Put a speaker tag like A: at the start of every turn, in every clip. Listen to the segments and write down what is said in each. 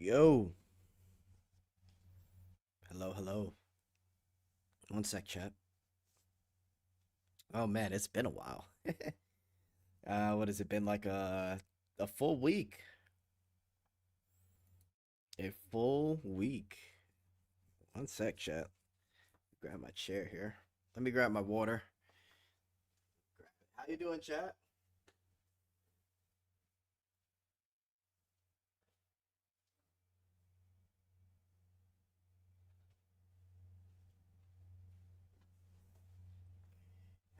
A: Yo. Hello, hello. One sec, chat. Oh man, it's been a while. What has it been like a full week? A full week. One sec, chat. Grab my chair here. Let me grab my water. How you doing, chat?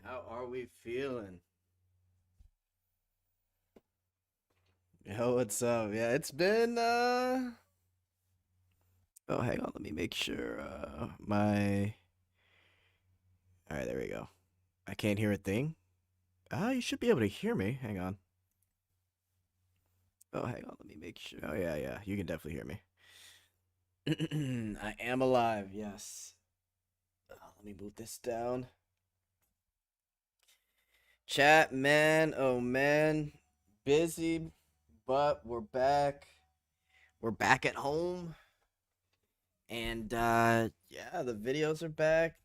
A: How are we feeling? Yo, what's up? Yeah, it's been Oh, hang on, let me make sure my All right, there we go. I can't hear a thing. You should be able to hear me. Hang on. Oh, hang on. Let me make sure. Oh, yeah, yeah. You can definitely hear me. I am alive. Yes. Let me move this down. Chat, man. Oh, man. Busy, but we're back. We're back at home. And, yeah, the videos are back.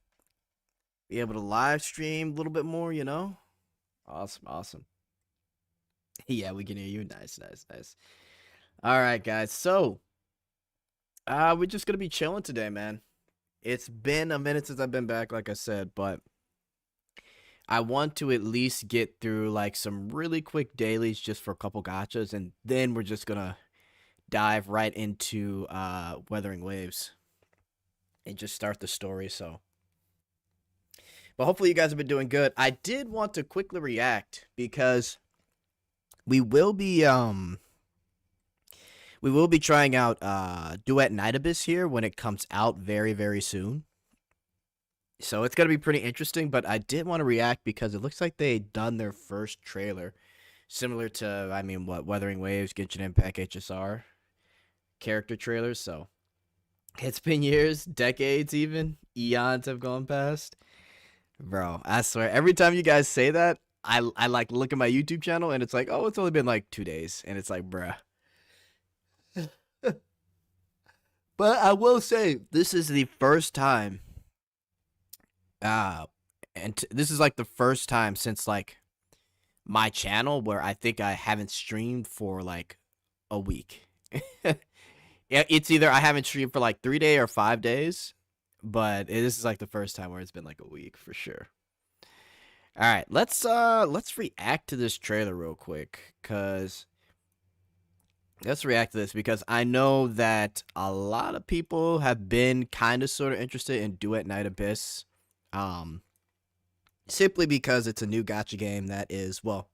A: Be able to live stream a little bit more, you know? Awesome, awesome. Yeah, we can hear you. Nice, nice, nice. All right, guys. So, we're just gonna be chilling today, man. It's been a minute since I've been back, like I said, but I want to at least get through like some really quick dailies just for a couple gotchas, and then we're just gonna dive right into Wuthering Waves and just start the story. So, but hopefully you guys have been doing good. I did want to quickly react because we will be trying out Duet Night Abyss here when it comes out very, very soon. So it's going to be pretty interesting, but I did want to react because it looks like they done their first trailer. Similar to, I mean, what, Wuthering Waves, Genshin Impact, HSR character trailers. So it's been years, decades even. Eons have gone past. Bro, I swear, every time you guys say that, I like look at my YouTube channel and it's like, oh, it's only been like 2 days. And it's like, bruh. But I will say, this is the first time and this is like the first time since like my channel where I think I haven't streamed for like a week. Yeah, it's either I haven't streamed for like 3 days or 5 days, but this is like the first time where it's been like a week for sure. All right, let's react to this trailer real quick, cause let's react to this because I know that a lot of people have been kind of sort of interested in Duet Night Abyss. Simply because it's a new gacha game that is, well,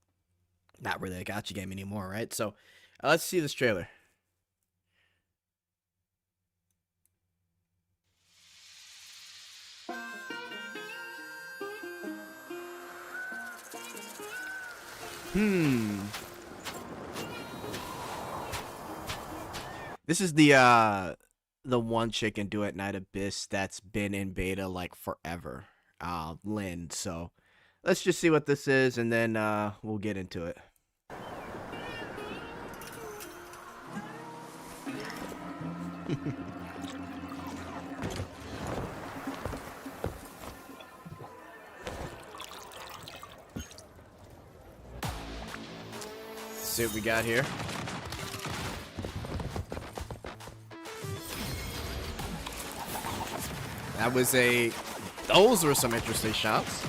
A: not really a gacha game anymore, right? So let's see this trailer. This is the one chick in Duet Night Abyss that's been in beta like forever. Lynn. So let's just see what this is and then we'll get into it. See what we got here. That was those were some interesting shots.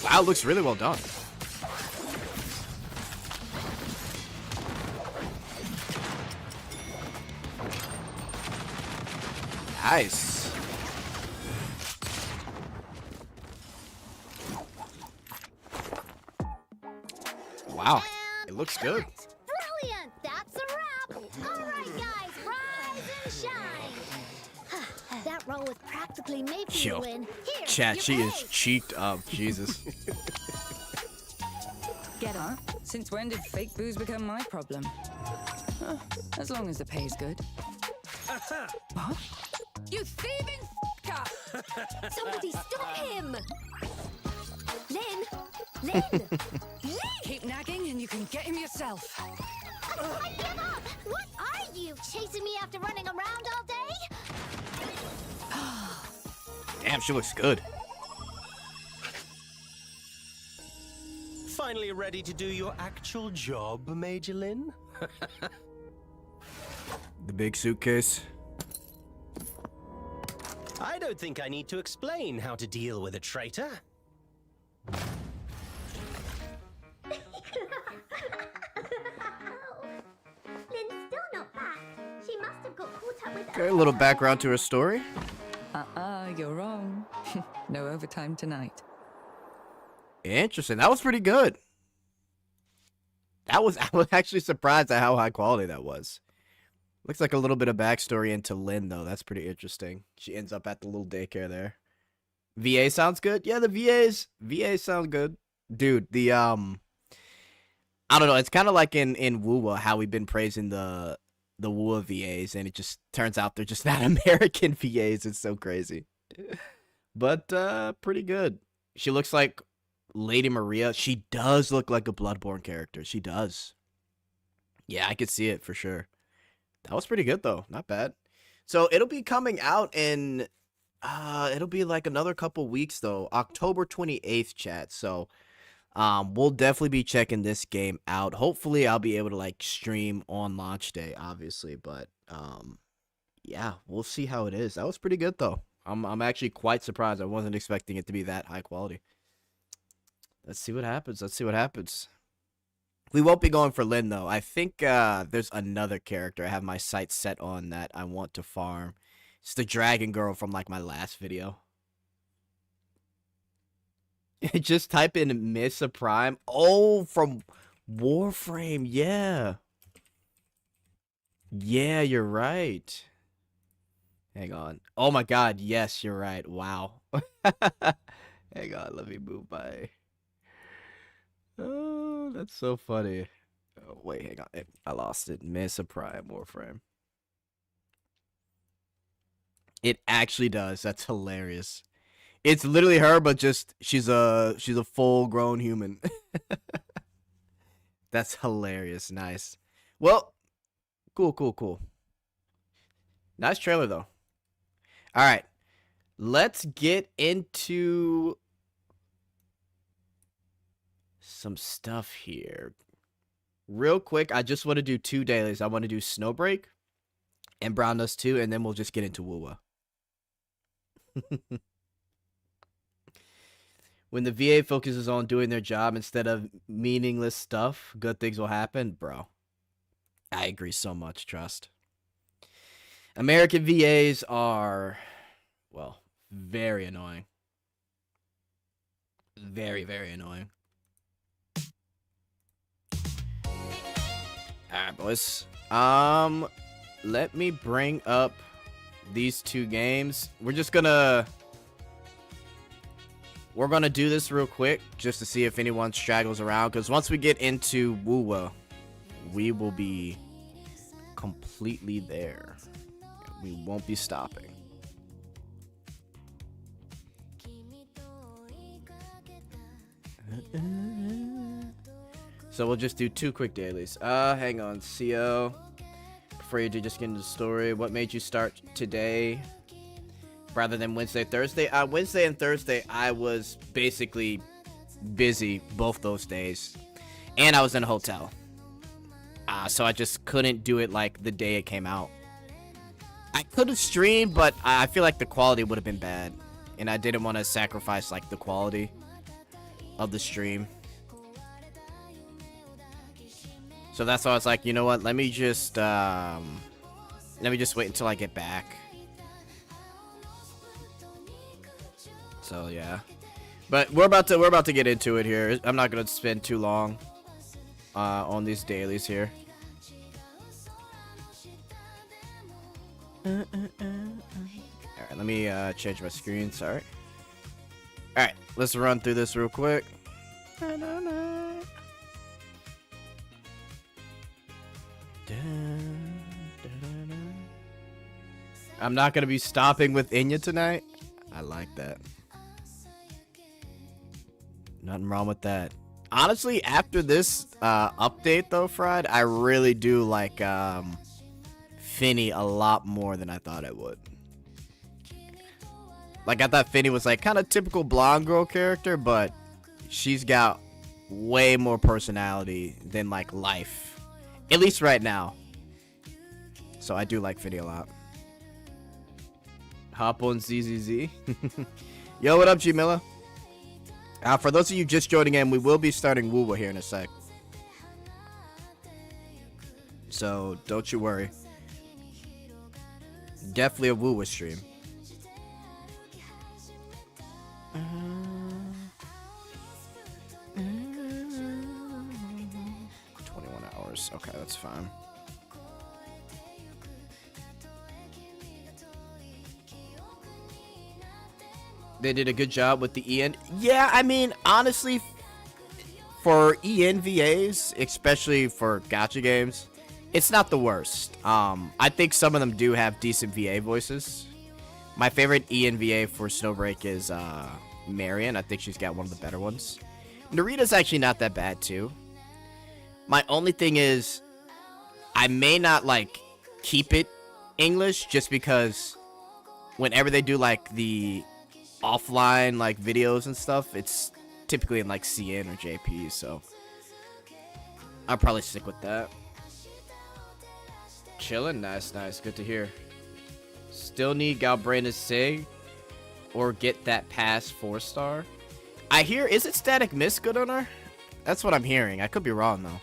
A: Wow, looks really well done. Nice. Wow, it looks good.
B: Brilliant! That's a wrap! Alright guys, rise and shine! That role was practically made for you
A: Yo,
B: win. Here,
A: chat, she
B: pay.
A: is cheeked up. Jesus.
C: Get her? Since when did fake booze become my problem? As long as the pay's good. What? You thieving f***er!
B: Somebody stop him! Lynn! Lynn!
C: Keep nagging and you can get him yourself.
B: I give up! What are you? Chasing me after running around all day?
A: Damn, she looks good.
D: Finally ready to do your actual job, Major Lynn?
A: The big suitcase.
D: I don't think I need to explain how to deal with a traitor.
B: Lynn's still not back. She must have got caught up with
A: Okay, a little background to her story.
C: You're wrong. No overtime tonight.
A: Interesting. That was pretty good. I was actually surprised at how high quality that was. Looks like a little bit of backstory into Lynn, though. That's pretty interesting. She ends up at the little daycare there. VA sounds good. Yeah, the VAs sound good. Dude, the I don't know. It's kind of like in WUWA, how we've been praising the WUWA VAs, and it just turns out they're just not American VAs. It's so crazy. But pretty good. She looks like Lady Maria. She does look like a Bloodborne character. She does. Yeah, I could see it for sure. That was pretty good, though. Not bad. So it'll be coming out in, it'll be like another couple weeks, though. October 28th, chat. So we'll definitely be checking this game out. Hopefully, I'll be able to, like, stream on launch day, obviously. But, yeah, we'll see how it is. That was pretty good, though. I'm actually quite surprised. I wasn't expecting it to be that high quality. Let's see what happens. Let's see what happens. We won't be going for Lynn, though. I think there's another character I have my sights set on that I want to farm. It's the Dragon Girl from, like, my last video. Just type in Miss a Prime. Oh, from Warframe. Yeah. Yeah, you're right. Hang on. Oh, my God. Yes, you're right. Wow. Hang on. Let me move my... Oh, that's so funny. Oh, wait, hang on. I lost it. Miss a Prime Warframe. It actually does. That's hilarious. It's literally her, but just she's a full-grown human. That's hilarious. Nice. Well, cool. Nice trailer though. All right. Let's get into some stuff here. Real quick, I just want to do 2 dailies. I want to do Snowbreak and Brown Dust 2, and then we'll just get into WUWA. When the VA focuses on doing their job instead of meaningless stuff, good things will happen, bro. I agree so much, trust. American VAs are, well, very annoying. Very, very annoying. Alright, boys. Let me bring up these 2 games. We're gonna do this real quick just to see if anyone straggles around, because once we get into WUWA, we will be completely there. We won't be stopping. So we'll just do 2 quick dailies. Hang on, CO. Before you do, just get into the story. What made you start today rather than Wednesday, Thursday? Wednesday and Thursday, I was basically busy both those days. And I was in a hotel. So I just couldn't do it like the day it came out. I could have streamed, but I feel like the quality would have been bad. And I didn't want to sacrifice like the quality of the stream. So that's why I was like, you know what? Let me just wait until I get back. So yeah, but we're about to get into it here. I'm not gonna spend too long on these dailies here. All right, let me change my screen. Sorry. All right, let's run through this real quick. I'm not gonna be stopping with Inya tonight. I like that. Nothing wrong with that. Honestly, after this update though, Fried, I really do like Finny a lot more than I thought I would. Like, I thought Finny was like kind of typical blonde girl character, but she's got way more personality than like life. At least right now. So I do like Finny a lot. Hop on ZZZ. Yo, what up, G Miller? For those of you just joining in, we will be starting Woowa here in a sec. So don't you worry. Definitely a Woowa stream. 21 hours. Okay, that's fine. They did a good job with the EN. Yeah, I mean, honestly, for ENVAs, especially for gacha games, it's not the worst. I think some of them do have decent VA voices. My favorite ENVA for Snowbreak is Marion. I think she's got one of the better ones. Narita's actually not that bad too. My only thing is, I may not like keep it English just because whenever they do like the offline like videos and stuff, it's typically in like CN or JP, so I'll probably stick with that. Chilling, nice, good to hear. Still need Galbrain's Sig or get that pass 4-star. I hear, is it Static Mist good on her? That's what I'm hearing. I could be wrong though.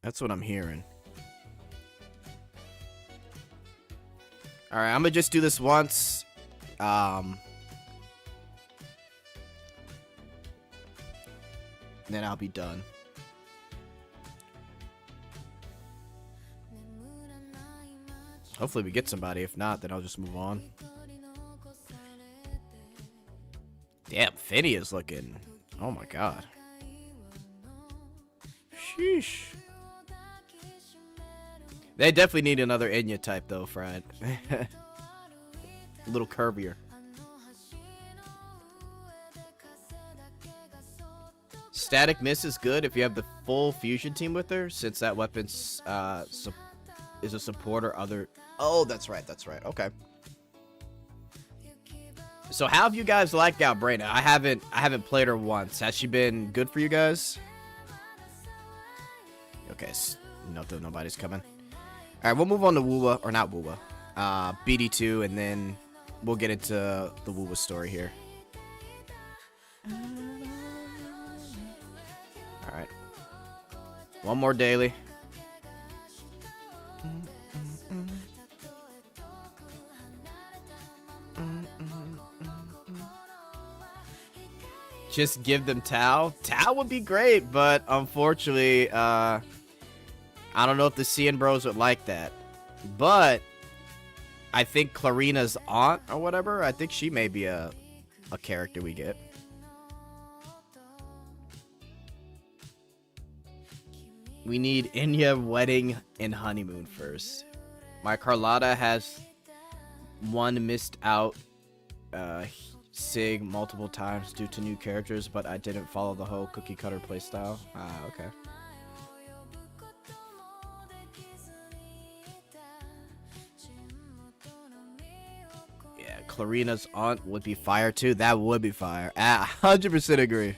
A: That's what I'm hearing. Alright, I'm gonna just do this once. Then I'll be done. Hopefully we get somebody. If not, then I'll just move on. Damn, Finny is looking... Oh my god. Sheesh. They definitely need another Enya type though, Fried. A little curvier. Static Miss is good if you have the full fusion team with her, since that weapon's is a support or other... Oh, that's right, okay. So how have you guys liked Galbraina? I haven't played her once. Has she been good for you guys? Okay, nobody's coming. Alright, we'll move on to Woowa, or not Woowa. BD2, and then we'll get into the Woowa story here. Alright. One more daily. Just give them Tao. Tao would be great, but unfortunately, I don't know if the CN Bros would like that. But I think Clarina's aunt or whatever, I think she may be a character we get. We need Enya wedding and honeymoon first. My Carlotta has one missed out Sig multiple times due to new characters, but I didn't follow the whole cookie cutter playstyle. Okay. Yeah, Clarina's aunt would be fire too. That would be fire. 100% agree.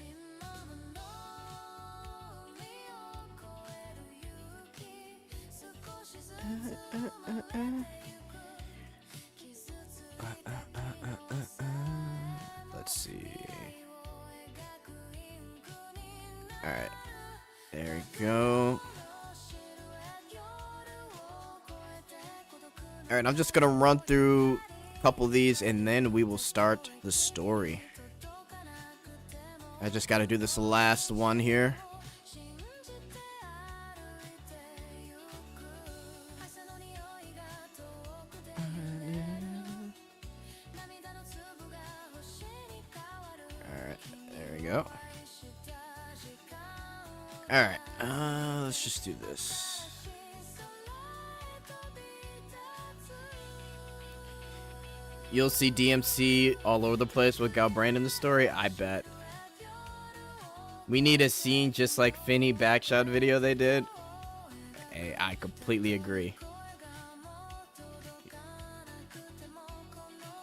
A: Let's see. Alright. There we go. Alright, I'm just gonna run through a couple of these and then we will start the story. I just gotta do this last one here. Alright, let's just do this. You'll see DMC all over the place with Galbrain in the story. I bet. We need a scene just like Finny backshot video they did. Hey, I completely agree.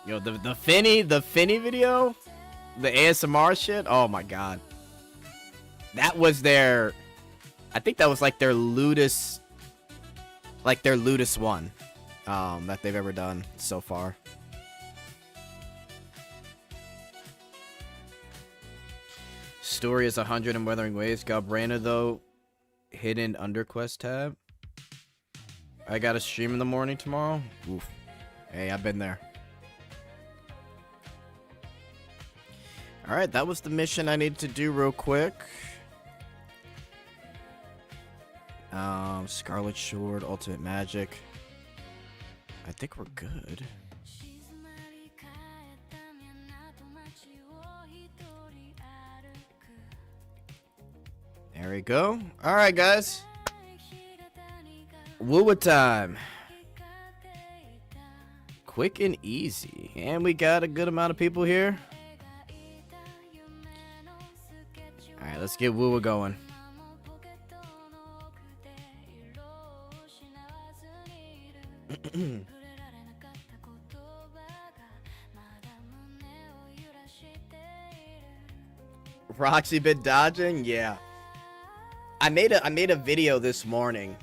A: Yo, the Finny video, the ASMR shit. Oh my god, that was their. I think that was like their lewdest one, that they've ever done so far. Story is 100 in Wuthering Waves. Galbraina though, hidden underquest tab. I got a stream in the morning tomorrow. Oof. Hey, I've been there. Alright, that was the mission I needed to do real quick. Scarlet Sword, Ultimate Magic. I think we're good. There we go. Alright, guys. Woo time. Quick and easy. And we got a good amount of people here. Alright, let's get Woo going. Roxy been dodging? Yeah. I made a video this morning.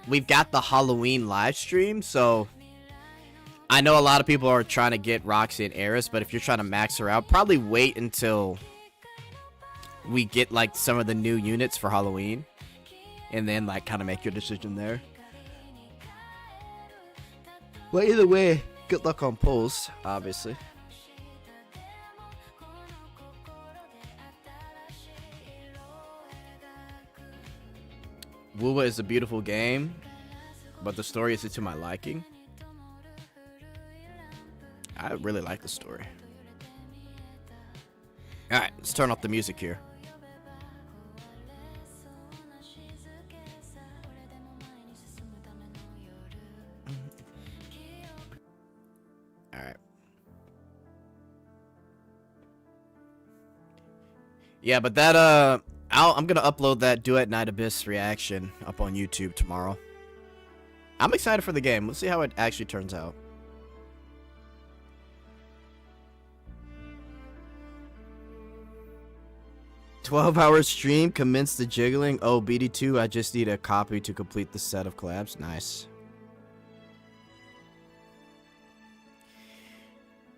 A: We've got the Halloween live stream, so I know a lot of people are trying to get Roxy and Eris, but if you're trying to max her out, probably wait until we get like some of the new units for Halloween, and then like kind of make your decision there. Well, either way, good luck on polls, obviously. Wuwa is a beautiful game, but the story isn't to my liking. I really like the story. Alright, let's turn off the music here. Alright. Yeah, but that, I'm gonna upload that Duet Night Abyss reaction up on YouTube tomorrow. I'm excited for the game. Let's see how it actually turns out. "12-hour stream, commence the jiggling. Oh, BD2, I just need a copy to complete the set of collabs." Nice.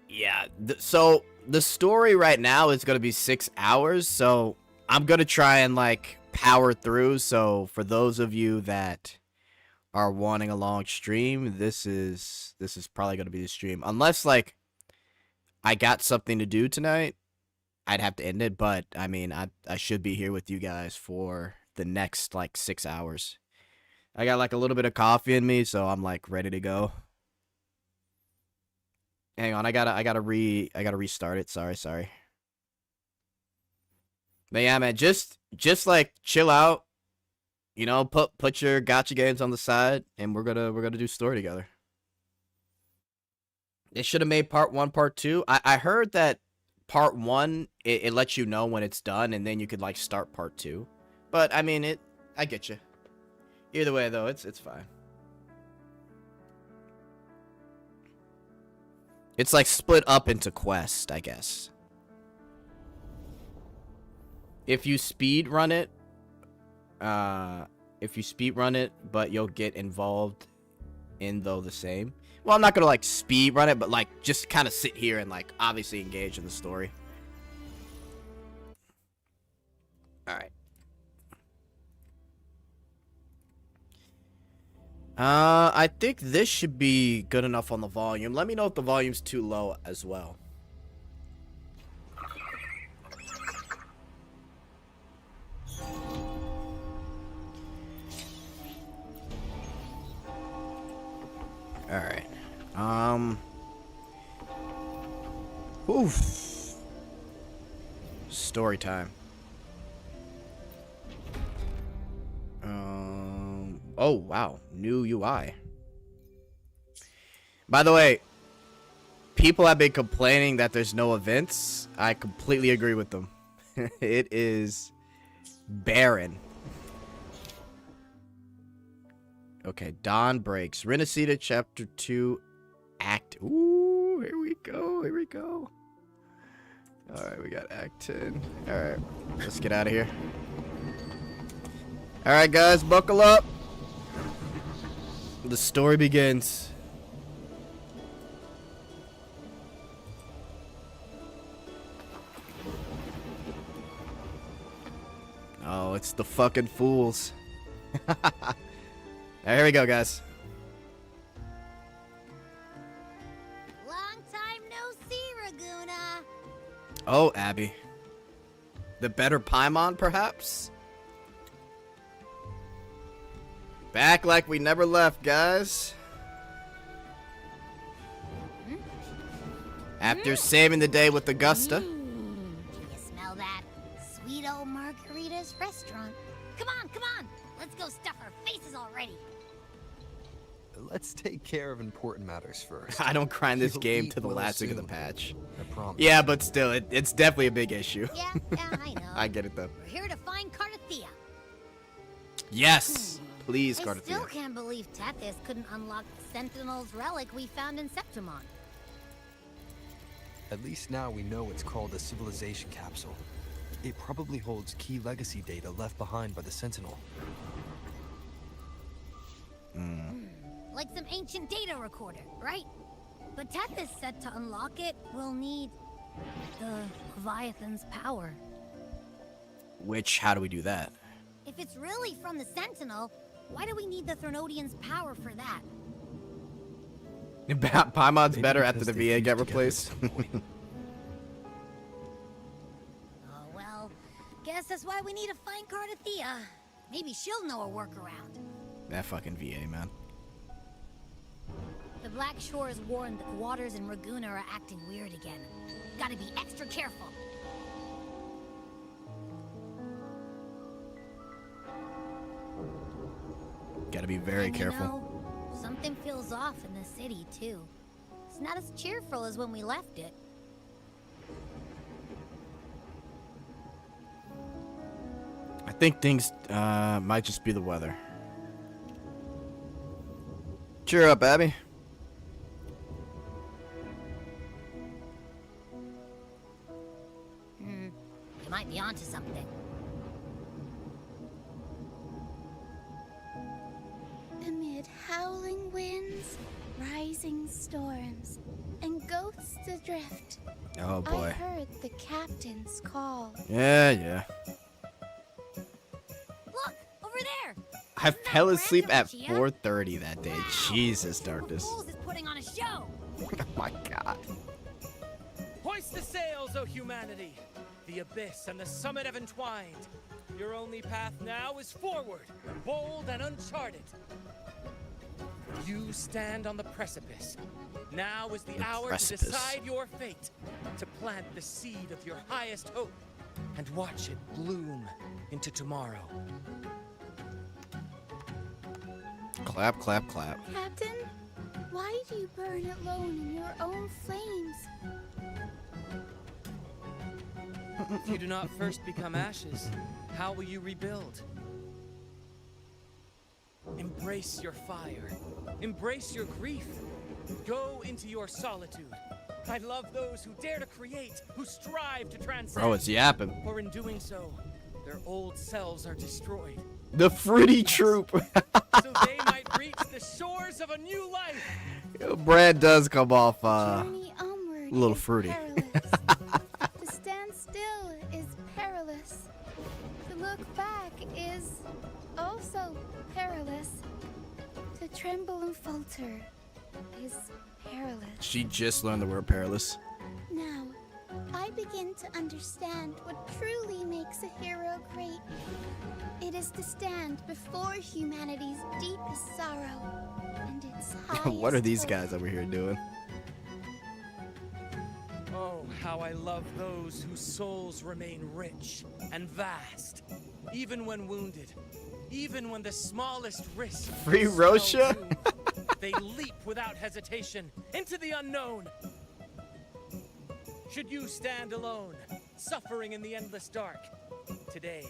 A: Yeah, so the story right now is going to be 6 hours, so I'm going to try and like power through. So for those of you that are wanting a long stream, this is probably going to be the stream. Unless like I got something to do tonight, I'd have to end it, but I mean, I should be here with you guys for the next like 6 hours. I got like a little bit of coffee in me, so I'm like ready to go. Hang on, I gotta restart it. Sorry. But yeah, man, just like chill out. You know, put your gacha games on the side, and we're gonna do story together. They should have made part 1, part 2. I heard that part 1 it lets you know when it's done, and then you could like start part 2. But I mean, I get you. Either way though, it's fine. It's like split up into quests, I guess. If you speed run it, but you'll get involved in though the same. Well, I'm not gonna like speed run it, but like just kind of sit here and like obviously engage in the story. All right. I think this should be good enough on the volume. Let me know if the volume's too low as well. All right. Oof. Story time. Oh, wow. New UI. By the way, people have been complaining that there's no events. I completely agree with them. It is barren. Okay, Dawn breaks. Renacida chapter 2 act. Ooh, here we go. Here we go. Alright, we got act 10. Alright, let's get out of here. Alright, guys, buckle up. The story begins. Oh, it's the fucking fools. Alright, here we go, guys.
B: Long time no see, Raguna.
A: Oh, Abby. The better Paimon, perhaps? Back like we never left, guys. After saving the day with Augusta.
B: Do you smell that? Sweet old Margarita's restaurant. Come on. Let's go stuff our faces already.
E: Let's take care of important matters first.
A: I don't grind this
E: You'll
A: game
E: eat
A: to the
E: well
A: last week of the
E: soon.
A: patch.
E: I promise.
A: Yeah, but still, it's definitely a big issue.
B: Yeah, I know.
A: I get it, though.
B: We're here to find Cardathea.
A: Yes! Please,
B: I still
A: Cardathea.
B: can't believe Tethys couldn't unlock the Sentinel's relic we found in Septimon.
E: At least now we know it's called a civilization capsule. It probably holds key legacy data left behind by the Sentinel.
B: Like some ancient data recorder, right? But Tethys said to unlock it, we'll need the Leviathan's power.
A: Which, how do we do that?
B: If it's really from the Sentinel, why do we need the Thronodian's power for that?
A: Paimon's
E: Maybe
A: better after
E: because
A: the
E: they
A: VA
E: fused
A: get
E: together at
A: replaced.
E: some point.
B: Oh well, guess that's why we need to find Cardathea. Maybe she'll know a workaround.
A: That fucking VA, man.
B: The Black Shore has warned that the waters in Raguna are acting weird again. Gotta be extra careful.
A: Gotta be very
B: And
A: careful.
B: You know, something feels off in the city, too. It's not as cheerful as when we left it.
A: I think things might just be the weather. Cheer up, Abby.
B: You might be onto something.
F: Amid howling winds, rising storms, and ghosts adrift,
A: Oh
F: I
A: boy.
F: heard the captain's call.
A: Yeah.
B: Look, over there!
A: I fell asleep at
B: Chia?
A: 4:30 that day.
B: Wow,
A: Jesus,
B: Two
A: darkness.
B: Fools is putting on a show.
A: Oh my god.
G: Hoist the sails, O humanity! The abyss and the summit have entwined. Your only path now is forward, bold and uncharted. You stand on the precipice. Now is the hour
A: precipice.
G: to decide your fate, to plant the seed of your highest hope, and watch it bloom into tomorrow.
A: Clap, clap, clap.
F: Captain, why do you burn alone in your own flames?
G: If you do not first become ashes, how will you rebuild? Embrace your fire. Embrace your grief. Go into your solitude. I love those who dare to create, who strive to transcend.
A: Bro, it's yapping.
G: For in doing so, their old selves are destroyed,
A: The fruity troop.
G: so they might reach the shores of a new life.
A: Brad does come off
F: Journey onward
A: a little
F: is
A: fruity.
F: perilous. To stand still is perilous. To look back is also perilous. To tremble and falter is perilous.
A: She just learned the word perilous.
F: Now, I begin to understand what truly makes a hero great. It is to stand before humanity's deepest sorrow and its highest
A: What are these
F: hope.
A: guys over here doing?
G: Oh, how I love those whose souls remain rich and vast, even when wounded, even when the smallest risk
A: Free
G: spells
A: Rosha?
G: doom. They leap without hesitation into the unknown. should you stand alone, suffering in the endless dark. Today,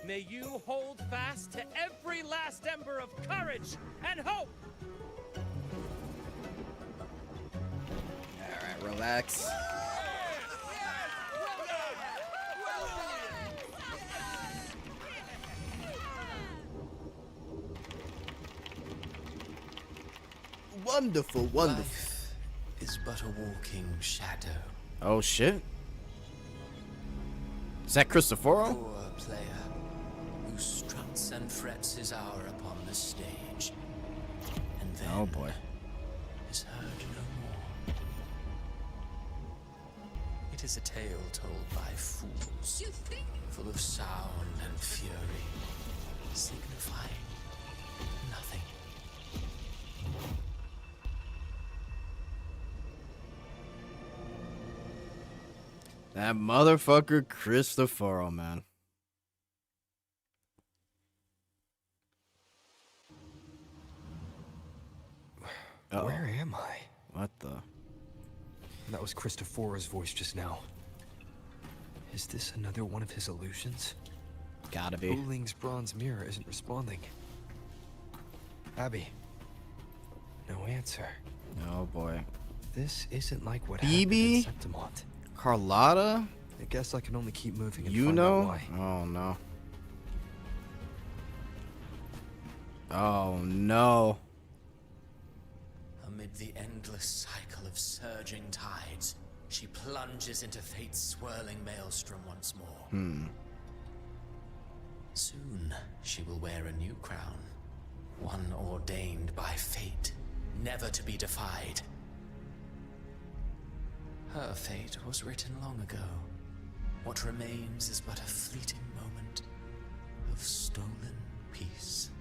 G: may you hold fast to every last ember of courage and hope!
A: Alright, relax. Wonderful, wonderful.
H: Life is but a walking shadow.
A: Oh shit. Is that Cristoforo?
H: Poor player who struts and frets his hour upon the stage, and then
A: Oh boy.
H: is heard no more. It is a tale told by fools, full of sound and fury, signifying nothing.
A: That motherfucker Cristoforo, man. Uh-oh.
E: Where am I?
A: What the?
E: That was Cristoforo's voice just now. Is this another one of his illusions?
A: Gotta be.
E: Uling's bronze mirror isn't responding. Abby. No answer.
A: Oh boy.
E: This isn't like what
A: Phoebe?
E: happened in Septimont.
A: Carlotta?
E: I guess I can only keep moving and
A: You
E: find out
A: know?
E: why.
A: Oh no. Oh no.
H: Amid the endless cycle of surging tides, she plunges into fate's swirling maelstrom once more. Soon, she will wear a new crown, one ordained by fate, never to be defied. Her fate was written long ago. What remains is but a fleeting moment of stolen peace.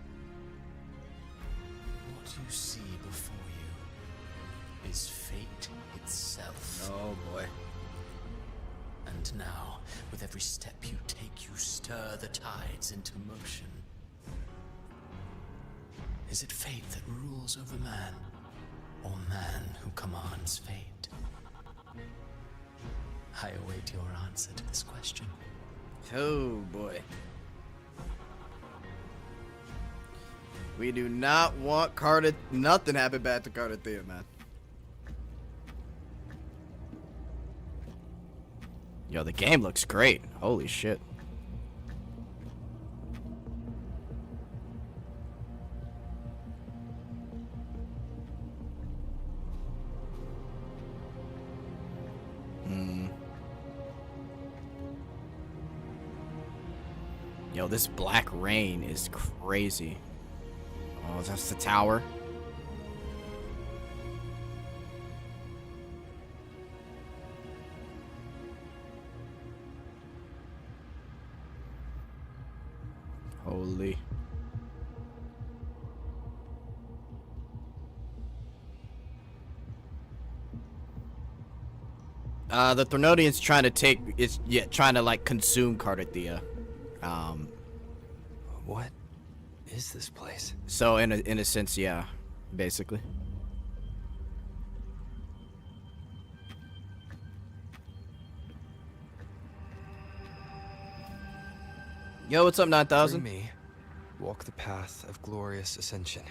H: What you see before you is fate itself.
A: Oh boy.
H: And now, with every step you take, you stir the tides into motion. Is it fate that rules over man, or man who commands fate? I await your answer to this question.
A: Oh boy. We do not want nothing happen bad to Cardathea, man. Yo, the game looks great. Holy shit. Yo, this black rain is crazy. Oh, that's the tower. Holy. The Threnodians trying to like consume Cardathea.
E: What is this place?
A: So in a sense, yeah, basically. Yo, what's up, 9000?
E: Through me, walk the path of glorious ascension.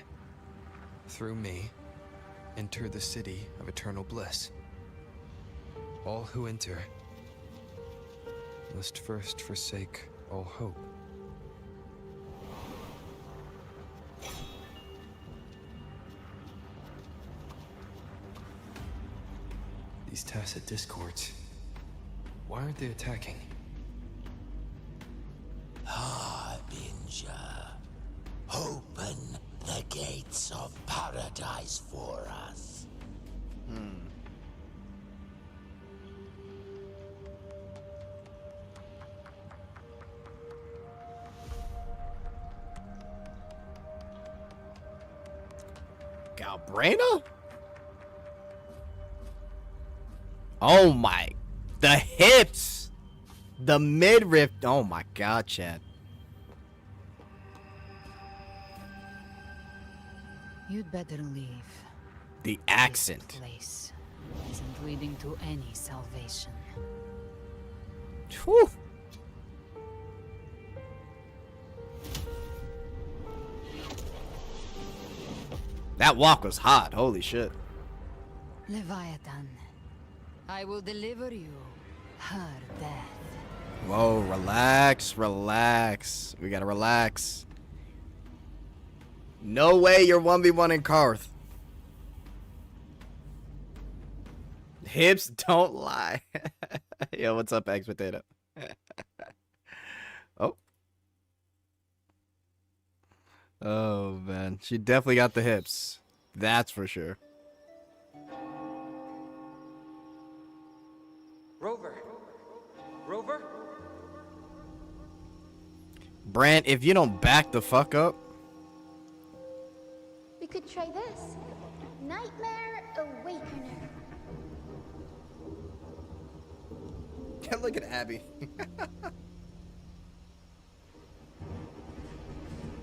E: Through me, enter the city of eternal bliss. All who enter must first forsake all hope. These tacit discords, why aren't they attacking?
I: Harbinger, open the gates of paradise for us.
A: Galbrena? Oh my, the hips, the midriff. Oh my god, Chad.
J: You'd better leave.
A: The accent.
J: This place isn't leading to any salvation.
A: Whew. That walk was hot. Holy shit.
C: Leviathan, I will deliver you her death.
A: Whoa, relax, relax. We gotta relax. No way you're 1v1 in Karth. Hips don't lie. Yo, what's up, Eggs Potato? Oh. Oh, man. She definitely got the hips. That's for sure.
G: Rover. Rover?
A: Brant, if you don't back the fuck up.
F: We could try this. Nightmare Awakener.
A: Look at Abby.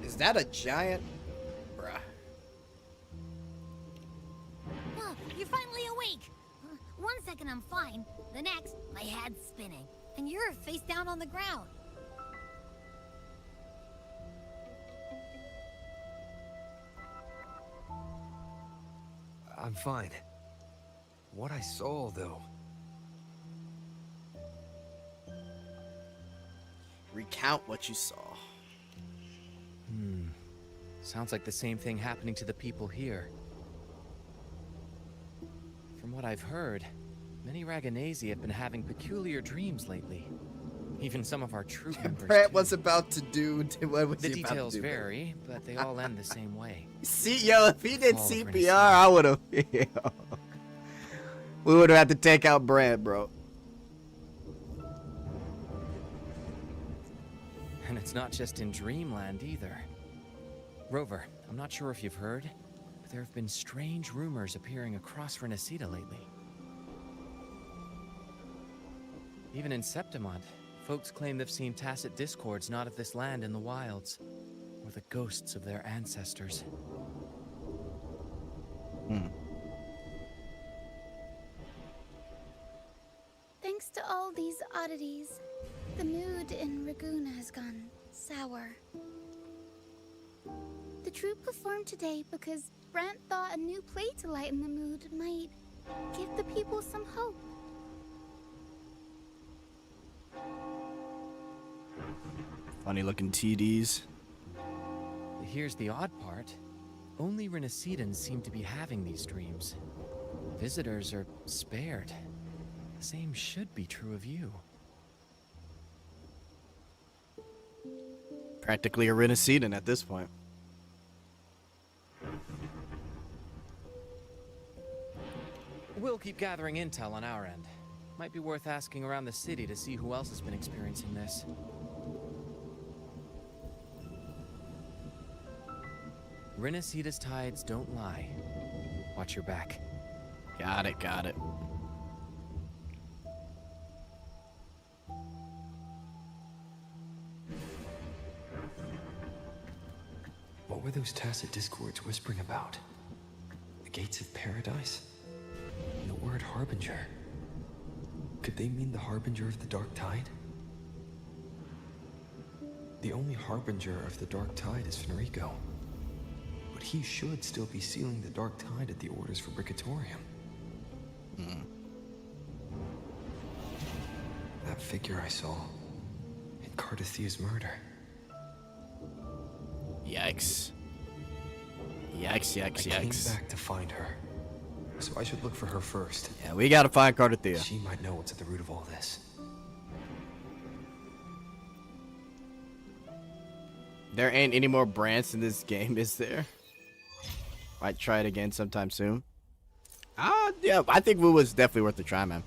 A: Is that a giant? Bruh.
B: Oh, you're finally awake. 1 second I'm fine. The next, my head's spinning. And you're face down on the ground.
E: I'm fine. What I saw, though.
A: Recount what you saw.
G: Sounds like the same thing happening to the people here. From what I've heard, many Raganesi have been having peculiar dreams lately. Even some of our troop members.
A: Brant
G: too.
A: was about to do. What was
G: The
A: he about
G: details
A: to do?
G: vary, but they all end the same way.
A: See, yo, if he did
G: Fall of
A: CPR,
G: Renaissance.
A: I would have. We would have had to take out Brant, bro.
G: And it's not just in Dreamland either. Rover, I'm not sure if you've heard, but there have been strange rumors appearing across Renacida lately. Even in Septimont, folks claim they've seen tacit discords not of this land in the wilds, or the ghosts of their ancestors.
F: Thanks to all these oddities, the mood in Ragoon has gone sour. The troupe performed today because Brant thought a new play to lighten the mood might give the people some hope.
A: Funny looking TDs.
G: Here's the odd part. Only Renacidans seem to be having these dreams. Visitors are spared. The same should be true of you.
A: Practically a Renacedan at this point.
G: We'll keep gathering intel on our end. Might be worth asking around the city to see who else has been experiencing this. Renacida's tides don't lie. Watch your back.
A: Got it, got it.
E: What were those tacit discords whispering about? The gates of paradise? And the word harbinger? Could they mean the harbinger of the dark tide? The only harbinger of the dark tide is Fenrico. But he should still be sealing the dark tide at the orders for Bricatorium. That figure I saw in Cardathia's murder.
A: Yikes. Yikes, yikes,
E: I came
A: yikes.
E: back to find her. So I should look for her first.
A: Yeah, we gotta find Cardathia.
E: She might know what's at the root of all this.
A: There ain't any more Brants in this game, is there? Might try it again sometime soon. Yeah, I think Wu was definitely worth the try, man.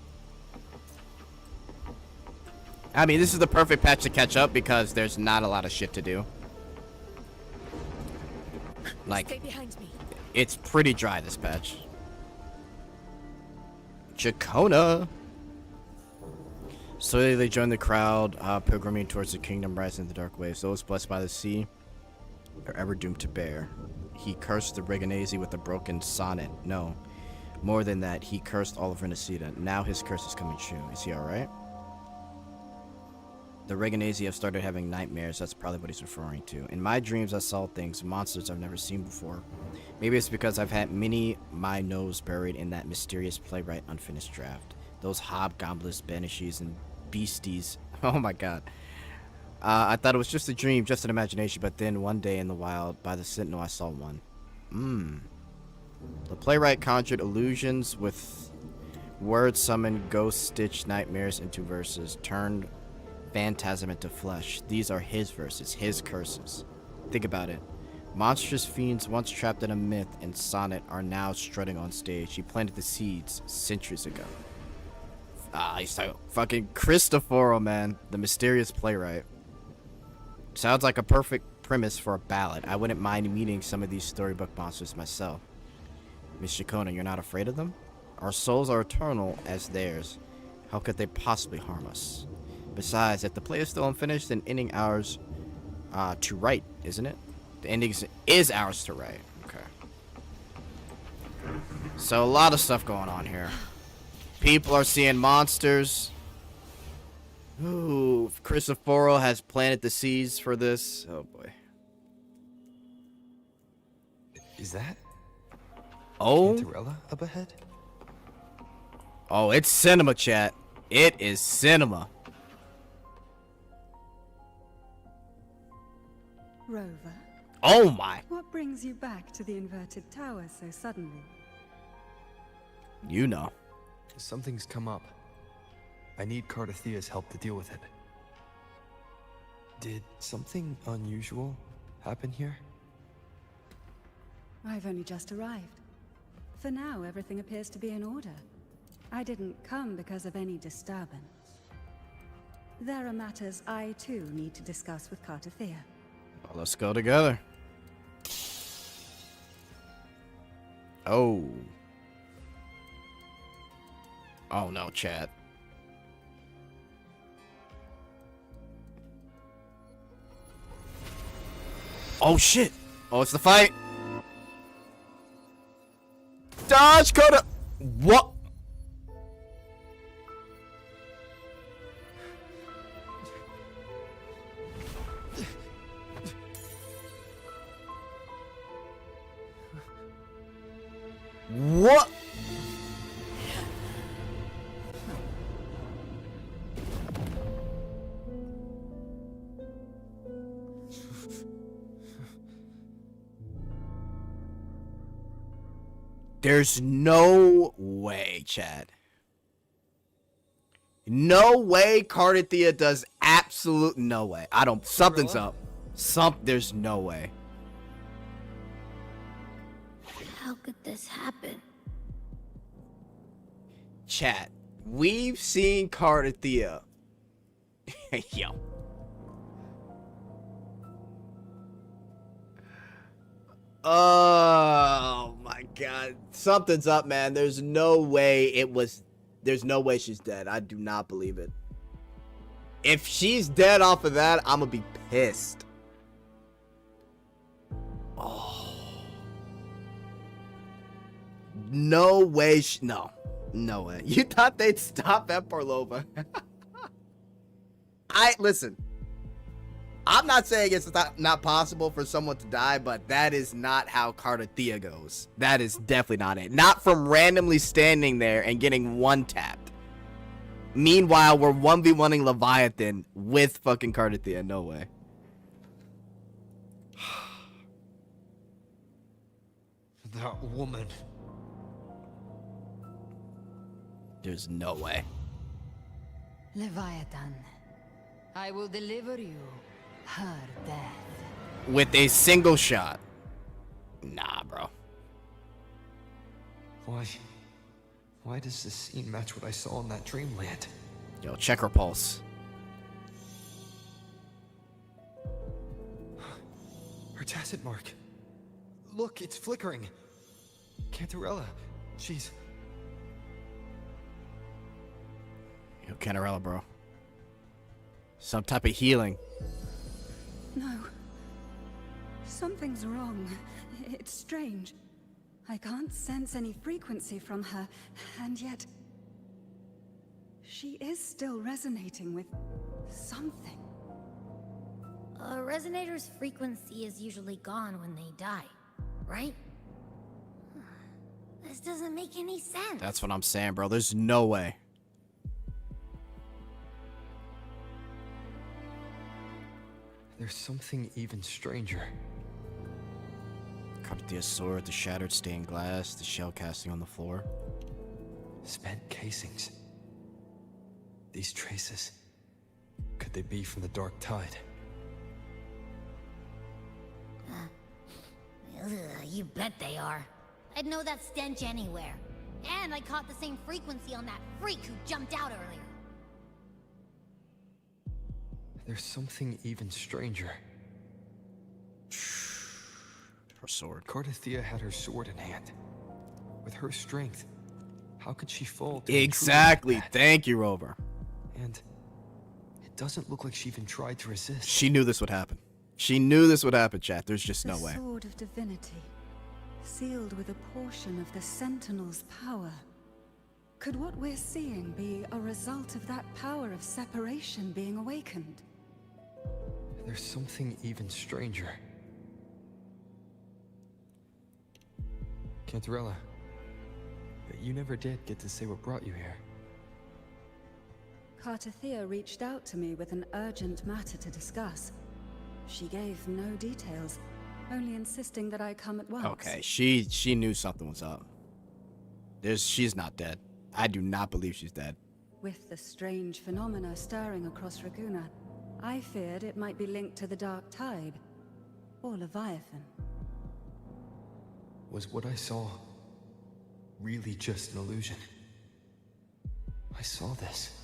A: I mean, this is the perfect patch to catch up because there's not a lot of shit to do. Like,
C: Stay behind me.
A: it's pretty dry, this patch. Chacona. Slowly they join the crowd, pilgriming towards the kingdom rising in the dark waves. Those blessed by the sea are ever doomed to bear. He cursed the Reganesi with a broken sonnet. No. More than that, he cursed all of Renacida. Now his curse is coming true. Is he alright? The Reganesi have started having nightmares. That's probably what he's referring to. In my dreams, I saw things, monsters I've never seen before. Maybe it's because I've had my nose buried in that mysterious playwright unfinished draft. Those hobgoblins, banshees, and beasties. Oh my god. I thought it was just a dream, just an imagination, but then one day in the wild, by the Sentinel, I saw one. The playwright conjured illusions with words, summoned ghost-stitched nightmares into verses, turned phantasm into flesh. These are his verses, his curses. Think about it. Monstrous fiends once trapped in a myth and sonnet are now strutting on stage. He planted the seeds centuries ago. He's so fucking Cristoforo, man. The mysterious playwright. Sounds like a perfect premise for a ballad. I wouldn't mind meeting some of these storybook monsters myself. Miss Shakona, you're not afraid of them? Our souls are eternal as theirs. How could they possibly harm us? Besides, if the play is still unfinished, then ending ours to write, isn't it? The ending is ours to write. Okay. So a lot of stuff going on here. People are seeing monsters. Ooh, Cristoforo has planted the seeds for this. Oh boy.
E: Is that
A: Oh?
E: Cantarella up ahead?
A: Oh, it's cinema, chat. It is cinema.
J: Rover,
A: Oh my.
J: what brings you back to the inverted tower so suddenly?
A: You know.
E: Something's come up. I need Cardathea's help to deal with it. Did something unusual happen here?
J: I've only just arrived. For now, everything appears to be in order. I didn't come because of any disturbance. There are matters I, too, need to discuss with Cardathea.
A: Well, let's go together. Oh. Oh no, chat. Oh shit. Oh, it's the fight. Dodge, Coda. What? What? There's no way, Chad. No way Cardathea does absolute no way. I don't. Something's up. There's no way.
B: How could this happen?
A: Chat. We've seen Cardathea. Yo. Oh my god. Something's up, man. There's no way there's no way she's dead. I do not believe it. If she's dead off of that, I'm gonna be pissed. Oh. No way. No way. You thought they'd stop at Parlova. Listen. I'm not saying it's not possible for someone to die, but that is not how Cardathea goes. That is definitely not it. Not from randomly standing there and getting one tapped. Meanwhile, we're 1v1ing Leviathan with fucking Cardathea. No way.
E: That woman.
A: There's no way.
C: Leviathan, I will deliver you her death.
A: With a single shot. Nah, bro.
E: Why does this scene match what I saw in that dreamland?
A: Yo, check her pulse.
E: Her tacit mark. Look, it's flickering. Cantarella, she's...
A: Yo, Cantarella, bro. Some type of healing.
J: No. Something's wrong. It's strange. I can't sense any frequency from her, and yet... she is still resonating with something.
B: A resonator's frequency is usually gone when they die, right? This doesn't make any sense.
A: That's what I'm saying, bro. There's no way.
E: There's something even stranger.
A: Cartia's sword, the shattered stained glass, the shell casting on the floor.
E: Spent casings. These traces. Could they be from the Dark Tide?
B: You bet they are. I'd know that stench anywhere. And I caught the same frequency on that freak who jumped out earlier.
E: There's something even stranger.
A: Her sword.
E: Cartithia had her sword in hand. With her strength, how could she fall to
A: Exactly.
E: like that?
A: Thank you, Rover.
E: And it doesn't look like she even tried to resist.
A: She knew this would happen. She knew this would happen, chat. There's just no
J: The
A: way.
J: sword of divinity, sealed with a portion of the Sentinel's power. Could what we're seeing be a result of that power of separation being awakened?
E: There's something even stranger. Cantarella, you never did get to say what brought you here.
J: Cartithia reached out to me with an urgent matter to discuss. She gave no details, only insisting that I come at once.
A: Okay, she knew something was up. She's not dead. I do not believe she's dead.
J: With the strange phenomena stirring across Raguna, I feared it might be linked to the Dark Tide, or Leviathan.
E: Was what I saw really just an illusion? I saw this.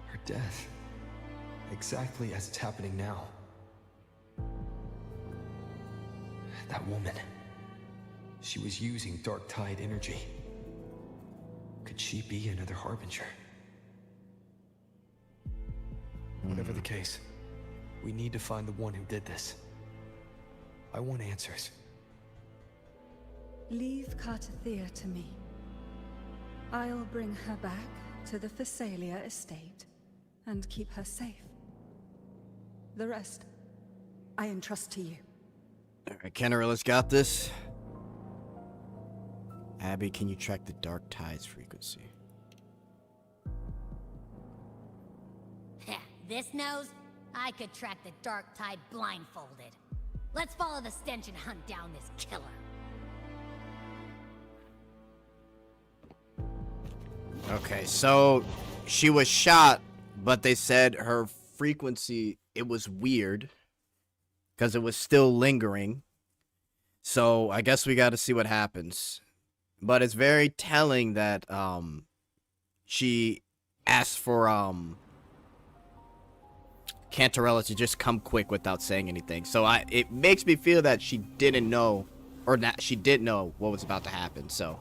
E: Her death. Exactly as it's happening now. That woman. She was using Dark Tide energy. Could she be another Harbinger? Whatever the case, we need to find the one who did this. I want answers.
J: Leave Cartithia to me. I'll bring her back to the Phasalia estate and keep her safe. The rest, I entrust to you.
A: Alright, Cantarella's got this. Abby, can you track the Dark Tide's frequency?
B: This nose? I could track the Dark Tide blindfolded. Let's follow the stench and hunt down this killer.
A: Okay, so she was shot, but they said her frequency, it was weird because it was still lingering. So I guess we got to see what happens. But it's very telling that she asked for Cantarella to just come quick without saying anything. So it makes me feel that she didn't know, or that she did know what was about to happen. So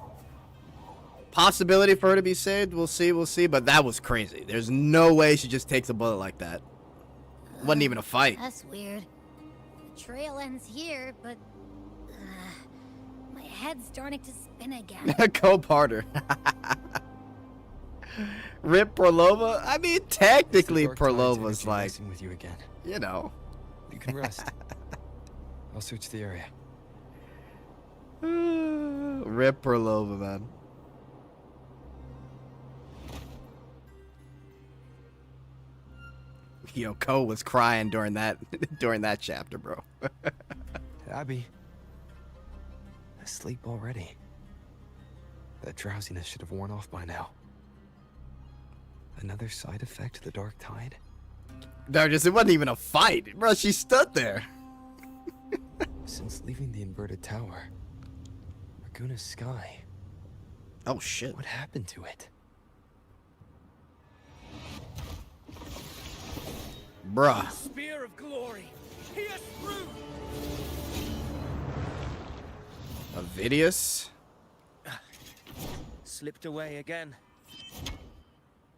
A: possibility for her to be saved, we'll see, but that was crazy. There's no way she just takes a bullet like that. Wasn't even a fight.
B: That's weird. The trail ends here, but my head's starting to spin again.
A: Go harder. Rip Perlova? I mean, technically Perlova's like,
E: with you again.
A: you know.
E: You can rest. I'll search the area.
A: Rip Perlova, man. Yo, Ko was crying during that chapter, bro.
E: Abby. Asleep already. That drowsiness should have worn off by now. Another side effect of the Dark Tide?
A: No, it wasn't even a fight. Bro, she stood there.
E: Since leaving the inverted tower, Raguna's sky.
A: Oh, shit.
E: What happened to it?
A: Bruh.
K: Spear of glory, pierce through.
A: Avidius?
K: Slipped away again.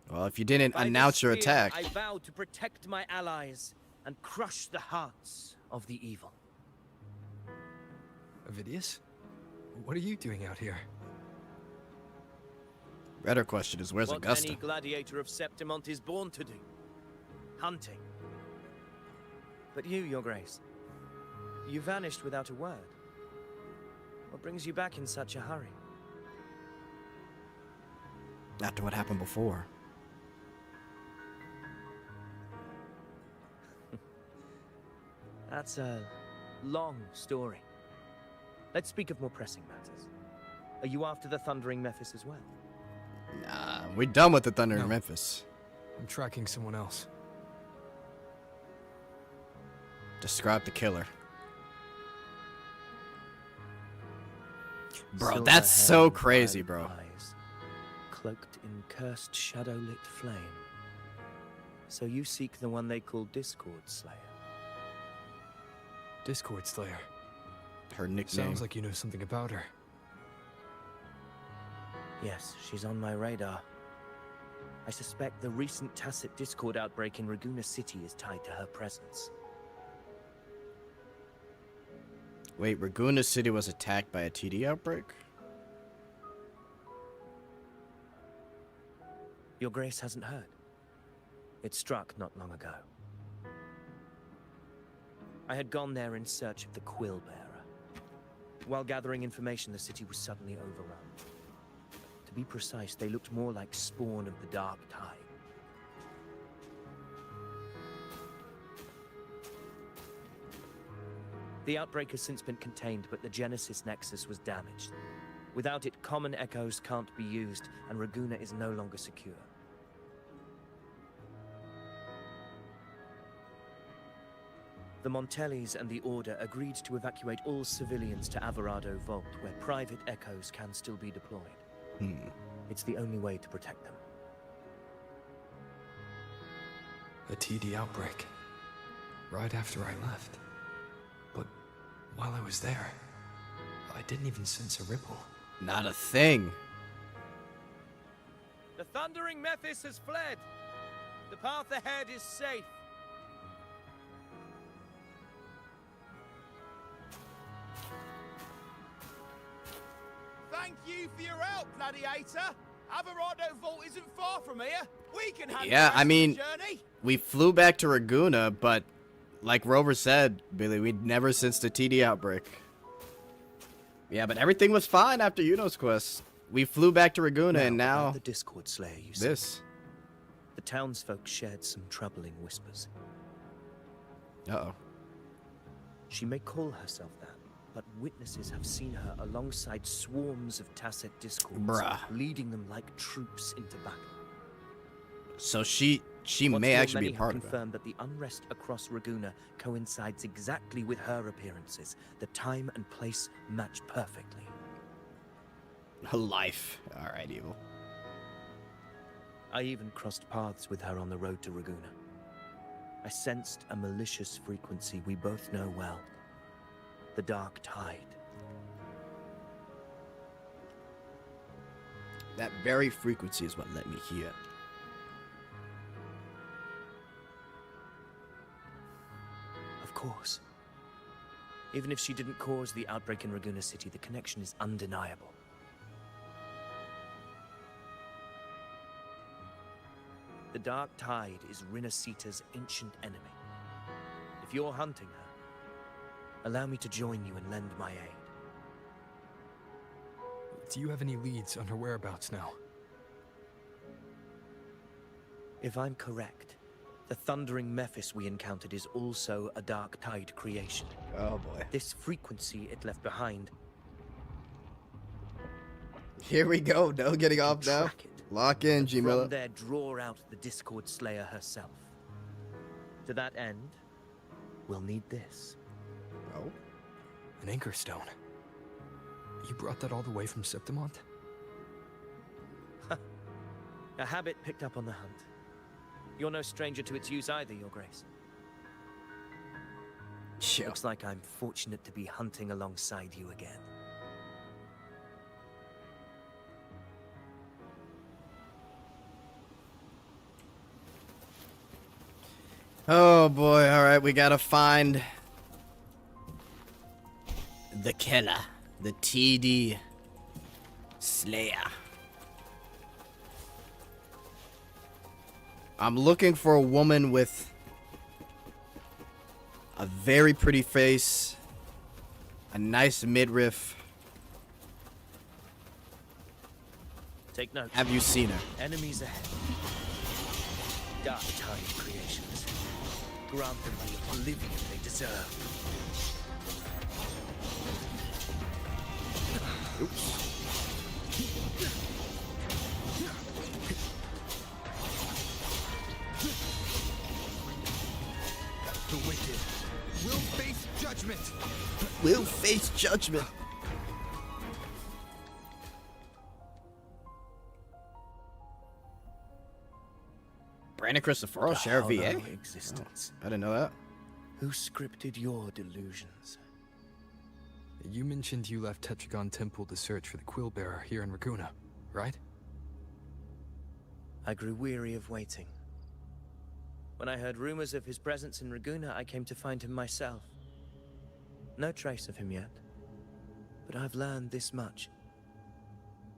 A: Well, if you didn't
K: By
A: announce
K: this
A: your
K: spear,
A: attack.
K: I vow to protect my allies and crush the hearts of the evil.
E: Avidius? What are you doing out here?
A: Better question is, where's
K: What
A: Augusta?
K: any gladiator of Septimont is born to do. Hunting. But you, Your Grace, you vanished without a word. What brings you back in such a hurry?
A: After what happened before.
K: That's a long story. Let's speak of more pressing matters. Are you after the Thundering Mephis as well?
A: Nah, we're done with the Thunder in
E: No.
A: Memphis.
E: I'm tracking someone else.
A: Describe the killer. Bro,
K: Silver
A: that's
K: hair
A: so
K: and
A: crazy,
K: violet
A: bro.
K: eyes, cloaked in cursed shadow-lit flame. So you seek the one they call Discord Slayer.
E: Discord Slayer.
A: Her nickname.
E: Sounds like you know something about her.
K: Yes, she's on my radar. I suspect the recent Tacit Discord outbreak in Raguna City is tied to her presence.
A: Wait, Raguna City was attacked by a TD outbreak?
K: Your Grace hasn't heard. It struck not long ago. I had gone there in search of the Quill Bearer. While gathering information, the city was suddenly overrun. To be precise, they looked more like spawn of the Dark Tide. The outbreak has since been contained, but the Genesis Nexus was damaged. Without it, common echoes can't be used, and Raguna is no longer secure. The Montellis and the Order agreed to evacuate all civilians to Averado Vault, where private echoes can still be deployed. It's the only way to protect them.
E: A TD outbreak. Right after I left. But while I was there, I didn't even sense a ripple.
A: Not a thing.
K: The Thundering Mephis has fled. The path ahead is safe.
L: Thank you for your help, Gladiator. Averado Vault isn't far from here. We can handle
A: Yeah,
L: the
A: I mean,
L: rest of the journey.
A: we flew back to Raguna, but like Rover said, Billy, we'd never since the TD outbreak. Yeah, but everything was fine after Yuno's quest. We flew back to Raguna, and
K: about
A: now
K: the Discord Slayer, you see.
A: this.
K: The townsfolk shared some troubling whispers.
A: Uh-oh.
K: She may call herself that, but witnesses have seen her alongside swarms of Tacit Discords,
A: Bruh.
K: leading them like troops into battle.
A: So she
K: What's
A: may
K: more,
A: actually
K: many
A: be
K: have
A: part of it.
K: confirmed that the unrest across Raguna coincides exactly with her appearances. The time and place match perfectly.
A: Her life. Alright, Evil.
K: I even crossed paths with her on the road to Raguna. I sensed a malicious frequency we both know well. The Dark Tide.
A: That very frequency is what let me hear.
K: Of course. Even if she didn't cause the outbreak in Raguna City, the connection is undeniable. The Dark Tide is Rinasita's ancient enemy. If you're hunting her, allow me to join you and lend my aid.
E: Do you have any leads on her whereabouts now?
K: If I'm correct, the Thundering Mephis we encountered is also a Dark Tide creation.
A: Oh boy.
K: This frequency it left behind.
A: Here we go. No getting off now.
K: Track it.
A: Lock in, G Miller.
K: From there, draw out the Discord Slayer herself. To that end, we'll need this.
A: Oh?
E: An anchor stone. You brought that all the way from Septimont?
K: A habit picked up on the hunt. You're no stranger to its use either, Your Grace.
A: Sure.
K: Looks like I'm fortunate to be hunting alongside you again.
A: Oh boy, alright, we gotta find the killer. The TD Slayer. I'm looking for a woman with a very pretty face, a nice midriff.
K: Take note.
A: Have you seen her?
K: Enemies ahead. Dark Tide creations. Grant them the oblivion they deserve.
A: Oops.
L: The wicked will face judgment.
A: Will face judgment. Brandon Cristoforo, share a VA?
K: Existence.
A: Oh, I didn't know that.
K: Who scripted your delusions?
E: You mentioned you left Tetragon Temple to search for the Quill Bearer here in Raguna, right?
K: I grew weary of waiting. When I heard rumors of his presence in Raguna, I came to find him myself. No trace of him yet, but I've learned this much.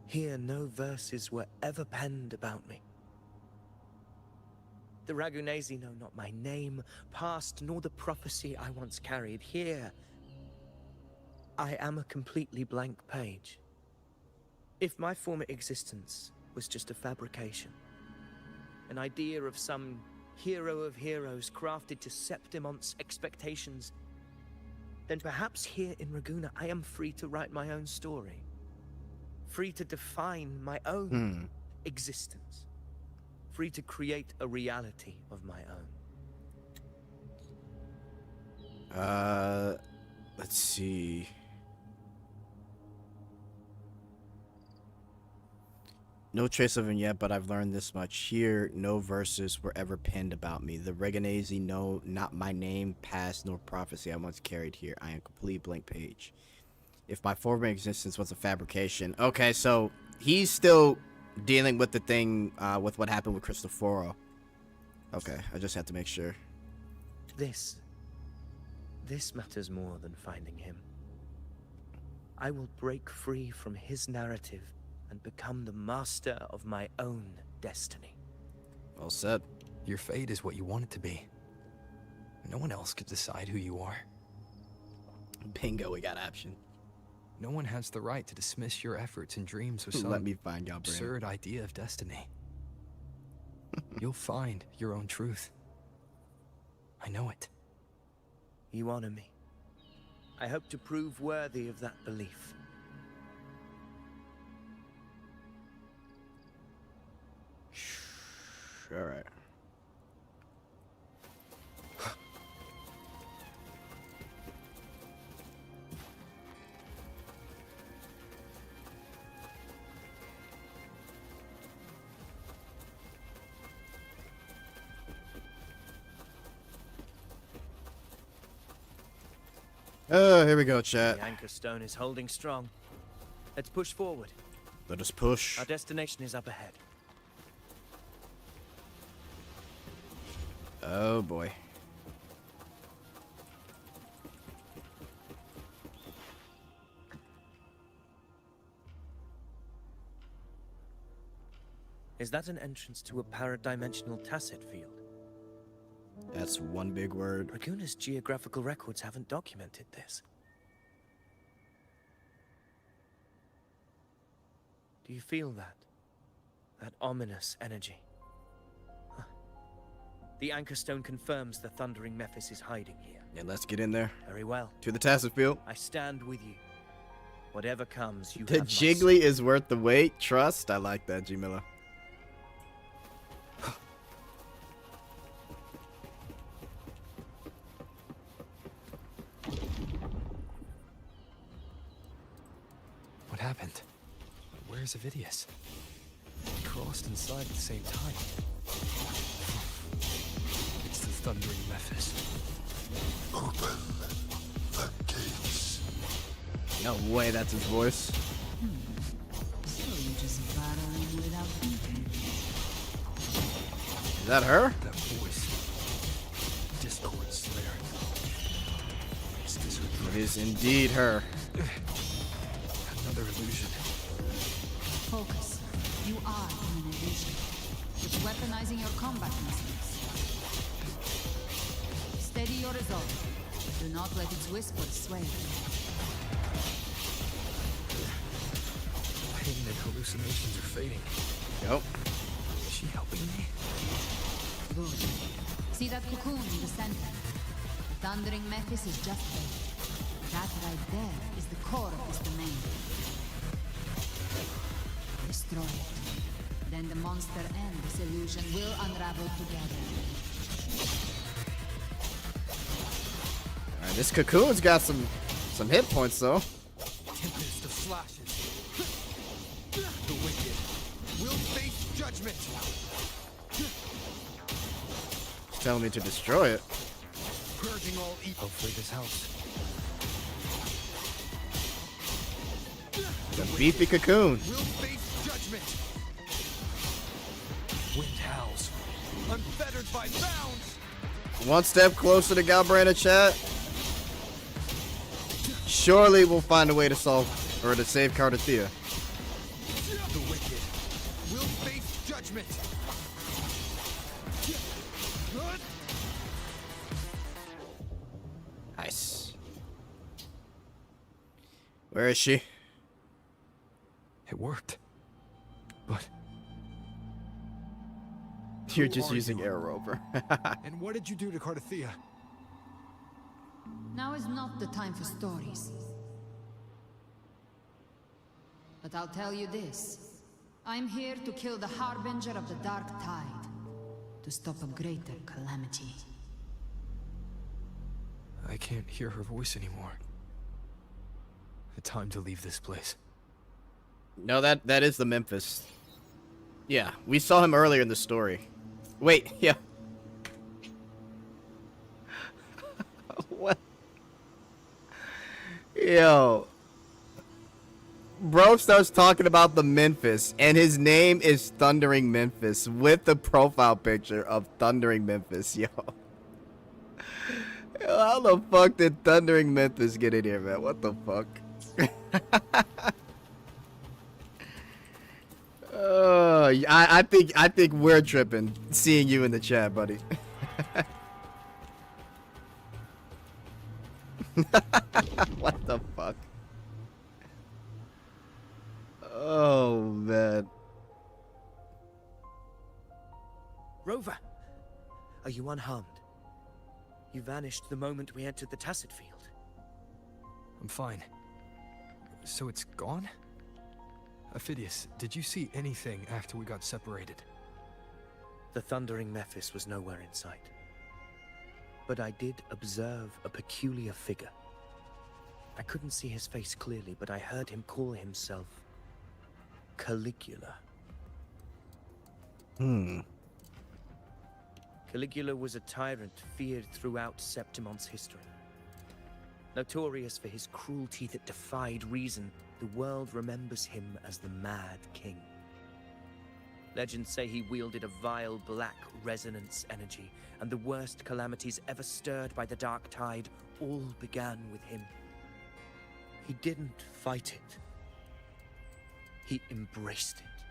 K: Here, no verses were ever penned about me. The Ragunesi know not my name, past, nor the prophecy I once carried. Here, I am a completely blank page. If my former existence was just a fabrication, an idea of some hero of heroes crafted to Septimon's expectations, then perhaps here in Raguna I am free to write my own story. Free to define my own existence. Free to create a reality of my own.
A: Let's see. No trace of him yet, but I've learned this much. Here, no verses were ever penned about me. The Reganese know not my name, past, nor prophecy I once carried here. I am a complete blank page. If my former existence was a fabrication. Okay, so he's still dealing with the thing, with what happened with Cristoforo. Okay, I just have to make sure.
K: This matters more than finding him. I will break free from his narrative and become the master of my own destiny.
A: Well said.
E: Your fate is what you want it to be. No one else could decide who you are.
A: Bingo, we got option.
E: No one has the right to dismiss your efforts and dreams with some
A: Let me find y'all,
E: absurd idea of destiny. You'll find your own truth. I know it.
K: You honor me. I hope to prove worthy of that belief.
A: All right. Oh, here we go, chat.
K: The anchor stone is holding strong. Let's push forward.
A: Let us push.
K: Our destination is up ahead.
A: Oh boy.
K: Is that an entrance to a paradimensional tacit field?
A: That's one big word.
K: Raguna's geographical records haven't documented this. Do you feel that? That ominous energy? Huh. The anchor stone confirms the thundering Mephis is hiding here.
A: Yeah, let's get in there.
K: Very well.
A: To the tacit field.
K: I stand with you. Whatever comes, you
A: The
K: have
A: Jiggly is worth the wait. Trust. I like that, G Miller.
E: What happened? Where's Avidius? We crossed inside at the same time. It's the thundering Mephis.
I: Open the gates.
A: No way, that's his voice.
M: So you're just battling without thinking.
A: Is that her?
E: That voice. Discord Slayer. Is this her?
A: It is indeed her.
E: Another illusion.
M: Focus. You are in an illusion. It's weaponizing your combat instincts. Steady your resolve. Do not let its whispers sway you.
E: Pain and hallucinations are fading.
A: Yep.
E: Is she helping me?
M: Good. See that cocoon in the center? The thundering Mephis is just there. That right there is the core of this domain. Destroy it. Then the monster and this illusion will unravel together.
A: Alright, this cocoon's got some hit points though.
L: Tempest of slashes. The wicked will face judgment.
A: It's telling me to destroy it.
L: Purging all evil.
E: Hopefully this helps.
A: The beefy cocoon.
L: Will face judgment. Wind howls. Unfettered by bounds.
A: One step closer to Galbrand chat. Surely we'll find a way to solve or to save Cardathea.
L: The wicked will face judgment.
A: Nice. Where is she?
E: It worked. But
A: You're just using Air Rover.
L: And what did you do to Cardathea?
M: Now is not the time for stories. But I'll tell you this. I'm here to kill the Harbinger of the Dark Tide. To stop a greater calamity.
E: I can't hear her voice anymore. Time to leave this place.
A: No, that is the Memphis. Yeah, we saw him earlier in the story. Wait, yeah. What? Yo. Bro starts talking about the Memphis, and his name is Thundering Memphis with the profile picture of Thundering Memphis, yo. Yo, how the fuck did Thundering Memphis get in here, man? What the fuck? I think we're tripping seeing you in the chat, buddy. What the fuck? Oh man.
K: Rover, are you unharmed? You vanished the moment we entered the Tacit Field.
E: I'm fine. So it's gone? Ophidius, did you see anything after we got separated?
K: The thundering Mephis was nowhere in sight. But I did observe a peculiar figure. I couldn't see his face clearly, but I heard him call himself Caligula. Caligula was a tyrant feared throughout Septimon's history. Notorious for his cruelty that defied reason, the world remembers him as the Mad King. Legends say he wielded a vile black resonance energy, and the worst calamities ever stirred by the Dark Tide all began with him. He didn't fight it. He embraced it,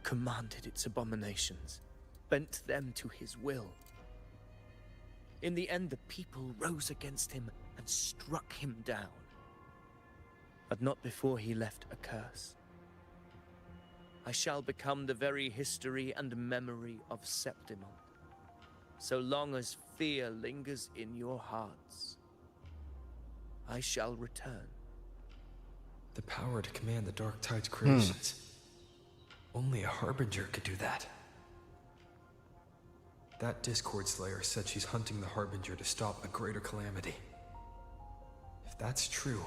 K: commanded its abominations, bent them to his will. In the end, the people rose against him and struck him down. But not before he left a curse. I shall become the very history and memory of Septimon, so long as fear lingers in your hearts. I shall return.
E: The power to command the Dark Tide's creations. Only a Harbinger could do that. That Discord Slayer said she's hunting the Harbinger to stop a greater calamity. If that's true,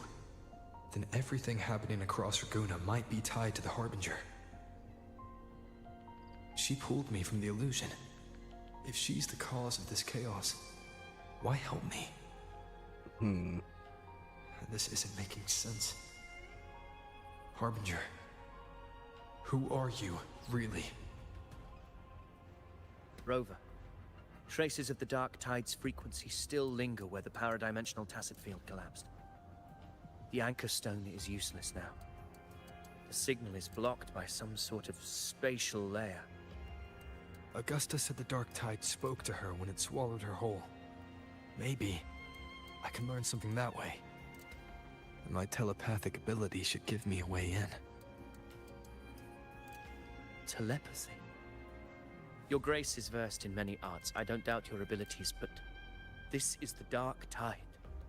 E: then everything happening across Raguna might be tied to the Harbinger. She pulled me from the illusion. If she's the cause of this chaos, why help me? This isn't making sense. Harbinger, who are you, really?
K: Rover, traces of the Dark Tide's frequency still linger where the paradimensional Tacit Field collapsed. The anchor stone is useless now. The signal is blocked by some sort of spatial layer.
E: Augusta said the Dark Tide spoke to her when it swallowed her whole. Maybe I can learn something that way. And my telepathic ability should give me a way in.
K: Telepathy? Your Grace is versed in many arts. I don't doubt your abilities, but this is the Dark Tide.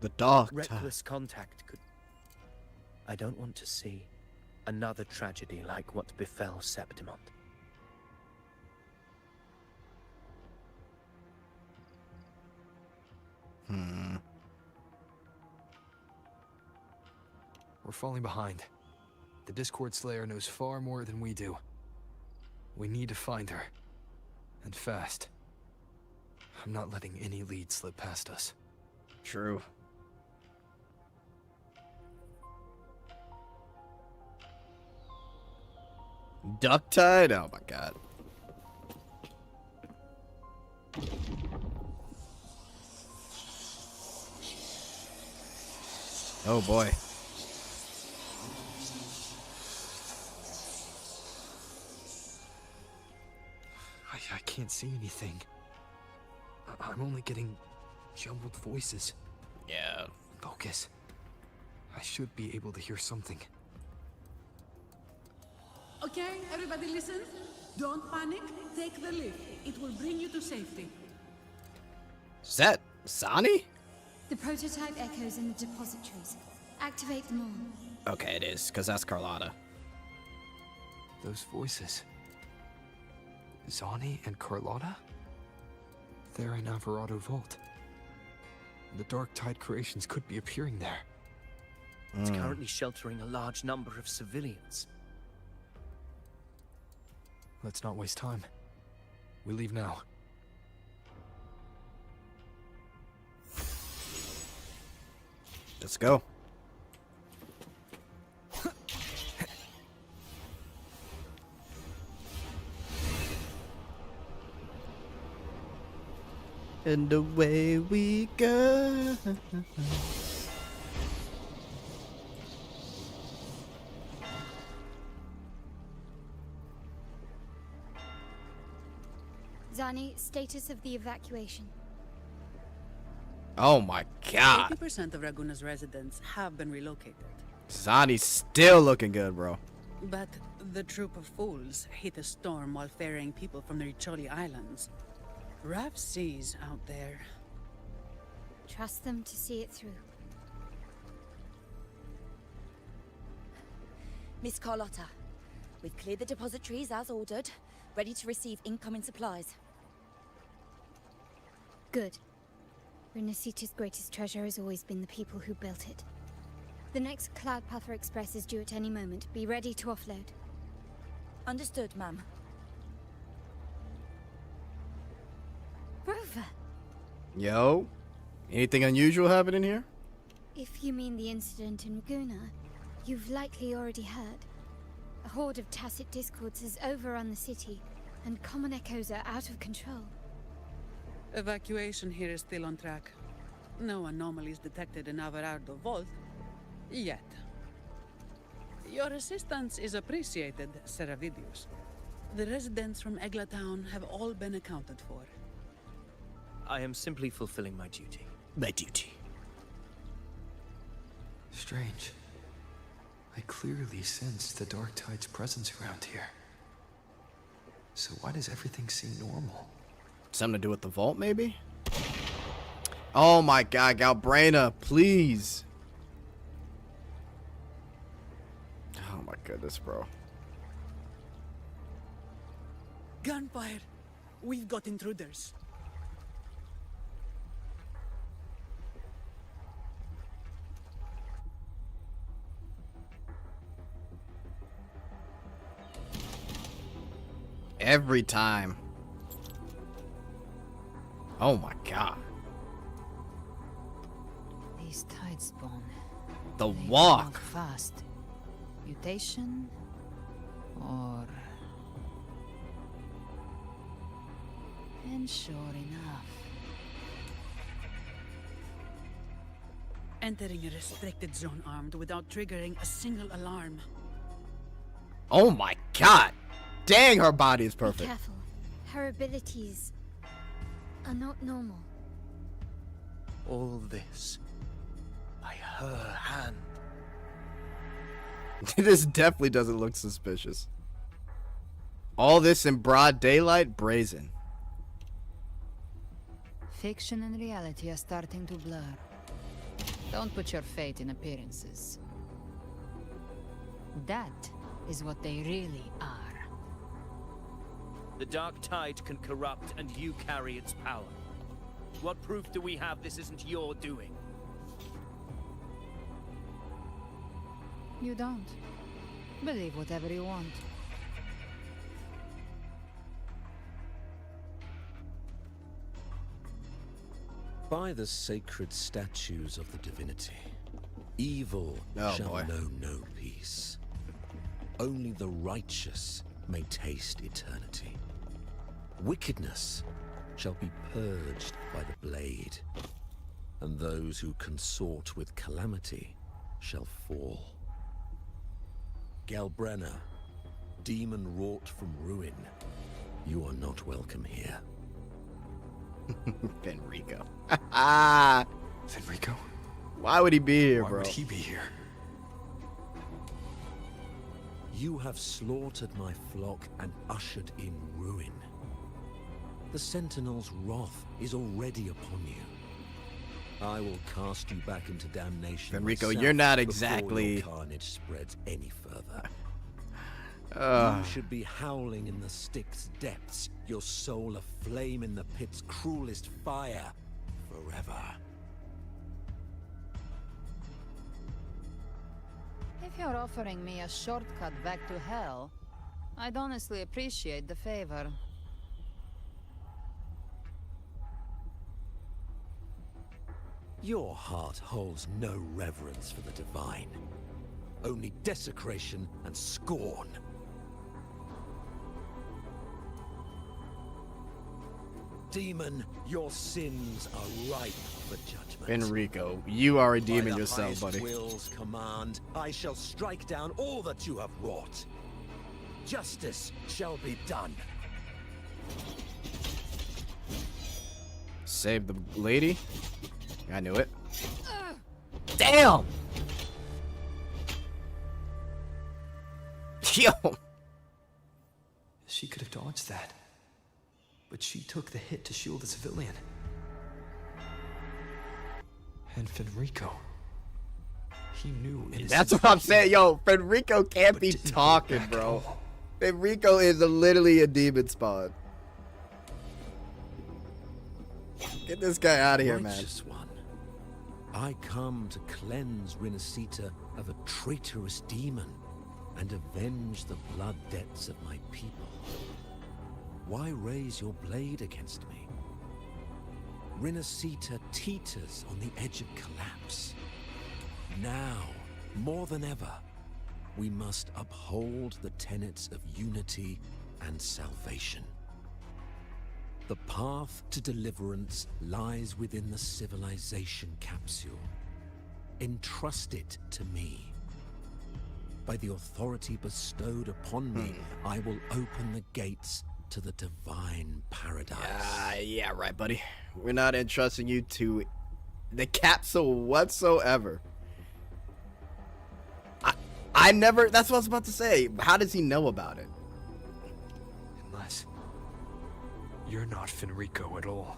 A: The Dark Tide.
K: Reckless contact could... I don't want to see another tragedy like what befell Septimont.
E: We're falling behind. The Discord Slayer knows far more than we do. We need to find her. And fast. I'm not letting any lead slip past us.
A: True. Duck Tide? Oh my god. Oh boy.
E: I can't see anything. I'm only getting jumbled voices.
A: Yeah.
E: Focus. I should be able to hear something.
N: Okay, everybody listen. Don't panic. Take the lift. It will bring you to safety.
A: Is that Zani?
F: The prototype echoes in the depositories. Activate them all.
A: Okay, it is, because that's Carlotta.
E: Those voices. Zani and Carlotta? They're in Alvarado Vault. The Dark Tide creations could be appearing there.
K: It's currently sheltering a large number of civilians.
E: Let's not waste time. We leave now.
A: Let's go. And away we go.
F: Zani, status of the evacuation.
A: Oh my god.
N: 80% of Raguna's residents have been relocated.
A: Zani's still looking good, bro.
N: But the troop of fools hit a storm while ferrying people from the Riccioli Islands. Rough seas out there.
F: Trust them to see it through.
O: Miss Carlotta, we've cleared the depositories as ordered, ready to receive incoming supplies.
F: Good. Renacita's greatest treasure has always been the people who built it. The next Cloudpuffer Express is due at any moment. Be ready to offload.
O: Understood, ma'am.
F: Rover!
A: Yo, anything unusual happening here?
F: If you mean the incident in Raguna, you've likely already heard. A horde of tacit discords has overrun the city, and common echoes are out of control.
N: Evacuation here is still on track. No anomalies detected in Alvarado Vault. Yet. Your assistance is appreciated, Seravidius. The residents from Eglatown have all been accounted for.
K: I am simply fulfilling my duty.
A: My duty.
E: Strange. I clearly sense the Dark Tide's presence around here. So why does everything seem normal?
A: Something to do with the vault, maybe? Oh my god, Galbraina, please. Oh my goodness, bro.
N: Gunfire! We've got intruders.
A: Every time. Oh my god.
M: These tides spawn.
A: The
M: They
A: walk.
M: walk fast. Mutation or... And sure enough.
N: entering a restricted zone armed without triggering a single alarm.
A: Oh my god! Dang, her body is
F: Be
A: perfect.
F: careful. Her abilities are not normal.
K: All this by her hand.
A: This definitely doesn't look suspicious. All this in broad daylight, brazen.
M: Fiction and reality are starting to blur. Don't put your fate in appearances. That is what they really are.
L: The dark tide can corrupt, and you carry its power. What proof do we have this isn't your doing?
M: You don't. Believe whatever you want.
H: By the sacred statues of the divinity, evil shall know no peace. Only the righteous may taste eternity. Wickedness shall be purged by the blade, and those who consort with calamity shall fall. Galbrenna, demon wrought from ruin, you are not welcome here.
A: Fenrico.
E: Fenrico?
A: Why would he be here, bro?
E: Why would he be here?
H: You have slaughtered my flock and ushered in ruin. The Sentinel's wrath is already upon you. I will cast you back into damnation.
A: Fenrico,
H: myself
A: you're not
H: before
A: exactly...
H: your carnage spreads any further. You should be howling in the Styx's depths, your soul aflame in the pit's cruelest fire, forever.
M: If you're offering me a shortcut back to hell, I'd honestly appreciate the favor.
H: Your heart holds no reverence for the divine, only desecration and scorn. Demon, your sins are ripe for judgment.
A: Fenrico, you are a demon
H: By the
A: yourself,
H: highest
A: buddy.
H: will's command, I shall strike down all that you have wrought. Justice shall be done.
A: Save the lady? I knew it. Damn! Yo!
E: She could have dodged that. But she took the hit to shield the civilian. And Fenrico. He knew innocent.
A: That's what I'm saying. Yo, Fenrico can't be talking, bro. Fenrico is literally a demon spawn. Get this guy out of here, man.
H: Righteous one, I come to cleanse Renacita of a traitorous demon and avenge the blood debts of my people. Why raise your blade against me? Renacita teeters on the edge of collapse. Now, more than ever, we must uphold the tenets of unity and salvation. The path to deliverance lies within the civilization capsule. Entrust it to me. By the authority bestowed upon me, I will open the gates to the divine paradise.
A: Yeah, right, buddy. We're not entrusting you to the capsule whatsoever. I never... That's what I was about to say. How does he know about it?
E: Unless... you're not Fenrico at all.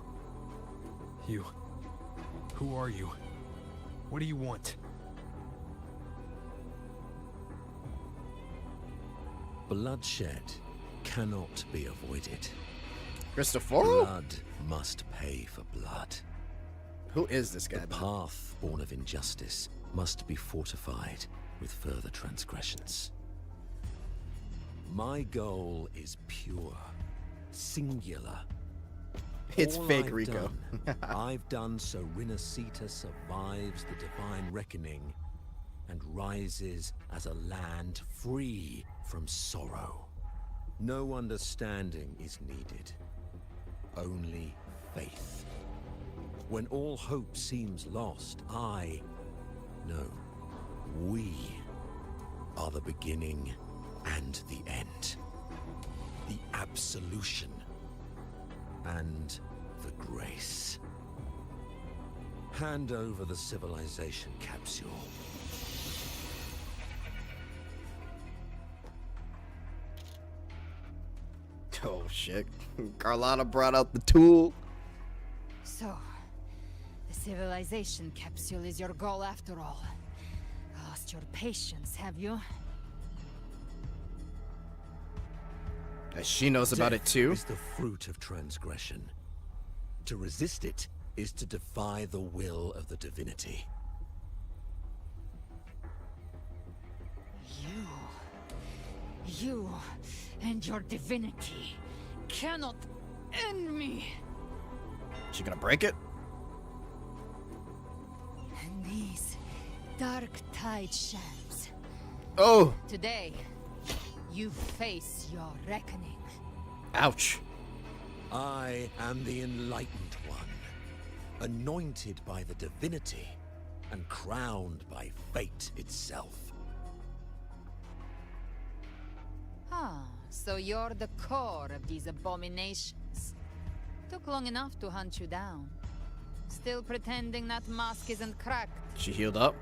E: You... who are you? What do you want?
H: Bloodshed cannot be avoided.
A: Christopher?
H: Blood must pay for blood.
A: Who is this guy?
H: The path born of injustice must be fortified with further transgressions. My goal is pure, singular.
A: It's
H: All
A: fake,
H: I've
A: Rico.
H: done, I've done so Renacita survives the divine reckoning and rises as a land free from sorrow. No understanding is needed, only faith. When all hope seems lost, I, No. We are the beginning and the end. The absolution and the grace. Hand over the civilization capsule.
A: Oh shit. Carlotta brought out the tool.
M: So, the civilization capsule is your goal after all. Lost your patience, have you?
A: She knows about it too.
H: Death is the fruit of transgression. To resist it is to defy the will of the divinity.
M: You and your divinity cannot end me.
A: She gonna break it?
M: And these dark tide shells.
A: Oh!
M: Today, you face your reckoning.
A: Ouch.
H: I am the Enlightened One, anointed by the divinity and crowned by fate itself.
M: Ah, so you're the core of these abominations. Took long enough to hunt you down. Still pretending that mask isn't cracked.
A: She healed up.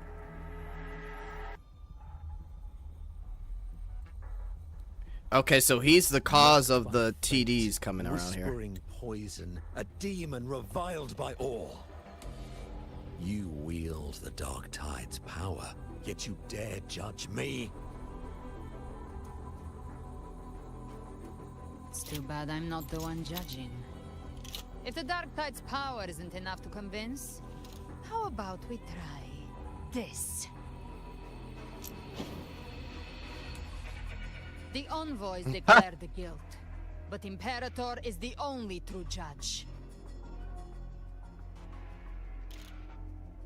A: Okay, so he's the cause of the TDs coming around here.
H: Whispering poison, a demon reviled by all. You wield the Dark Tide's power, yet you dare judge me?
M: It's too bad I'm not the one judging. If the Dark Tide's power isn't enough to convince, how about we try this? The envoys declare the guilt, but Imperator is the only true judge.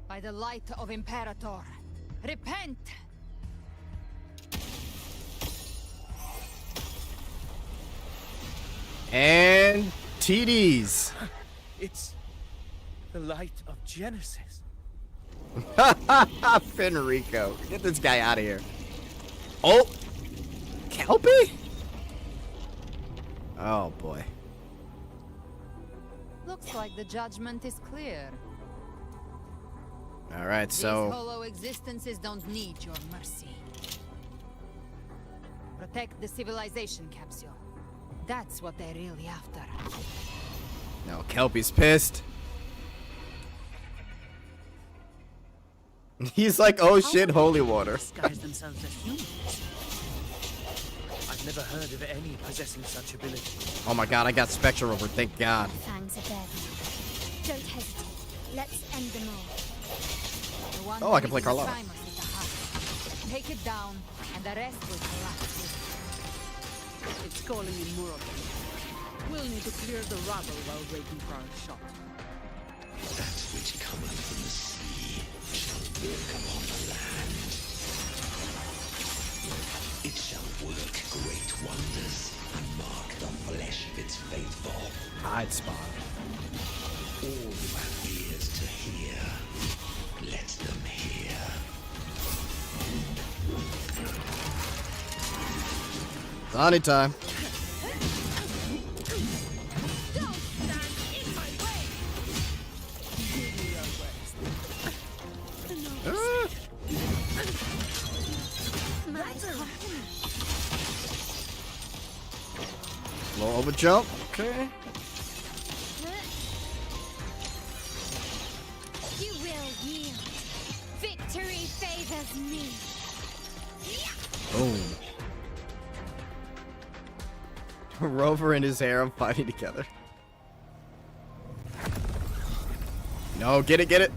M: By the light of Imperator, repent!
A: And TDs.
K: It's the light of Genesis.
A: Federico, get this guy out of here. Oh, Kelpie? Oh boy.
M: Looks like the judgment is clear.
A: All right,
M: These
A: so
M: hollow existences don't need your mercy. Protect the civilization capsule. That's what they're really after.
A: no, Kelpie's pissed. He's like, oh shit, holy water.
N: Disguise themselves as humans.
K: I've never heard of any possessing such ability.
A: Oh my god, I got Spectre over, thank god.
F: Fangs are there now. Don't hesitate. Let's end them all.
M: The one
A: Oh, I can play
M: committing the
A: Carlotta.
M: crime is the heart. Take it down, and the rest will collapse with it.
N: It's calling in more of them. We'll need to clear the rubble while waiting for our shot.
I: That which cometh from the sea shall walk upon the land. It shall work great wonders and mark the flesh of its faithful.
A: Hide spot.
I: All who have ears to hear, let them hear.
A: Donnie time. Low over jump. Okay.
F: You will yield. Victory favors me.
A: Boom. Rover and his harem fighting together. No, get it, get it.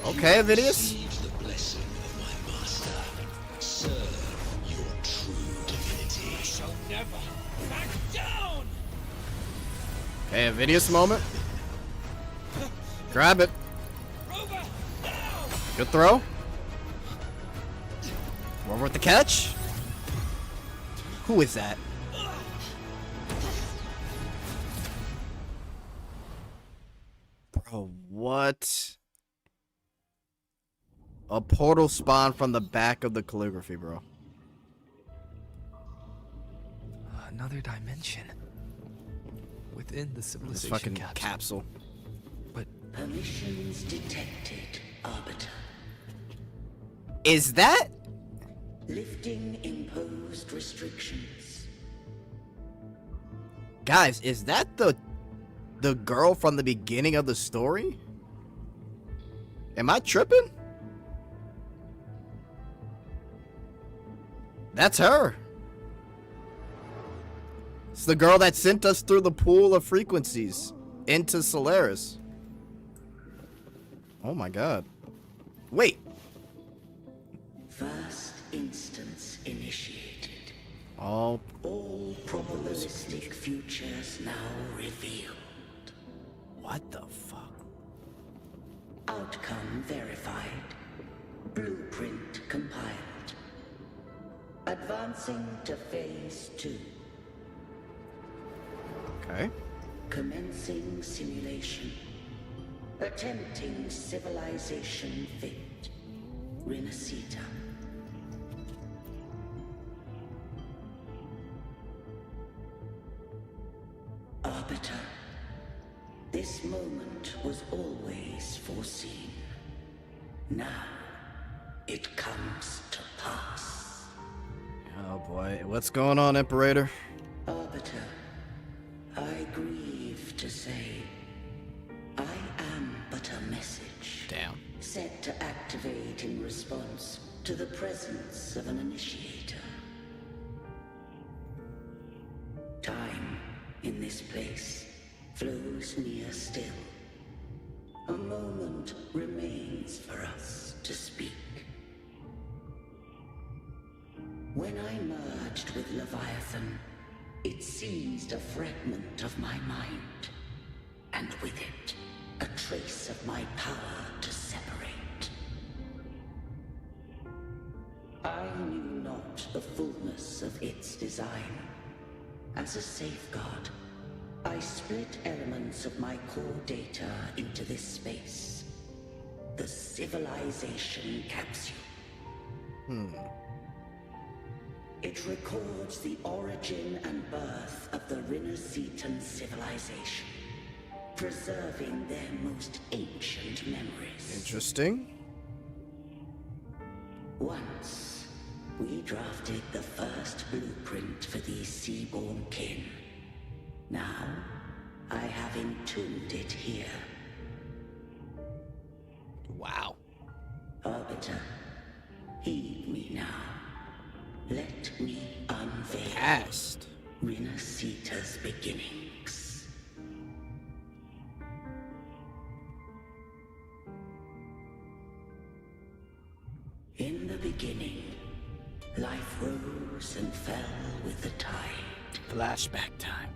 A: Okay, Vidius.
I: Receive the blessing of my master. Serve your true divinity.
L: Shall never back down!
A: Okay, a Vidius moment. Grab it. Good throw. Rover with the catch. Who is that? Bro, what? A portal spawned from the back of the calligraphy, bro.
E: Another dimension. Within the civilization
A: This fucking capsule.
E: But
I: permissions detected, Arbiter.
A: Is that?
I: Lifting imposed restrictions.
A: Guys, is that the girl from the beginning of the story? Am I tripping? That's her. It's the girl that sent us through the pool of frequencies into Solaris. Oh my god. Wait.
I: First instance initiated.
A: All
I: probabilistic futures now revealed.
A: What the fuck?
I: Outcome verified. Blueprint compiled. Advancing to phase 2.
A: Okay.
I: Commencing simulation. Attempting civilization fit. Renacita. Arbiter. This moment was always foreseen. Now, it comes to pass.
A: Oh boy, what's going on, Imperator?
I: Arbiter, I grieve to say, I am but a message.
A: Damn.
I: Set to activate in response to the presence of an initiator. Time in this place flows near still. A moment remains for us to speak. When I merged with Leviathan, it seized a fragment of my mind, and with it, a trace of my power to separate. I knew not the fullness of its design. As a safeguard, I split elements of my core data into this space. The civilization capsule. It records the origin and birth of the Renacetan civilization, preserving their most ancient memories.
A: Interesting.
I: Once, we drafted the first blueprint for these seaborn kin. Now, I have entombed it here.
A: Wow.
I: Arbiter, heed me now. Let me unveil
A: Past.
I: Renacita's beginnings. In the beginning, life rose and fell with the tide.
A: Flashback time.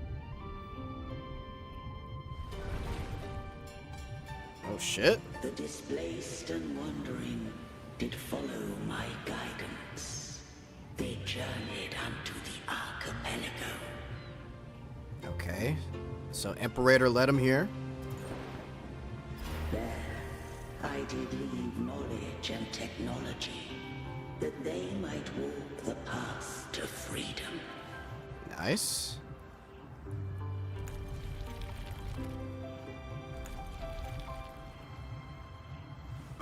A: Oh shit.
I: The displaced and wandering did follow my guidance. They journeyed unto the archipelago.
A: Okay. So Imperator led him here.
I: There, I did leave knowledge and technology, that they might walk the path to freedom.
A: Nice.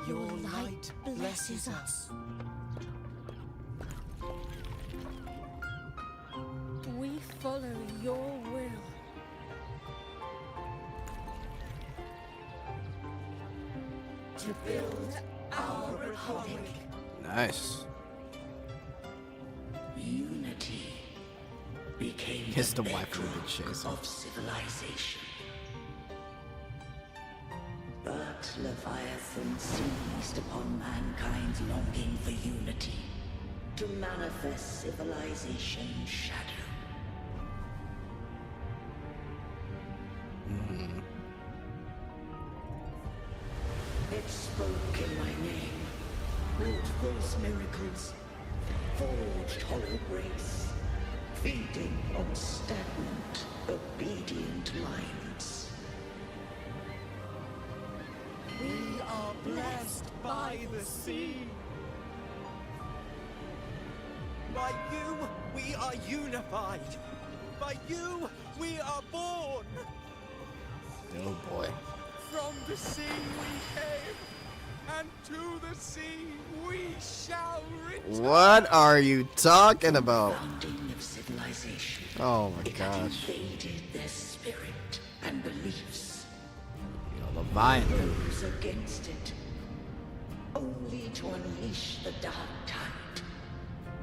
P: Your light blesses us.
N: We follow your will.
I: To build our republic.
A: Nice.
I: Unity became
A: Kiss the
I: the
A: wife with the
I: bedrock
A: chase.
I: of civilization. But Leviathan seized upon mankind's longing for unity to manifest civilization's shadow. It spoke in my name, wrought false miracles, forged hollow grace, feeding on stagnant, obedient minds.
P: We are blessed by the sea. By you, we are unified. By you, we are born.
A: Oh boy.
P: From the sea we came, and to the sea we shall return.
A: What are you talking about?
I: Founding of civilization.
A: Oh my
I: It had
A: gosh.
I: invaded their spirit and beliefs.
A: Leviathan.
I: Rose against it, only to unleash the dark tide.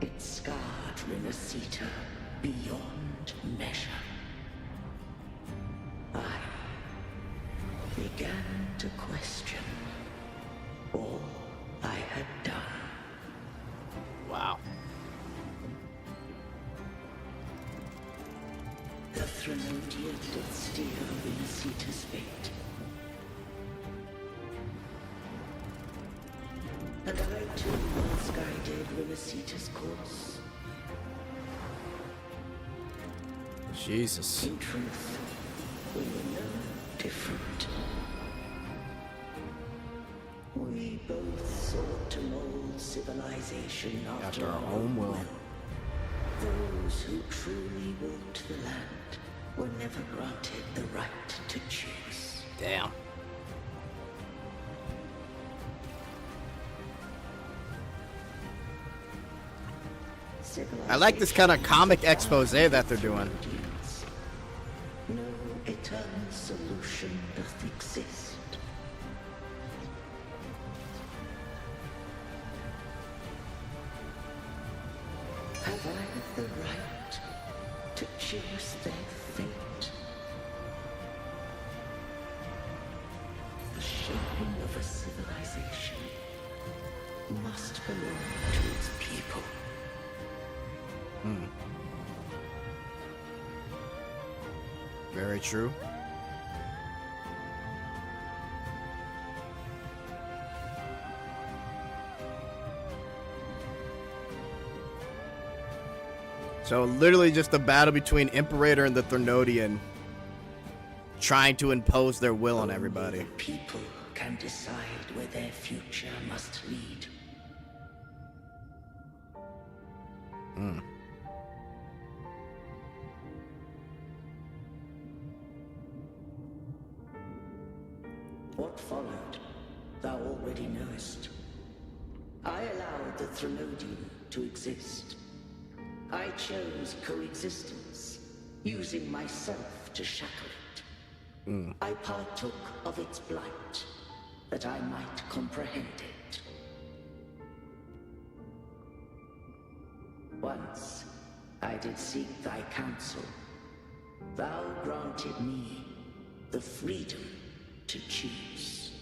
I: It scarred Rinasita beyond measure. I began to question all I had done.
A: Wow.
I: The Threnodian did steer Rinasita's fate. And I too once guided Rinasita's course.
A: Jesus.
I: In truth, we were no different. We both sought to mold civilization after our own will. Those who truly walked the land were never granted the right to choose.
A: Damn. I like this kind of comic expose that they're doing.
I: No eternal solution doth exist. Have I the right to choose their fate? The shaping of a civilization must belong to its people.
A: Very true. So literally just a battle between Imperator and the Threnodian trying to impose their will on everybody.
I: Only the people can decide where their future must lead. What followed, thou already knowest. I allowed the Threnodian to exist. I chose coexistence, using myself to shackle it. I partook of its blight, that I might comprehend it. Once, I did seek thy counsel. Thou granted me the freedom to choose.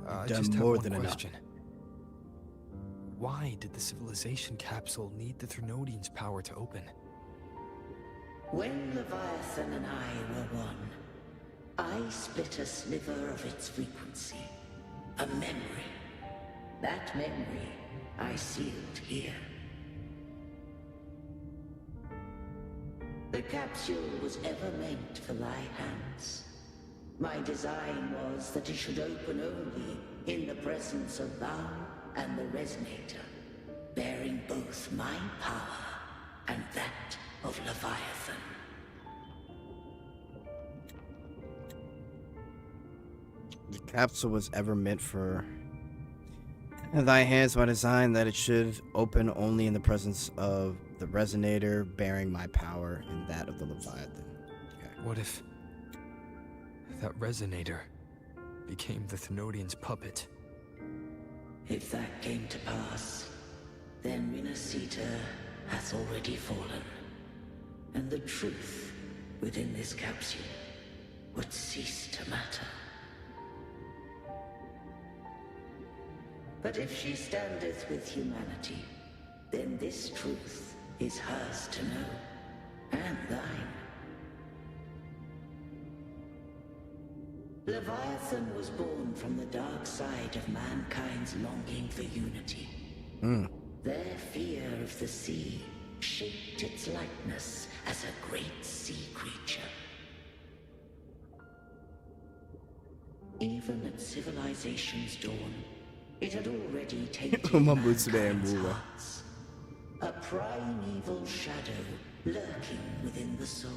E: I
A: Done
E: just have
A: more
E: one
A: than enough.
E: question. Why did the civilization capsule need the Threnodian's power to open?
I: When Leviathan and I were one, I split a sliver of its frequency. A memory. That memory I sealed here. The capsule was ever meant for thy hands. My design was that it should open only in the presence of thou and the Resonator, bearing both my power and that of Leviathan.
A: The capsule was ever meant for thy hands by design, that it should open only in the presence of the Resonator, bearing my power and that of the Leviathan. Okay.
E: What if that Resonator became the Threnodian's puppet?
I: If that came to pass, then Rinasita hath already fallen, and the truth within this capsule would cease to matter. But if she standeth with humanity, then this truth is hers to know, and thine. Leviathan was born from the dark side of mankind's longing for unity. Their fear of the sea shaped its likeness as a great sea creature. Even at civilization's dawn, it had already tainted mankind's hearts. A primeval shadow lurking within the soul.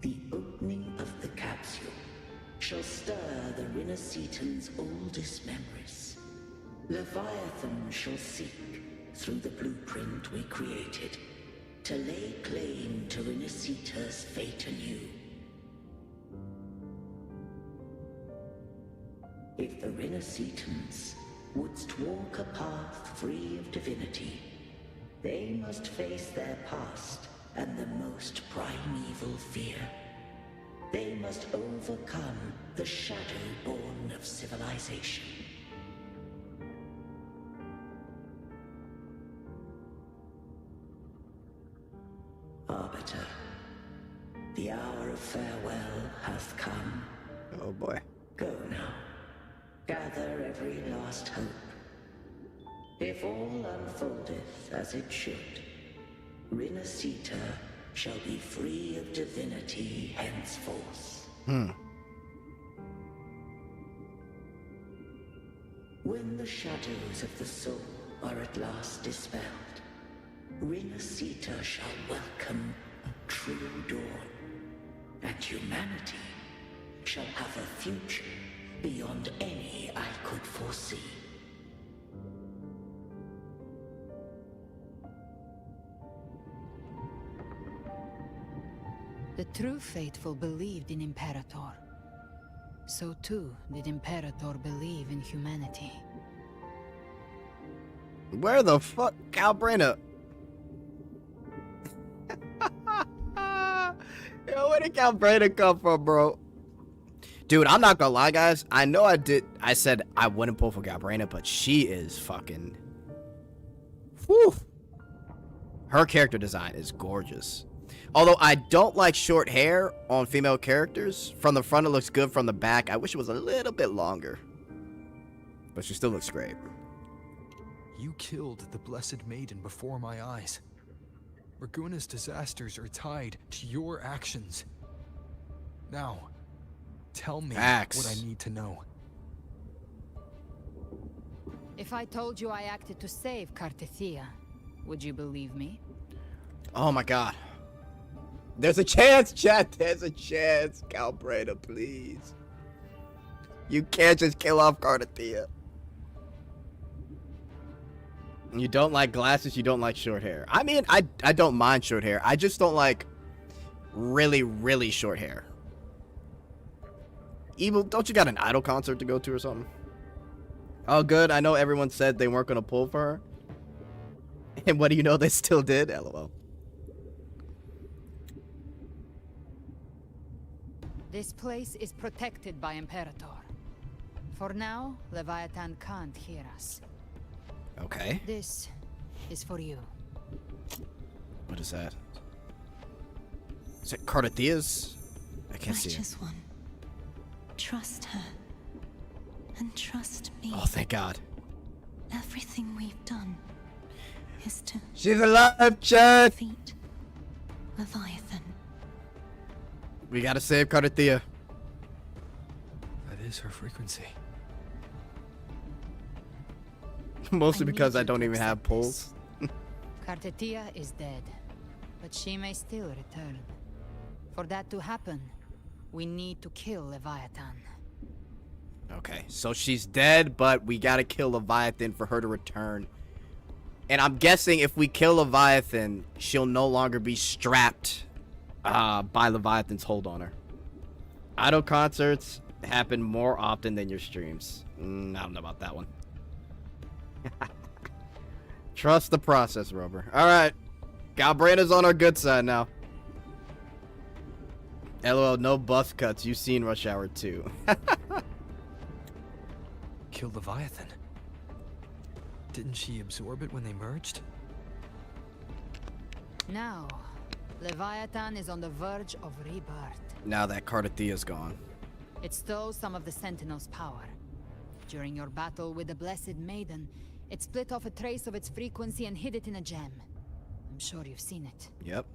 I: The opening of the capsule shall stir the Rinacetans' oldest memories. Leviathan shall seek, through the blueprint we created, to lay claim to Rinaceta's fate anew. If the Rinacetans wouldst walk a path free of divinity, they must face their past and the most primeval fear. They must overcome the shadow born of civilization. Arbiter, the hour of farewell hath come.
A: Oh boy.
I: Go now. Gather every last hope. If all unfoldeth as it should, Rinaceta shall be free of divinity henceforth. When the shadows of the soul are at last dispelled, Rinaceta shall welcome a true dawn, and humanity shall have a future beyond any I could foresee.
M: The true faithful believed in Imperator. So too did Imperator believe in humanity.
A: Where the fuck, Calbrina? Yo, where did Calbrina come from, bro? Dude, I'm not gonna lie, guys. I know I said I wouldn't pull for Calbrina, but she is fucking... Whew. Her character design is gorgeous. Although I don't like short hair on female characters. From the front, it looks good. From the back, I wish it was a little bit longer. But she still looks great.
E: You killed the Blessed Maiden before my eyes. Raguna's disasters are tied to your actions. Now, tell me what I need to know.
M: If I told you I acted to save Cartethia, would you believe me?
A: Oh my god. There's a chance, chat. There's a chance. Calbrina, please. You can't just kill off Cartethia. You don't like glasses, you don't like short hair. I mean, I don't mind short hair. I just don't like really, really short hair. Evil, don't you got an Idol concert to go to or something? Oh, good. I know everyone said they weren't going to pull for her. And what do you know? They still did. LOL.
M: This place is protected by Imperator. For now, Leviathan can't hear us.
A: Okay.
M: This is for you.
A: What is that? Is it Cartethia's? I can't see it.
Q: Righteous one. Trust her. And trust me.
A: Oh, thank God.
Q: Everything we've done is to...
A: She's alive, chat!
Q: Defeat Leviathan.
A: We gotta save Cartethia.
E: That is her frequency.
A: Mostly because I don't even have pulls.
M: Cartethia is dead, but she may still return. For that to happen, we need to kill Leviathan.
A: Okay, so she's dead, but we gotta kill Leviathan for her to return. And I'm guessing if we kill Leviathan, she'll no longer be strapped by Leviathan's hold on her. Idol concerts happen more often than your streams. I don't know about that one. Trust the process, Rubber. Alright. Calbrina's on our good side now. LOL, no bus cuts. You've seen Rush Hour 2.
E: Kill Leviathan. Didn't she absorb it when they merged?
M: Now, Leviathan is on the verge of rebirth.
A: Now that Cartethia's gone.
M: It stole some of the Sentinel's power. During your battle with the Blessed Maiden, it split off a trace of its frequency and hid it in a gem. I'm sure you've seen it.
A: Yep.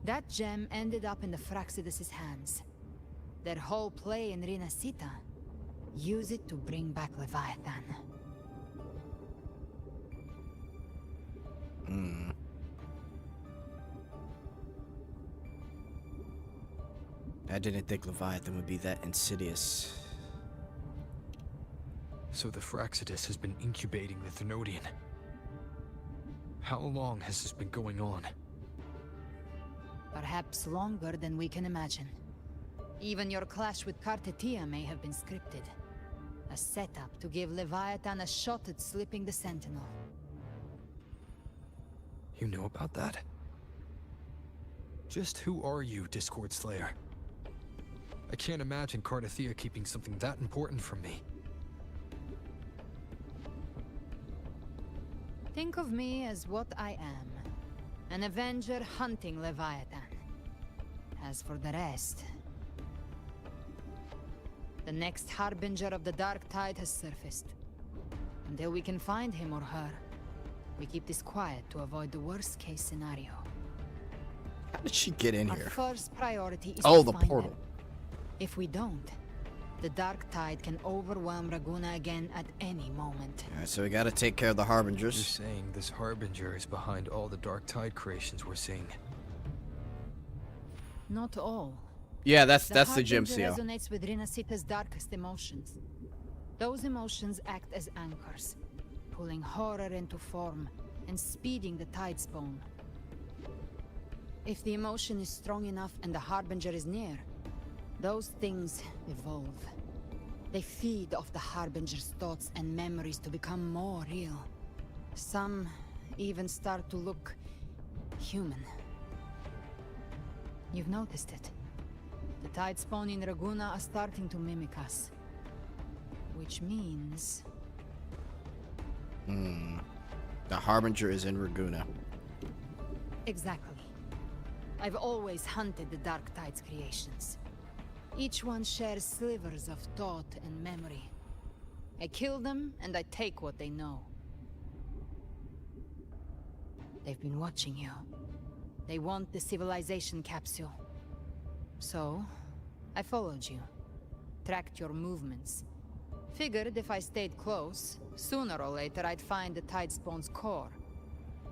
M: That gem ended up in the Fraxidus' hands. Their whole play in Rinasita, use it to bring back Leviathan.
A: I didn't think Leviathan would be that insidious.
E: So the Fraxidus has been incubating the Thenodian. How long has this been going on?
M: Perhaps longer than we can imagine. Even your clash with Kartetia may have been scripted. A setup to give Leviathan a shot at slipping the Sentinel.
E: You know about that? Just who are you, Discord Slayer? I can't imagine Kartetia keeping something that important from me.
M: Think of me as what I am. An Avenger hunting Leviathan. As for the rest... The next Harbinger of the Dark Tide has surfaced. Until we can find him or her, we keep this quiet to avoid the worst-case scenario.
A: How did she get in
M: Our
A: here?
M: first priority is
A: Oh,
M: to
A: the
M: find
A: portal.
M: them. If we don't, the Dark Tide can overwhelm Raguna again at any moment.
A: Alright, so we gotta take care of the Harbingers.
E: You're saying this Harbinger is behind all the Dark Tide creations we're seeing.
M: Not all.
A: Yeah, that's the gem
M: Harbinger
A: seal.
M: resonates with Rinasita's darkest emotions. Those emotions act as anchors, pulling horror into form and speeding the tide spawn. If the emotion is strong enough and the Harbinger is near, those things evolve. They feed off the Harbinger's thoughts and memories to become more real. Some even start to look human. You've noticed it. The tide spawn in Raguna are starting to mimic us. Which means...
A: The Harbinger is in Raguna.
M: Exactly. I've always hunted the Dark Tide's creations. Each one shares slivers of thought and memory. I kill them, and I take what they know. They've been watching you. They want the civilization capsule. So, I followed you. Tracked your movements. Figured if I stayed close, sooner or later I'd find the Tide Spawn's core.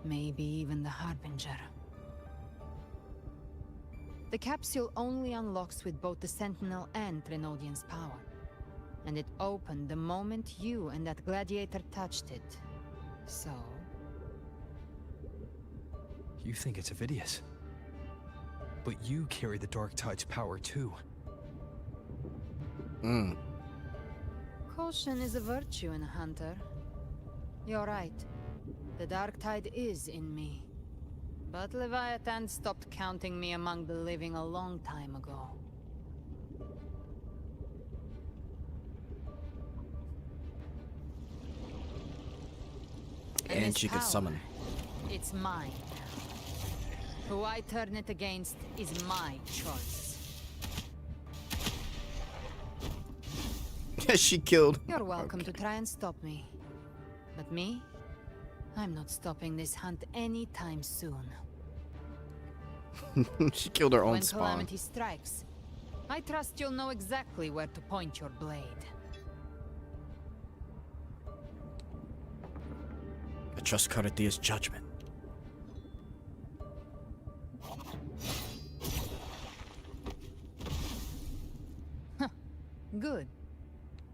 M: Maybe even the Harbinger. The capsule only unlocks with both the Sentinel and Trinodian's power. And it opened the moment you and that gladiator touched it. So...
E: You think it's Avidius. But you carry the Dark Tide's power too.
M: Caution is a virtue in a hunter. You're right. The Dark Tide is in me. But Leviathan stopped counting me among the living a long time ago.
A: And she could summon.
M: It's mine. Who I turn it against is my choice.
A: She killed.
M: You're welcome to try and stop me. But me? I'm not stopping this hunt anytime soon.
A: She killed her own
M: When
A: spawn.
M: calamity strikes, I trust you'll know exactly where to point your blade.
A: I trust Karatia's judgment.
M: Good.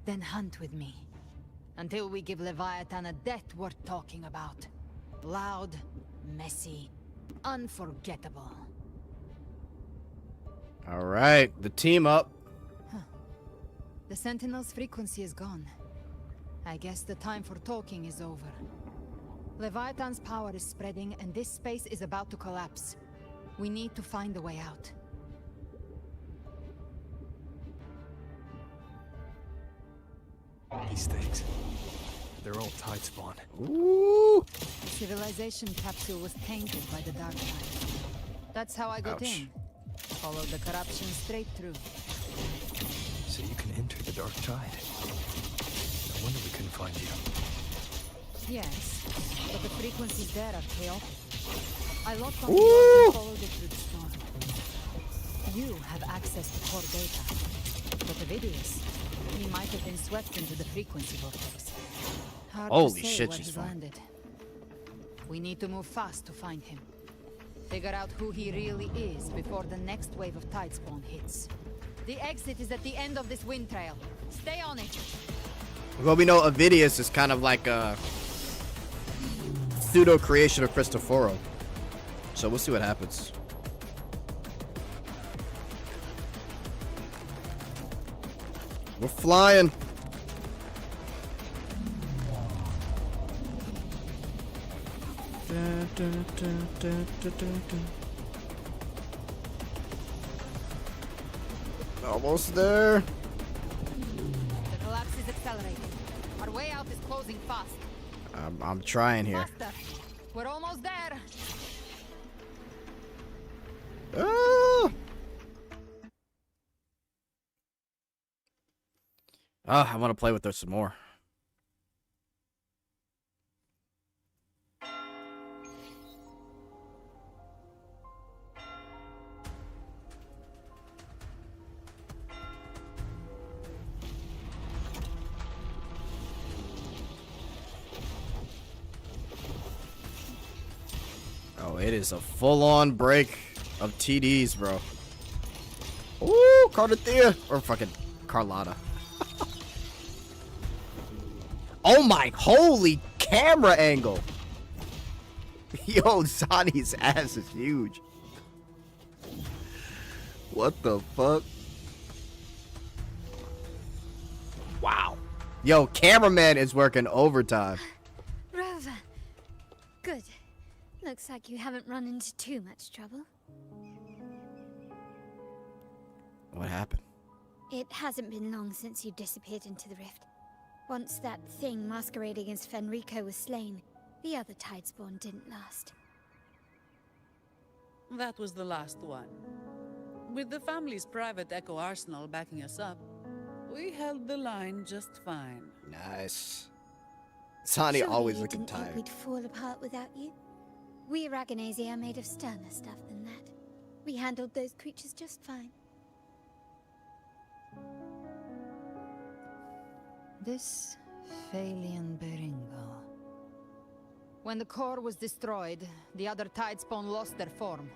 M: Then hunt with me. Until we give Leviathan a death worth talking about. Loud, messy, unforgettable.
A: Alright, the team up.
M: The Sentinel's frequency is gone. I guess the time for talking is over. Leviathan's power is spreading and this space is about to collapse. We need to find a way out.
E: These things. They're all Tide spawn.
A: Ooh!
M: The civilization capsule was tainted by the Dark Tide. That's how I got
A: Ouch.
M: in. Followed the corruption straight through.
E: So you can enter the Dark Tide. No wonder we couldn't find you.
M: Yes, but the frequencies there are chaotic. I locked on the doors and followed it through the storm. You have access to core data, but Ovidius, he might have been swept into the frequency vortex. Hard
A: Holy
M: to say
A: shit,
M: where
A: she's
M: he
A: fine.
M: landed. We need to move fast to find him. Figure out who he really is before the next wave of tidespawn hits. The exit is at the end of this wind trail. Stay on it.
A: Well, we know Ovidius is kind of like a pseudo creation of Cristoforo, so we'll see what happens. We're flying. Almost there.
M: The collapse is accelerating. Our way out is closing fast.
A: I'm trying here.
M: Faster. We're almost there.
A: Ah! I want to play with her some more. Oh, it is a full-on break of TDs, bro. Ooh, Cardathea. Or fucking Carlotta. Oh my, holy camera angle. Yo, Zani's ass is huge. What the fuck? Wow. Yo, cameraman is working overtime.
B: Rover. Good. Looks like you haven't run into too much trouble.
A: What happened?
B: It hasn't been long since you disappeared into the rift. Once that thing masquerading as Fenrico was slain, the other tidespawn didn't last.
N: That was the last one. With the family's private echo arsenal backing us up, we held the line just fine.
A: Nice. Zani
B: Surely
A: always
B: you
A: looking
B: didn't think
A: tired.
B: we'd fall apart without you? We Aragonese are made of sterner stuff than that. We handled those creatures just fine.
M: This Phalian Beringo. When the core was destroyed, the other tidespawn lost their form.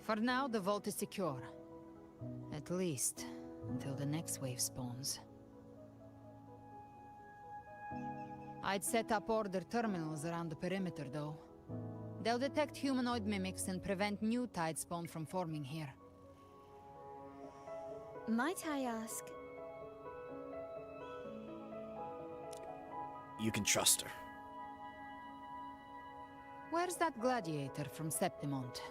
M: For now, the vault is secure. At least, until the next wave spawns. I'd set up order terminals around the perimeter, though. They'll detect humanoid mimics and prevent new tidespawn from forming here.
B: Might I ask?
A: You can trust her.
M: Where's that gladiator from Septimont?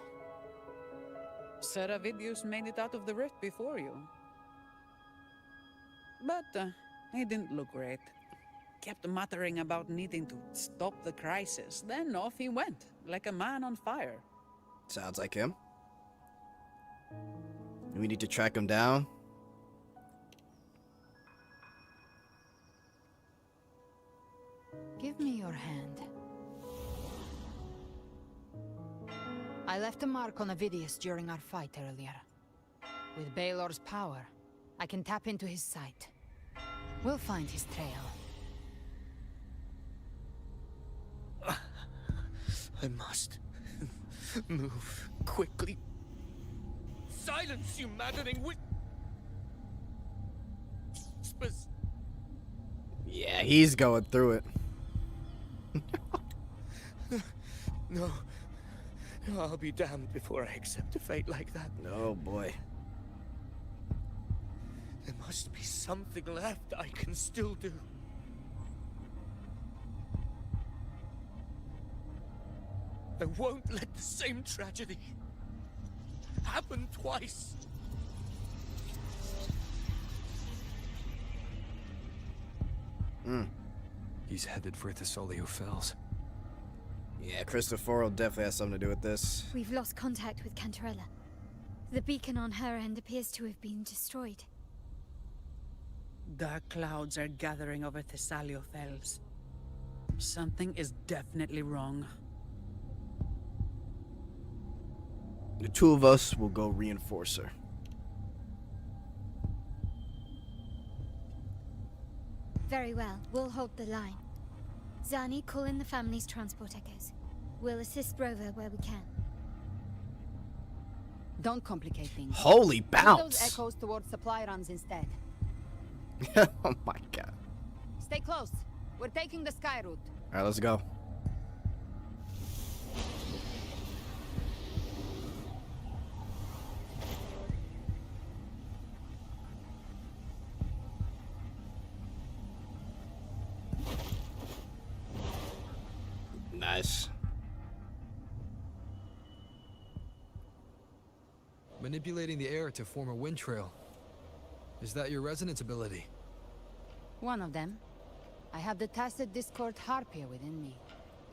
N: Seravidius made it out of the rift before you. But he didn't look great. Kept muttering about needing to stop the crisis. Then off he went, like a man on fire.
A: Sounds like him. We need to track him down.
M: Give me your hand. I left a mark on Ovidius during our fight earlier. With Baelor's power, I can tap into his sight. We'll find his trail.
L: I must move quickly. Silence, you maddening whispers!
A: Yeah, he's going through it.
L: No. I'll be damned before I accept a fate like that.
A: Oh boy.
L: There must be something left I can still do. I won't let the same tragedy happen twice.
E: He's headed for Thessalio Fells.
A: Yeah, Cristoforo definitely has something to do with this.
B: We've lost contact with Cantarella. The beacon on her end appears to have been destroyed.
N: Dark clouds are gathering over Thessalio Fells. Something is definitely wrong.
A: The two of us will go reinforce her.
B: Very well. We'll hold the line. Zani, call in the family's transport echoes. We'll assist Rover where we can.
M: Don't complicate things.
A: Holy
M: Send
A: bounce!
M: those echoes towards supply runs instead.
A: Oh my god.
M: Stay close. We're taking the sky route.
A: Alright, let's go. Nice.
E: Manipulating the air to form a wind trail. Is that your resonance ability?
M: One of them. I have the tacit discord harpia within me.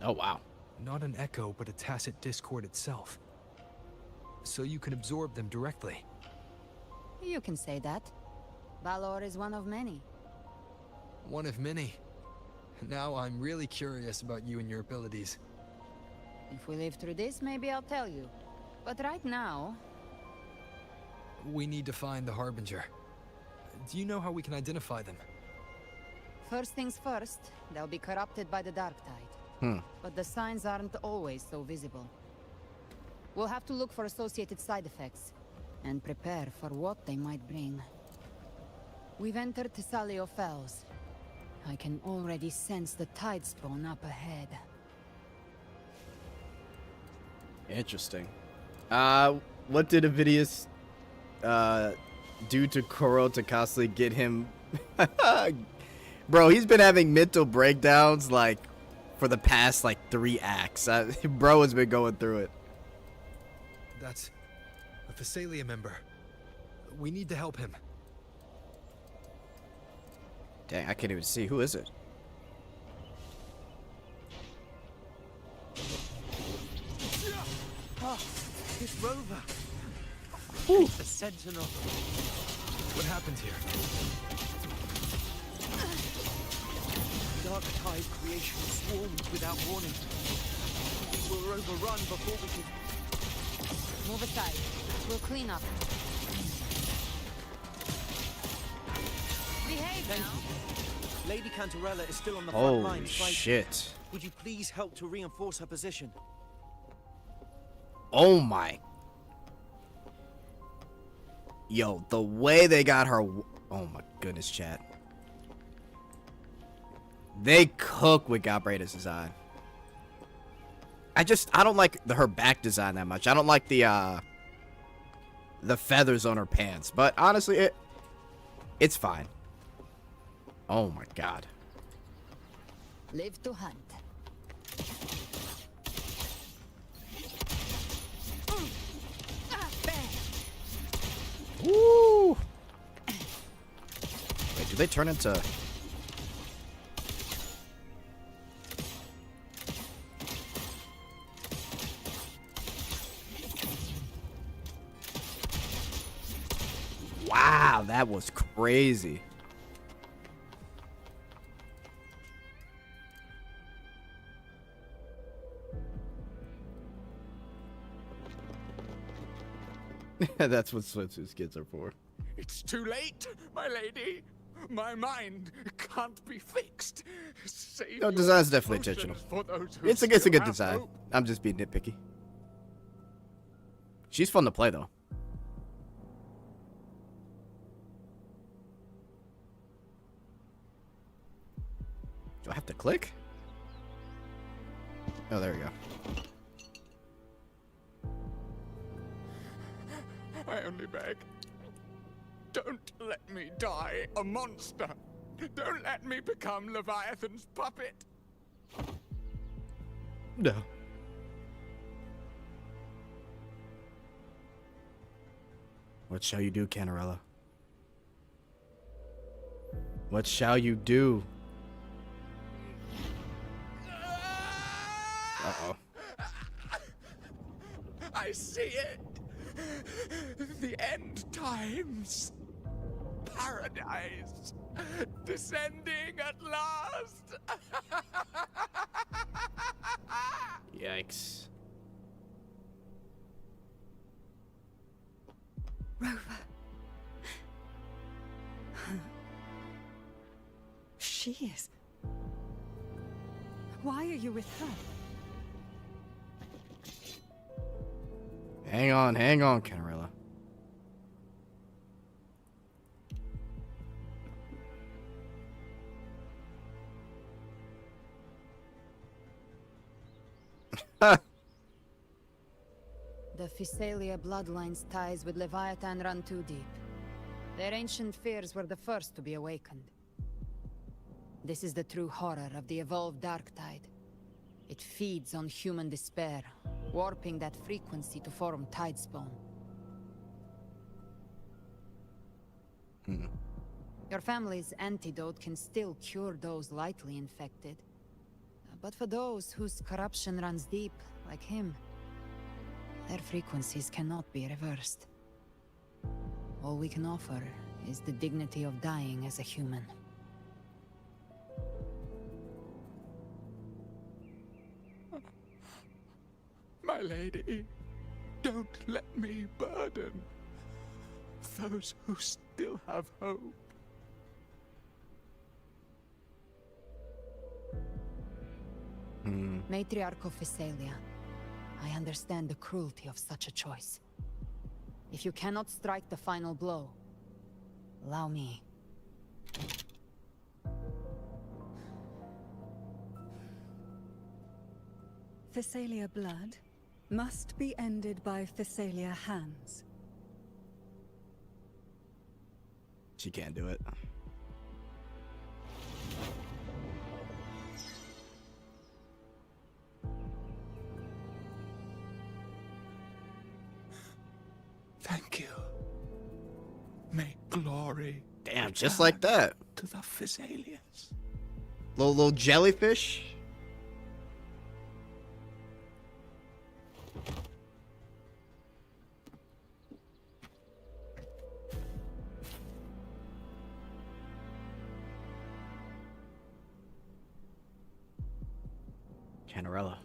A: Oh, wow.
E: Not an echo, but a tacit discord itself. So you can absorb them directly.
M: You can say that. Balor is one of many.
E: One of many. Now I'm really curious about you and your abilities.
M: If we live through this, maybe I'll tell you. But right now...
E: We need to find the Harbinger. Do you know how we can identify them?
M: First things first, they'll be corrupted by the Dark Tide. But the signs aren't always so visible. We'll have to look for associated side effects, and prepare for what they might bring. We've entered Thessalio Fells. I can already sense the tide spawn up ahead.
A: Interesting. What did Avidius do to Koro to constantly get him? Bro, he's been having mental breakdowns like for the past like 3 acts. Bro has been going through it.
E: That's a Thessalia member. We need to help him.
A: Dang, I can't even see. Who is it?
L: Oh, it's Rover.
A: Ooh.
L: The Sentinel.
E: What happened here?
L: Dark Tide creation swarmed without warning. We'll overrun before we can...
M: Move aside. We'll clean up. Behave now.
K: Lady Cantarella is still on the front
A: Holy
K: lines fighting.
A: shit.
K: Would you please help to reinforce her position?
A: Oh my. Yo, the way they got her. Oh my goodness, chat. They cook with Galbraith's design. I don't like her back design that much. I don't like the feathers on her pants. But honestly, it's fine. Oh my god.
M: Live to hunt.
A: Woo! Wait, do they turn into... Wow, that was crazy. That's what swimsuit skits are for.
P: It's too late, my lady. My mind can't be fixed. Save
A: No,
P: your
A: design's definitely intentional.
P: emotions for those who
A: It's a
P: still
A: good
P: have
A: design.
P: hope.
A: I'm just being nitpicky. She's fun to play though. Do I have to click? Oh, there we go.
P: I only beg. Don't let me die a monster. Don't let me become Leviathan's puppet.
A: No. What shall you do, Cantarella? What shall you do? Uh-oh.
P: I see it. The end times. paradise descending at last.
A: Yikes.
J: Rover. She is. Why are you with her?
A: Hang on, Canarella.
M: The Physalia bloodline's ties with Leviathan run too deep. Their ancient fears were the first to be awakened. This is the true horror of the evolved Dark Tide. It feeds on human despair, warping that frequency to form Tidespawn. Your family's antidote can still cure those lightly infected. But for those whose corruption runs deep, like him, their frequencies cannot be reversed. All we can offer is the dignity of dying as a human.
P: My lady, don't let me burden those who still have hope.
M: Matriarch of Physalia, I understand the cruelty of such a choice. If you cannot strike the final blow, allow me.
J: Physalia blood must be ended by Physalia hands.
A: She can't do it.
P: Thank you. May glory.
A: Damn, just like that.
P: To the Physalians.
A: Little jellyfish. Canarella.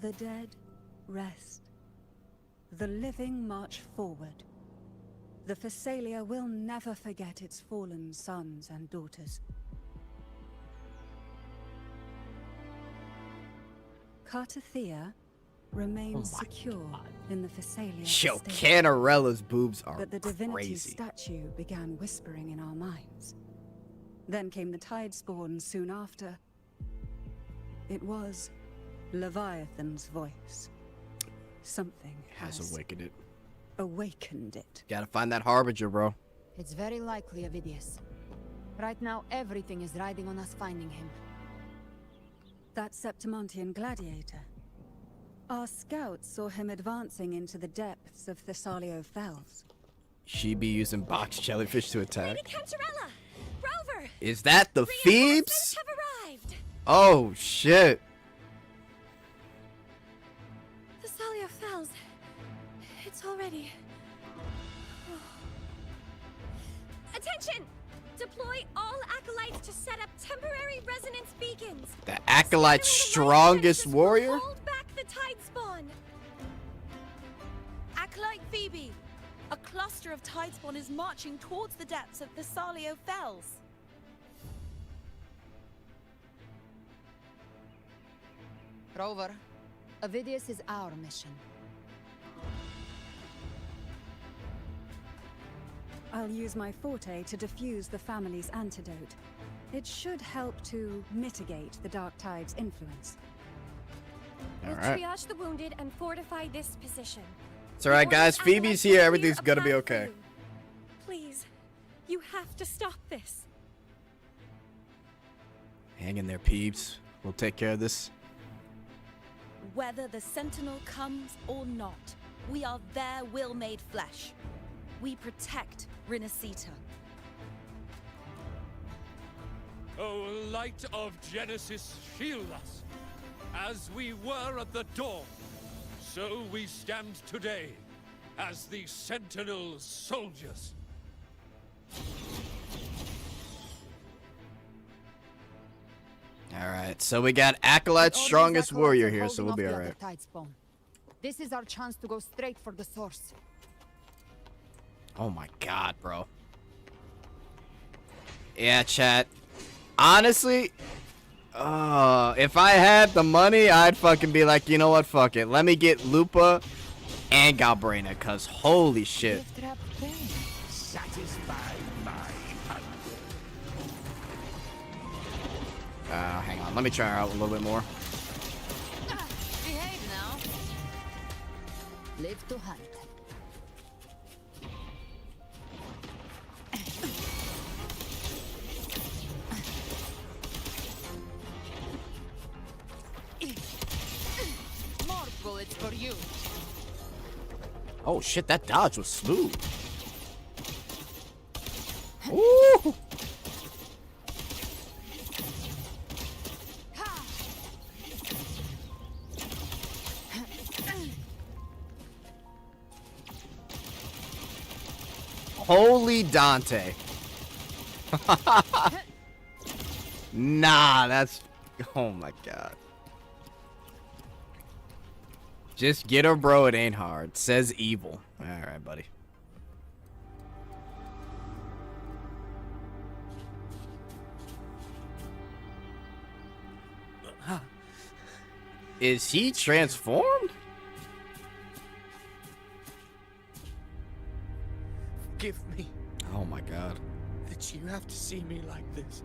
J: The dead rest. The living march forward. The Physalia will never forget its fallen sons and daughters. Cartathea remains secure in the Physalia
A: Yo,
J: estate.
A: Canarella's boobs are
J: But the divinity
A: crazy.
J: statue began whispering in our minds. Then came the Tidespawn soon after. It was Leviathan's voice. Something
A: Has awakened it.
J: awakened it.
A: Gotta find that harbinger, bro.
M: It's very likely Avidius. Right now, everything is riding on us finding him.
J: That Septimontian gladiator. Our scouts saw him advancing into the depths of Thessalio Fells.
A: She be using box jellyfish to attack.
F: Cantarella! Rover!
A: Is that the Phoebes?
F: Have arrived!
A: Oh shit.
F: Thessalio Fells. It's already... Attention! Deploy all acolytes to set up temporary resonance beacons.
A: The acolyte's strongest warrior?
F: Hold back the Tidespawn.
O: Acolyte Phoebe, a cluster of Tidespawn is marching towards the depths of Thessalio Fells.
M: Rover, Avidius is our mission.
J: I'll use my forte to defuse the family's antidote. It should help to mitigate the Dark Tide's influence.
F: We'll
A: Alright.
F: triage the wounded and fortify this position.
A: It's alright, guys. Phoebe's here. Everything's gonna be okay.
F: Please, you have to stop this.
A: Hang in there, peeps. We'll take care of this.
O: Whether the Sentinel comes or not, we are their will made flesh. We protect Rinasita.
P: O light of Genesis, shield us,
H: As we were at the dawn, so we stand today as the Sentinel soldiers.
A: Alright, so we got Acolyte's strongest warrior here, so we'll be alright.
M: This is our chance to go straight for the source.
A: Oh my god, bro. Yeah, chat. Honestly, if I had the money, I'd fucking be like, you know what, fuck it. Let me get Lupa and Galbrina, cause holy shit. Hang on, let me try her out a little bit more.
M: Behave now. Live to hunt. More bullets for you.
A: Oh shit, that dodge was smooth. Ooh. Holy Dante. Nah, that's... Oh my god. Just get her, bro. It ain't hard. Says evil. Alright, buddy. Is he transformed?
L: Give me.
A: Oh my god.
L: That you have to see me like this.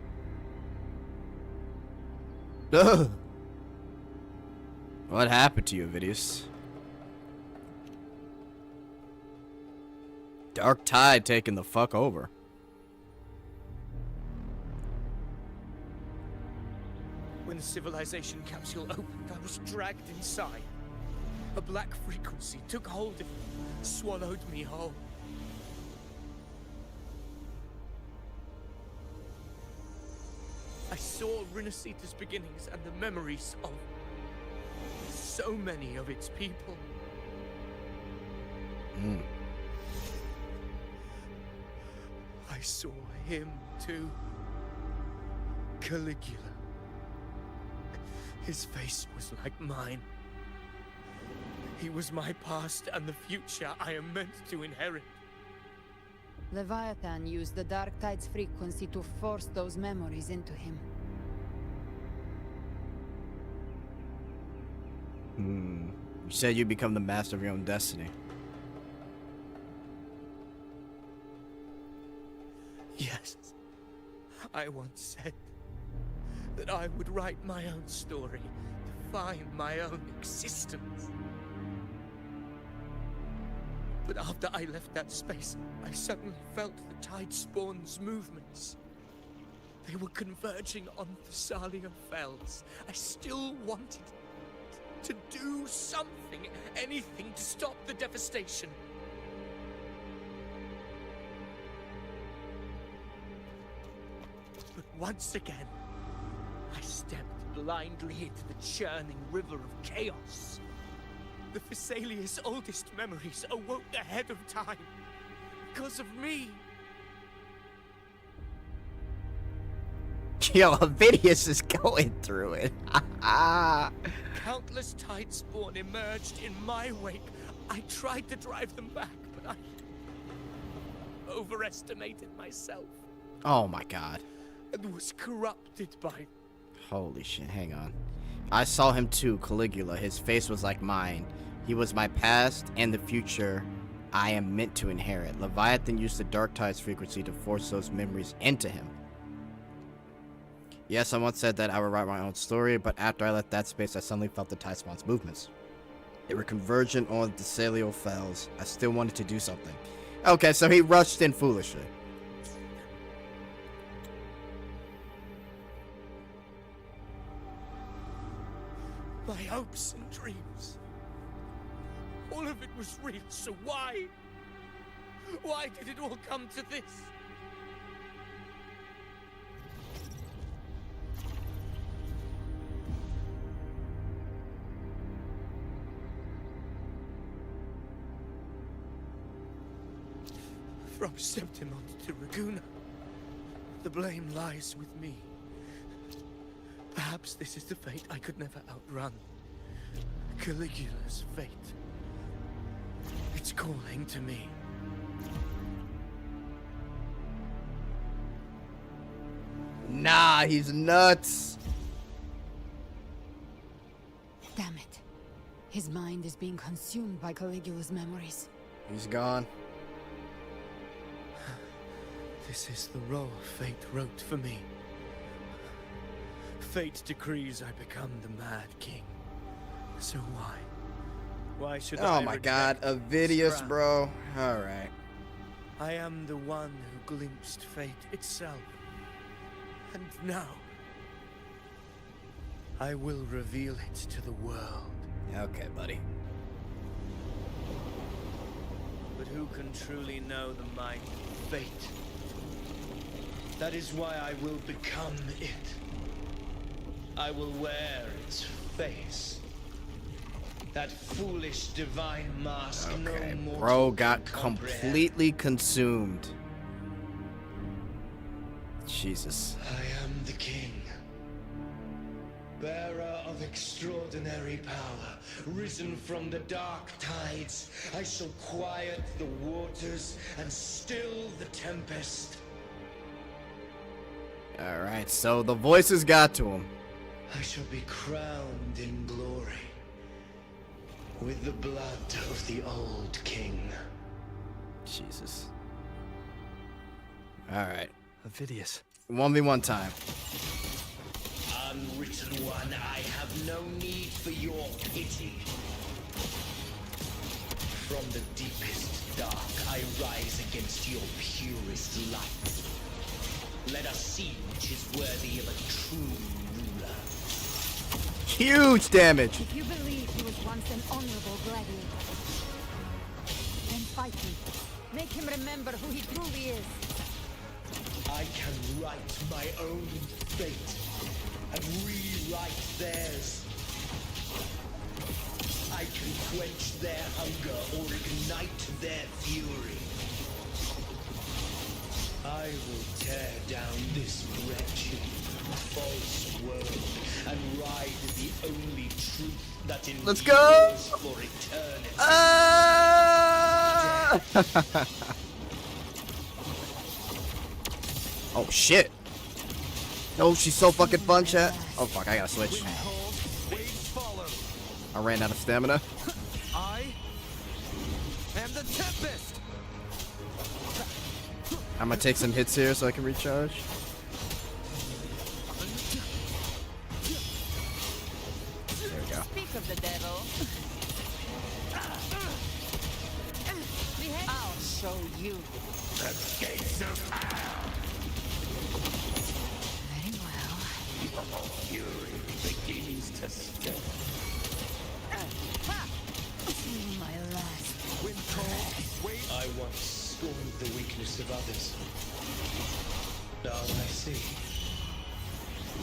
A: Ugh. What happened to you, Vidius? Dark Tide taking the fuck over.
L: When the civilization capsule opened, I was dragged inside. A black frequency took hold of me, swallowed me whole. I saw Rinasita's beginnings and the memories of so many of its people. I saw him too. Caligula. His face was like mine. He was my past and the future I am meant to inherit.
M: Leviathan used the Dark Tide's frequency to force those memories into him.
A: You said you become the master of your own destiny.
L: Yes. I once said that I would write my own story, define my own existence. But after I left that space, I suddenly felt the Tide Spawn's movements. They were converging on Thessalia Fells. I still wanted to do something, anything to stop the devastation. But once again, I stepped blindly into the churning river of chaos. The Thessalia's oldest memories awoke ahead of time. Because of me.
A: Yo, Vidius is going through it.
L: Countless Tide Spawn emerged in my wake. I tried to drive them back, but I overestimated myself.
A: Oh my god.
L: And was corrupted by...
A: Holy shit, hang on. I saw him too, Caligula. His face was like mine. He was my past and the future I am meant to inherit. Leviathan used the Dark Tide's frequency to force those memories into him. Yes, I once said that I would write my own story, but after I left that space, I suddenly felt the Tide Spawn's movements. They were convergent on the Thessalial Fells. I still wanted to do something. Okay, so he rushed in foolishly.
L: My hopes and dreams. All of it was real, so why? Why did it all come to this? From Septimont to Raguna, the blame lies with me. Perhaps this is the fate I could never outrun. Caligula's fate. It's calling to me.
A: Nah, he's nuts.
M: Damn it. His mind is being consumed by Caligula's memories.
A: He's gone.
L: This is the role fate wrote for me. Fate decrees I become the Mad King. So why? Why should I?
A: Oh my god, Avidius, bro. Alright.
L: I am the one who glimpsed fate itself. And now, I will reveal it to the world.
A: Okay, buddy.
L: But who can truly know the mind of fate? That is why I will become it. I will wear its face. That foolish divine mask no more.
A: Bro got completely consumed. Jesus.
R: I am the king. Bearer of extraordinary power, risen from the dark tides. I shall quiet the waters and still the tempest.
A: Alright, so the voices got to him.
R: I shall be crowned in glory with the blood of the old king.
A: Jesus. Alright.
E: Avidius.
A: 1v1 time.
R: Unwritten one, I have no need for your pity. From the deepest dark, I rise against your purest light. Let us see which is worthy of a true ruler.
A: Huge damage.
M: If you believe he was once an honorable gladiator, then fight him. Make him remember who he truly is.
R: I can write my own fate and rewrite theirs. I can quench their hunger or ignite their fury. I will tear down this wretched, false world and ride the only truth that endures
A: Let's go!
R: for eternity.
A: Oh shit. Oh, she's so fucking fun, chat. Oh fuck, I gotta switch. I ran out of stamina.
L: I am the Tempest.
A: I'm gonna take some hits here so I can recharge. There we go.
M: Speak of the devil. I'll show you.
R: The gates of hell.
M: Very well.
R: Fury begins to stir.
M: My last.
R: I once scorned the weakness of others. Now I see.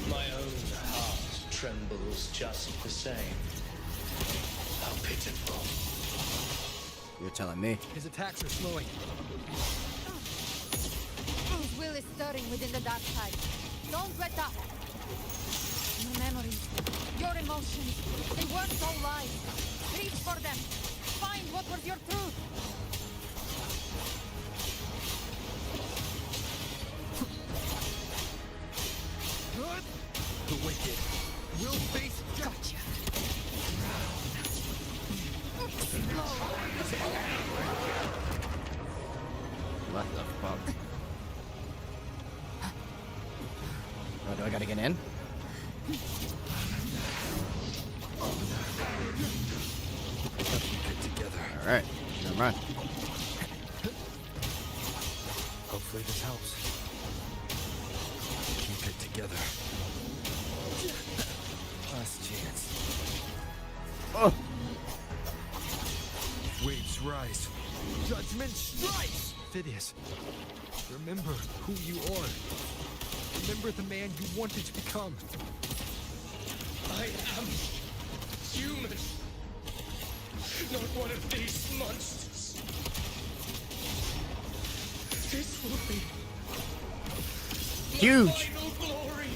R: My own heart trembles just the same. How pitiful.
A: You're telling me.
E: His attacks are slowing.
M: His will is stirring within the dark side. Don't let up. Your memories, your emotions, they weren't all lies. Reach for them. Find what was your truth.
L: The wicked will face
M: Gotcha.
A: What the fuck? Oh, do I gotta get in? Alright, never mind.
E: Hopefully this helps. Keep it together. Last chance.
A: Oh!
E: Waves rise. Judgment strikes! Phidias, remember who you are. Remember the man you wanted to become.
R: I am human. Not one of these monsters.
L: This will be
A: huge.
L: final glory.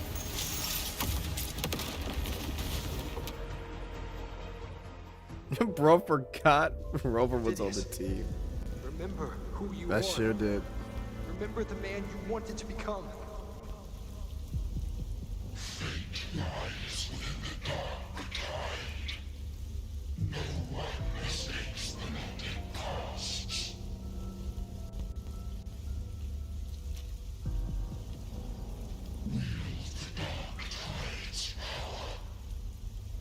A: Bro forgot Rover was on the team.
E: Remember who you
A: That
E: are.
A: sure did.
E: Remember the man you wanted to become.
R: Fate lies within the dark tide. No one escapes the melting past. Wield the dark tide's power,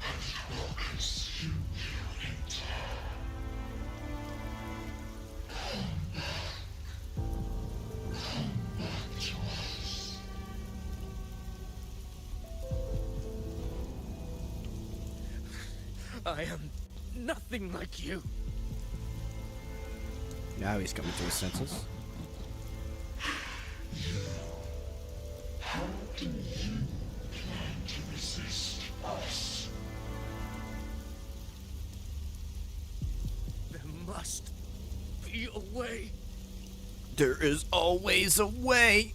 R: and it will consume you in turn. Come back to us.
L: I am nothing like you.
A: Now he's coming to his senses.
R: How do you plan to resist us?
L: There must be a way.
A: There is always a way.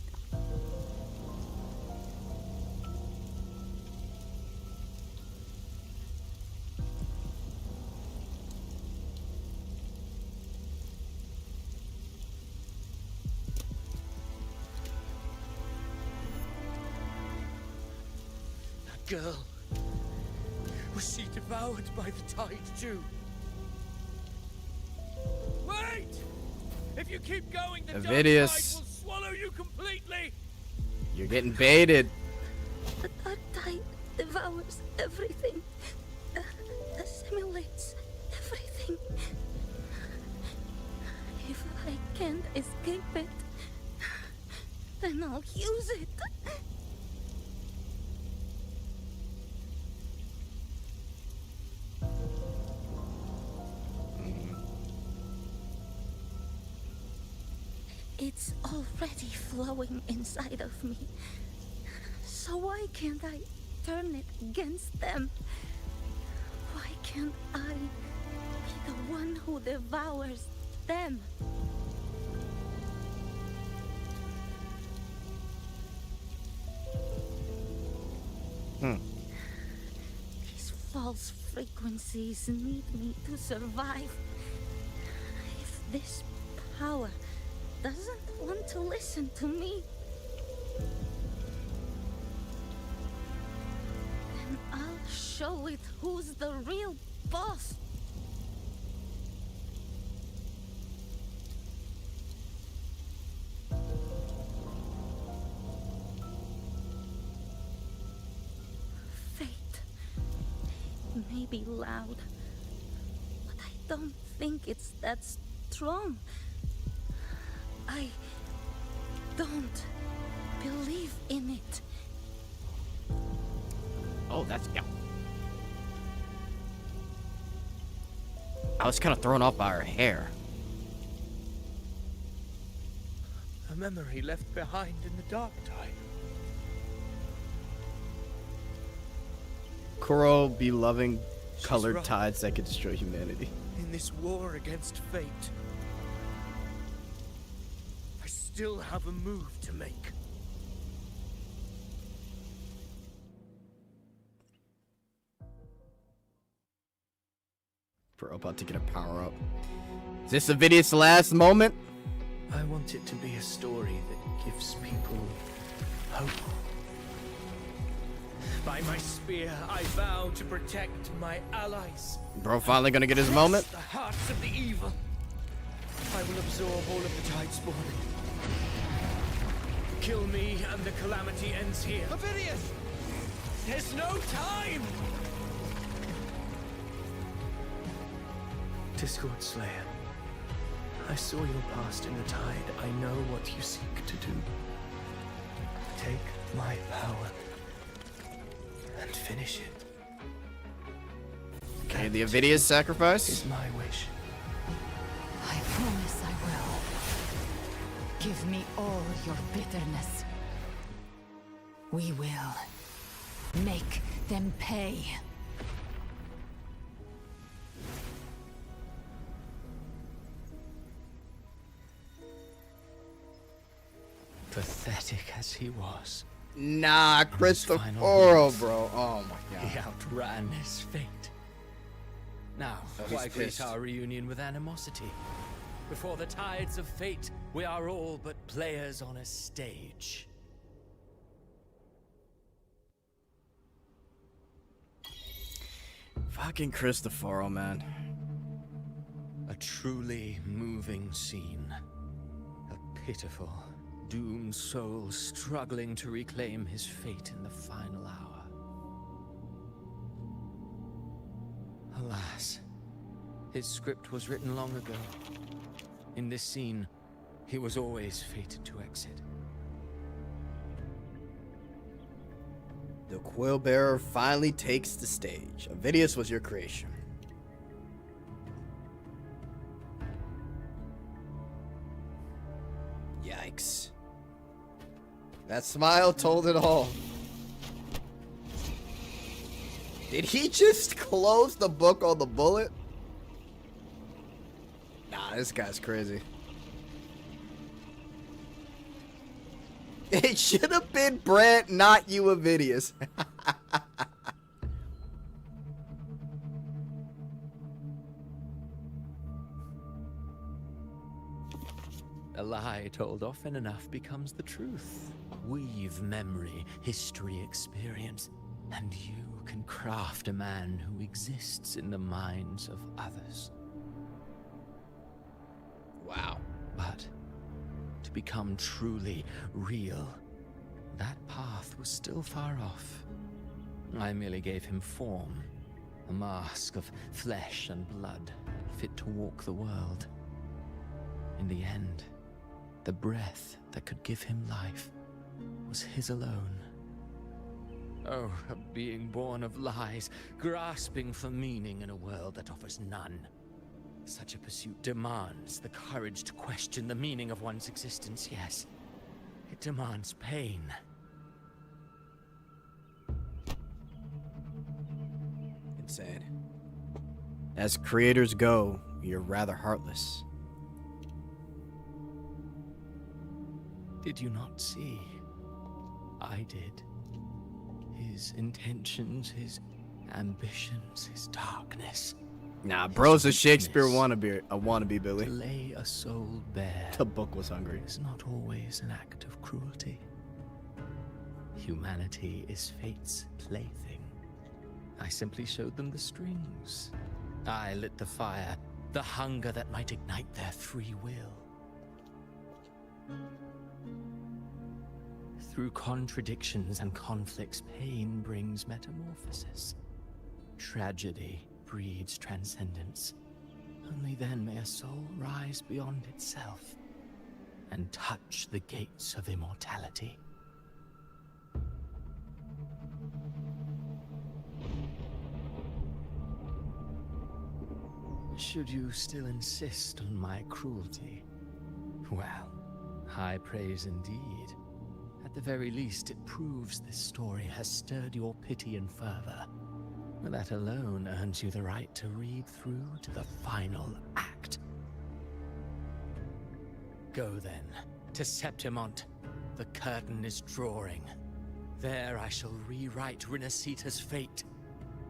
L: That girl. Was she devoured by the tide too? Wait! If you keep going, the dark tide
A: Avidius.
L: will swallow you completely.
A: You're getting baited.
F: The dark tide devours everything, assimilates everything. If I can't escape it, then I'll use it. It's already flowing inside of me. So why can't I turn it against them? Why can't I be the one who devours them? These false frequencies need me to survive. If this power doesn't want to listen to me, then I'll show it who's the real boss. Fate may be loud, but I don't think it's that strong. I don't believe in it.
A: Oh, that's yeah. I was kind of thrown off by her hair.
L: A memory left behind in the dark tide.
A: Kuro be loving
L: She's
A: colored
L: right.
A: tides that could destroy humanity.
L: In this war against fate, I still have a move to make.
A: Bro, about to get a power up. Is this Avidius' last moment?
L: I want it to be a story that gives people hope. By my spear, I vow to protect my allies.
A: Bro, finally gonna get his moment.
L: The hearts of the evil. I will absorb all of the tide spawn. Kill me, and the calamity ends here.
K: Avidius!
L: There's no time! Discord Slayer, I saw your past in the tide. I know what you seek to do. Take my power and finish it.
A: Okay, the Avidius sacrifice.
L: Is my wish.
M: I promise I will. Give me all your bitterness. We will make them pay.
G: Pathetic as he was.
A: Nah, Cristoforo, bro. Oh my god.
G: He outran his fate. Now,
A: he's
G: why greet
A: pissed.
G: our reunion with animosity? Before the tides of fate, we are all but players on a stage.
A: Fucking Cristoforo, man.
G: A truly moving scene. A pitiful, doomed soul struggling to reclaim his fate in the final hour. Alas, his script was written long ago. In this scene, he was always fated to exit.
A: The Quill Bearer finally takes the stage. Avidius was your creation. Yikes. That smile told it all. Did he just close the book on the bullet? Nah, this guy's crazy. It should have been Brant, not you, Avidius.
G: A lie told often enough becomes the truth. Weave memory, history, experience, and you can craft a man who exists in the minds of others.
A: Wow.
G: But to become truly real, that path was still far off. I merely gave him form, a mask of flesh and blood, fit to walk the world. In the end, the breath that could give him life was his alone. Oh, a being born of lies, grasping for meaning in a world that offers none. Such a pursuit demands the courage to question the meaning of one's existence, yes. It demands pain.
A: Insane. As creators go, you're rather heartless.
G: Did you not see? I did. His intentions, his ambitions, his darkness.
A: Nah, bro's a Shakespeare wannabe, Billy.
G: To lay a soul bare.
A: The book was hungry.
G: Is not always an act of cruelty. Humanity is fate's plaything. I simply showed them the strings. I lit the fire, the hunger that might ignite their free will. Through contradictions and conflicts, pain brings metamorphosis. Tragedy breeds transcendence. Only then may a soul rise beyond itself and touch the gates of immortality. Should you still insist on my cruelty? Well, high praise indeed. At the very least, it proves this story has stirred your pity and fervor. That alone earns you the right to read through to the final act. Go then, to Septimont. The curtain is drawing. There I shall rewrite Renacita's fate,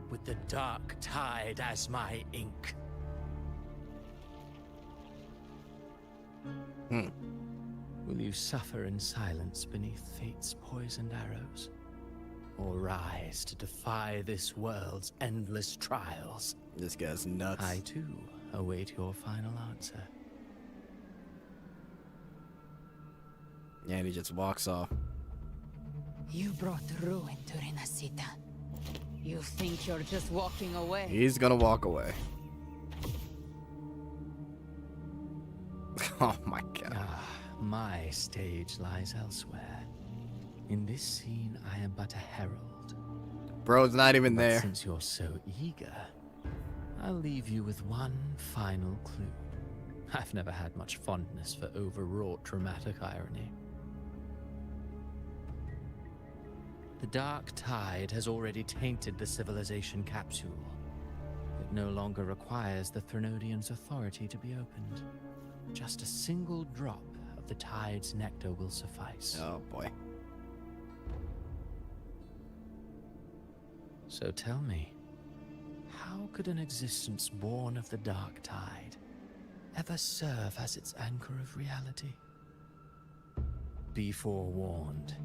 G: with the dark tide as my ink. Will you suffer in silence beneath fate's poisoned arrows? Or rise to defy this world's endless trials?
A: This guy's nuts.
G: I too await your final answer.
A: Yeah, and he just walks off.
M: You brought ruin to Renacita. You think you're just walking away?
A: He's gonna walk away. Oh my god.
G: My stage lies elsewhere. In this scene, I am but a herald.
A: Bro's not even
G: But
A: there.
G: Since you're so eager, I'll leave you with one final clue. I've never had much fondness for overwrought dramatic irony. The dark tide has already tainted the civilization capsule. It no longer requires the Threnodians' authority to be opened. Just a single drop of of the tide's nectar will suffice.
A: Oh boy.
G: So tell me, how could an existence born of the dark tide ever serve as its anchor of reality? Be forewarned,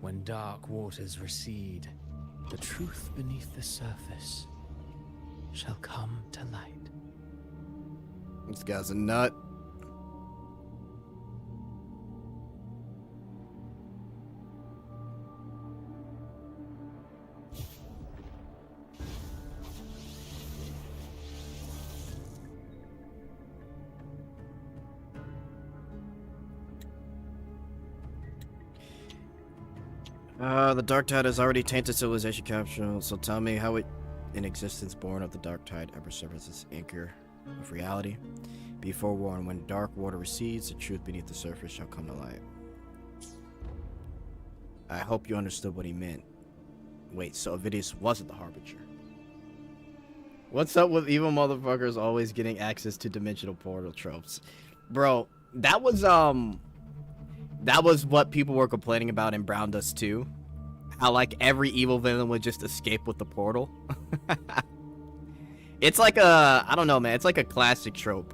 G: when dark waters recede, the truth beneath the surface shall come to light.
A: This guy's a nut. The Dark Tide has already tainted civilization capsule, so tell me how an existence born of the Dark Tide ever serves as anchor of reality. Be forewarned, when dark water recedes, the truth beneath the surface shall come to light. I hope you understood what he meant. Wait, so Avidius wasn't the Harbinger. What's up with evil motherfuckers always getting access to dimensional portal tropes? Bro, that was what people were complaining about in Brown Dust 2. How, like, every evil villain would just escape with the portal. It's like a, I don't know, man. It's like a classic trope.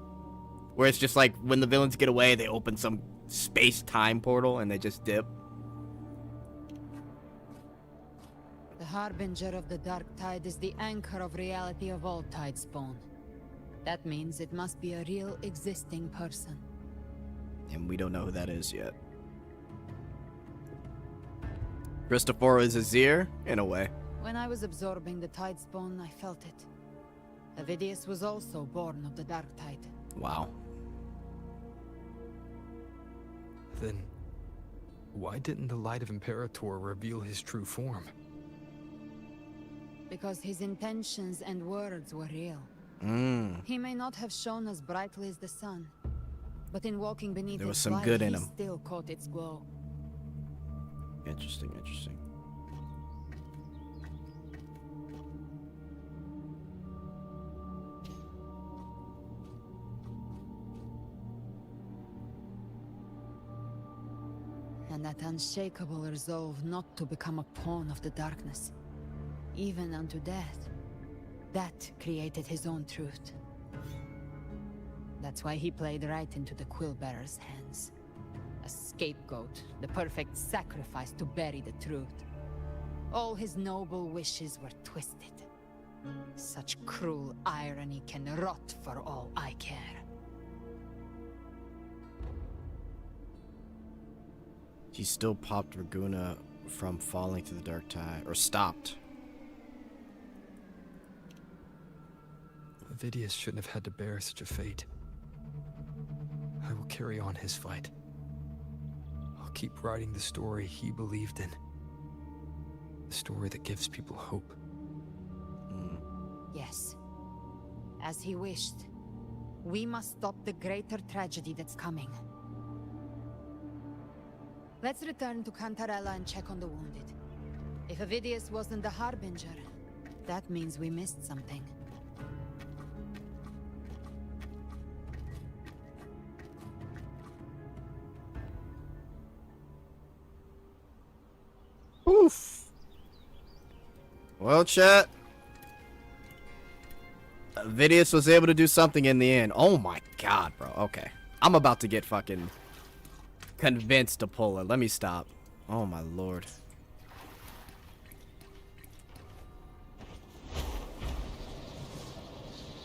A: Where it's just like, when the villains get away, they open some space-time portal and they just dip.
M: The Harbinger of the Dark Tide is the anchor of reality of all Tidespawn. That means it must be a real existing person.
A: And we don't know who that is yet. Christopher is Azir, in a way.
M: When I was absorbing the Tidespawn, I felt it. Avidius was also born of the Dark Tide.
A: Wow.
E: Then, why didn't the Light of Imperator reveal his true form?
M: Because his intentions and words were real. He may not have shone as brightly as the sun, but in walking beneath
A: there was
M: its
A: some
M: light,
A: good in
M: he
A: him.
M: still caught its glow.
A: Interesting, interesting.
M: And that unshakable resolve not to become a pawn of the darkness, even unto death, that created his own truth. That's why he played right into the Quillbearer's hands. A scapegoat, the perfect sacrifice to bury the truth. All his noble wishes were twisted. Such cruel irony can rot for all I care.
A: He still popped Raguna from falling to the Dark Tide, or stopped.
E: Avidius shouldn't have had to bear such a fate. I will carry on his fight. I'll keep writing the story he believed in. The story that gives people hope.
M: Yes. As he wished. We must stop the greater tragedy that's coming. Let's return to Cantarella and check on the wounded. If Avidius wasn't the Harbinger, that means we missed something.
A: Oof. Well, chat. Avidius was able to do something in the end. Oh my god, bro. Okay. I'm about to get fucking convinced to pull it. Let me stop. Oh my lord.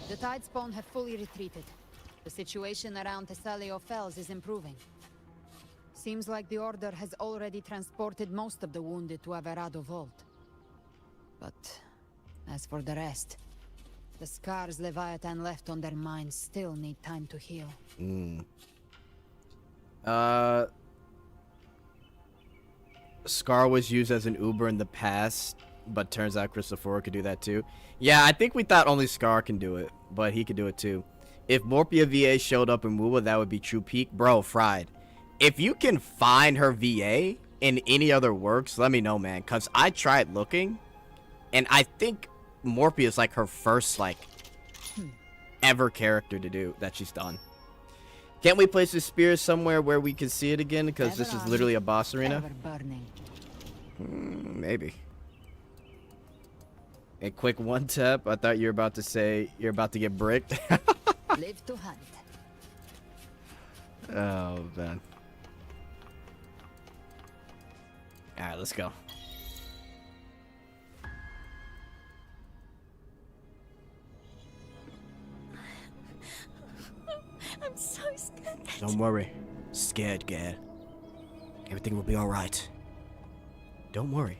M: The Tidespawn have fully retreated. The situation around Thessalio Fells is improving. Seems like the Order has already transported most of the wounded to Averado Vault. But as for the rest, the scars Leviathan left on their minds still need time to heal.
A: Scar was used as an Uber in the past, but turns out Christopher could do that too. Yeah, I think we thought only Scar can do it, but he could do it too. If Morpia VA showed up in Wuwa, that would be true peak. Bro, fried. If you can find her VA in any other works, let me know, man. Because I tried looking, and I think Morpia is like her first, like, ever character to do that she's done. Can't we place the spear somewhere where we can see it again? Because this is literally a boss arena. Maybe. A quick one tap. I thought you were about to say you're about to get bricked.
M: Live to hunt.
A: Oh man. All right, let's go.
Q: I'm so scared.
A: Don't worry. Scared, Gad. Everything will be all right. Don't worry.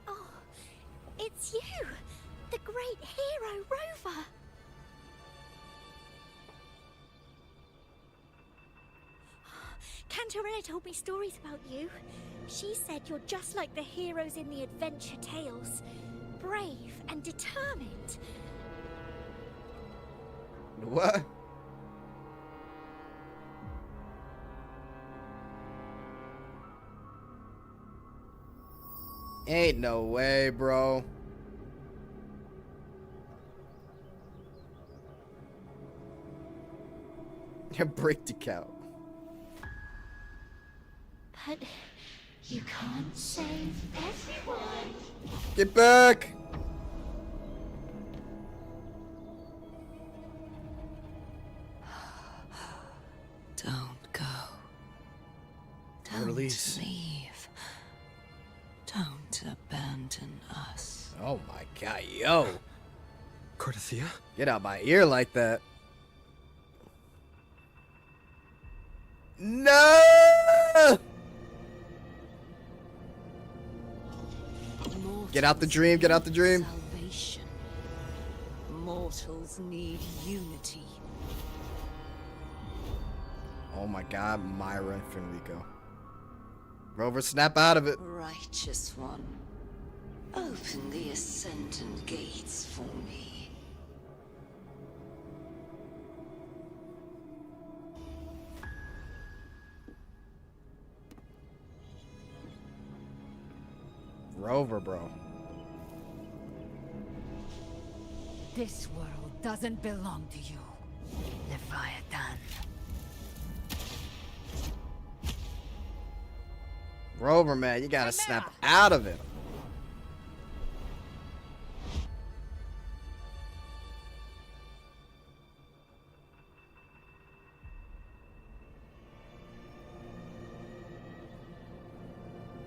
F: Oh, it's you, the great hero Rover. Cantarella told me stories about you. She said you're just like the heroes in the adventure tales. Brave and determined.
A: What? Ain't no way, bro. Break the cow.
F: But you can't save everyone.
A: Get back!
Q: Don't go. Don't
A: Release.
Q: leave. Don't abandon us.
A: Oh my god, yo.
E: Cardathia?
A: Get out my ear like that. No! Get out the dream, get out the dream.
Q: Salvation. Mortals need unity.
A: Oh my god, Myra and Fenrico. Rover, snap out of it.
Q: Righteous one, open the ascendant gates for me.
A: Rover, bro.
M: This world doesn't belong to you, Leviathan.
A: Rover, man, you gotta snap out of it.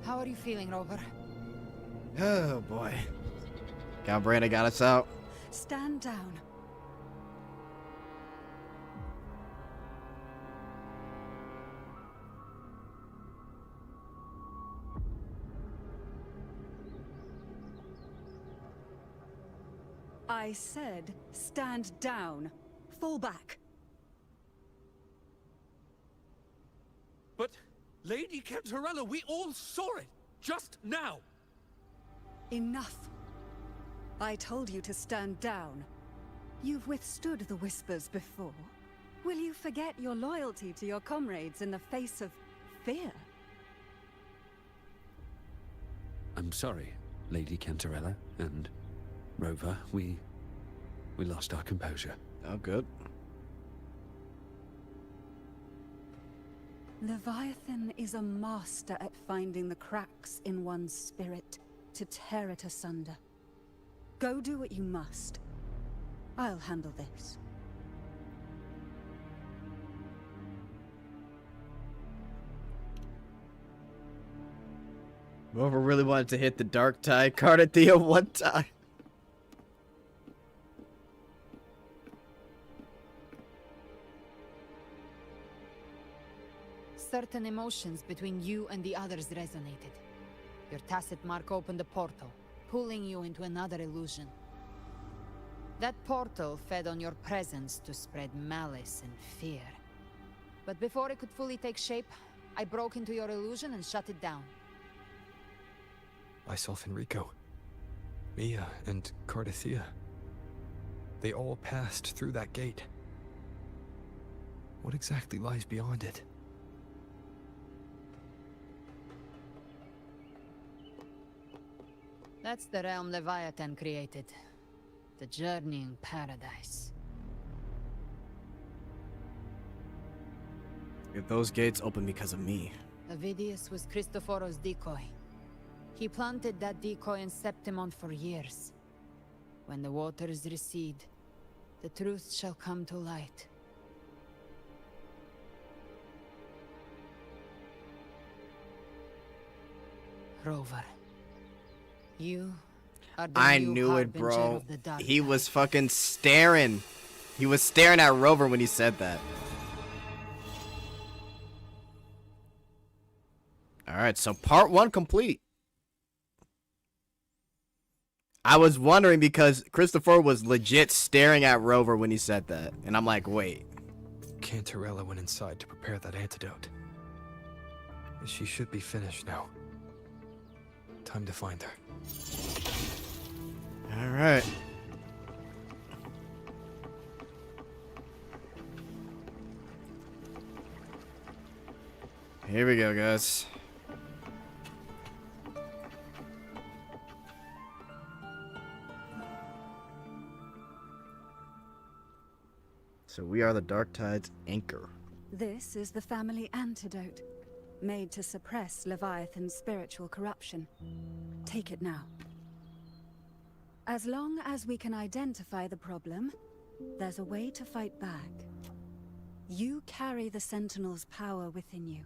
M: How are you feeling, Rover?
A: Oh boy. Galbraith got us out.
J: Stand down. I said, stand down. Fall back.
L: But, Lady Cantarella, we all saw it, just now.
J: Enough. I told you to stand down. You've withstood the whispers before. Will you forget your loyalty to your comrades in the face of fear?
H: I'm sorry, Lady Cantarella and Rover. We lost our composure.
A: Oh, good.
J: Leviathan is a master at finding the cracks in one's spirit to tear it asunder. Go do what you must. I'll handle this.
A: Rover really wanted to hit the Dark Tide card at Theo one time.
M: Certain emotions between you and the others resonated. Your tacit mark opened a portal, pulling you into another illusion. That portal fed on your presence to spread malice and fear. But before it could fully take shape, I broke into your illusion and shut it down.
E: I saw Fenrico, Mia, and Cardathia. They all passed through that gate. What exactly lies beyond it?
M: That's the realm Leviathan created. The journeying paradise.
A: If those gates open because of me.
M: Avidius was Cristoforo's decoy. He planted that decoy in Septimont for years. When the waters recede, the truth shall come to light. Rover, you are the
A: I
M: new
A: knew it,
M: harbinger
A: bro.
M: of the dark
A: He was
M: tide.
A: fucking staring. He was staring at Rover when he said that. Alright, so part 1 complete. I was wondering because Christopher was legit staring at Rover when he said that. And I'm like, wait.
E: Cantarella went inside to prepare that antidote. She should be finished now. Time to find her.
A: Alright. Here we go, guys. So we are the Dark Tide's anchor.
J: This is the family antidote, made to suppress Leviathan's spiritual corruption. Take it now. As long as we can identify the problem, there's a way to fight back. You carry the Sentinel's power within you.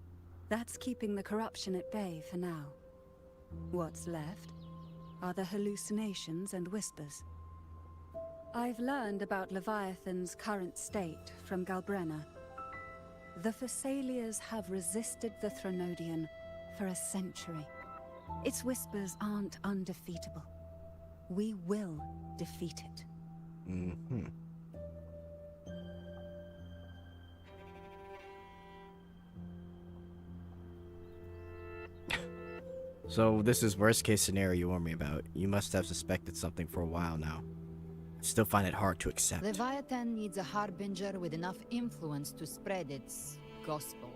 J: That's keeping the corruption at bay for now. What's left are the hallucinations and whispers. I've learned about Leviathan's current state from Galbrenna. The Thessalians have resisted the Threnodian for a century. Its whispers aren't undefeatable. We will defeat it.
A: Mm-hmm. So this is worst case scenario you warned me about. You must have suspected something for a while now. I still find it hard to accept.
M: Leviathan needs a harbinger with enough influence to spread its gospel.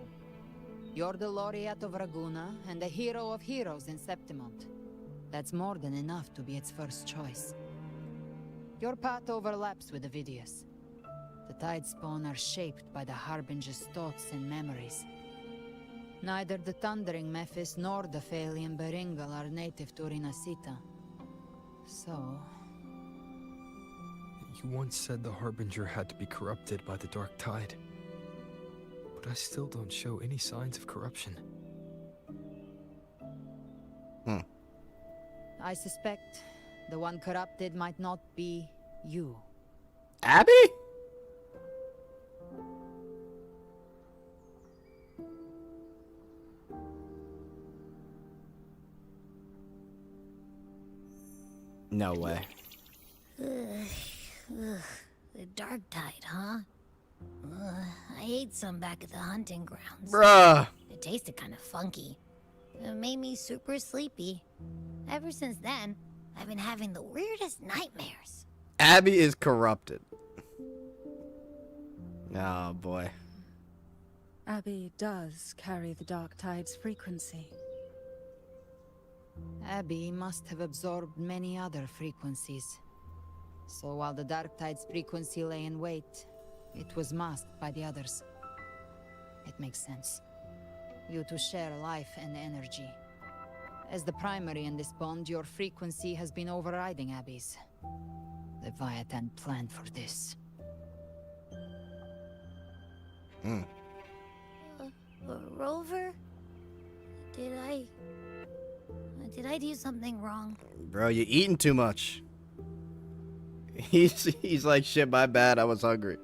M: You're the laureate of Raguna and the hero of heroes in Septimont. That's more than enough to be its first choice. Your path overlaps with Avidius. The Tidespawn are shaped by the harbinger's thoughts and memories. Neither the Thundering Mephis nor the Phalian Beringal are native to Rinasita. So...
E: You once said the Harbinger had to be corrupted by the Dark Tide. But I still don't show any signs of corruption.
M: I suspect the one corrupted might not be you.
A: Abby? No way.
B: The Dark Tide, huh? I ate some back at the hunting grounds.
A: Bruh.
B: It tasted kind of funky. It made me super sleepy. Ever since then, I've been having the weirdest nightmares.
A: Abby is corrupted. Oh boy.
J: Abby does carry the Dark Tide's frequency.
M: Abby must have absorbed many other frequencies. So while the Dark Tide's frequency lay in wait, it was masked by the others. It makes sense. You two share life and energy. As the primary in this bond, your frequency has been overriding Abby's. Leviathan planned for this.
B: Rover? Did I do something wrong?
A: Bro, you're eating too much. He's like, shit, my bad, I was hungry.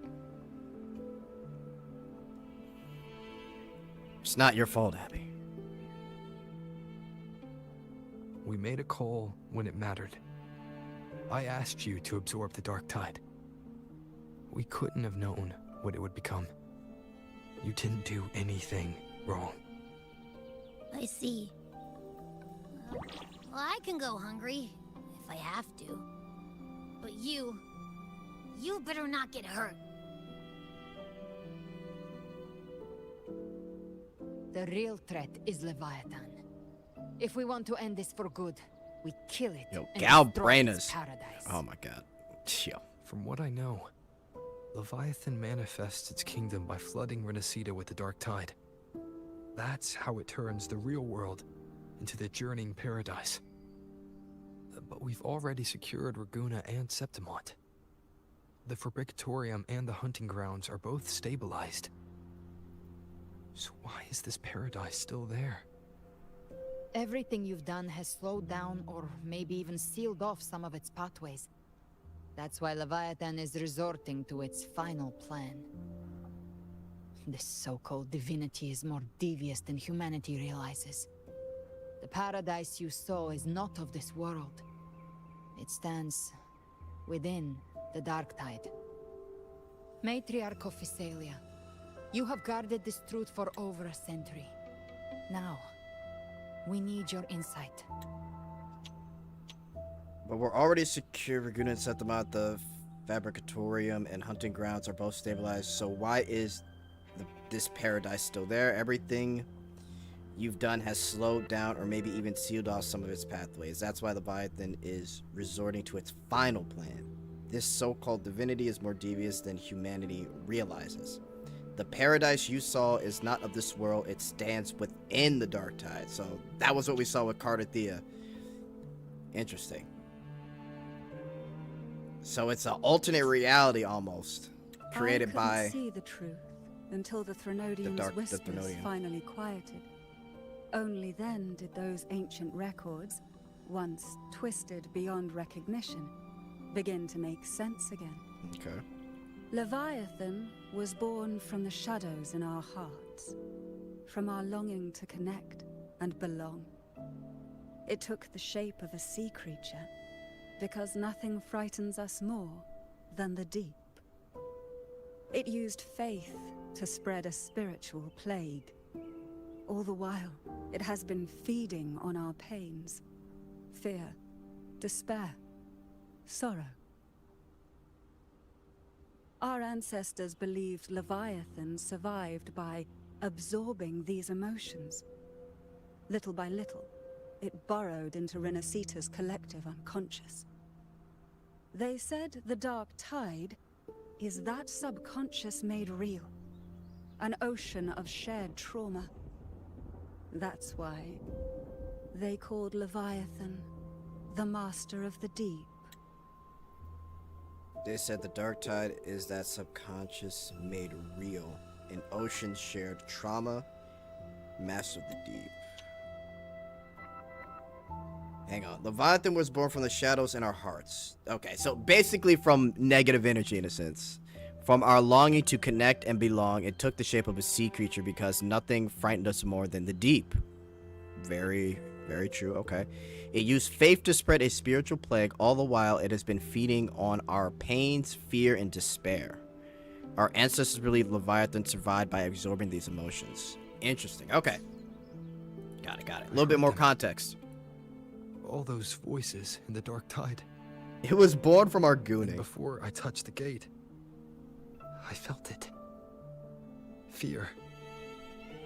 A: It's not your fault, Abby.
E: We made a call when it mattered. I asked you to absorb the Dark Tide. We couldn't have known what it would become. You didn't do anything wrong.
B: I see. Well, I can go hungry, if I have to. But you better not get hurt.
M: The real threat is Leviathan. If we want to end this for good, we kill it
A: Yo,
M: and
A: Gal
M: destroy its
A: Brainers.
M: paradise.
A: Oh my god. Yeah.
E: From what I know, Leviathan manifests its kingdom by flooding Renacida with the dark tide. That's how it turns the real world into the journeying paradise. But we've already secured Raguna and Septimont. The Fabricatorium and the hunting grounds are both stabilized. So why is this paradise still there?
M: Everything you've done has slowed down or maybe even sealed off some of its pathways. That's why Leviathan is resorting to its final plan. This so-called divinity is more devious than humanity realizes. The paradise you saw is not of this world. It stands within the dark tide. Matriarch of Physalia, you have guarded this truth for over a century. Now, we need your insight.
A: But we're already secure. Raguna and Septimont, the Fabricatorium and hunting grounds are both stabilized. So why is this paradise still there? Everything you've done has slowed down or maybe even sealed off some of its pathways. That's why Leviathan is resorting to its final plan. This so-called divinity is more devious than humanity realizes. The paradise you saw is not of this world. It stands within the dark tide. So that was what we saw with Cardathea. Interesting. So it's an alternate reality almost, created by...
J: I couldn't see the truth until the Threnodium's whispers finally quieted. Only then did those ancient records, once twisted beyond recognition, begin to make sense again.
A: Okay.
J: Leviathan was born from the shadows in our hearts, from our longing to connect and belong. It took the shape of a sea creature, because nothing frightens us more than the deep. It used faith to spread a spiritual plague. All the while, it has been feeding on our pains, fear, despair, sorrow. Our ancestors believed Leviathan survived by absorbing these emotions. Little by little, it burrowed into Renacita's collective unconscious. They said the dark tide is that subconscious made real, an ocean of shared trauma. That's why they called Leviathan the Master of the Deep.
A: They said the dark tide is that subconscious made real, an ocean shared trauma, master of the deep. Hang on. Leviathan was born from the shadows in our hearts. Okay, so basically from negative energy in a sense. From our longing to connect and belong, it took the shape of a sea creature because nothing frightened us more than the deep. Very, very true. Okay. It used faith to spread a spiritual plague. All the while, it has been feeding on our pains, fear, and despair. Our ancestors believed Leviathan survived by absorbing these emotions. Interesting. Okay. Got it, got it. A little bit more context.
E: All those voices in the dark tide.
A: It was born from our gooning.
E: And before I touched the gate, I felt it. Fear.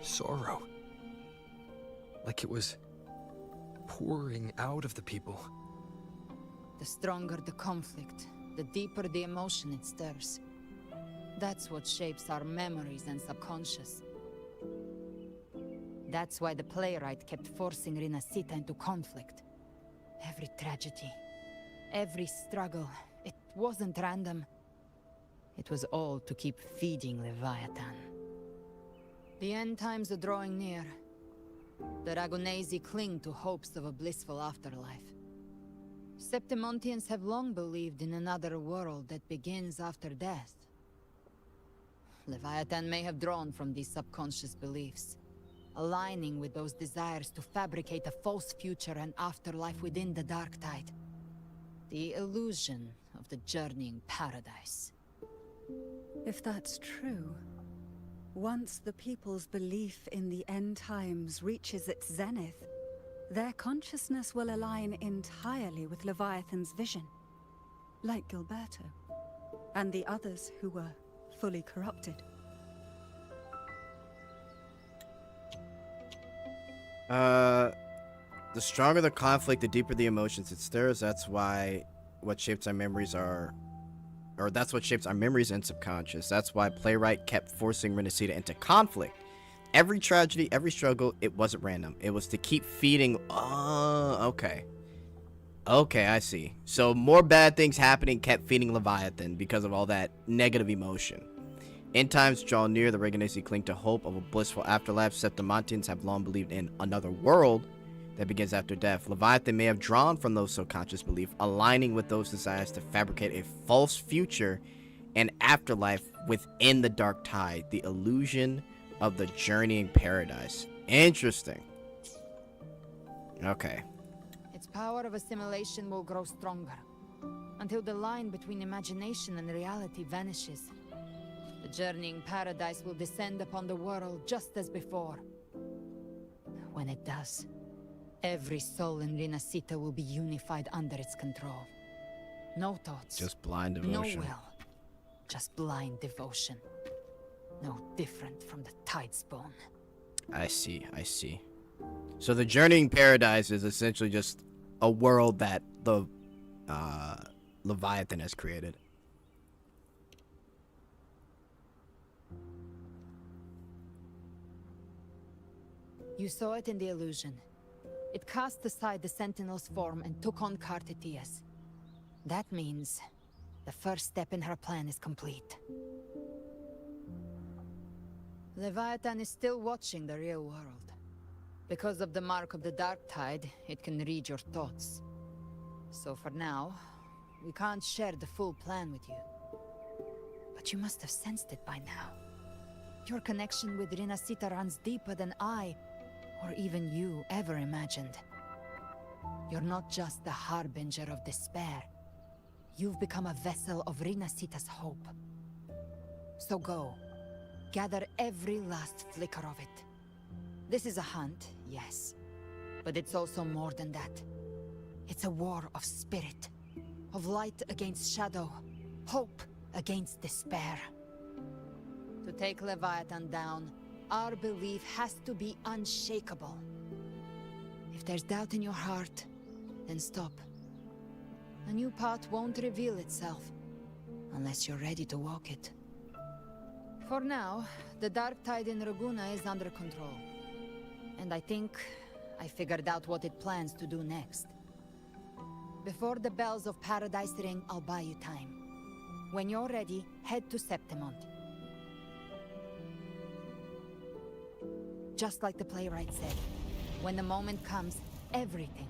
E: Sorrow. Like it was pouring out of the people.
M: The stronger the conflict, the deeper the emotion it stirs. That's what shapes our memories and subconscious. That's why the playwright kept forcing Renacita into conflict. Every tragedy, every struggle, it wasn't random. It was all to keep feeding Leviathan. The end times are drawing near. The Ragunesi cling to hopes of a blissful afterlife. Septimontians have long believed in another world that begins after death. Leviathan may have drawn from these subconscious beliefs, aligning with those desires to fabricate a false future and afterlife within the dark tide. The illusion of the journeying paradise.
J: If that's true, once the people's belief in the end times reaches its zenith, their consciousness will align entirely with Leviathan's vision, like Gilberto, and the others who were fully corrupted.
A: The stronger the conflict, the deeper the emotions it stirs. That's why what shapes our memories are or that's what shapes our memories and subconscious. That's why playwright kept forcing Renacita into conflict. Every tragedy, every struggle, it wasn't random. It was to keep feeding. Oh, okay. Okay, I see. So more bad things happening kept feeding Leviathan because of all that negative emotion. In times draw near, the Regenesi cling to hope of a blissful afterlife. Septimontians have long believed in another world that begins after death. Leviathan may have drawn from those subconscious beliefs, aligning with those desires to fabricate a false future and afterlife within the dark tide, the illusion of the journeying paradise. Interesting. Okay.
M: Its power of assimilation will grow stronger, until the line between imagination and reality vanishes. The journeying paradise will descend upon the world just as before. When it does, every soul in Renacita will be unified under its control. No thoughts.
A: Just blind devotion.
M: No will. Just blind devotion. No different from the Tidespawn.
A: I see, I see. So the journeying paradise is essentially just a world that the Leviathan has created.
M: You saw it in the illusion. It cast aside the Sentinel's form and took on Cartitius. That means the first step in her plan is complete. Leviathan is still watching the real world. Because of the mark of the Dark Tide, it can read your thoughts. So for now, we can't share the full plan with you. But you must have sensed it by now. Your connection with Renacita runs deeper than I, or even you, ever imagined. You're not just the harbinger of despair. You've become a vessel of Renacita's hope. So go. Gather every last flicker of it. This is a hunt, yes. But it's also more than that. It's a war of spirit. Of light against shadow. Hope against despair. To take Leviathan down, our belief has to be unshakable. If there's doubt in your heart, then stop. A new path won't reveal itself, unless you're ready to walk it. For now, the dark tide in Raguna is under control. And I think I figured out what it plans to do next. Before the bells of Paradise ring, I'll buy you time. When you're ready, head to Septimont. Just like the playwright said, when the moment comes, everything,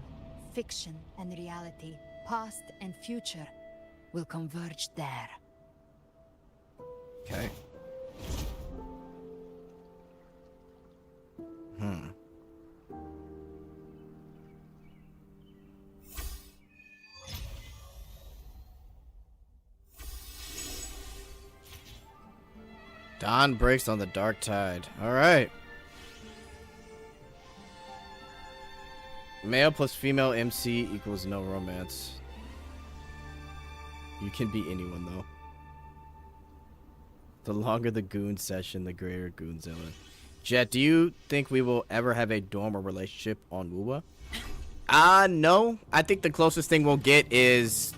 M: fiction and reality, past and future, will converge there.
A: Okay. Dawn breaks on the dark tide. Alright. Male plus female MC equals no romance. You can be anyone, though. The longer the goon session, the greater Goonzilla. Jet, do you think we will ever have a dorm or relationship on Wuwa? No. I think the closest thing we'll get is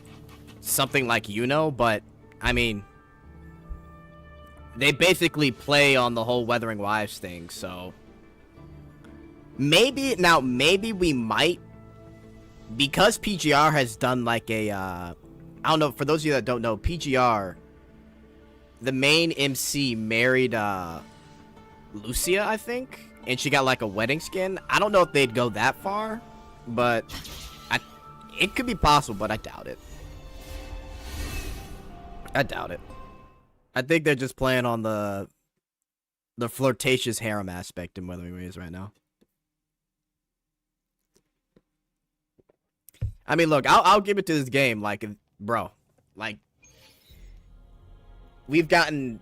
A: something like but I mean, they basically play on the whole Wuthering Wives thing, so maybe we might, because PGR has done like a I don't know, for those of you that don't know, PGR, the main MC married Lucia, I think, and she got like a wedding skin. I don't know if they'd go that far, but it could be possible, but I doubt it. I think they're just playing on the flirtatious harem aspect in Wuthering Waves right now. I mean, look, I'll give it to this game, like, bro, like, we've gotten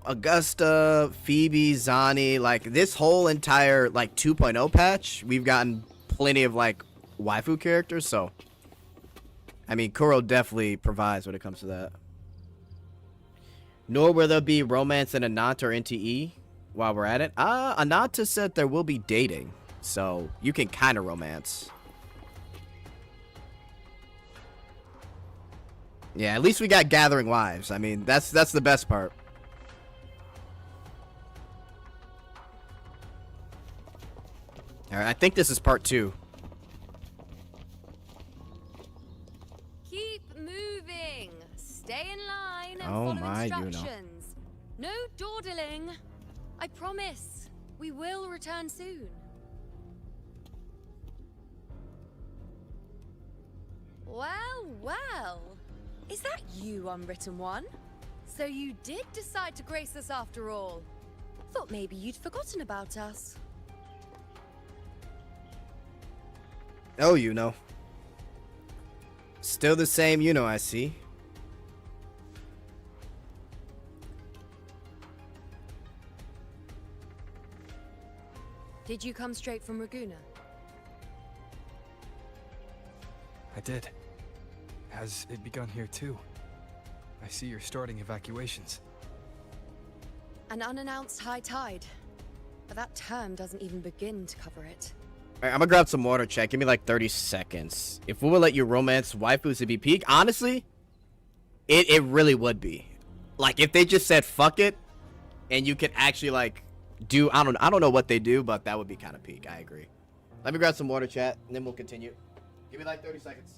A: Augusta, Phoebe, Zani, like, this whole entire, like, 2.0 patch, we've gotten plenty of, like, waifu characters, so, I mean, Kuro definitely provides when it comes to that. Nor will there be romance in Ananta or NTE while we're at it. Ananta said there will be dating, so you can kind of romance. Yeah, at least we got gathering wives. I mean, that's the best part. All right, I think this is part 2.
S: Keep moving. Stay in line and
A: Oh
S: follow
A: my, you know.
S: instructions. No dawdling. I promise. We will return soon. Well, well. Is that you, Unwritten One? So you did decide to grace us after all. Thought maybe you'd forgotten about us.
A: Oh, you know. Still the same, you know, I see.
S: Did you come straight from Raguna?
E: I did. Has it begun here too? I see you're starting evacuations.
S: An unannounced high tide. But that term doesn't even begin to cover it.
A: Alright, I'm gonna grab some water, chat. Give me like 30 seconds. If we would let you romance waifus to be peak, honestly, it really would be. Like, if they just said fuck it, and you could actually like do, I don't know what they do, but that would be kind of peak. I agree. Let me grab some water, chat, and then we'll continue. Give me like 30 seconds.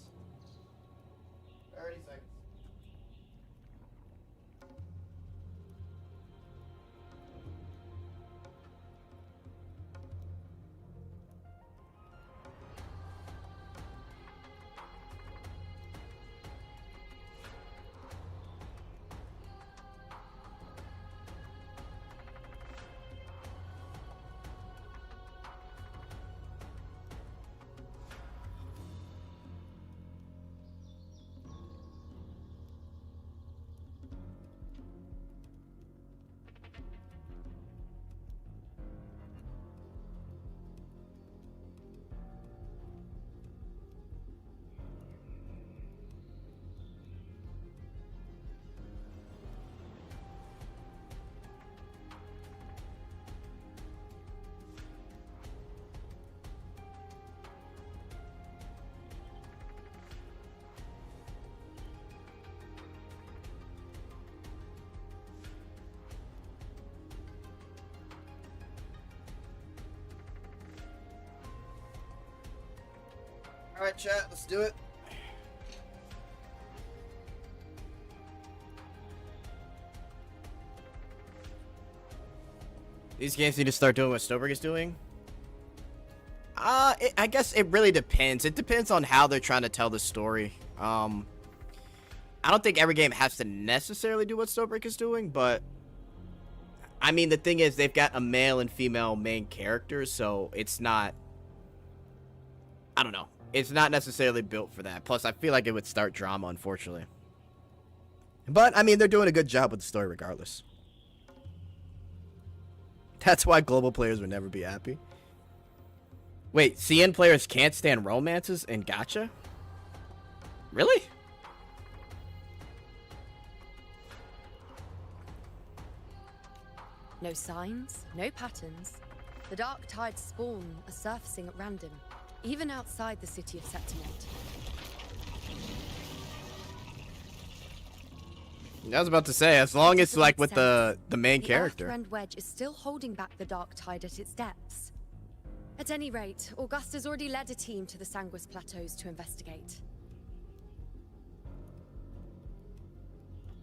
A: 30 seconds. Alright, chat, let's do it. These games need to start doing what Snowbreak is doing. I guess it really depends. It depends on how they're trying to tell the story. I don't think every game has to necessarily do what Snowbreak is doing, but I mean, the thing is, they've got a male and female main characters, so it's not, I don't know. It's not necessarily built for that. Plus, I feel like it would start drama, unfortunately. But, I mean, they're doing a good job with the story regardless. That's why global players would never be happy. Wait, CN players can't stand romances in gacha? Really?
S: No signs, no patterns. The dark tide's spawn are surfacing at random, even outside the city of Septimont.
A: I was about to say, as long as like with the main character.
S: The Earthrend Wedge is still holding back the dark tide at its depths. At any rate, Augusta's already led a team to the Sanguis Plateaus to investigate.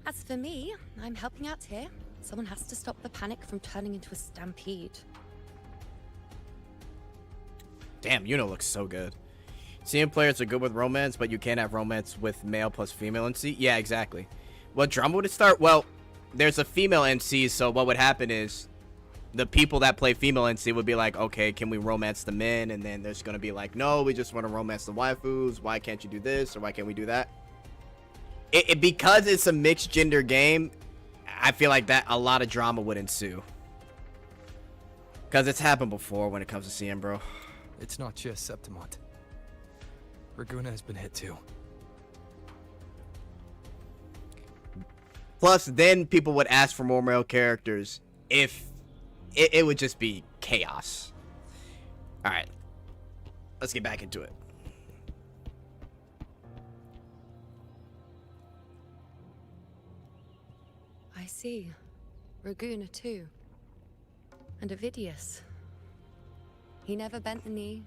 S: As for me, I'm helping out here. Someone has to stop the panic from turning into a stampede.
A: Damn, Yuno looks so good. CN players are good with romance, but you can't have romance with male plus female NC. Yeah, exactly. What drama would it start? Well, there's a female NC, so what would happen is the people that play female NC would be like, okay, can we romance the men? And then there's going to be like, no, we just want to romance the waifus. Why can't you do this? Or why can't we do that? Because it's a mixed gender game, I feel like that a lot of drama would ensue. Because it's happened before when it comes to CN, bro.
E: It's not just Septimont. Raguna has been hit too.
A: Plus, then people would ask for more male characters if it would just be chaos. Alright. Let's get back into it.
S: see. Raguna too. And Ovidius. He never bent the knee,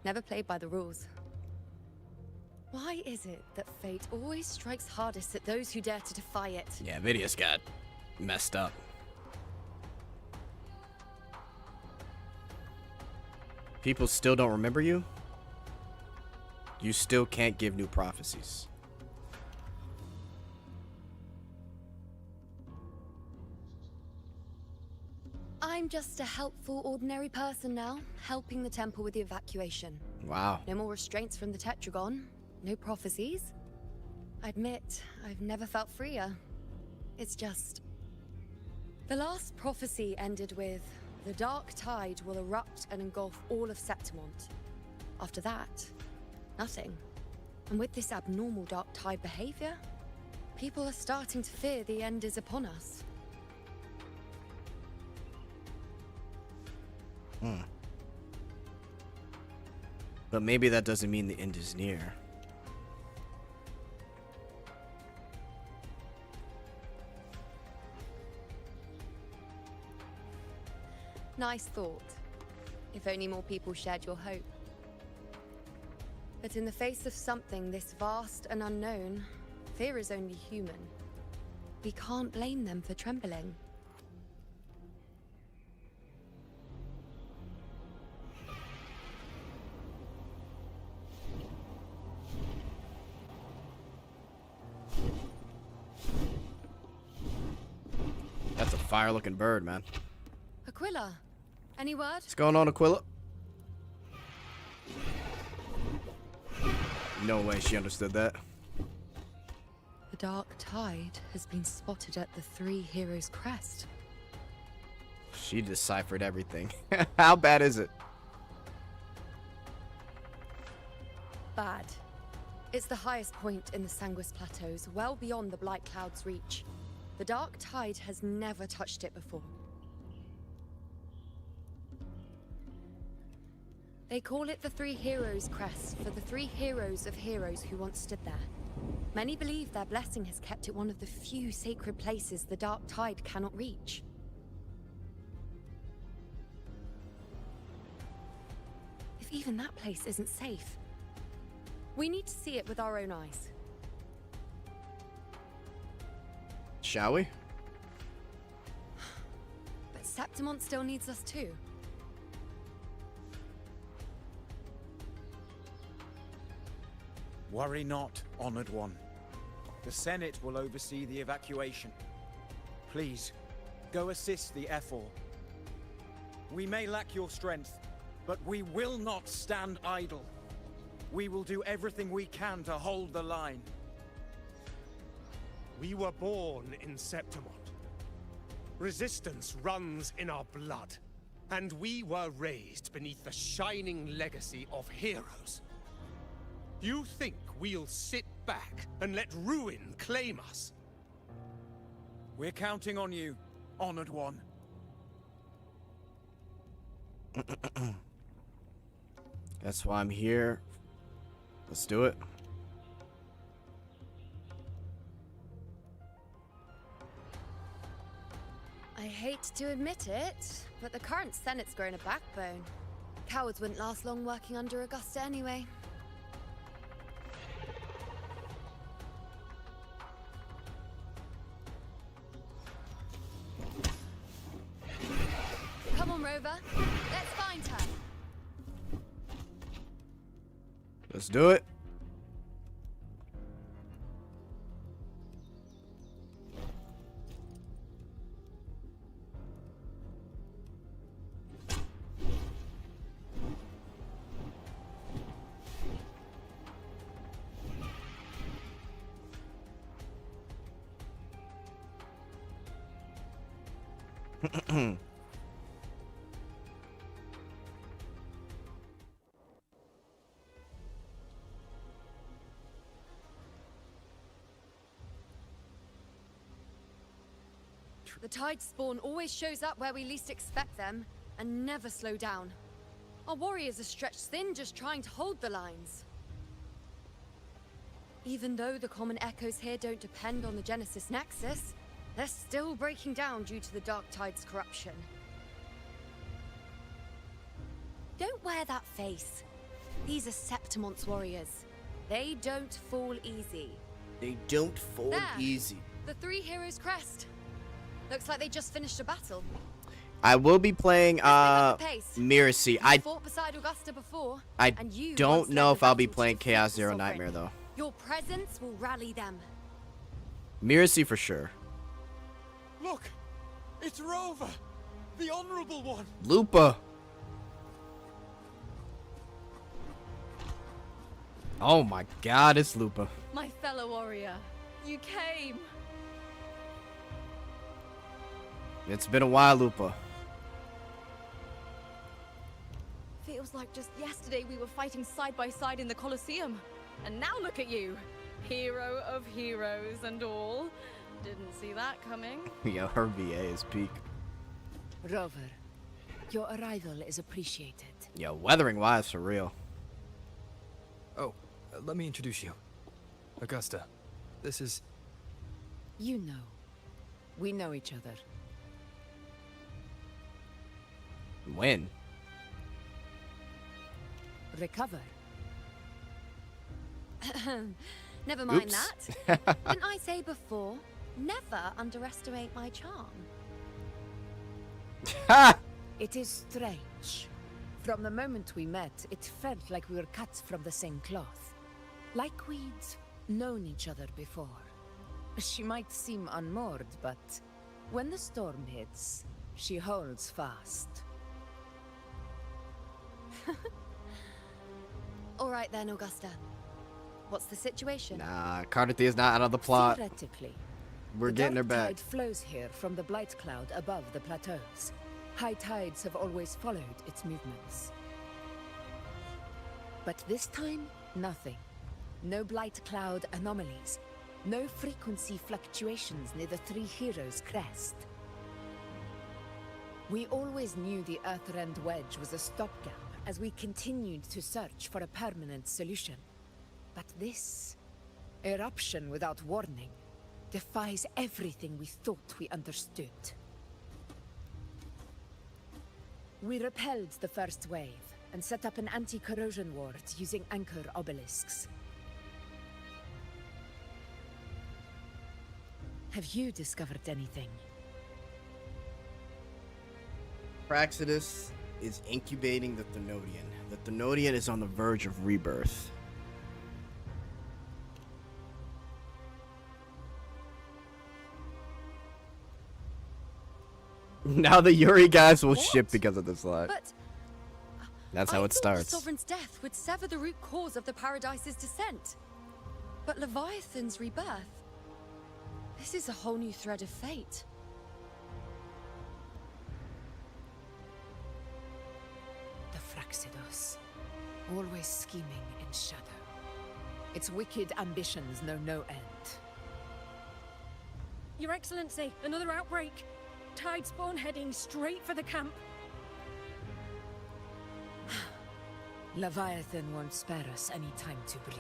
S: never played by the rules. Why is it that fate always strikes hardest at those who dare to defy it?
A: Yeah, Vidius got messed up. People still don't remember you? You still can't give new prophecies.
S: I'm just a helpful, ordinary person now, helping the temple with the evacuation.
A: Wow.
S: No more restraints from the Tetragon, no prophecies. I admit, I've never felt freer. It's just... The last prophecy ended with, the dark tide will erupt and engulf all of Septimont. After that, nothing. And with this abnormal dark tide behavior, people are starting to fear the end is upon us.
A: But maybe that doesn't mean the end is near.
S: Nice thought. If only more people shared your hope. But in the face of something this vast and unknown, fear is only human. We can't blame them for trembling.
A: That's a fire-looking bird, man.
S: Aquila, any word?
A: What's going on, Aquila? No way she understood that.
S: The dark tide has been spotted at the Three Heroes' crest.
A: She deciphered everything. How bad is it?
S: Bad. It's the highest point in the Sanguis Plateaus, well beyond the Blight Cloud's reach. The dark tide has never touched it before. They call it the Three Heroes' Crest for the three heroes of heroes who once stood there. Many believe their blessing has kept it one of the few sacred places the dark tide cannot reach. If even that place isn't safe, we need to see it with our own eyes.
A: Shall we?
S: But Septimont still needs us too.
T: Worry not, Honored One. The Senate will oversee the evacuation. Please, go assist the Ephor. We may lack your strength, but we will not stand idle. We will do everything we can to hold the line.
U: We were born in Septimont. Resistance runs in our blood. And we were raised beneath the shining legacy of heroes. You think we'll sit back and let ruin claim us?
T: We're counting on you, Honored One.
A: That's why I'm here. Let's do it.
S: I hate to admit it, but the current Senate's grown a backbone. Cowards wouldn't last long working under Augusta anyway. Come on, Rover. Let's find her.
A: Let's do it.
S: The tide spawn always shows up where we least expect them, and never slow down. Our warriors are stretched thin just trying to hold the lines. Even though the common echoes here don't depend on the Genesis Nexus, They're still breaking down due to the Dark Tide's corruption. Don't wear that face. These are Septimon's warriors. They don't fall easy.
A: They don't fold
S: There.
A: easy.
S: The three heroes' crest. Looks like they just finished a battle.
A: I will be playing
S: pace.
A: Miracy.
S: You
A: I
S: fought beside Augusta before,
A: I
S: and you
A: don't
S: once
A: know
S: led
A: if
S: the
A: I'll be
S: battle to
A: playing
S: defeat
A: Chaos
S: the
A: Zero
S: Sovereign.
A: Nightmare though.
S: Your presence will rally them.
A: Miracy for sure.
P: Look! It's Rover! The Honorable One!
A: Lupa. Oh my god, it's Lupa.
O: My fellow warrior, you came.
A: It's been a while, Lupa.
O: Feels like just yesterday we were fighting side by side in the Colosseum. And now look at you. Hero of heroes and all. Didn't see that coming.
A: Yo, her VA is peak.
D: Rover, your arrival is appreciated.
A: Yo, Wuthering wise for real.
E: Oh, let me introduce you. Augusta, this is...
D: You know. We know each other.
A: When?
D: Recover.
S: Never mind
A: Oops.
S: that. Didn't I say before? Never underestimate my charm.
D: It is strange. From the moment we met, it felt like we were cut from the same cloth. Like we'd known each other before. She might seem unmoored, but when the storm hits, she holds fast.
S: All right then, Augusta. What's the situation?
A: Nah, Carter is not out of the plot.
D: Theoretically,
A: We're
D: the
A: getting her
D: dark
A: back.
D: tide flows here from the blight cloud above the plateaus. High tides have always followed its movements. But this time, nothing. No blight cloud anomalies. No frequency fluctuations near the Three Heroes' crest. We always knew the Earthrend Wedge was a stopgap as we continued to search for a permanent solution. But this eruption without warning defies everything we thought we understood. We repelled the first wave and set up an anti-corrosion ward using anchor obelisks. Have you discovered anything?
A: Praxidus is incubating the Thenodian. The Thenodian is on the verge of rebirth. Now the Yuri guys will ship because of this lie.
S: But
A: That's how it
S: The
A: starts.
S: Sovereign's death would sever the root cause of the Paradise's descent. But Leviathan's rebirth... This is a whole new thread of fate.
D: The Fraxidos. Always scheming in shadow. Its wicked ambitions know no end.
V: Your Excellency, another outbreak. Tide spawn heading straight for the camp.
D: Leviathan won't spare us any time to breathe.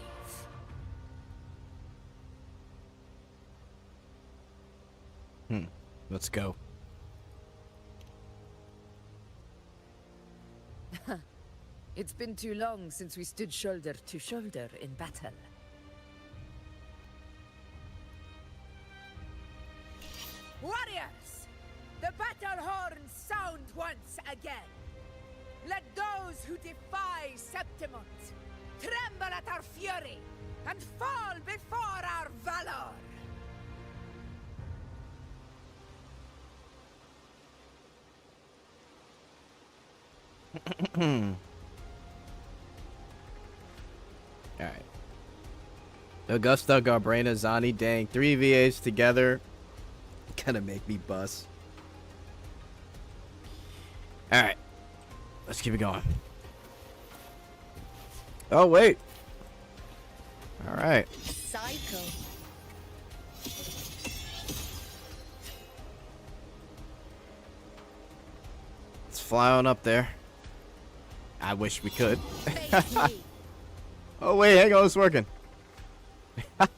A: Let's go.
D: It's been too long since we stood shoulder to shoulder in battle.
W: Warriors! The battle horns sound once again! Let those who defy Septimont tremble at our fury and fall before our valor!
A: Alright. Augusta, Garbrena, Zani, dang. 3 VAs together. Gonna make me bust. Alright. Let's keep it going. Oh, wait. Alright.
S: Psycho.
A: Let's fly on up there. I wish we could. Oh, wait. Hang on. It's working. Alright,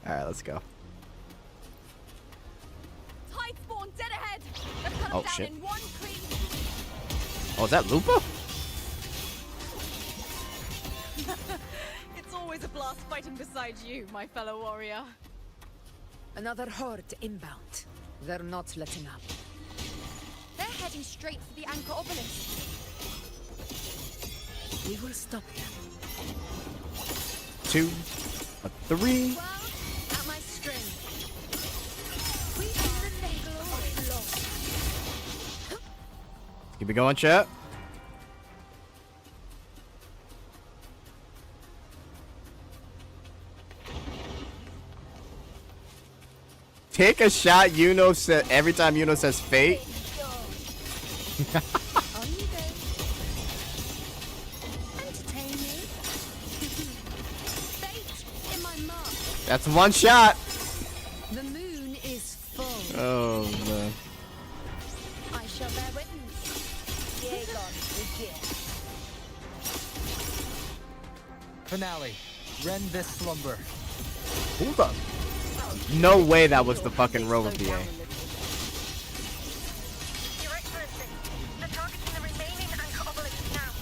A: let's go. Oh shit. Oh, is that Lupa?
O: It's always a blast fighting beside you, my fellow warrior.
D: Another horde inbound. They're not letting up.
O: They're heading straight for the Anchor Obelisk.
D: We will stop them.
A: 2, a 3.
O: Well, at my string. We are the nagel of law.
A: Keep it going, chat. Take a shot. Yuno said every time Yuno says fate. That's one shot.
S: The moon is full.
A: Oh man.
O: I shall bear witness. Yeagon is here.
C: Finale. Rend this slumber.
A: Hold up. No way that was the fucking rover VA.
O: Your Excellency, they're targeting the remaining Anchor Obelisk now.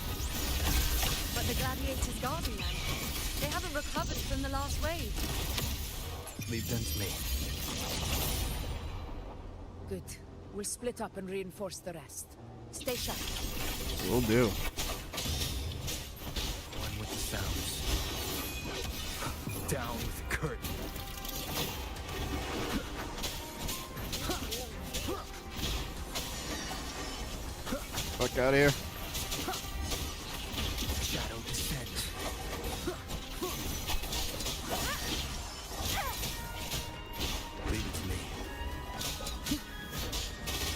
O: But the gladiators guarding them, they haven't recovered from the last wave.
C: Leave them to me.
D: Good. We'll split up and reinforce the rest. Stay sharp.
A: Will do.
C: One with the sounds. Down with the curtain.
A: Fuck out of here.
C: Shadow descends. Leave it to me.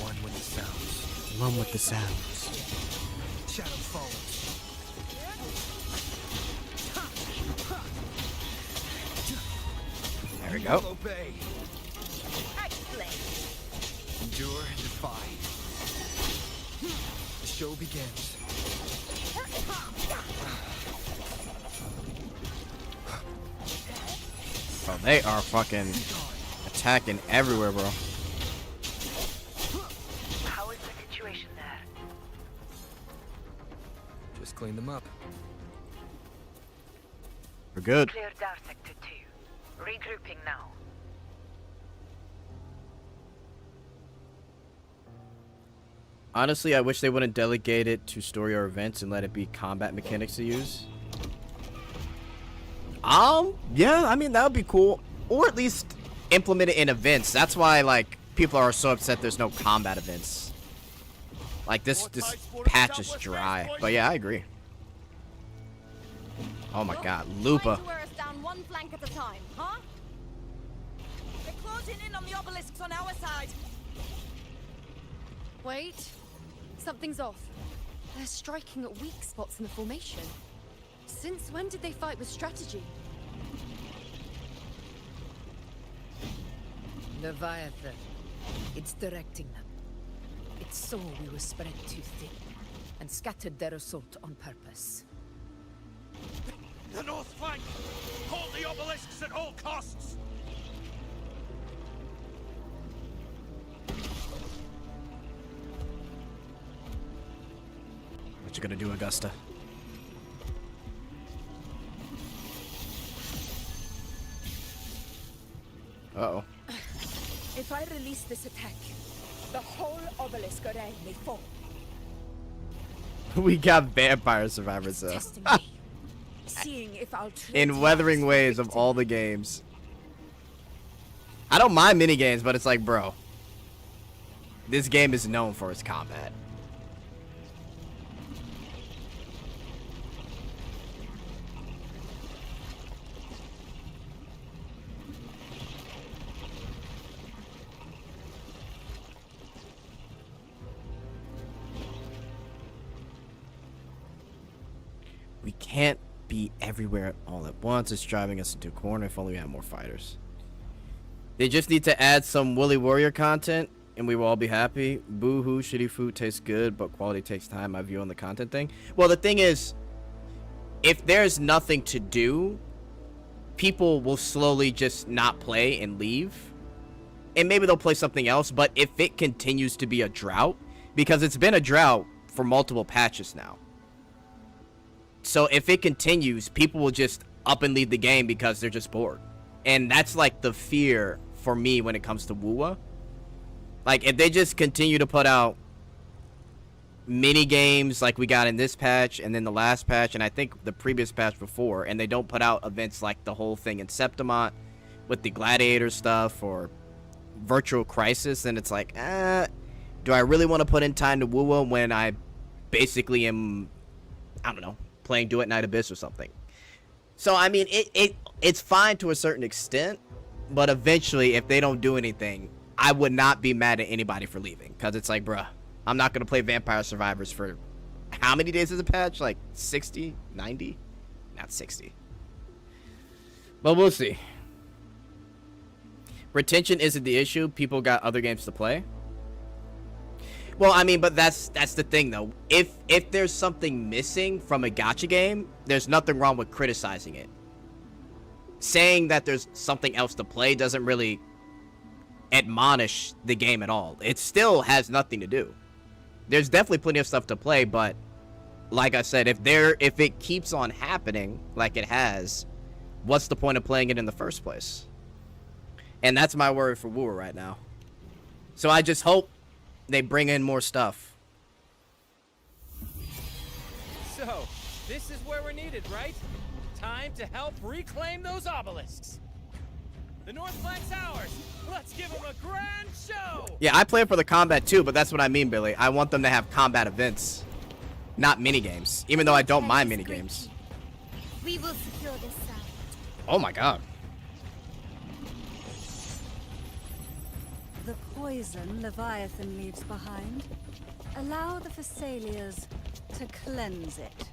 C: One with the sounds.
A: One with the sounds.
C: Shadow follows.
A: There we go.
C: Obey. Endure and defy. The show begins.
A: Bro, they are fucking attacking everywhere, bro.
O: How is the situation there?
C: Just clean them up.
A: We're good.
O: Clear Dar Sector 2. Regrouping now.
A: Honestly, I wish they wouldn't delegate it to story or events and let it be combat mechanics to use. Yeah, I mean, that would be cool. Or at least implement it in events. That's why, like, people are so upset there's no combat events. Like, this patch is dry. But yeah, I agree. Oh my god, Lupa.
O: Trying to wear us down one flank at a time, huh? They're closing in on the obelisks on our side.
S: Wait. Something's off. They're striking at weak spots in the formation. Since when did they fight with strategy?
D: Leviathan. It's directing them. It saw we were spread too thin and scattered their assault on purpose.
P: The north flank! Hold the obelisks at all costs!
A: What you gonna do, Augusta? Uh-oh.
W: If I release this attack, the whole obelisk array may fall.
A: We got vampire survivors, though.
W: Seeing if I'll
A: In Wuthering Waves of all the games. I don't mind minigames, but it's like, bro. This game is known for its combat. We can't be everywhere all at once. It's driving us into a corner. If only we had more fighters. They just need to add some Woolly Warrior content and we will all be happy. Boo-hoo, shitty food tastes good, but quality takes time. My view on the content thing. Well, the thing is, if there's nothing to do, people will slowly just not play and leave. and maybe they'll play something else, but if it continues to be a drought, because it's been a drought for multiple patches now. So if it continues, people will just up and leave the game because they're just bored. And that's like the fear for me when it comes to WoWa. Like, if they just continue to put out mini games like we got in this patch and then the last patch and I think the previous patch before, and they don't put out events like the whole thing in Septimont with the Gladiator stuff or Virtual Crisis, then it's like, do I really want to put in time to WoWa when I basically am, I don't know, playing Do It Night Abyss or something? So, I mean, it's fine to a certain extent, but eventually, if they don't do anything, I would not be mad at anybody for leaving. Because it's like, bruh, I'm not going to play Vampire Survivors for how many days is a patch? Like 60? 90? Not 60. But we'll see. Retention isn't the issue. People got other games to play. Well, I mean, but that's the thing, though. If there's something missing from a gacha game, there's nothing wrong with criticizing it. Saying that there's something else to play doesn't really admonish the game at all. It still has nothing to do. There's definitely plenty of stuff to play, but like I said, if it keeps on happening like it has, what's the point of playing it in the first place? And that's my worry for WoWa right now. So I just hope they bring in more stuff.
I: So, this is where we're needed, right? Time to help reclaim those obelisks. The North Flank's ours. Let's give them a grand show.
A: Yeah, I play for the combat too, but that's what I mean, Billy. I want them to have combat events, not minigames, even though I don't mind minigames.
F: We will secure this side.
A: Oh my god.
J: The poison Leviathan leaves behind. Allow the Phassalias to cleanse it.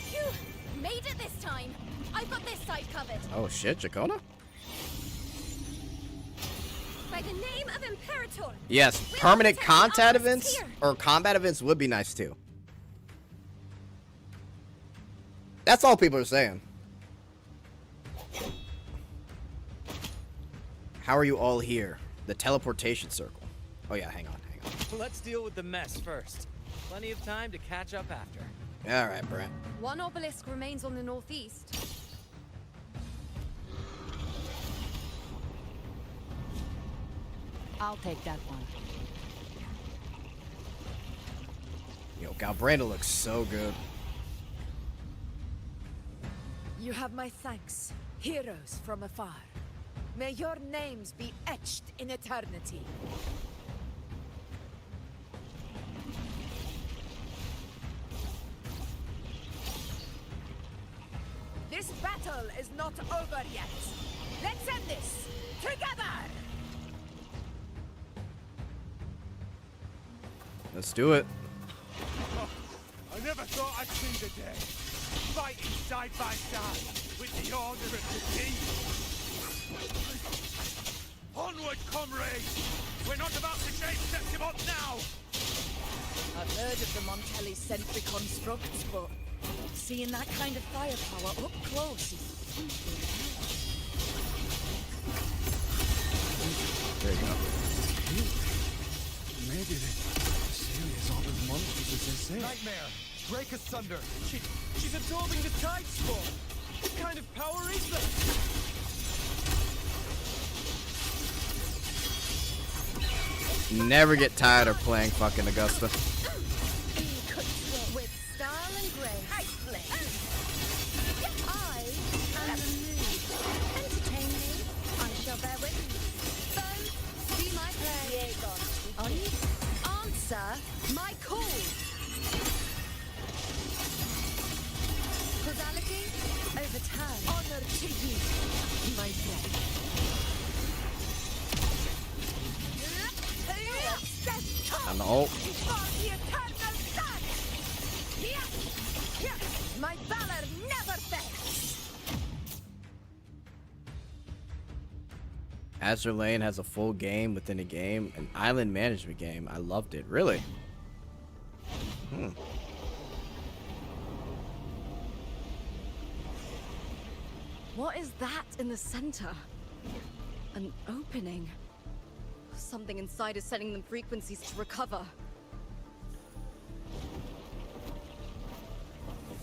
O: Phew! Made it this time. I've got this side covered.
A: Oh shit, Jacona?
O: By the name of Imperator.
A: Yes, permanent combat events or combat events would be nice too. That's all people are saying. How are you all here? The teleportation circle. Oh yeah, hang on.
I: Let's deal with the mess first. Plenty of time to catch up after.
A: All right, Brent.
O: One obelisk remains on the northeast.
M: I'll take that one.
A: Yo, Galbranda looks so good.
W: You have my thanks, heroes from afar. May your names be etched in eternity. This battle is not over yet. Let's end this together!
A: Let's do it.
U: Oh, I never thought I'd see the day. Fighting side by side with the Order of the Deep. Onward, comrades! We're not about to chase Septimont now!
W: I've heard of the Montelli sentry constructs, but seeing that kind of firepower up close is something else.
A: There you go.
E: Maybe the Phassalias aren't as monstrous as they say.
I: Nightmare! Break asunder! She's absorbing the tide spawn! What kind of power is that?
A: Never get tired of playing fucking Augusta.
F: With style and grace. I am the mood. Entertain me. I shall bear witness. So, see my play. On you. Answer my call. Causality overturned. Honor to you, my friend.
A: I'm the ult.
W: My valor never fails.
A: Azure Lane has a full game within a game, an island management game. I loved it. Really?
O: What is that in the center? An opening. Something inside is sending them frequencies to recover.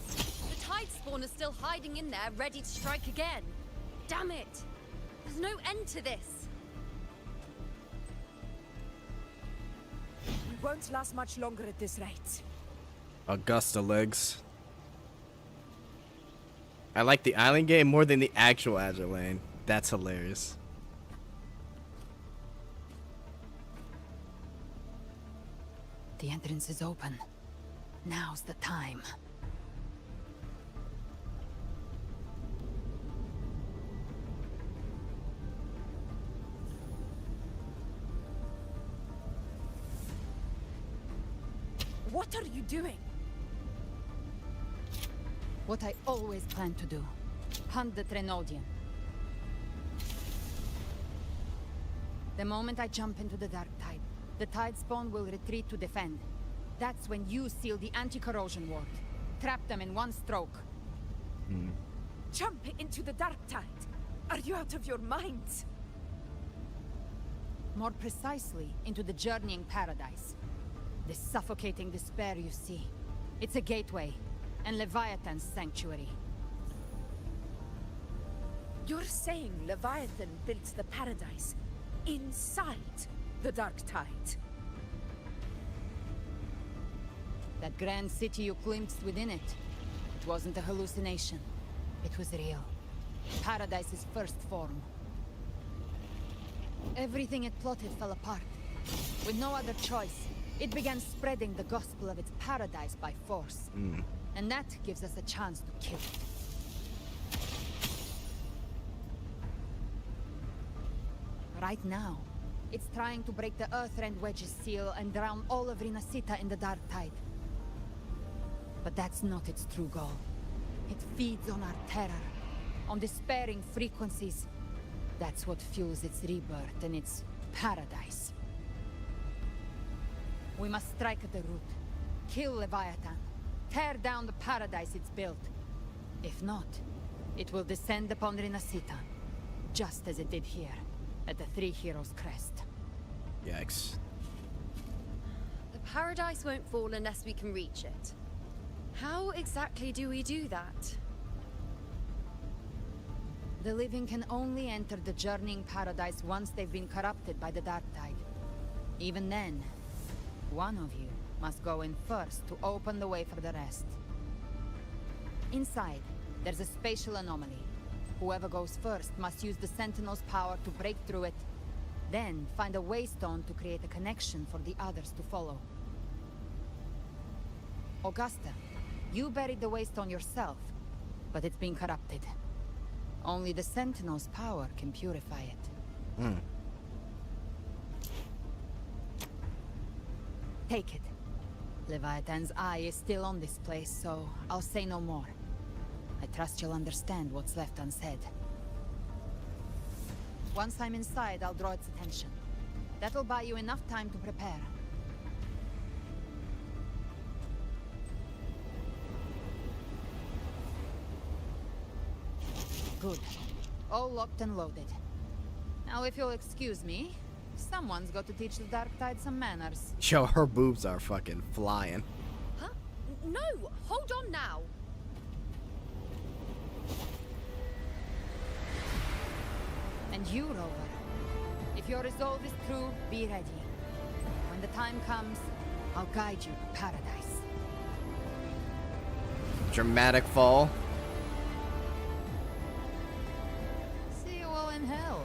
O: The tide spawn is still hiding in there, ready to strike again. Damn it! There's no end to this.
W: We won't last much longer at this rate.
A: Augusta legs. I like the island game more than the actual Azure Lane. That's hilarious.
M: The entrance is open. Now's the time.
W: What are you doing?
M: What I always planned to do. Hunt the Trenodian. The moment I jump into the Dark Tide, the Tide Spawn will retreat to defend. That's when you seal the anti-corrosion ward. Trap them in one stroke.
W: Jump into the Dark Tide. Are you out of your minds?
M: More precisely, into the journeying paradise. The suffocating despair you see. It's a gateway, and Leviathan's sanctuary.
W: You're saying Leviathan built the paradise inside the Dark Tide?
M: That grand city you glimpsed within it, it wasn't a hallucination. It was real. Paradise's first form. Everything it plotted fell apart. With no other choice, it began spreading the gospel of its paradise by force. And that gives us a chance to kill it. Right now, it's trying to break the Earthrend Wedge's seal and drown all of Rinasita in the Dark Tide. But that's not its true goal. It feeds on our terror, on despairing frequencies. That's what fuels its rebirth and its paradise. We must strike at the root. Kill Leviathan. Tear down the paradise it's built. If not, it will descend upon Rinasita, just as it did here, at the Three Heroes Crest.
A: Yikes.
O: The paradise won't fall unless we can reach it. How exactly do we do that?
M: The living can only enter the journeying paradise once they've been corrupted by the Dark Tide. Even then, one of you must go in first to open the way for the rest. Inside, there's a spatial anomaly. Whoever goes first must use the Sentinel's power to break through it, then find a waystone to create a connection for the others to follow. Augusta, you buried the waystone yourself, but it's been corrupted. Only the Sentinel's power can purify it. Take it. Leviathan's eye is still on this place, so I'll say no more. I trust you'll understand what's left unsaid. Once I'm inside, I'll draw its attention. That'll buy you enough time to prepare. Good. All locked and loaded. Now if you'll excuse me, someone's got to teach the Dark Tide some manners.
A: Yo, her boobs are fucking flying.
O: Huh? No! Hold on now!
M: And you, Rover, if your resolve is true, be ready. When the time comes, I'll guide you to paradise.
A: Dramatic fall.
M: See you all in hell.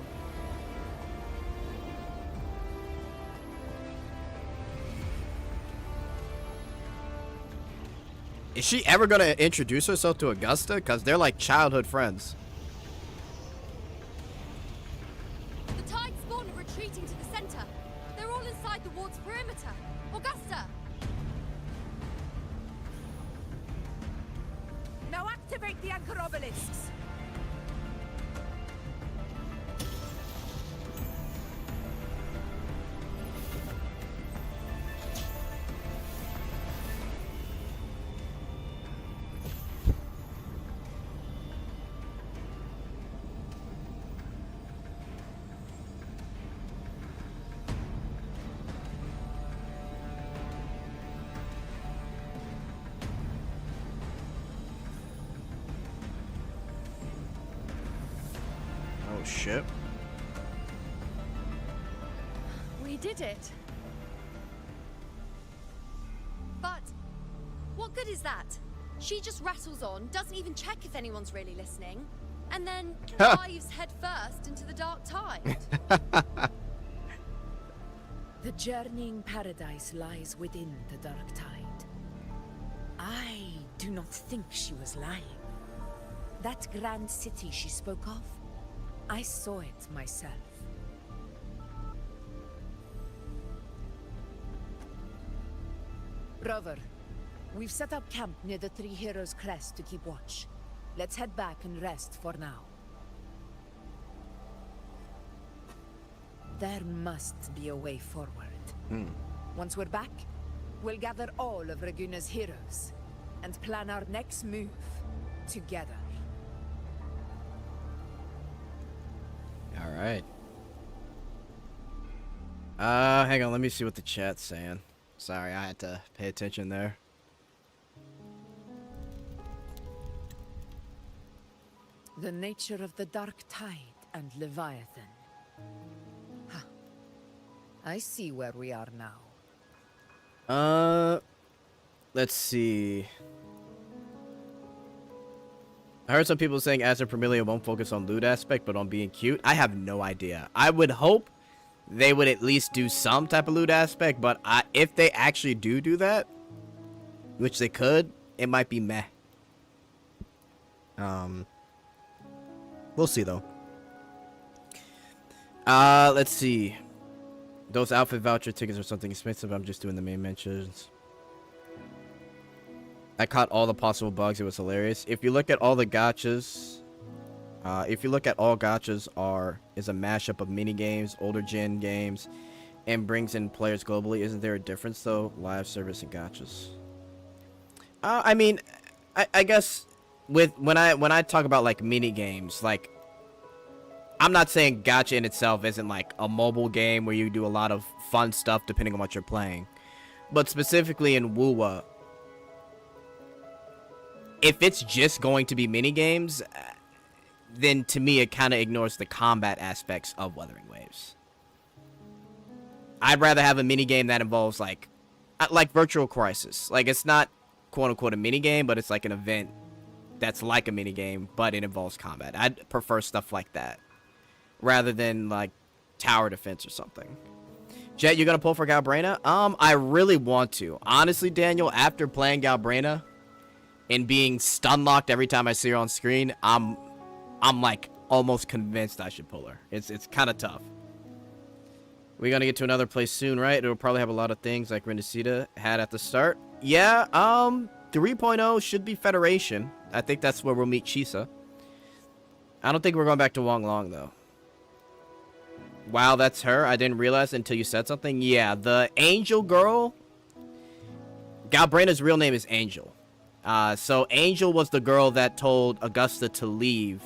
A: Is she ever gonna introduce herself to Augusta? Because they're like childhood friends.
O: The Tide spawn are retreating to the center. They're all inside the ward's perimeter. Augusta!
W: Now activate the anchor obelisks.
A: ship.
S: We did it. But what good is that? She just rattles on, doesn't even check if anyone's really listening, and then dives headfirst into the dark tide.
W: The journeying paradise lies within the dark tide. I do not think she was lying. That grand city she spoke of, I saw it myself. Rover, we've set up camp near the Three Heroes Crest to keep watch. Let's head back and rest for now. There must be a way forward. Once we're back, we'll gather all of Raguna's heroes and plan our next move together.
A: All right. Hang on. Let me see what the chat's saying. Sorry, I had to pay attention there.
W: The nature of the dark tide and Leviathan. Huh. I see where we are now.
A: Let's see. I heard some people saying Azure Vermilion won't focus on loot aspect, but on being cute. I have no idea. I would hope they would at least do some type of loot aspect, but if they actually do that, which they could, it might be meh. We'll see though. Let's see. Those outfit voucher tickets are something expensive. I'm just doing the main mentions. I caught all the possible bugs. It was hilarious. If you look at all the gachas, if you look at all gachas is a mashup of mini games, older gen games, and brings in players globally. Isn't there a difference though? Live service and gachas. I mean, I guess with when I talk about like mini games, like I'm not saying gacha in itself isn't like a mobile game where you do a lot of fun stuff depending on what you're playing, but specifically in Wuwa, if it's just going to be mini games, then to me it kind of ignores the combat aspects of Wuthering Waves. I'd rather have a mini game that involves like Virtual Crisis. Like it's not quote unquote a mini game, but it's like an event that's like a mini game, but it involves combat. I'd prefer stuff like that rather than like tower defense or something. Jet, you gonna pull for Galbraina? I really want to. Honestly, Daniel, after playing Galbraina and being stun locked every time I see her on screen, I'm like almost convinced I should pull her. It's kind of tough. We're gonna get to another place soon, right? It'll probably have a lot of things like Renacida had at the start. Yeah, 3.0 should be Federation. I think that's where we'll meet Chisa. I don't think we're going back to Wong Long though. Wow, that's her. I didn't realize until you said something. Yeah, the Angel girl. Galbraina's real name is Angel. So Angel was the girl that told Augusta to leave,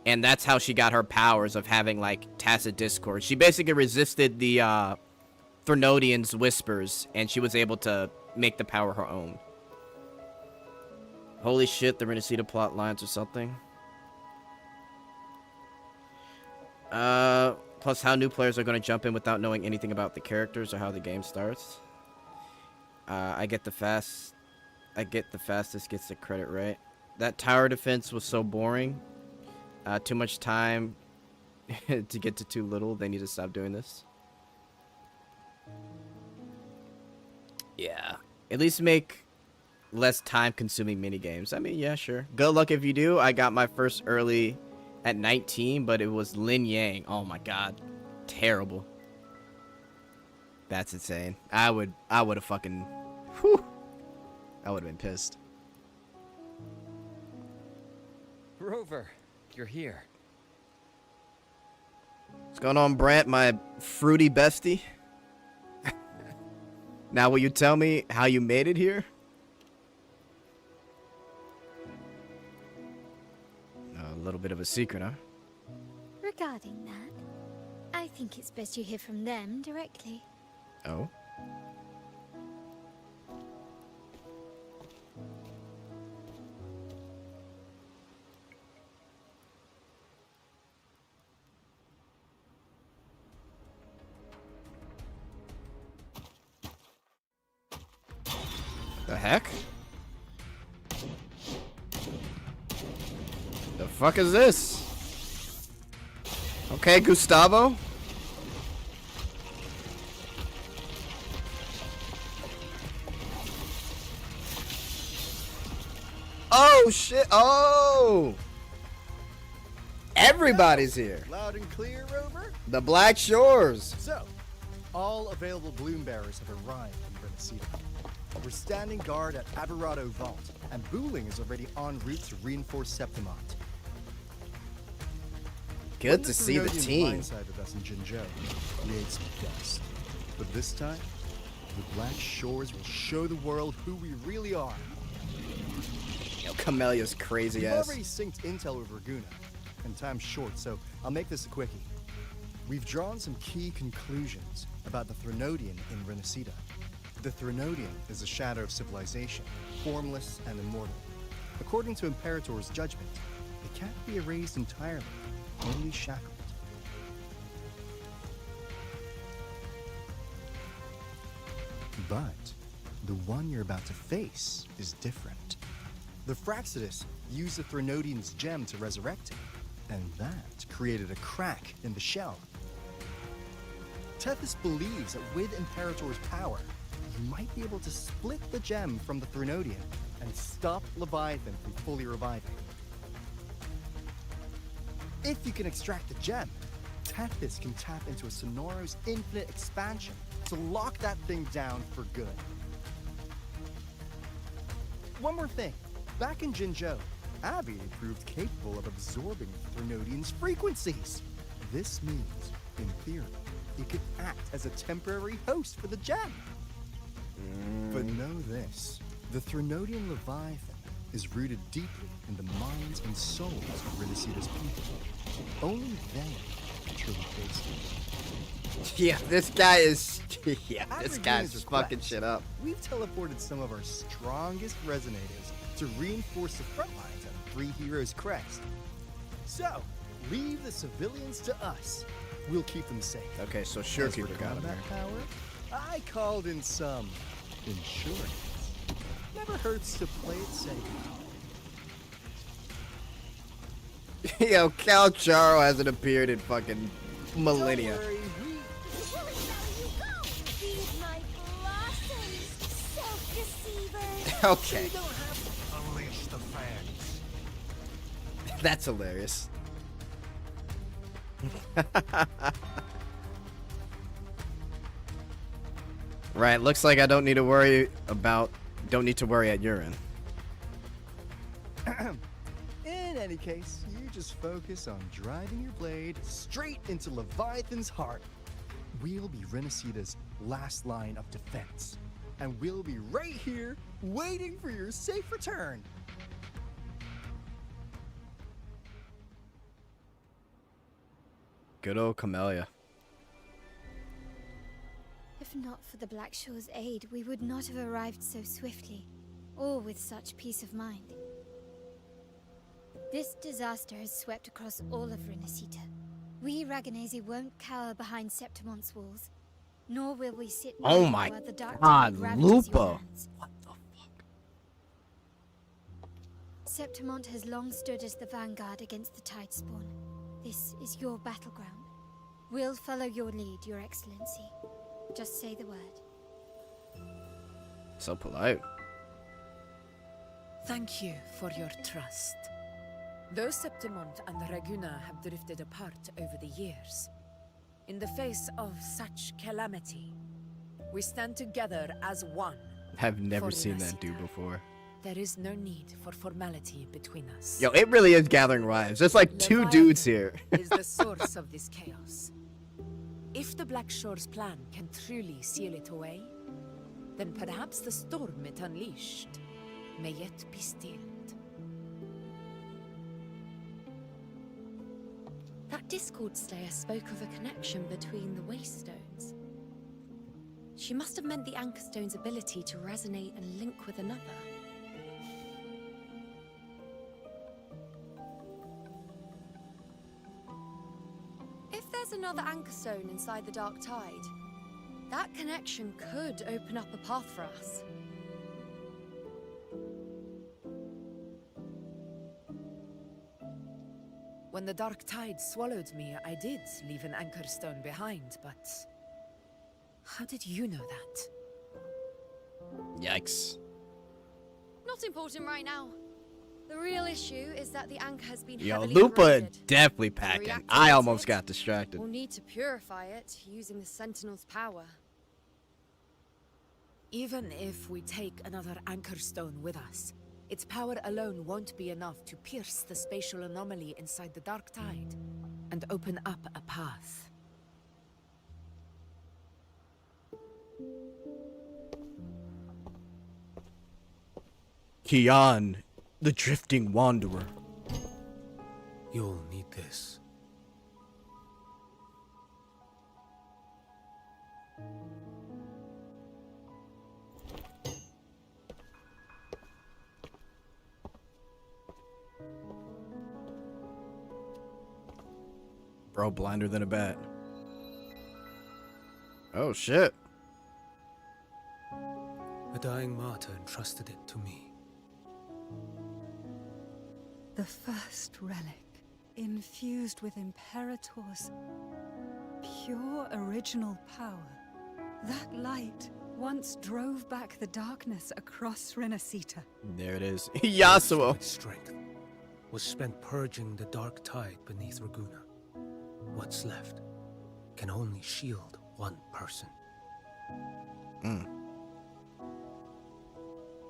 A: and that's how she got her powers of having like tacit discord. She basically resisted the Threnodians' whispers, and she was able to make the power her own. Holy shit, the Renacida plot lines or something. Plus how new players are going to jump in without knowing anything about the characters or how the game starts. I get the fastest gets the credit, right? That tower defense was so boring. Too much time to get to too little. They need to stop doing this. Yeah. At least make less time-consuming minigames. I mean, yeah, sure. Good luck if you do. I got my first early at 19, but it was Lin Yang. Oh my god. Terrible. That's insane. I would have fucking... Whew. I would have been pissed.
C: Rover, you're here.
A: What's going on, Brant, my fruity bestie? Now will you tell me how you made it here? A little bit of a secret, huh?
F: Regarding that, I think it's best you hear from them directly.
A: Oh? The heck? The fuck is this? Okay, Gustavo. Oh shit! Oh! Everybody's here.
K: Loud and clear, Rover.
A: The Black Shores.
K: So, all available bloom bearers have arrived in Renesita. We're standing guard at Averado Vault, and Booling is already en route to reinforce Septimont.
A: Good to see the team.
K: Blindsided us in Jinzhou. We ate some dust, but this time, the Black Shores will show the world who we really are.
A: Yo, Camellia's crazy
K: We've
A: ass.
K: already synced intel with Raguna, and time's short, so I'll make this a quickie. We've drawn some key conclusions about the Threnodian in Renesita. The Threnodian is a shadow of civilization, formless and immortal. According to Imperator's judgment, it can't be erased entirely, only shackled. But the one you're about to face is different. The Fraxidus used the Threnodian's gem to resurrect him, and that created a crack in the shell. Tethys believes that with Imperator's power, you might be able to split the gem from the Threnodian and stop Leviathan from fully reviving. If you can extract the gem, Tethys can tap into a Sonoro's infinite expansion to lock that thing down for good. One more thing. Back in Jinzhou, Abby proved capable of absorbing Threnodian's frequencies. This means, in theory, it could act as a temporary host for the gem. But know this, the Threnodian Leviathan is rooted deeply in the minds and souls of Renesita's people. Only they can truly face it.
A: Yeah, this guy is. Yeah,
K: At
A: this
K: Raguna's
A: guy's fucking
K: request,
A: shit up.
K: We've teleported some of our strongest resonators to reinforce the front lines at Three Heroes Crest. So, leave the civilians to us. We'll keep them safe.
A: Okay, so
K: As
A: Surekeeper
K: for
A: got him
K: combat
A: there.
K: power, I called in some insurance. Never hurts to play it safe.
A: Yo, Cal Charo hasn't appeared in fucking millennia. Okay.
P: Unleash the fans.
A: That's hilarious. Right, looks like I don't need to worry at urine.
K: In any case, you just focus on driving your blade straight into Leviathan's heart. We'll be Renesita's last line of defense. And we'll be right here, waiting for your safe return.
A: Good old Camellia.
F: If not for the Black Shore's aid, we would not have arrived so swiftly, or with such peace of mind. This disaster has swept across all of Renesita. We Raganese won't cower behind Septimont's walls, nor will we sit
A: Oh
F: idle
A: my
F: while the dark
A: God,
F: tide ravages your
A: Lupo.
F: lands. Septimont has long stood as the vanguard against the Tidespawn. This is your battleground. We'll follow your lead, Your Excellency. Just say the word.
A: So polite.
D: Thank you for your trust. Though Septimont and Raguna have drifted apart over the years, in the face of such calamity, we stand together as one.
A: I've never
D: for
A: seen that
D: Renesita.
A: dude before.
D: There is no need for formality between us.
A: Yo, it really is gathering rhymes. There's like two
D: Leviathan
A: dudes here.
D: is the source of this chaos. If the Black Shore's plan can truly seal it away, then perhaps the storm it unleashed may yet be stilled.
S: That Discord Slayer spoke of a connection between the Waystones. She must have meant the Anchor Stone's ability to resonate and link with another. If there's another Anchor Stone inside the Dark Tide, that connection could open up a path for us.
D: When the dark tide swallowed me, I did leave an anchor stone behind, but... how did you know that?
A: Yikes.
S: Not important right now. The real issue is that the anchor has been
A: Yo,
S: heavily
A: Lupa
S: corroded.
A: definitely
S: To
A: packing.
S: reactivate
A: I almost
S: it,
A: got distracted.
S: we'll need to purify it using the Sentinel's power.
D: Even if we take another anchor stone with us, its power alone won't be enough to pierce the spatial anomaly inside the dark tide and open up a path.
A: Kian, the drifting wanderer.
E: You'll need this.
A: Bro, blinder than a bat. Oh, shit.
E: A dying martyr entrusted it to me.
J: The first relic, infused with Imperator's pure original power. That light once drove back the darkness across Renacita.
A: There it is. Yasuo.
E: Its strength was spent purging the dark tide beneath Raguna. What's left can only shield one person.
A: Mm.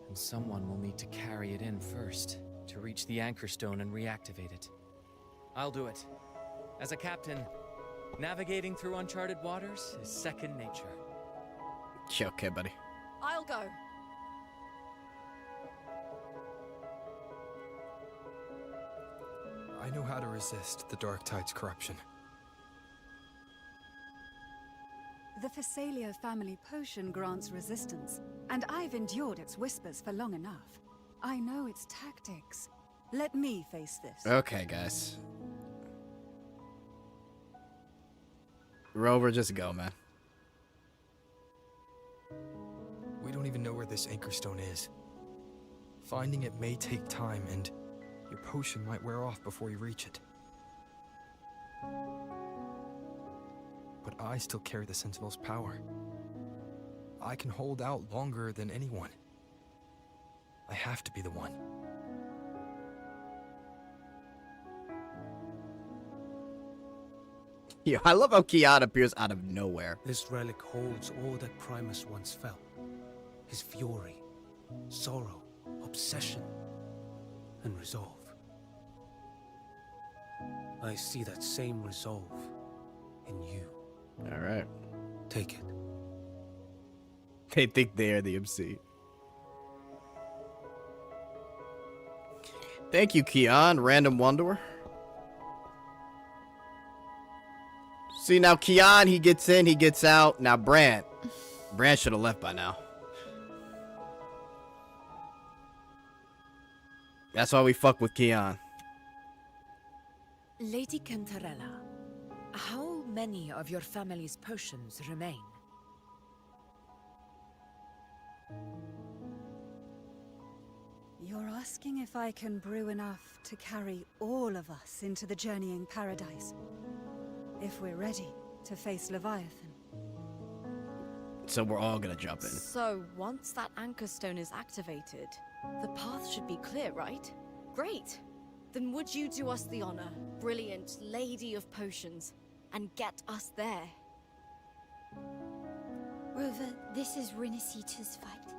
I: And someone will need to carry it in first to reach the anchor stone and reactivate it. I'll do it. As a captain, navigating through uncharted waters is second nature.
A: Okay, buddy.
O: I'll go.
E: I know how to resist the dark tide's corruption.
J: The Phasalia family potion grants resistance, and I've endured its whispers for long enough. I know its tactics. Let me face this.
A: Okay, guys. Rover, just go, man.
E: We don't even know where this anchor stone is. Finding it may take time, and your potion might wear off before you reach it. But I still carry the Sentinel's power. I can hold out longer than anyone. I have to be the one.
A: Yo, I love how Kian appears out of nowhere.
E: This relic holds all that Primus once felt. His fury, sorrow, obsession, and resolve. I see that same resolve in you.
A: All right.
E: Take it.
A: They think they are the MC. Thank you, Kian, random wanderer. See, now Kian, he gets in, he gets out. Now Brant should have left by now. That's why we fuck with Kian.
D: Lady Cantarella, how many of your family's potions remain?
J: You're asking if I can brew enough to carry all of us into the journeying paradise. If we're ready to face Leviathan.
A: So we're all gonna jump in.
O: So, once that anchor stone is activated, the path should be clear, right? Great! Then would you do us the honor, brilliant Lady of Potions, and get us there?
B: Rover, this is Renacita's fight.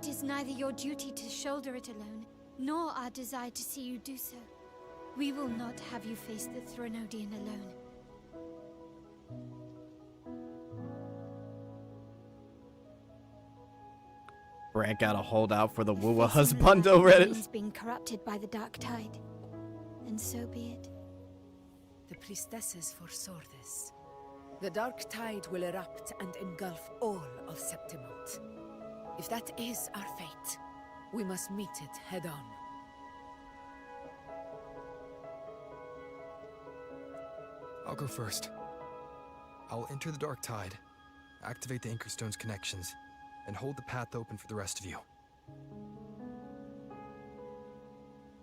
B: It is neither your duty to shoulder it alone, nor our desire to see you do so. We will not have you face the Threnodian alone.
A: Brant gotta hold out for the Wua
B: Facing
A: husband
B: Leviathan
A: already.
B: means being corrupted by the dark tide. And so be it.
D: The priestesses foresaw this. The dark tide will erupt and engulf all of Septimont. If that is our fate, we must meet it head on.
E: I'll go first. I'll enter the dark tide, activate the anchor stone's connections, and hold the path open for the rest of you.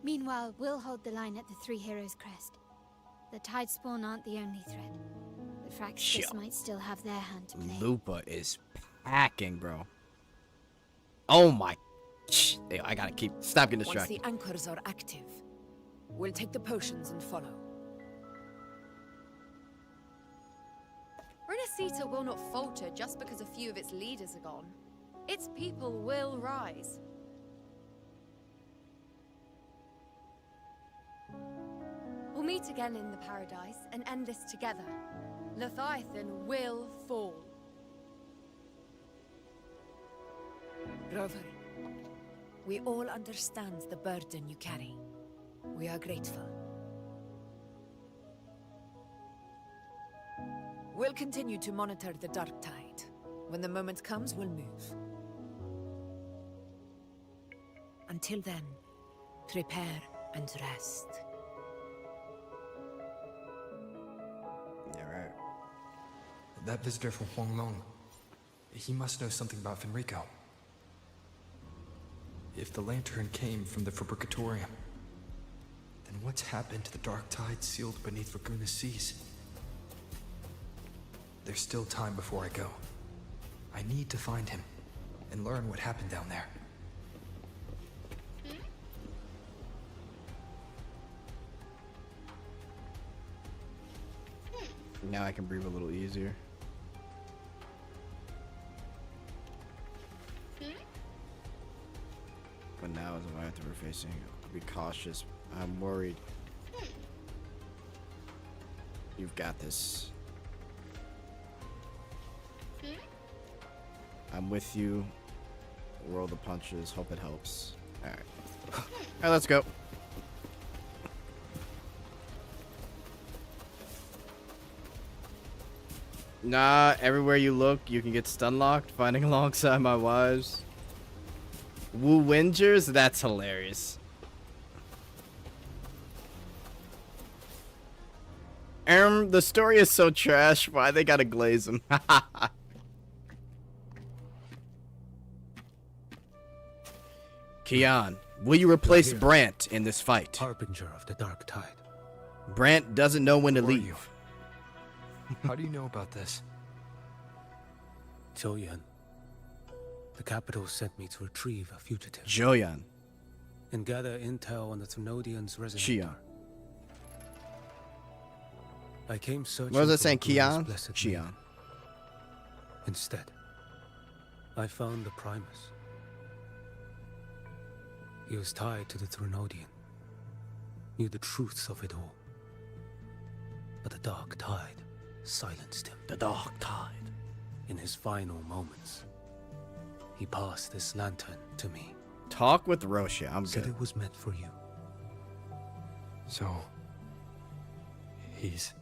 B: Meanwhile, we'll hold the line at the Three Heroes Crest. the Tidespawn aren't the only threat. The Fraxis might still have their hand to play.
A: Lupa is packing, bro. Oh my. Hey, I gotta stop getting
D: Once
A: distracted.
D: the anchors are active, we'll take the potions and follow.
S: Renacita will not falter just because a few of its leaders are gone. Its people will rise. We'll meet again in the Paradise and end this together. Leviathan will fall.
D: Rover, we all understand the burden you carry. We are grateful. We'll continue to monitor the dark tide. When the moment comes, we'll move. Until then, prepare and rest.
A: Yeah, right.
E: That visitor from Huanglong, he must know something about Fenrico. If the lantern came from the Fabricatorium, then what's happened to the dark tide sealed beneath Raguna's seas? There's still time before I go. I need to find him and learn what happened down there.
A: Now I can breathe a little easier. But now as a Leviathan we're facing, be cautious. I'm worried. You've got this. I'm with you. Roll the punches. Hope it helps. Alright. Alright, let's go. Nah, everywhere you look, you can get stun locked. Fighting alongside my wives. Woo Wingers? That's hilarious. The story is so trash. Why they gotta glaze him? Kian, will you replace Brant in this fight?
G: Harbinger of the dark tide.
A: Brant doesn't know when to leave.
E: How do you know about this?
G: Joyan. The capital sent me to retrieve a fugitive.
A: Joyan.
G: And gather intel on the Thenodians' resonator.
A: Chian.
G: I came searching.
A: What was I saying?
G: for Raguna's
A: Kian?
G: blessed
A: Chian.
G: name. Instead, I found the Primus. He was tied to the Thenodian. Knew the truths of it all. But the dark tide silenced him.
A: The dark tide.
G: In his final moments, he passed this lantern to me.
A: Talk with Rosha. I'm
G: Said
A: good.
G: it was meant for you.
E: So, he's...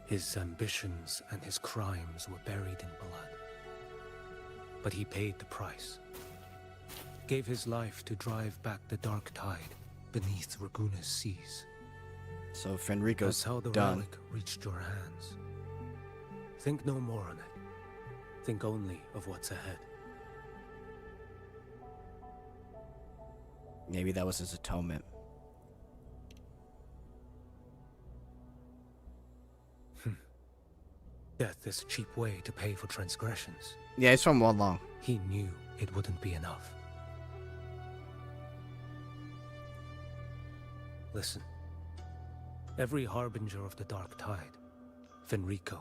G: His ambitions and his crimes were buried in blood. But he paid the price. Gave his life to drive back the dark tide beneath Raguna's seas.
A: So Fenrico's
G: That's how the
A: done.
G: relic reached your hands. Think no more on it. Think only of what's ahead.
A: Maybe that was his atonement.
G: Death is a cheap way to pay for transgressions.
A: Yeah, he's from Wuthering.
G: He knew it wouldn't be enough. Listen. Every harbinger of the dark tide, Fenrico,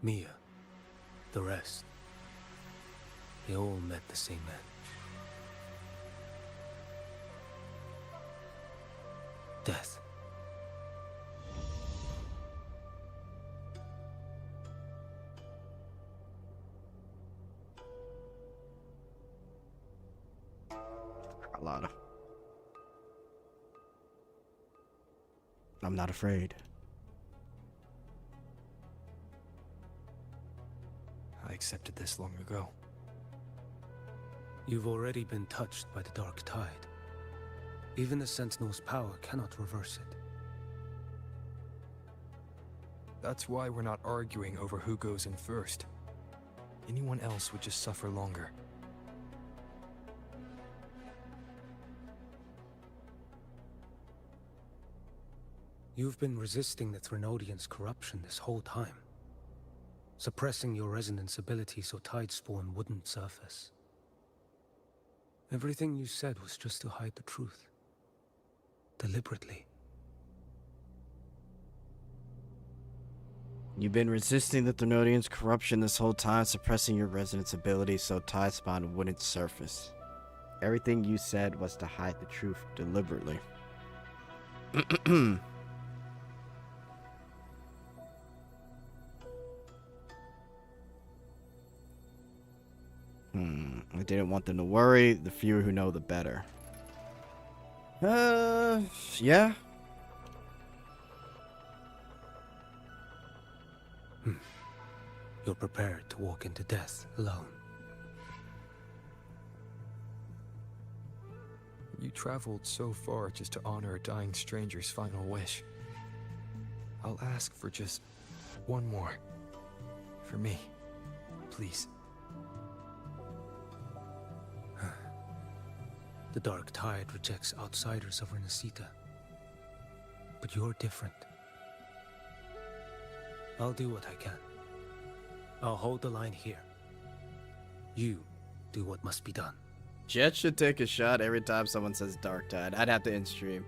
G: Mia, the rest, they all met the same end. Death.
A: Carlotta. I'm not afraid.
E: I accepted this long ago.
G: You've already been touched by the dark tide. Even the Sentinel's power cannot reverse it.
E: That's why we're not arguing over who goes in first. Anyone else would just suffer longer.
G: You've been resisting the Threnodians' corruption this whole time. Suppressing your resonance ability so Tidespawn wouldn't surface. Everything you said was just to hide the truth. Deliberately.
A: You've been resisting the Threnodians' corruption this whole time, suppressing your resonance ability so Tidespawn wouldn't surface. Everything you said was to hide the truth deliberately. I didn't want them to worry. The fewer who know, the better. Yeah.
G: You're prepared to walk into death alone.
E: You traveled so far just to honor a dying stranger's final wish. I'll ask for just one more. For me. Please.
G: The Dark Tide rejects outsiders of Renacita. But you're different. I'll do what I can. I'll hold the line here. You do what must be done.
A: Jet should take a shot every time someone says Dark Tide. I'd have to end stream.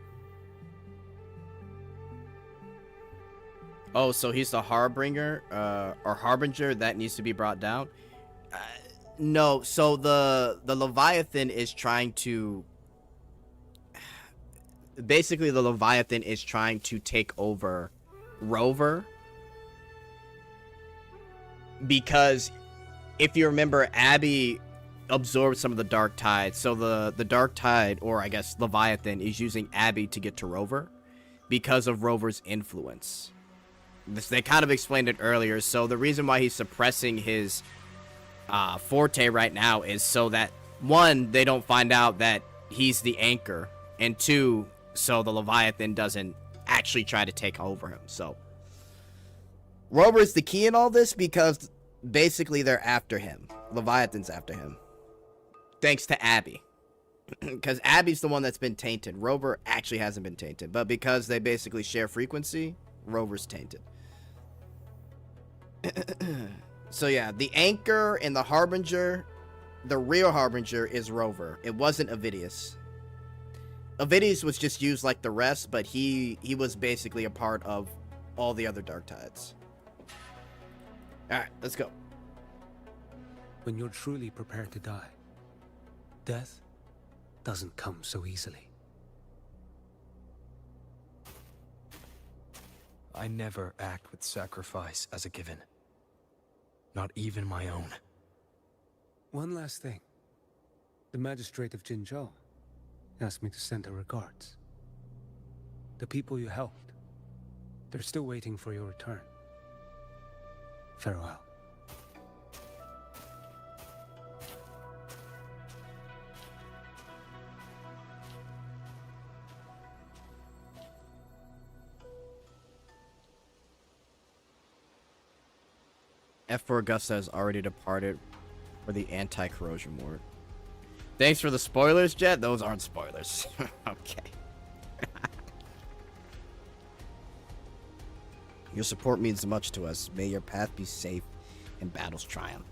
A: Oh, so he's the Harbinger, or Harbinger that needs to be brought down? No, so the Leviathan is trying to... Basically, the Leviathan is trying to take over Rover. Because, if you remember, Abby absorbed some of the Dark Tide. So the Dark Tide, or I guess Leviathan, is using Abby to get to Rover. Because of Rover's influence. They kind of explained it earlier. So the reason why he's suppressing his... forte right now is so that, one, they don't find out that he's the anchor, and two, so the Leviathan doesn't actually try to take over him. So Rover's the key in all this because basically they're after him. Leviathan's after him. Thanks to Abby. Because Abby's the one that's been tainted. Rover actually hasn't been tainted. But because they basically share frequency, Rover's tainted. So yeah, the Anchor and the Harbinger, the real Harbinger is Rover. It wasn't Avidius. Avidius was just used like the rest, but he was basically a part of all the other Dark Tides. Alright, let's go.
G: When you're truly prepared to die, death doesn't come so easily.
E: I never act with sacrifice as a given. Not even my own.
G: One last thing. The magistrate of Jinzhou asked me to send her regards. The people you helped, they're still waiting for your return. Farewell.
A: F4 Augusta has already departed for the anti-corrosion ward. Thanks for the spoilers, Jet. Those aren't spoilers. Okay. Your support means much to us. May your path be safe and battles triumph.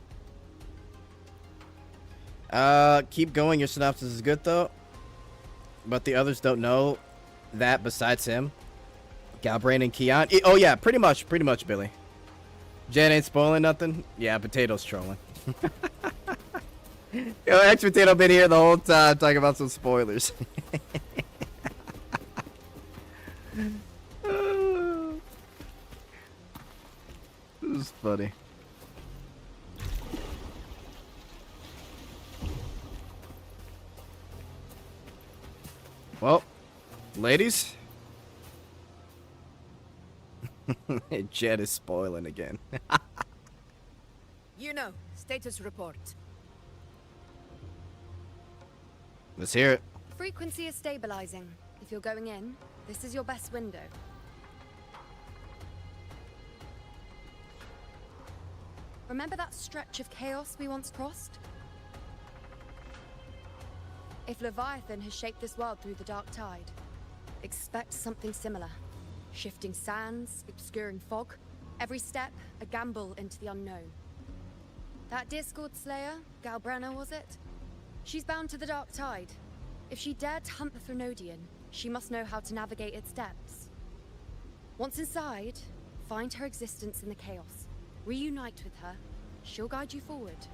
A: Keep going. Your synopsis is good, though. But the others don't know that besides him. Galbrain and Keon. Oh, yeah. Pretty much, Billy. Jen ain't spoiling nothing? Yeah, Potato's trolling. Yo, X-Potato been here the whole time talking about some spoilers. This is funny. Well, ladies. Jet is spoiling again.
D: You know, status report.
A: Let's hear it.
S: Frequency is stabilizing. If you're going in, this is your best window. Remember that stretch of chaos we once crossed? If Leviathan has shaped this world through the Dark Tide, expect something similar. Shifting sands, obscuring fog. Every step, a gamble into the unknown. That Discord Slayer, Galbrenna was it? She's bound to the Dark Tide. If she dared to hunt the Threnodian, she must know how to navigate its depths. Once inside, find her existence in the chaos. Reunite with her. She'll guide you forward.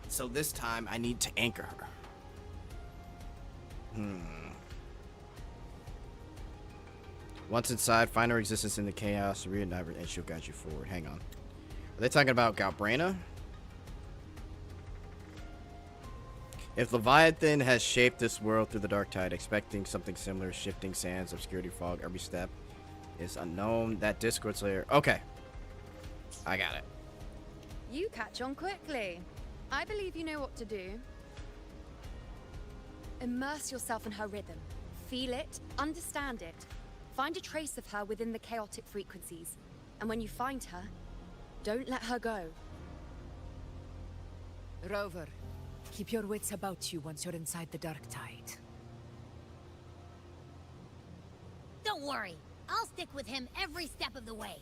A: So this time, I need to anchor her. Once inside, find her existence in the chaos, reunite her, and she'll guide you forward. Hang on. Are they talking about Galbrenna? If Leviathan has shaped this world through the dark tide, expecting something similar, shifting sands, obscurity, fog, every step is unknown. That Discord Slayer. Okay. I got it.
S: You catch on quickly. I believe you know what to do. Immerse yourself in her rhythm. Feel it, understand it. Find a trace of her within the chaotic frequencies. And when you find her, don't let her go.
W: Rover, keep your wits about you once you're inside the dark tide.
N: Don't worry. I'll stick with him every step of the way.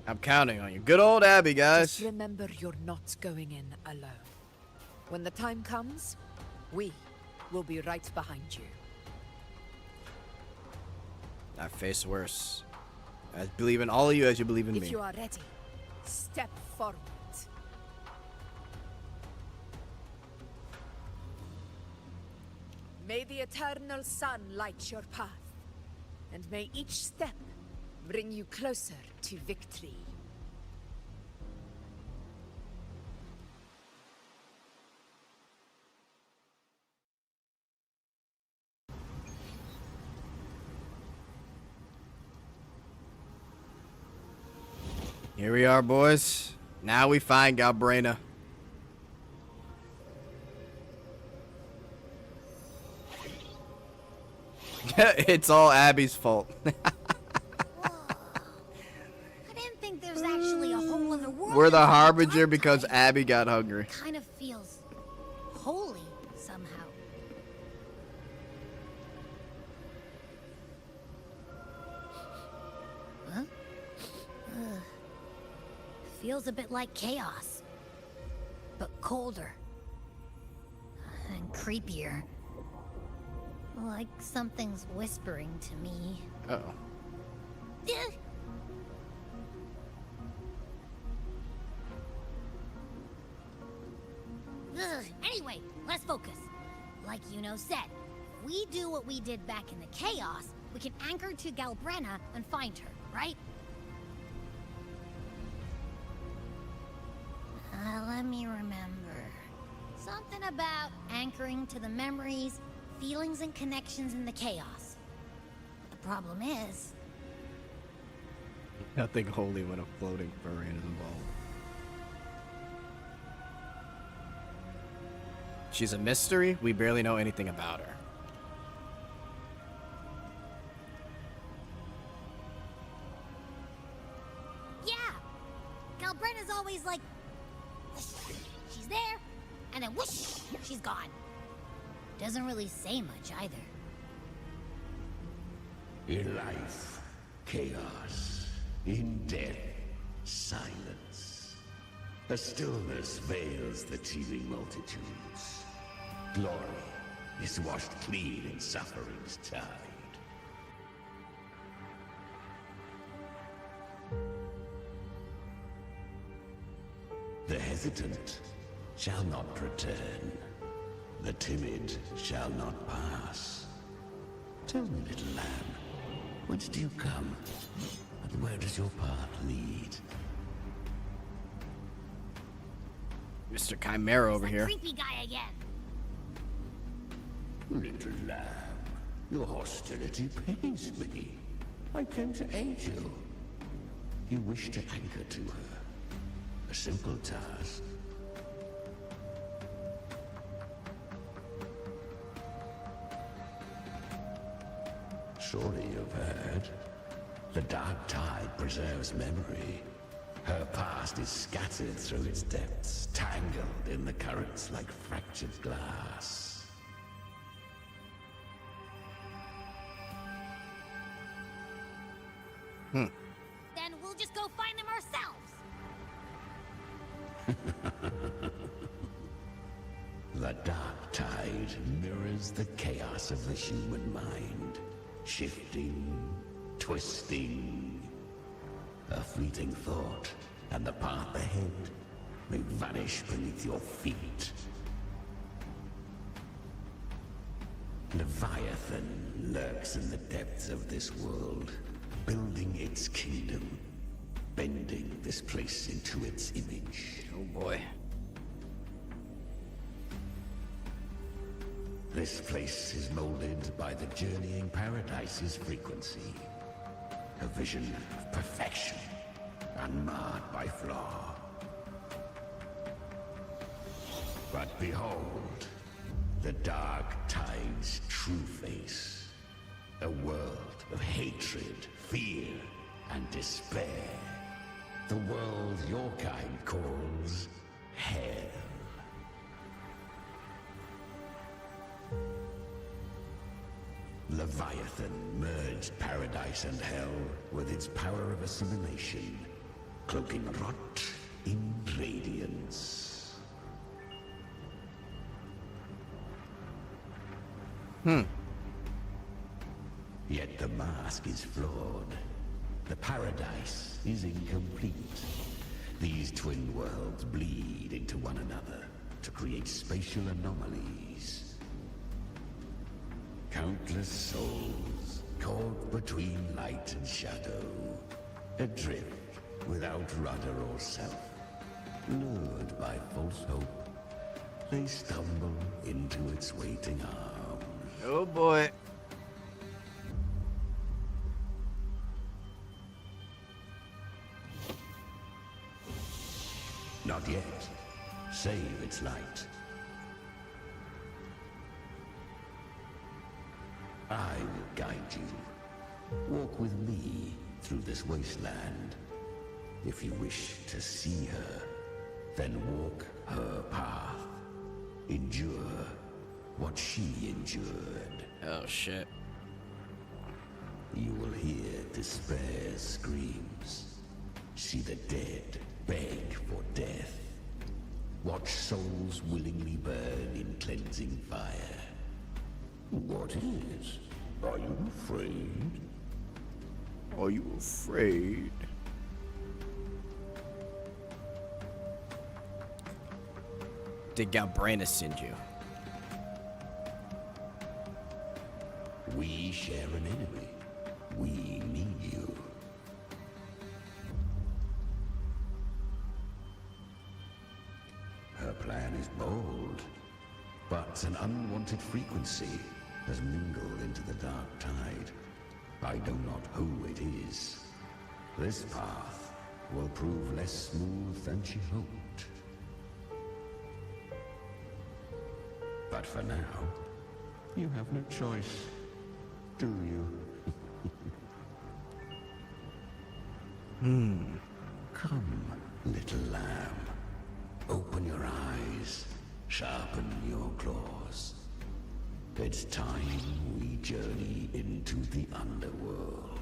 A: I'm counting on you. Good old Abby, guys.
W: Just remember you're not going in alone. When the time comes, we will be right behind you.
A: I face worse. I believe in all of you as you believe in me.
W: If you are ready, step forward. May the eternal sun light your path, and may each step bring you closer to victory.
A: Here we are, boys. Now we find Galbrenna. It's all Abby's fault.
N: I didn't think there's actually a whole other world.
A: We're the harbinger because Abby got hungry.
N: Kind of feels holy somehow. Huh? Feels a bit like chaos, but colder and creepier. Like something's whispering to me.
A: Uh-oh.
N: Anyway, let's focus. Like Yuno said, if we do what we did back in the chaos, we can anchor to Galbrenna and find her, right? Let me remember. Something about anchoring to the memories, feelings, and connections in the chaos. The problem is...
A: Nothing holy when a floating furry is involved. She's a mystery. We barely know anything about her.
N: Yeah! Galbrenna's always like... she's there, and then whoosh, she's gone. Doesn't really say much either.
Q: In life, chaos. In death, silence. A stillness veils the teeming multitudes. Glory is washed clean in suffering's tide. The hesitant shall not return. The timid shall not pass. Tell me, little lamb, whence do you come? And where does your path lead?
A: Mr. Chimera over here.
N: Creepy guy again.
Q: Little lamb, your hostility pains me. I came to aid you. You wish to anchor to her. A simple task. Surely you've heard. The dark tide preserves memory. Her past is scattered through its depths, tangled in the currents like fractured glass.
N: Then we'll just go find them ourselves.
Q: The dark tide mirrors the chaos of the human mind, shifting, twisting. A fleeting thought, and the path ahead may vanish beneath your feet. Leviathan lurks in the depths of this world, building its kingdom, bending this place into its image.
A: Oh boy.
Q: This place is molded by the journeying paradise's frequency. A vision of perfection, unmarred by flaw. But behold, the dark tide's true face. A world of hatred, fear, and despair. The world your kind calls hell. Leviathan merged paradise and hell with its power of assimilation, cloaking rot in radiance. Yet the mask is flawed. The paradise is incomplete. These twin worlds bleed into one another to create spatial anomalies. Countless souls caught between light and shadow, adrift without rudder or self, lured by false hope, they stumble into its waiting arms.
A: Oh boy.
Q: Not yet. Save its light. I will guide you. Walk with me through this wasteland. If you wish to see her, then walk her path. Endure what she endured.
A: Oh shit.
Q: You will hear despair's screams. See the dead beg for death. Watch souls willingly burn in cleansing fire. What is? Are you afraid?
A: Are you afraid? Did Galbranis send you?
Q: We share an enemy. We need you. Her plan is bold, but an unwanted frequency has mingled into the dark tide. I know not who it is. This path will prove less smooth than she hoped. But for now, you have no choice, do you? Come, little lamb. Open your eyes, sharpen your claws. It's time we journey into the underworld.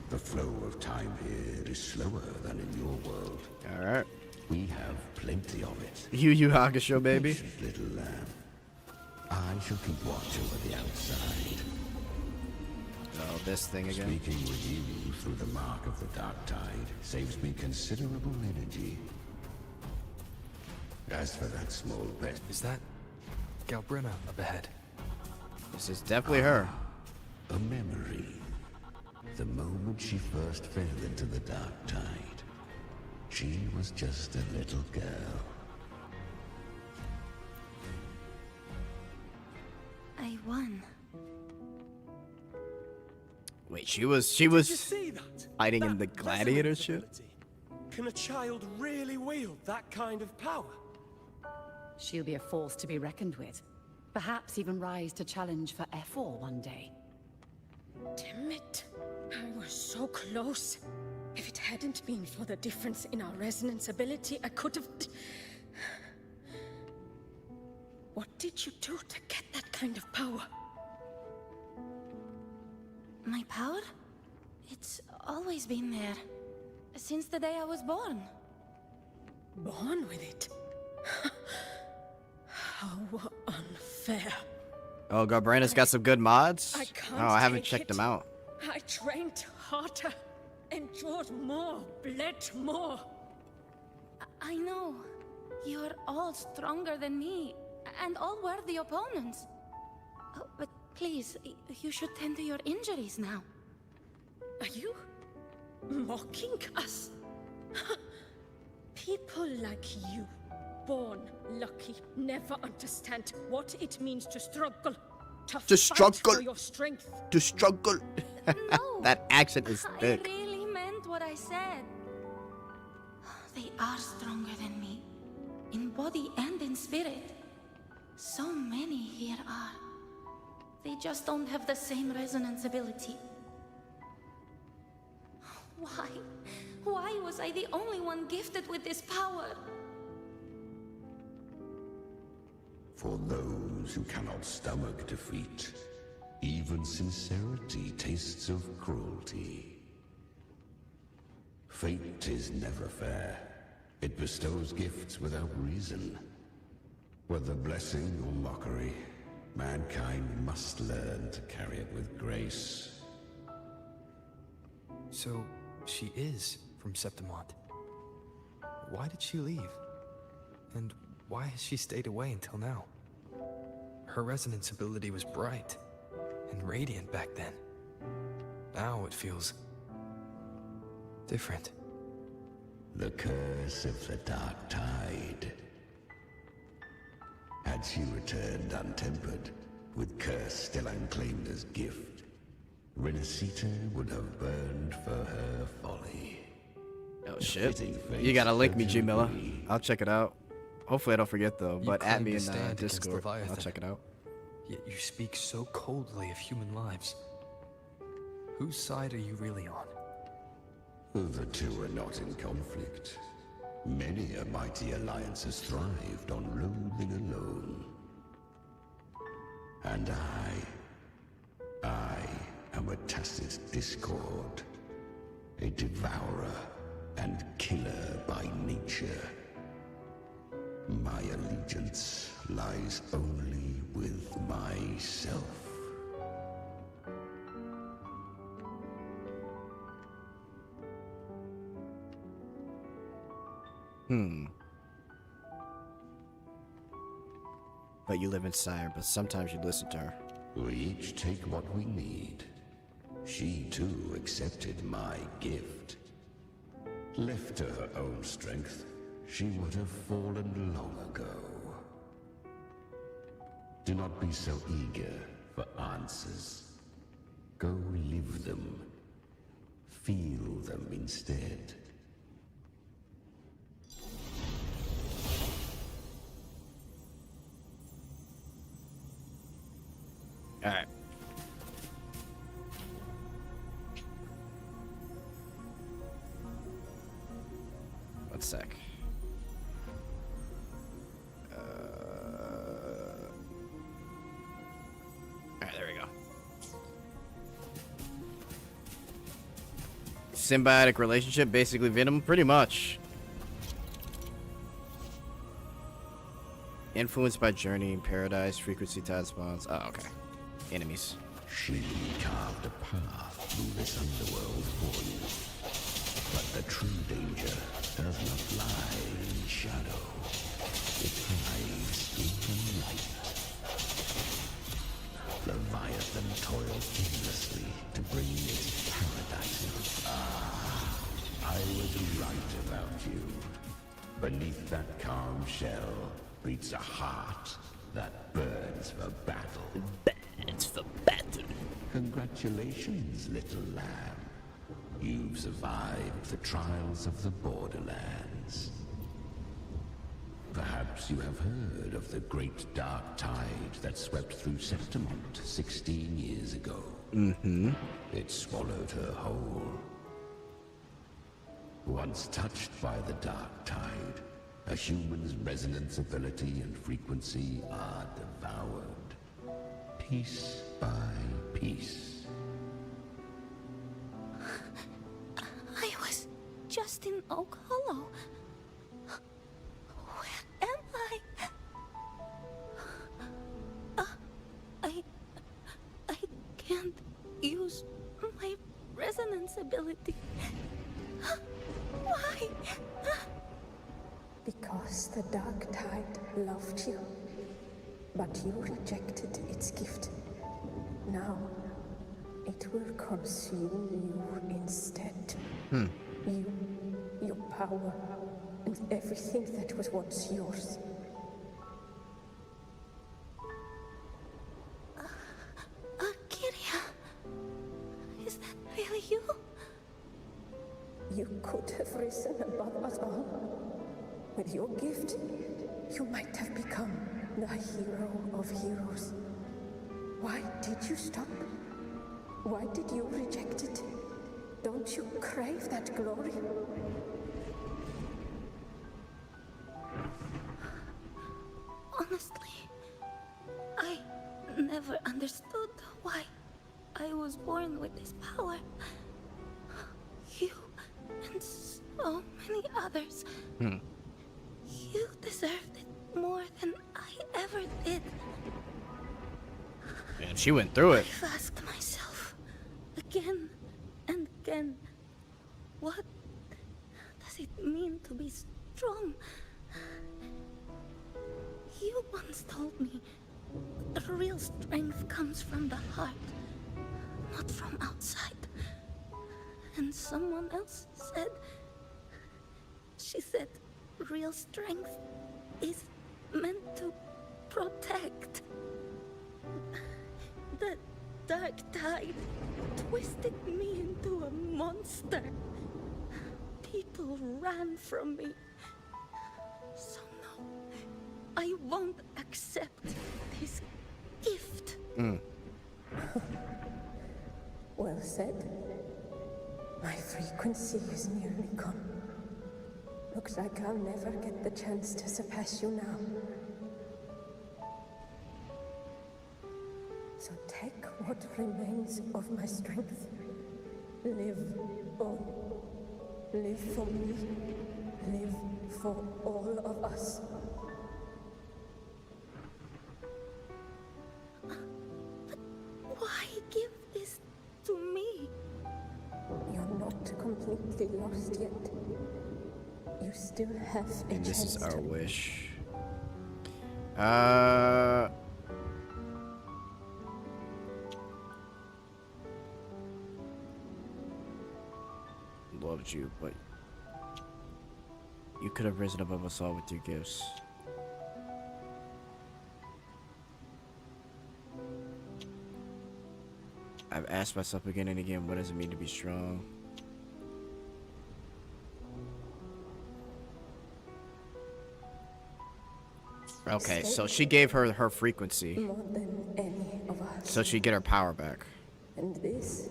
Q: The flow of time here is slower than in your world.
A: All right.
Q: We have plenty of it.
A: Yu Hakusho, baby.
Q: Patient little lamb. I shall keep watch over the outside.
A: Oh, this thing again.
Q: Speaking with you through the mark of the dark tide saves me considerable energy. As for that small pest...
E: Is that Galbrina up ahead?
A: This is definitely her.
Q: A memory. The moment she first fell into the dark tide, she was just a little girl.
F: I won.
A: Wait, she was
U: Did you see that?
A: fighting in
U: That
A: the gladiator
U: resonance
A: shit?
U: ability. Can a child really wield that kind of power?
H: She'll be a force to be reckoned with. Perhaps even rise to challenge for F4 one day.
V: Damn it. I was so close. If it hadn't been for the difference in our resonance ability, I could have... What did you do to get that kind of power?
H: My power? It's always been there. Since the day I was born.
V: Born with it? How unfair.
A: Oh, Garbrandis got some good mods?
V: I can't
A: Oh, I haven't
V: take
A: checked
V: it.
A: them out.
V: I trained harder, endured more, bled more.
H: I know. You're all stronger than me, and all worthy opponents. Oh, but please, you should tend to your injuries now.
V: Are you mocking us? People like you, born lucky, never understand what it means to struggle. To fight
A: struggle.
V: for your strength.
A: To struggle.
H: No,
A: That accent is thick.
H: I really meant what I said. They are stronger than me, in body and in spirit. So many here are. They just don't have the same resonance ability. Why? Why was I the only one gifted with this power?
Q: For those who cannot stomach defeat, even sincerity tastes of cruelty. Fate is never fair. It bestows gifts without reason. Whether blessing or mockery, mankind must learn to carry it with grace.
E: So, she is from Septimont. Why did she leave? And why has she stayed away until now? Her resonance ability was bright and radiant back then. Now it feels different.
Q: The curse of the Dark Tide. Had she returned untempered, with curse still unclaimed as gift, Renacita would have burned for her folly.
A: Oh shit. You gotta link me, G Miller. I'll check it out. Hopefully I don't forget though,
E: You
A: but add
E: claim
A: me
E: to
A: in
E: stand against
A: Discord. I'll
E: Leviathan.
A: check it out.
E: Yet you speak so coldly of human lives. Whose side are you really on?
Q: The two are not in conflict. Many a mighty alliance has thrived on loathing alone. And I am a tacit discord, a devourer and killer by nature. My allegiance lies only with myself.
A: But you live in Sire, but sometimes you listen to her.
Q: We each take what we need. She too accepted my gift. Left to her own strength, she would have fallen long ago. Do not be so eager for answers. Go live them. Feel them instead.
A: Alright. One sec. Alright, there we go. Symbiotic relationship, basically Venom, pretty much. Influenced by journey, paradise, frequency, tide spawns. Oh, okay. Enemies.
Q: She carved a path through this underworld for you. But the true danger does not lie in shadow. It hides in the light. Leviathan toiled endlessly to bring its paradise. I was right about you. Beneath that calm shell beats a heart that burns for battle. Burns for battle. Congratulations, little lamb. You've survived the trials of the Borderlands. Perhaps you have heard of the great dark tide that swept through Septimont 16 years ago.
A: Mm-hmm.
Q: It swallowed her whole. Once touched by the dark tide, a human's resonance ability and frequency are devoured, piece by piece.
H: I was just in Oak Hollow. Where am I? I can't use my resonance ability. Why?
V: Because the dark tide loved you, but you rejected its gift. Now, it will consume you instead. You, your power, and everything that was once yours.
H: Kiria, is that really you?
V: You could have risen above us all. With your gift, you might have become the hero of heroes. Why did you stop? Why did you reject it? Don't you crave that glory?
H: Honestly, I never understood why I was born with this power. You and so many others. You deserved it more than I ever did.
A: And she went through it.
H: I've asked myself again and again, what does it mean to be strong? You once told me that real strength comes from the heart, not from outside. And someone else said, she said, real strength is meant to protect. The dark tide twisted me into a monster. People ran from me. So no, I won't accept this gift.
V: Well said. My frequency is nearly gone. Looks like I'll never get the chance to surpass you now. So take what remains of my strength. Live on. Live for me. Live for all of us.
H: Why give this to me?
V: You're not completely lost yet. You still have a
A: And this
V: chance
A: is our
V: to...
A: wish. Loved you, but you could have risen above us all with your gifts. I've asked myself again and again, what does it mean to be strong? Okay, so she gave her her frequency,
V: More than any of us.
A: so she'd get her power back.
V: And this...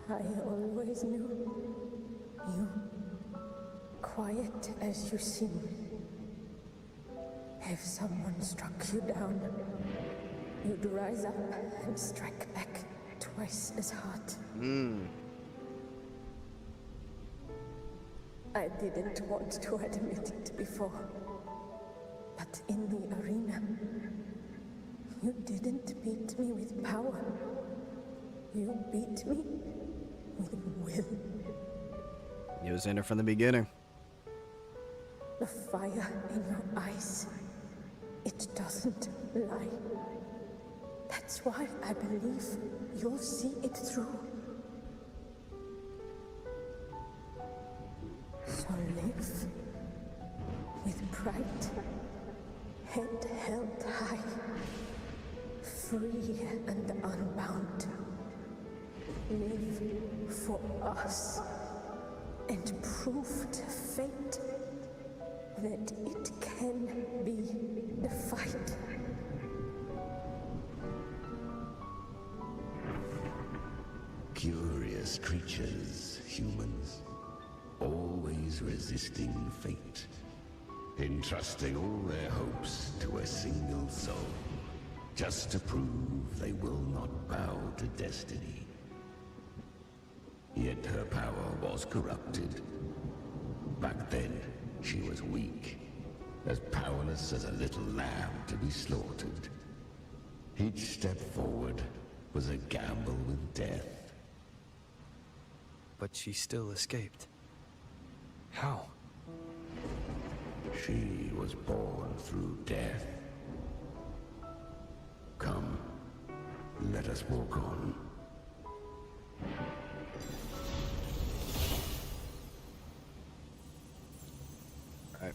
V: I always knew you, quiet as you seem. If someone struck you down, you'd rise up and strike back twice as hard. I didn't want to admit it before, but in the arena, you didn't beat me with power. You beat me with will.
A: It was in her from the beginning.
V: The fire in your eyes, it doesn't lie. That's why I believe you'll see it through. So live with pride, head held high, free and unbound. Live for us, and prove to fate that it can be defied.
Q: Curious creatures, humans, always resisting fate, entrusting all their hopes to a single soul, just to prove they will not bow to destiny. Yet her power was corrupted. Back then, she was weak, as powerless as a little lamb to be slaughtered. Each step forward was a gamble with death.
E: But she still escaped. How?
Q: She was born through death. Come, let us walk on.
A: Right.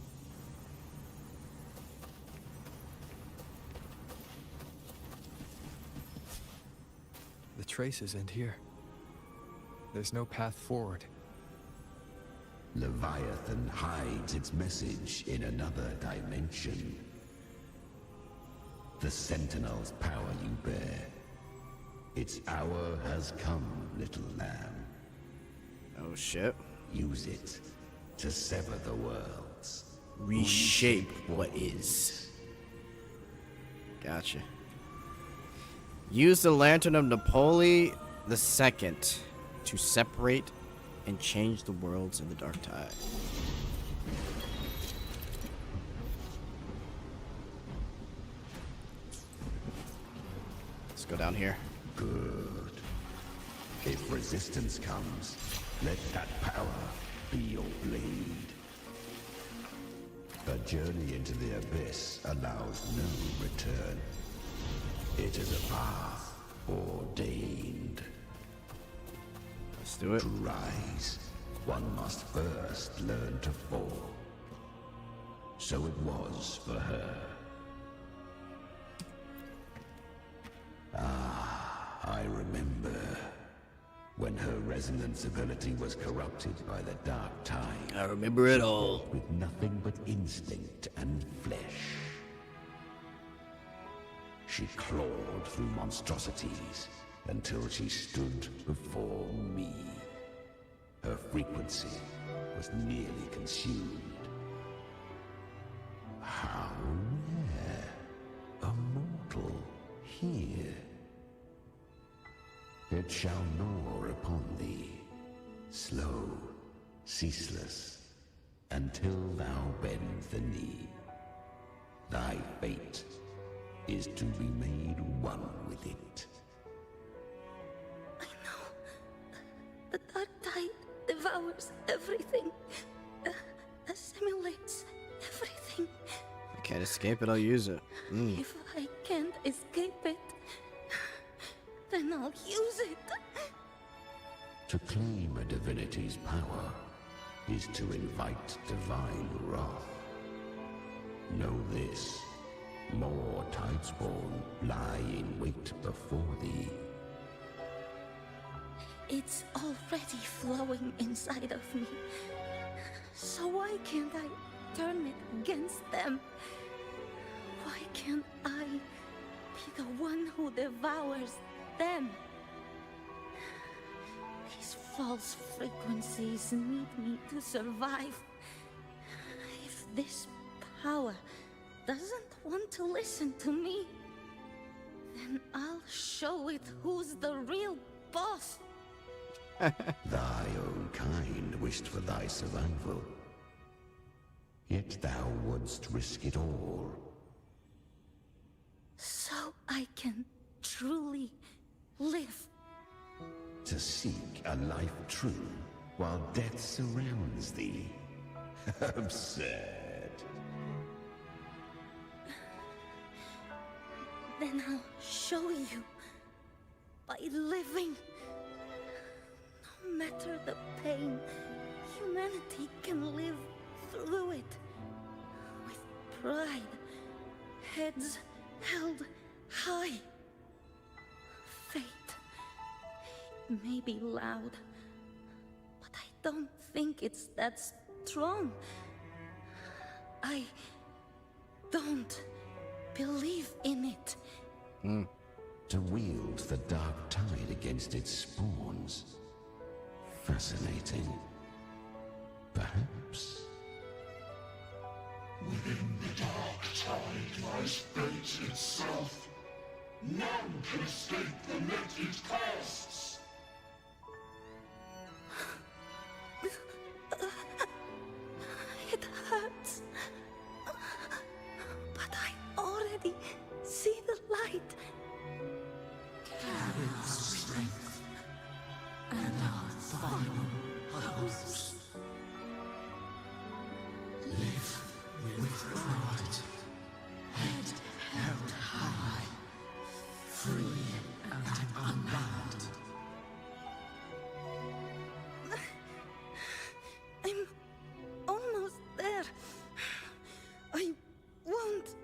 E: The traces end here. There's no path forward.
Q: Leviathan hides its message in another dimension. The Sentinel's power you bear. Its hour has come, little lamb.
A: Oh shit.
Q: Use it to sever the worlds.
A: Reshape what is. Gotcha. Use the Lantern of Napoli II to separate and change the worlds in the Dark Tide. Let's go down here.
Q: Good. If resistance comes, let that power be your blade. A journey into the abyss allows no return. It is a path ordained.
A: Let's do it.
Q: To rise, one must first learn to fall. So it was for her. Ah, I remember. When her resonance ability was corrupted by the Dark Tide.
A: I remember it all.
Q: With nothing but instinct and flesh. She clawed through monstrosities until she stood before me. Her frequency was nearly consumed. How rare. A mortal here. It shall gnaw upon thee, slow, ceaseless, until thou bend the knee. Thy fate is to be made one with it.
H: I know. The Dark Tide devours everything. Assimilates everything.
A: I can't escape it, I'll use it.
H: If I can't escape it, then I'll use it.
Q: To claim a divinity's power is to invite divine wrath. Know this. More Tidespawn lie in wait before thee.
H: It's already flowing inside of me. So why can't I turn it against them? Why can't I be the one who devours them? These false frequencies need me to survive. If this power doesn't want to listen to me, then I'll show it who's the real boss.
Q: Thy own kind wished for thy survival. Yet thou wouldst risk it all.
H: So I can truly live.
Q: To seek a life true while death surrounds thee. Absurd.
H: Then I'll show you by living. No matter the pain, humanity can live through it. With pride, heads held high. may be loud, but I don't think it's that strong. I don't believe in it.
Q: To wield the dark tide against its spawns. Fascinating. Perhaps.
L: Within the dark tide lies fate itself. None can escape the net it casts.
H: It hurts. But I already see the light.
L: Carry our strength and our final hopes. Live with pride, head held high, free and unbound.
H: I'm almost there. I won't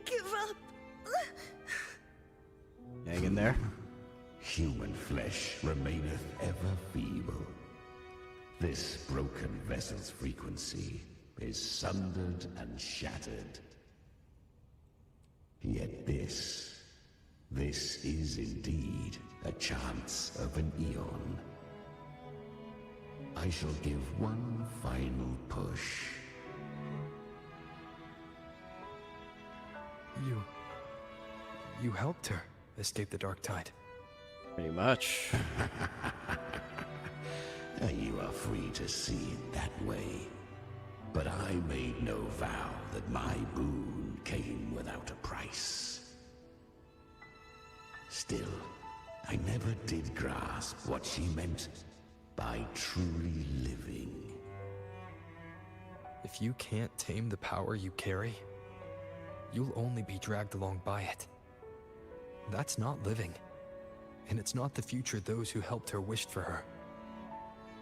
H: give up.
A: Hang in there.
Q: Human flesh remaineth ever feeble. This broken vessel's frequency is sundered and shattered. Yet this is indeed a chance of an eon. I shall give one final push.
E: You helped her escape the dark tide.
A: Pretty much.
Q: You are free to see it that way. But I made no vow that my boon came without a price. Still, I never did grasp what she meant by truly living.
E: If you can't tame the power you carry, you'll only be dragged along by it. That's not living. And it's not the future those who helped her wished for her.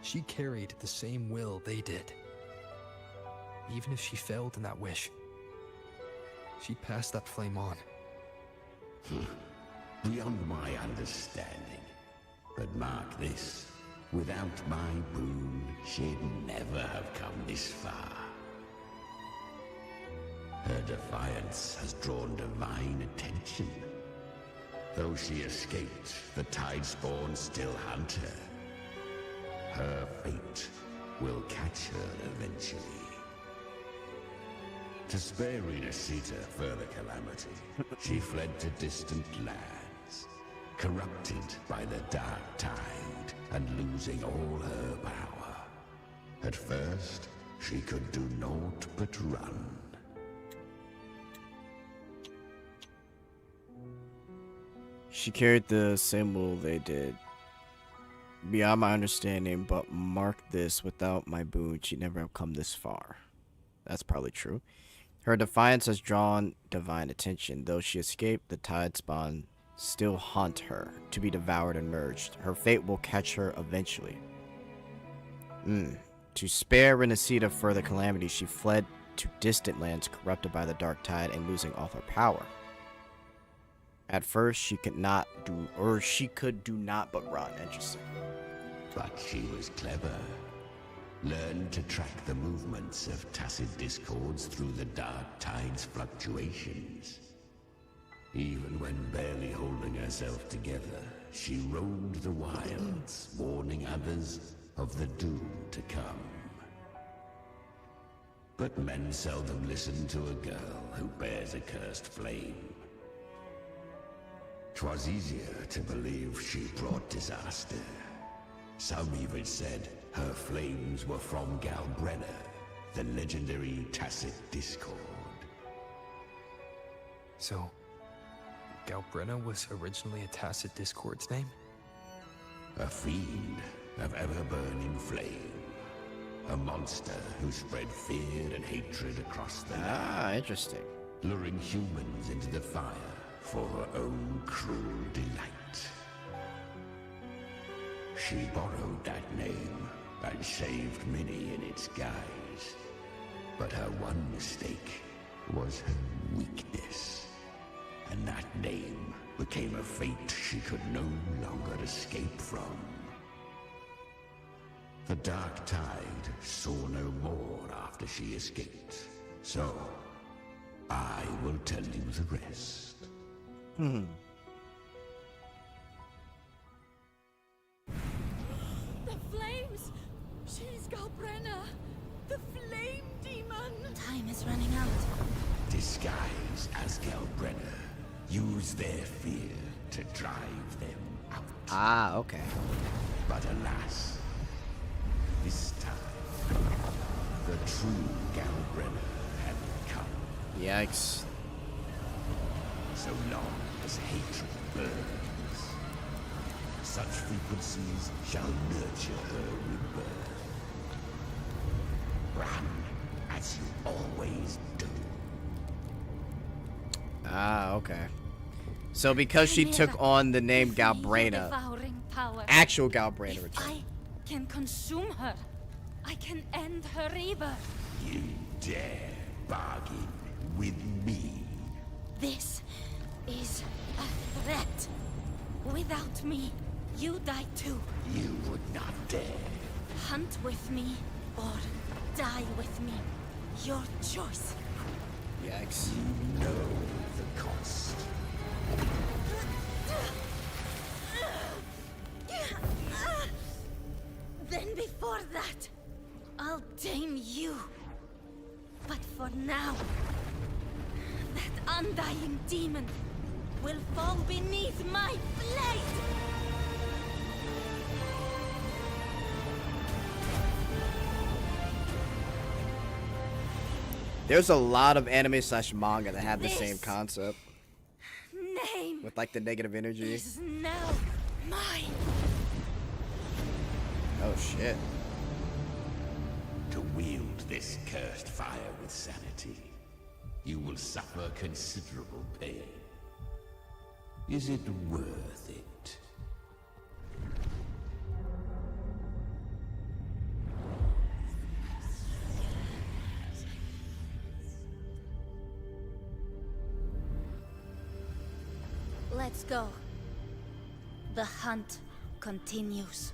E: She carried the same will they did. Even if she failed in that wish, she passed that flame on.
Q: Beyond my understanding. But mark this, without my boon, she'd never have come this far. Her defiance has drawn divine attention. Though she escaped, the tide spawn still hunt her. Her fate will catch her eventually. To spare Renacita further calamity, she fled to distant lands, corrupted by the dark tide and losing all her power. At first, she could do naught but run.
A: She carried the symbol they did. Beyond my understanding, but mark this, without my boon, she'd never have come this far. That's probably true. Her defiance has drawn divine attention. Though she escaped, the tide spawn still haunt her, to be devoured and merged. Her fate will catch her eventually. To spare Renacita further calamity, she fled to distant lands corrupted by the dark tide and losing all her power. At first, she could do not but run. Interesting.
Q: But she was clever. Learned to track the movements of tacit discords through the dark tide's fluctuations. Even when barely holding herself together, she roamed the wilds, warning others of the doom to come. But men seldom listen to a girl who bears a cursed flame. 'Twas easier to believe she brought disaster. Some even said her flames were from Galbrenna, the legendary tacit discord.
E: So, Galbrenna was originally a tacit discord's name?
Q: A fiend of ever-burning flame. A monster who spread fear and hatred across the land.
A: Interesting.
Q: Luring humans into the fire for her own cruel delight. She borrowed that name and saved many in its guise. But her one mistake was her weakness. And that name became a fate she could no longer escape from. The Dark Tide saw no more after she escaped. So, I will tell you the rest.
A: Hmm.
H: The flames! She's Galbrenna! The flame demon! Time is running out.
Q: Disguise as Galbrenna. Use their fear to drive them out.
A: Ah, okay.
Q: But alas, this time, the true Galbrenna had come.
A: Yikes.
Q: So long as hatred burns, such frequencies shall nurture her rebirth. Run as you always do.
A: Ah, okay. So because she took on the name Galbrenna, actual Galbrenna returned.
H: I can consume her. I can end her rebirth.
Q: You dare bargain with me?
H: This is a threat. Without me, you die too.
Q: You would not dare.
H: Hunt with me or die with me. Your choice.
A: Yikes.
Q: You know the cost.
H: Then before that, I'll tame you. But for now, that undying demon will fall beneath my blade!
A: There's a lot of anime slash manga that have the same concept.
H: Name
A: with like the negative energy.
H: is now mine.
A: Oh shit.
Q: To wield this cursed fire with sanity, you will suffer considerable pain. Is it worth it?
H: Let's go. The hunt continues.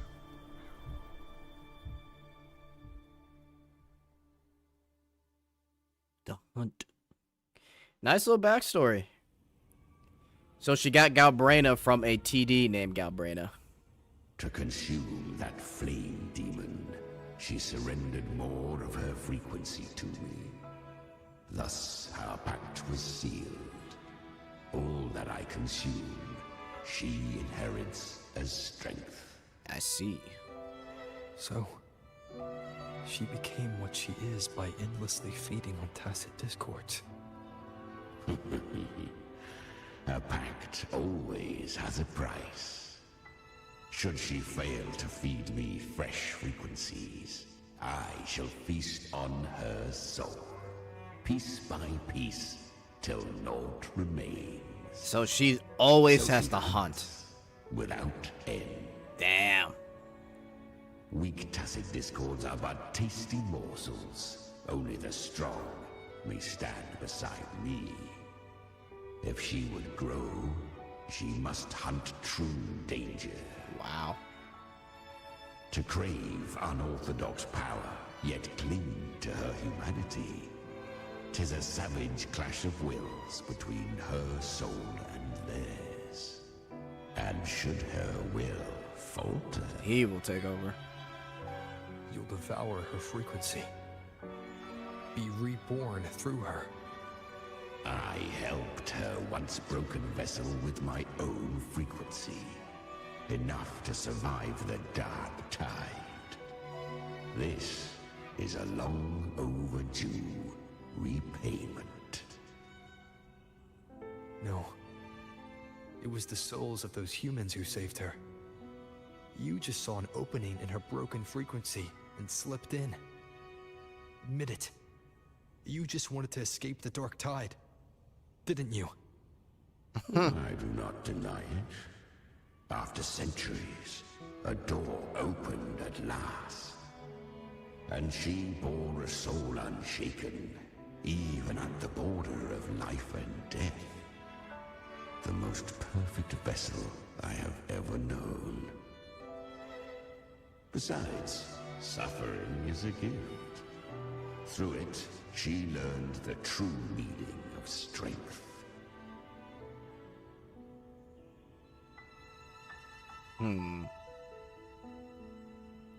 A: The hunt. Nice little backstory. So she got Galbrenna from a TD named Galbrenna.
Q: To consume that flame demon, she surrendered more of her frequency to me. Thus, our pact was sealed. All that I consume, she inherits as strength.
A: I see.
E: So, she became what she is by endlessly feeding on tacit discords.
Q: A pact always has a price. Should she fail to feed me fresh frequencies, I shall feast on her soul, piece by piece, till naught remains.
A: So she always has to hunt.
Q: Without end.
A: Damn.
Q: Weak tacit discords are but tasty morsels. Only the strong may stand beside me. If she would grow, she must hunt true danger.
A: Wow.
Q: To crave unorthodox power, yet cling to her humanity. 'Tis a savage clash of wills between her soul and theirs. And should her will falter,
A: he will take over.
E: You'll devour her frequency. Be reborn through her.
Q: I helped her once broken vessel with my own frequency. Enough to survive the dark tide. This is a long overdue repayment.
E: No. It was the souls of those humans who saved her. You just saw an opening in her broken frequency and slipped in. Admit it. You just wanted to escape the dark tide, didn't you?
Q: I do not deny it. After centuries, a door opened at last. And she bore a soul unshaken, even at the border of life and death. The most perfect vessel I have ever known. Besides, suffering is a gift. Through it, she learned the true meaning of strength.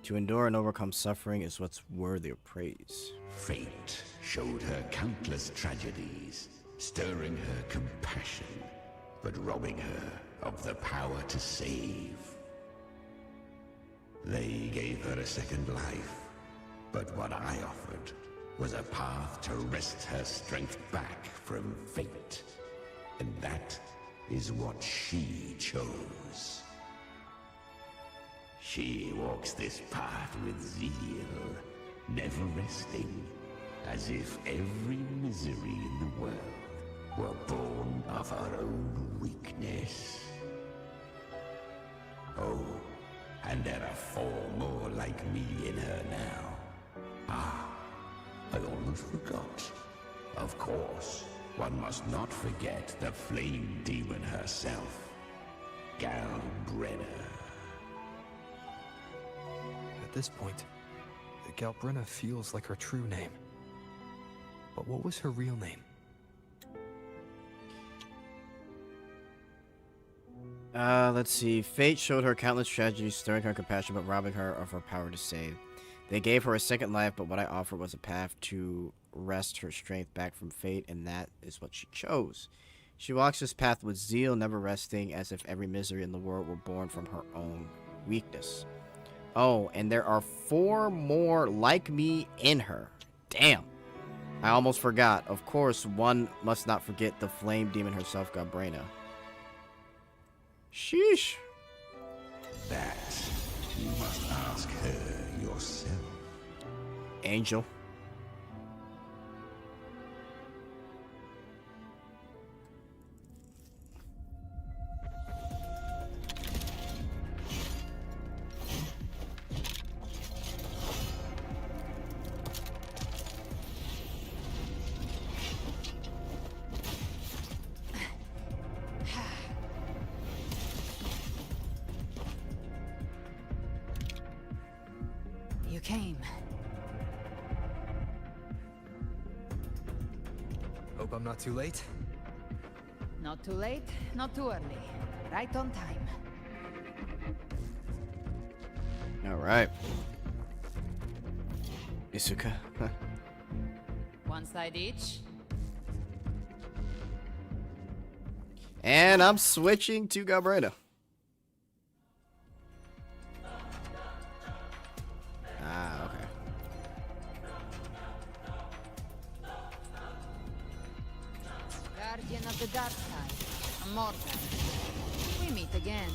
A: To endure and overcome suffering is what's worthy of praise.
Q: Fate showed her countless tragedies, stirring her compassion, but robbing her of the power to save. They gave her a second life, but what I offered was a path to wrest her strength back from fate. And that is what she chose. She walks this path with zeal, never resting, as if every misery in the world were born of her own weakness. Oh, and there are 4 more like me in her now. Ah, I almost forgot. Of course, one must not forget the flame demon herself, Galbrenna.
E: At this point, Galbrenna feels like her true name. But what was her real name?
A: Let's see. Fate showed her countless tragedies, stirring her compassion, but robbing her of her power to save. They gave her a second life, but what I offered was a path to wrest her strength back from fate, and that is what she chose. She walks this path with zeal, never resting, as if every misery in the world were born from her own weakness. Oh, and there are 4 more like me in her. Damn. I almost forgot. Of course, one must not forget the flame demon herself, Galbrenna. Sheesh.
Q: That you must ask her yourself.
A: Angel.
D: You came.
E: Hope I'm not too late.
D: Not too late, not too early. Right on time.
A: All right. Isuka.
D: One side each.
A: And I'm switching to Galbrenna. Ah, okay.
D: Guardian of the dark side, immortal. We meet again.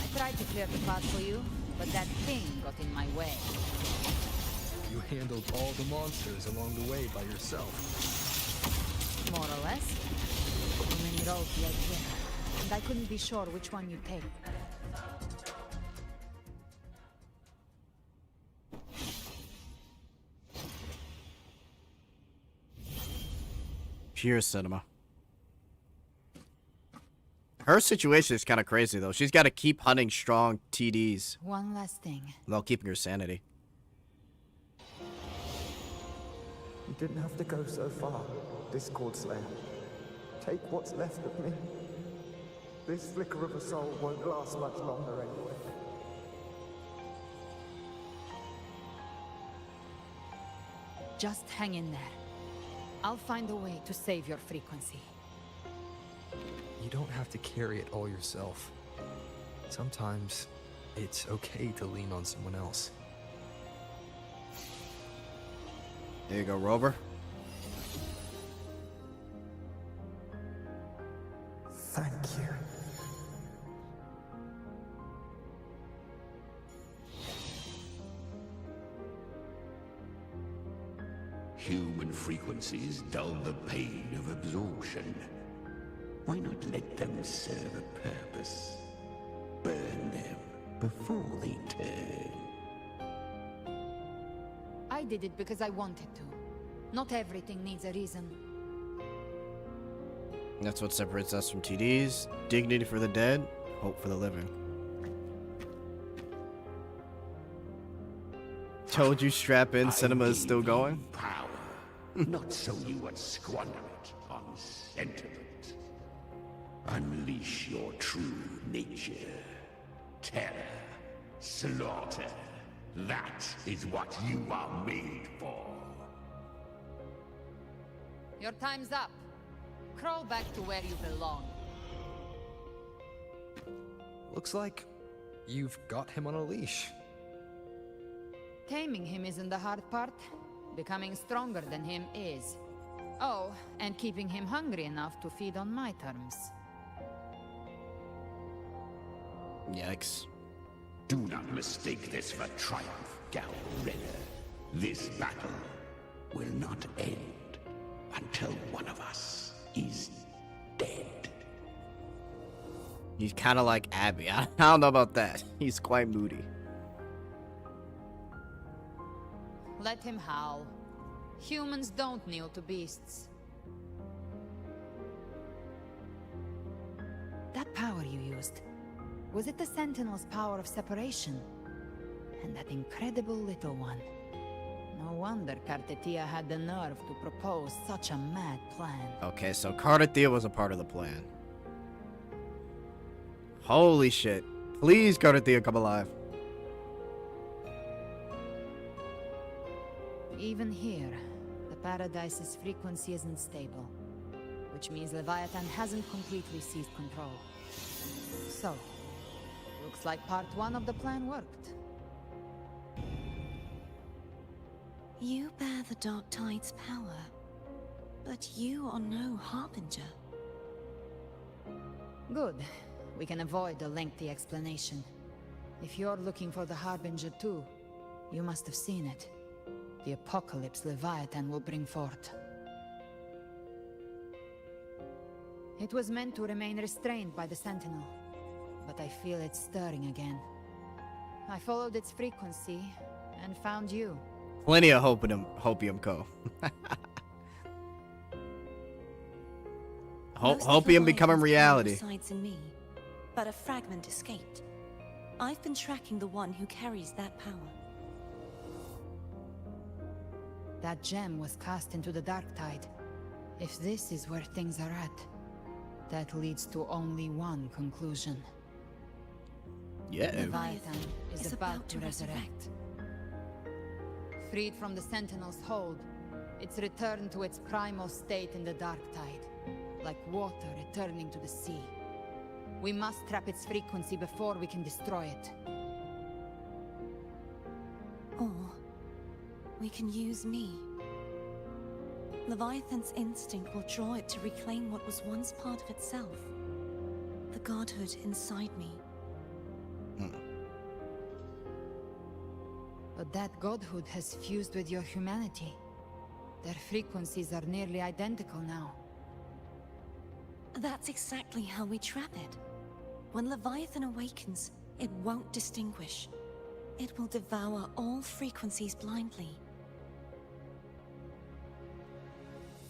D: I tried to clear the path for you, but that thing got in my way.
E: You handled all the monsters along the way by yourself.
D: More or less. Too many roads led here, and I couldn't be sure which one you'd take.
A: Pure cinema. Her situation is kind of crazy, though. She's got to keep hunting strong TDs
D: One last thing.
A: while keeping her sanity.
M: You didn't have to go so far, Discord Slayer. Take what's left of me. This flicker of a soul won't last much longer anyway.
D: Just hang in there. I'll find a way to save your frequency.
E: You don't have to carry it all yourself. Sometimes it's okay to lean on someone else.
A: There you go, Rover.
M: Thank you.
Q: Human frequencies dull the pain of absorption. Why not let them serve a purpose? Burn them before they turn.
D: I did it because I wanted to. Not everything needs a reason.
A: That's what separates us from TDs. Dignity for the dead, hope for the living. told you strap-in cinema is still
Q: gave you
A: going?
Q: Power, not so you would squander it on sentiment. Unleash your true nature. Terror, slaughter. That is what you are made for.
C: Your time's up. Crawl back to where you belong.
E: Looks like you've got him on a leash.
C: Taming him isn't the hard part. Becoming stronger than him is. Oh, and keeping him hungry enough to feed on my terms.
A: Yikes.
Q: Do not mistake this for triumph, Gal Redder. This battle will not end until one of us is dead.
A: He's kind of like Abby. I don't know about that. He's quite moody.
C: Let him howl. Humans don't kneel to beasts. That power you used, was it the Sentinel's power of separation? And that incredible little one. No wonder Cartetia had the nerve to propose such a mad plan.
A: Okay, so Cartetia was a part of the plan. Holy shit. Please, Cartetia, come alive.
C: Even here, the Paradise's frequency isn't stable, which means Leviathan hasn't completely seized control. So, looks like part 1 of the plan worked.
R: You bear the Dark Tide's power, but you are no Harbinger.
C: Good. We can avoid a lengthy explanation. If you're looking for the Harbinger too, you must have seen it. The apocalypse Leviathan will bring forth. It was meant to remain restrained by the Sentinel, but I feel it stirring again. I followed its frequency and found you.
A: Plenty of Hopium Co. Hopium becoming reality.
R: Resides in me, but a fragment escaped. I've been tracking the one who carries that power.
C: That gem was cast into the Dark Tide. If this is where things are at, that leads to only one conclusion.
A: Yeah.
C: Leviathan is about to resurrect. Freed from the Sentinel's hold, it's returned to its primal state in the Dark Tide, like water returning to the sea. We must trap its frequency before we can destroy it.
R: Or we can use me. Leviathan's instinct will draw it to reclaim what was once part of itself. The godhood inside me.
C: But that godhood has fused with your humanity. Their frequencies are nearly identical now.
R: That's exactly how we trap it. When Leviathan awakens, it won't distinguish. It will devour all frequencies blindly.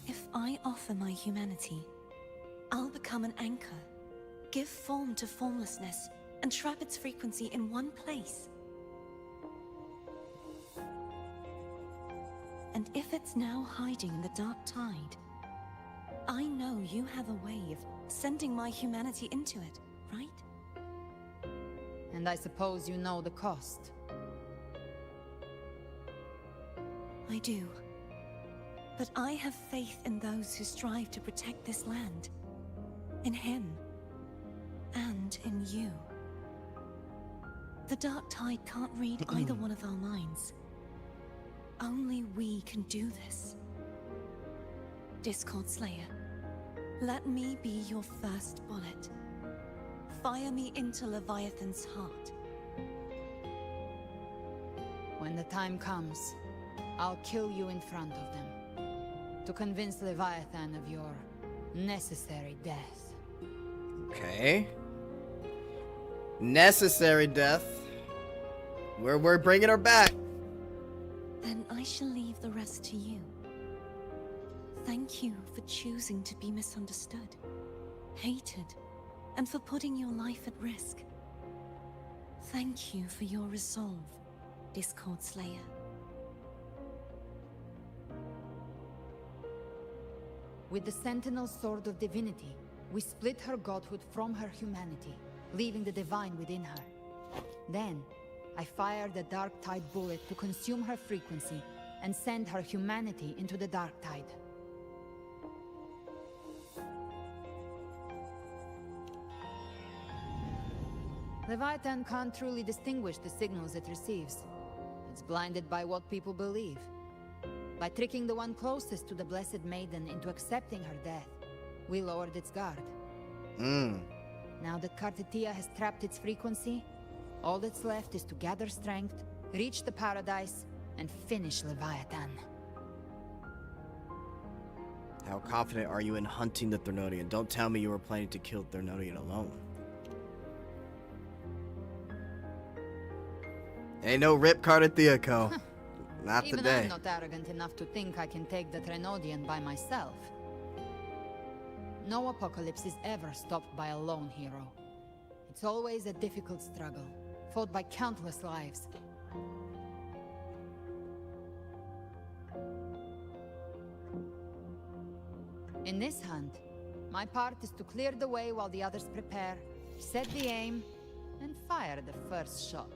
R: If I offer my humanity, I'll become an anchor, give form to formlessness, and trap its frequency in one place. And if it's now hiding in the Dark Tide, I know you have a way of sending my humanity into it, right?
C: And I suppose you know the cost.
R: I do. But I have faith in those who strive to protect this land. In him. And in you. The Dark Tide can't read either one of our minds. Only we can do this. Discord Slayer, let me be your first bullet. Fire me into Leviathan's heart.
C: When the time comes, I'll kill you in front of them. To convince Leviathan of your necessary death.
A: Okay. Necessary death. We're bringing her back.
R: Then I shall leave the rest to you. Thank you for choosing to be misunderstood, hated, and for putting your life at risk. Thank you for your resolve, Discord Slayer.
C: With the Sentinel's Sword of Divinity, we split her godhood from her humanity, leaving the divine within her. Then, I fired the Dark Tide bullet to consume her frequency and send her humanity into the Dark Tide. Leviathan can't truly distinguish the signals it receives. It's blinded by what people believe. By tricking the one closest to the Blessed Maiden into accepting her death, we lowered its guard. Now that Kartetia has trapped its frequency, all that's left is to gather strength, reach the paradise, and finish Leviathan.
A: How confident are you in hunting the Threnodian? Don't tell me you were planning to kill Threnodian alone. Ain't no rip Kartetia, Co. Not
C: Even
A: today.
C: I'm not arrogant enough to think I can take the Threnodian by myself. No apocalypse is ever stopped by a lone hero. It's always a difficult struggle, fought by countless lives. In this hunt, my part is to clear the way while the others prepare, set the aim, and fire the first shot.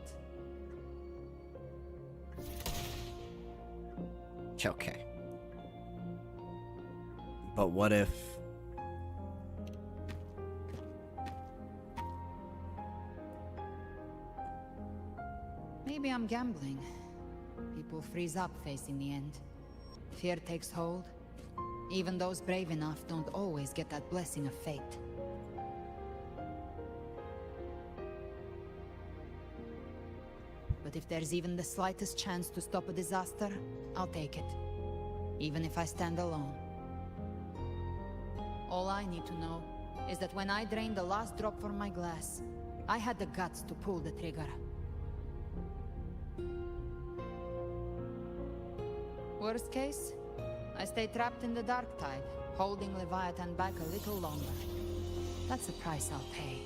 A: Okay. But what if...
C: Maybe I'm gambling. People freeze up facing the end. Fear takes hold. Even those brave enough don't always get that blessing of fate. But if there's even the slightest chance to stop a disaster, I'll take it. Even if I stand alone. All I need to know is that when I drained the last drop from my glass, I had the guts to pull the trigger. Worst case, I stay trapped in the Dark Tide, holding Leviathan back a little longer. That's the price I'll pay.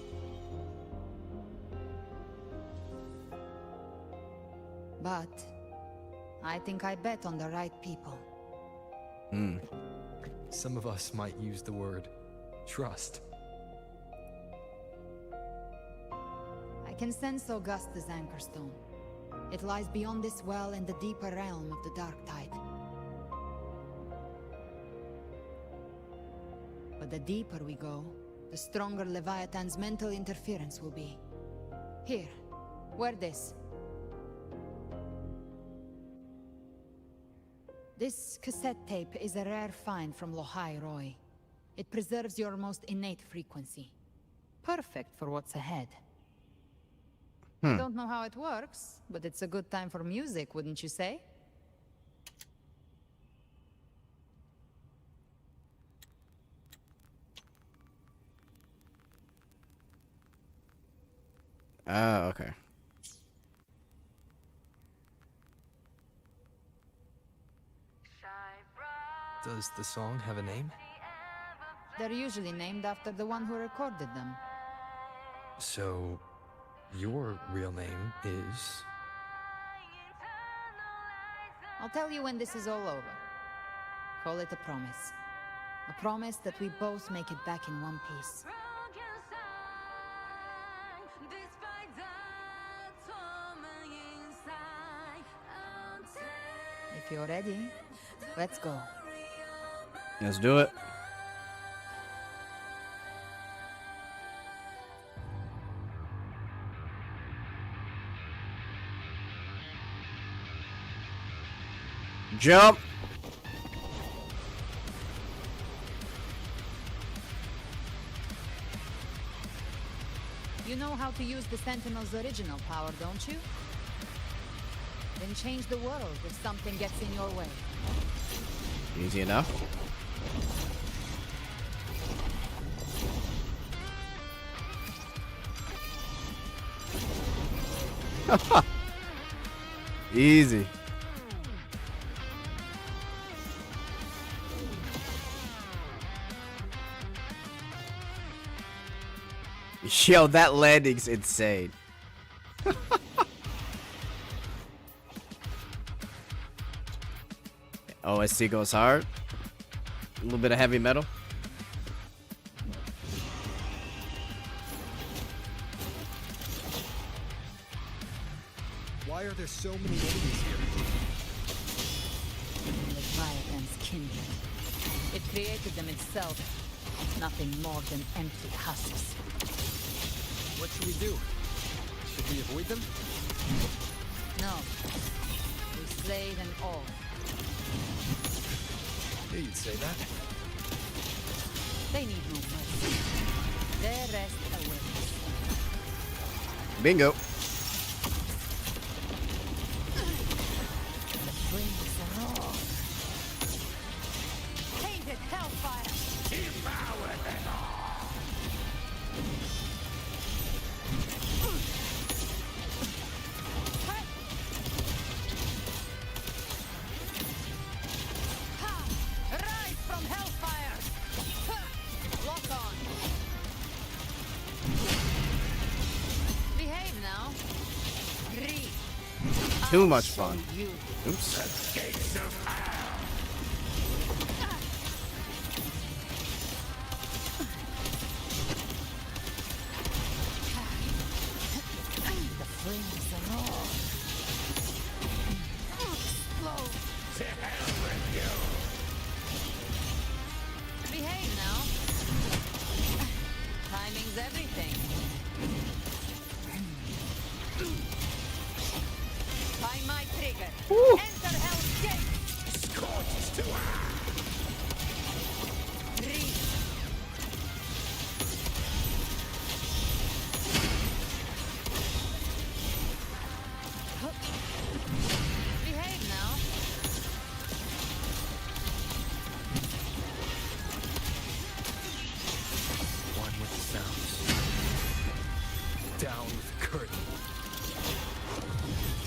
C: But I think I bet on the right people.
E: Some of us might use the word trust.
C: I can sense Augusta's Anchorstone. It lies beyond this well in the deeper realm of the Dark Tide. But the deeper we go, the stronger Leviathan's mental interference will be. Here, wear this. This cassette tape is a rare find from Lohai Roy. It preserves your most innate frequency. Perfect for what's ahead. Don't know how it works, but it's a good time for music, wouldn't you say?
A: Oh, okay.
E: Does the song have a name?
C: They're usually named after the one who recorded them.
E: So, your real name is...
C: I'll tell you when this is all over. Call it a promise. A promise that we both make it back in one piece. If you're ready, let's go.
A: Let's do it. Jump.
C: You know how to use the Sentinel's original power, don't you? Then change the world if something gets in your way.
A: Easy enough. Easy. Yo, that landing's insane. OSC goes hard. little bit of heavy metal.
E: Why are there so many enemies here?
C: Leviathan's kindred. It created them itself. Nothing more than empty husks.
E: What should we do? Should we avoid them?
C: No. We slay them all.
E: Yeah, you'd say that.
C: They need no mercy. Their rest awaits.
A: Bingo.
C: Tainted hellfire!
L: Devour them all!
C: Rise from hellfire! Lock on! Behave now. Breathe.
A: Too much fun.
C: You.
A: Oops.
L: The gates of hell!
C: The flames are all. Explode.
L: To hell with you!
C: Behave now. Timing's everything. Find my trigger. Enter Hell's Gate.
L: Scorches to hell!
C: Breathe. Behave now.
E: One with the sounds. Down with the curtain.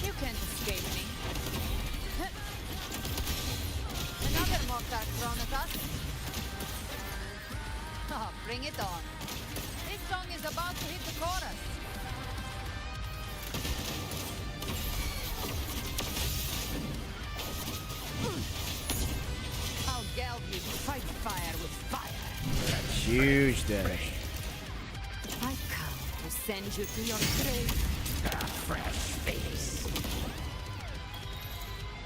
C: You can't escape me. Another mortar thrown at us. Oh, bring it on. This song is about to hit the chorus. I'll geld you fight fire with fire.
A: Huge dash.
C: I come to send you to your grave.
L: A fresh face!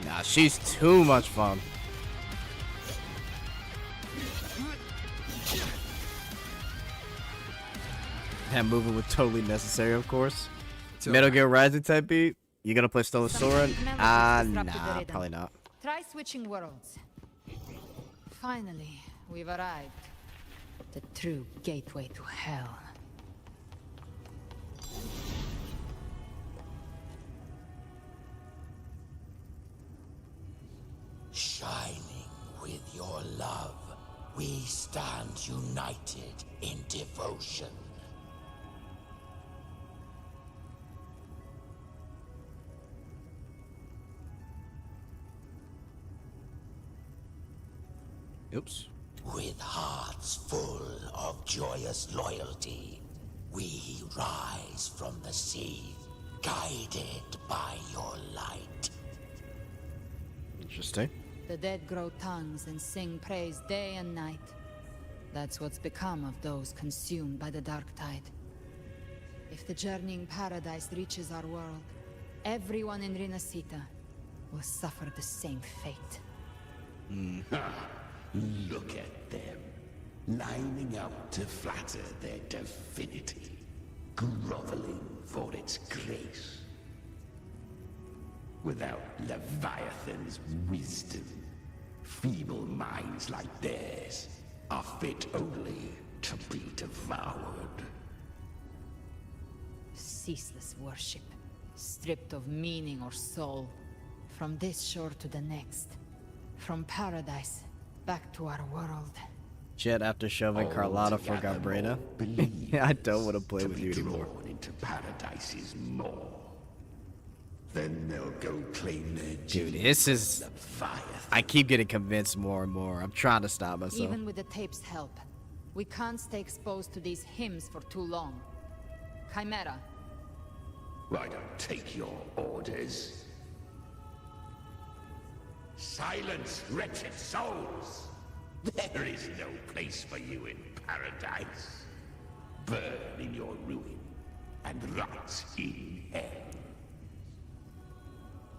A: Nah, she's too much fun. That movement was totally necessary, of course. Metal Gear Rising type beat. You gonna play Stolen Sword? Nah, probably not.
C: Try switching worlds. Finally, we've arrived. The true gateway to hell.
L: Shining with your love, we stand united in devotion.
A: Oops.
L: With hearts full of joyous loyalty, we rise from the sea, guided by your light.
A: Interesting.
C: The dead grow tongues and sing praise day and night. That's what's become of those consumed by the dark tide. If the journeying paradise reaches our world, everyone in Rinasita will suffer the same fate.
Q: Look at them, lining up to flatter their divinity, groveling for its grace. Without Leviathan's wisdom, feeble minds like theirs are fit only to be devoured.
C: Ceaseless worship, stripped of meaning or soul, from this shore to the next, from paradise back to our world.
A: Jet after shoving Carlotta for Gabrina. I don't want to play with you anymore.
Q: Into paradise's maw. Then they'll go claim their
A: Dude, this is... I keep getting convinced more and more. I'm trying to stop myself.
C: Even with the tape's help, we can't stay exposed to these hymns for too long. Chimera.
Q: I don't take your orders. Silence, wretched souls! There is no place for you in paradise. Burn in your ruin, and rot in hell.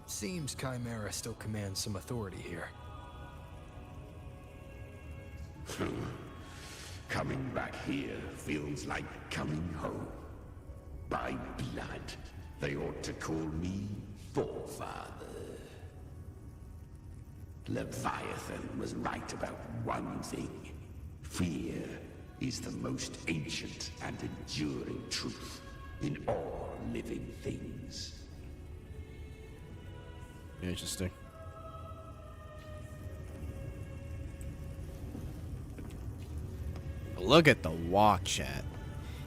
E: Seems Chimera still commands some authority here.
Q: Coming back here feels like coming home. By blood, they ought to call me Forefather. Leviathan was right about one thing. Fear is the most ancient and enduring truth in all living things.
A: Interesting. Look at the walk, chat.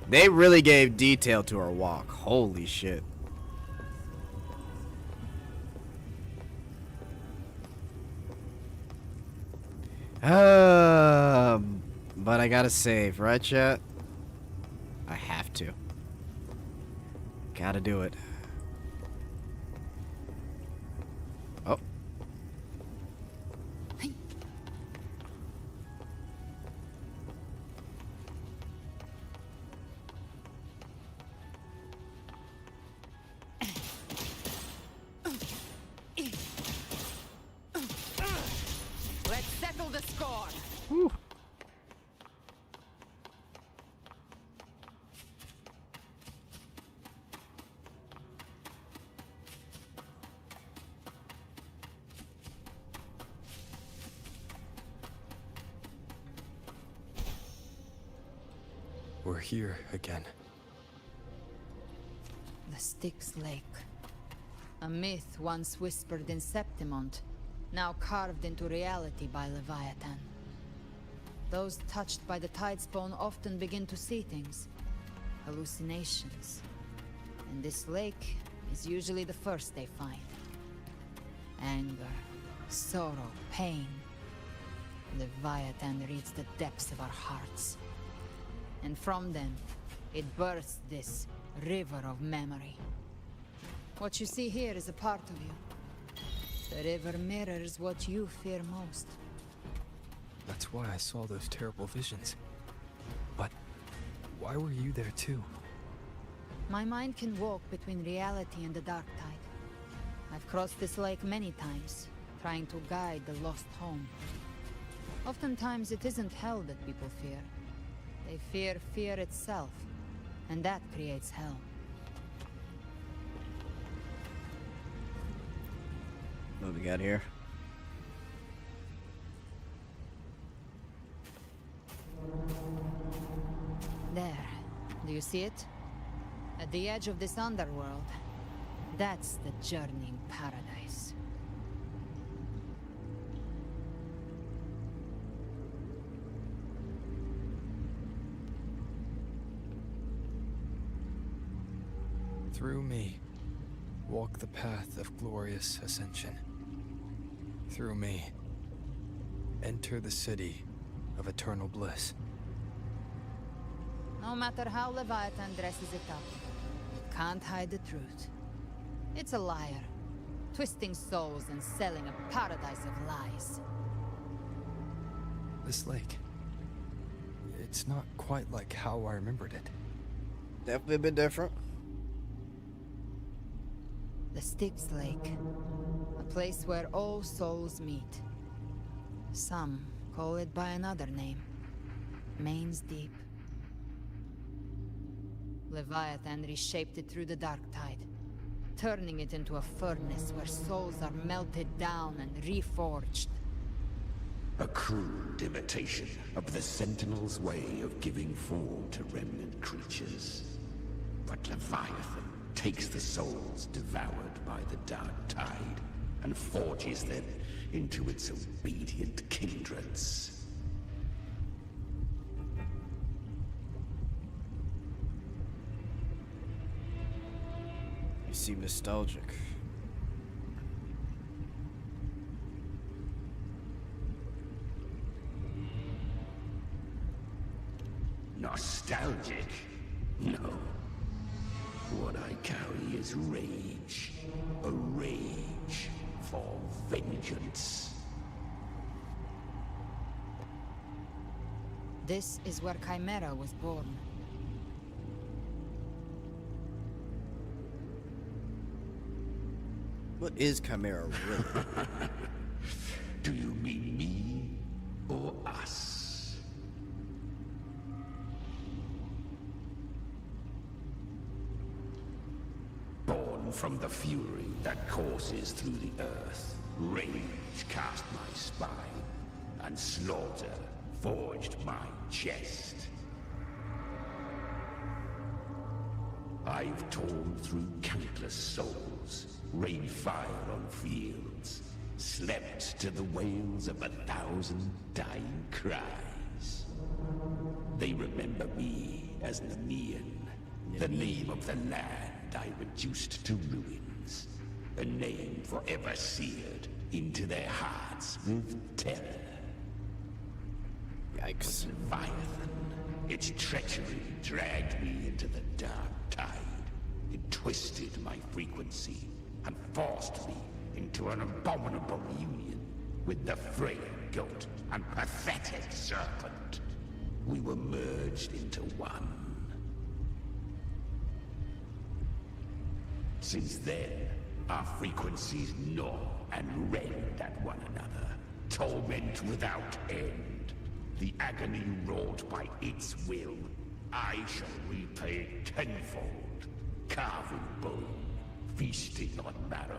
A: They really gave detail to her walk. Holy shit. But I gotta save, right, chat? I have to. Gotta do it. Oh.
C: Let's settle the score.
A: Whew.
E: We're here again.
C: The Styx Lake. A myth once whispered in Septimont, now carved into reality by Leviathan. Those touched by the Tidespawn often begin to see things. Hallucinations. And this lake is usually the first they find. Anger, sorrow, pain. Leviathan reads the depths of our hearts. And from them, it births this river of memory. What you see here is a part of you. The river mirrors what you fear most.
E: That's why I saw those terrible visions. But why were you there too?
C: My mind can walk between reality and the dark tide. I've crossed this lake many times, trying to guide the lost home. Oftentimes it isn't hell that people fear. They fear fear itself, and that creates hell.
A: What we got here?
C: There. Do you see it? At the edge of this underworld. That's the journeying paradise.
E: Through me, walk the path of glorious ascension. Through me, enter the city of eternal bliss.
C: No matter how Leviathan dresses it up, it can't hide the truth. It's a liar, twisting souls and selling a paradise of lies.
E: This lake, it's not quite like how I remembered it.
A: Definitely a bit different.
C: The Styx Lake. A place where all souls meet. Some call it by another name. Main's Deep. Leviathan reshaped it through the dark tide, turning it into a furnace where souls are melted down and reforged.
Q: A crude imitation of the Sentinel's way of giving form to remnant creatures. But Leviathan takes the souls devoured by the dark tide and forges them into its obedient kindreds.
A: You seem nostalgic.
Q: Nostalgic? No. What I carry is rage. A rage for vengeance.
C: This is where Chimera was born.
A: What is Chimera really?
Q: Do you mean me or us? Born from the fury that courses through the earth, rage cast my spine, and slaughter forged my chest. I've torn through countless souls, rained fire on fields, slept to the wails of 1,000 dying cries. They remember me as Nemean, the name of the land I reduced to ruins, a name forever seared into their hearts with terror.
A: Yikes.
Q: Leviathan, its treachery dragged me into the dark tide. It twisted my frequency and forced me into an abominable union with the frail goat and pathetic serpent. We were merged into one. Since then, our frequencies gnaw and rend at one another, torment without end. The agony wrought by its will, I shall repay tenfold, carving bone, feasting on marrow,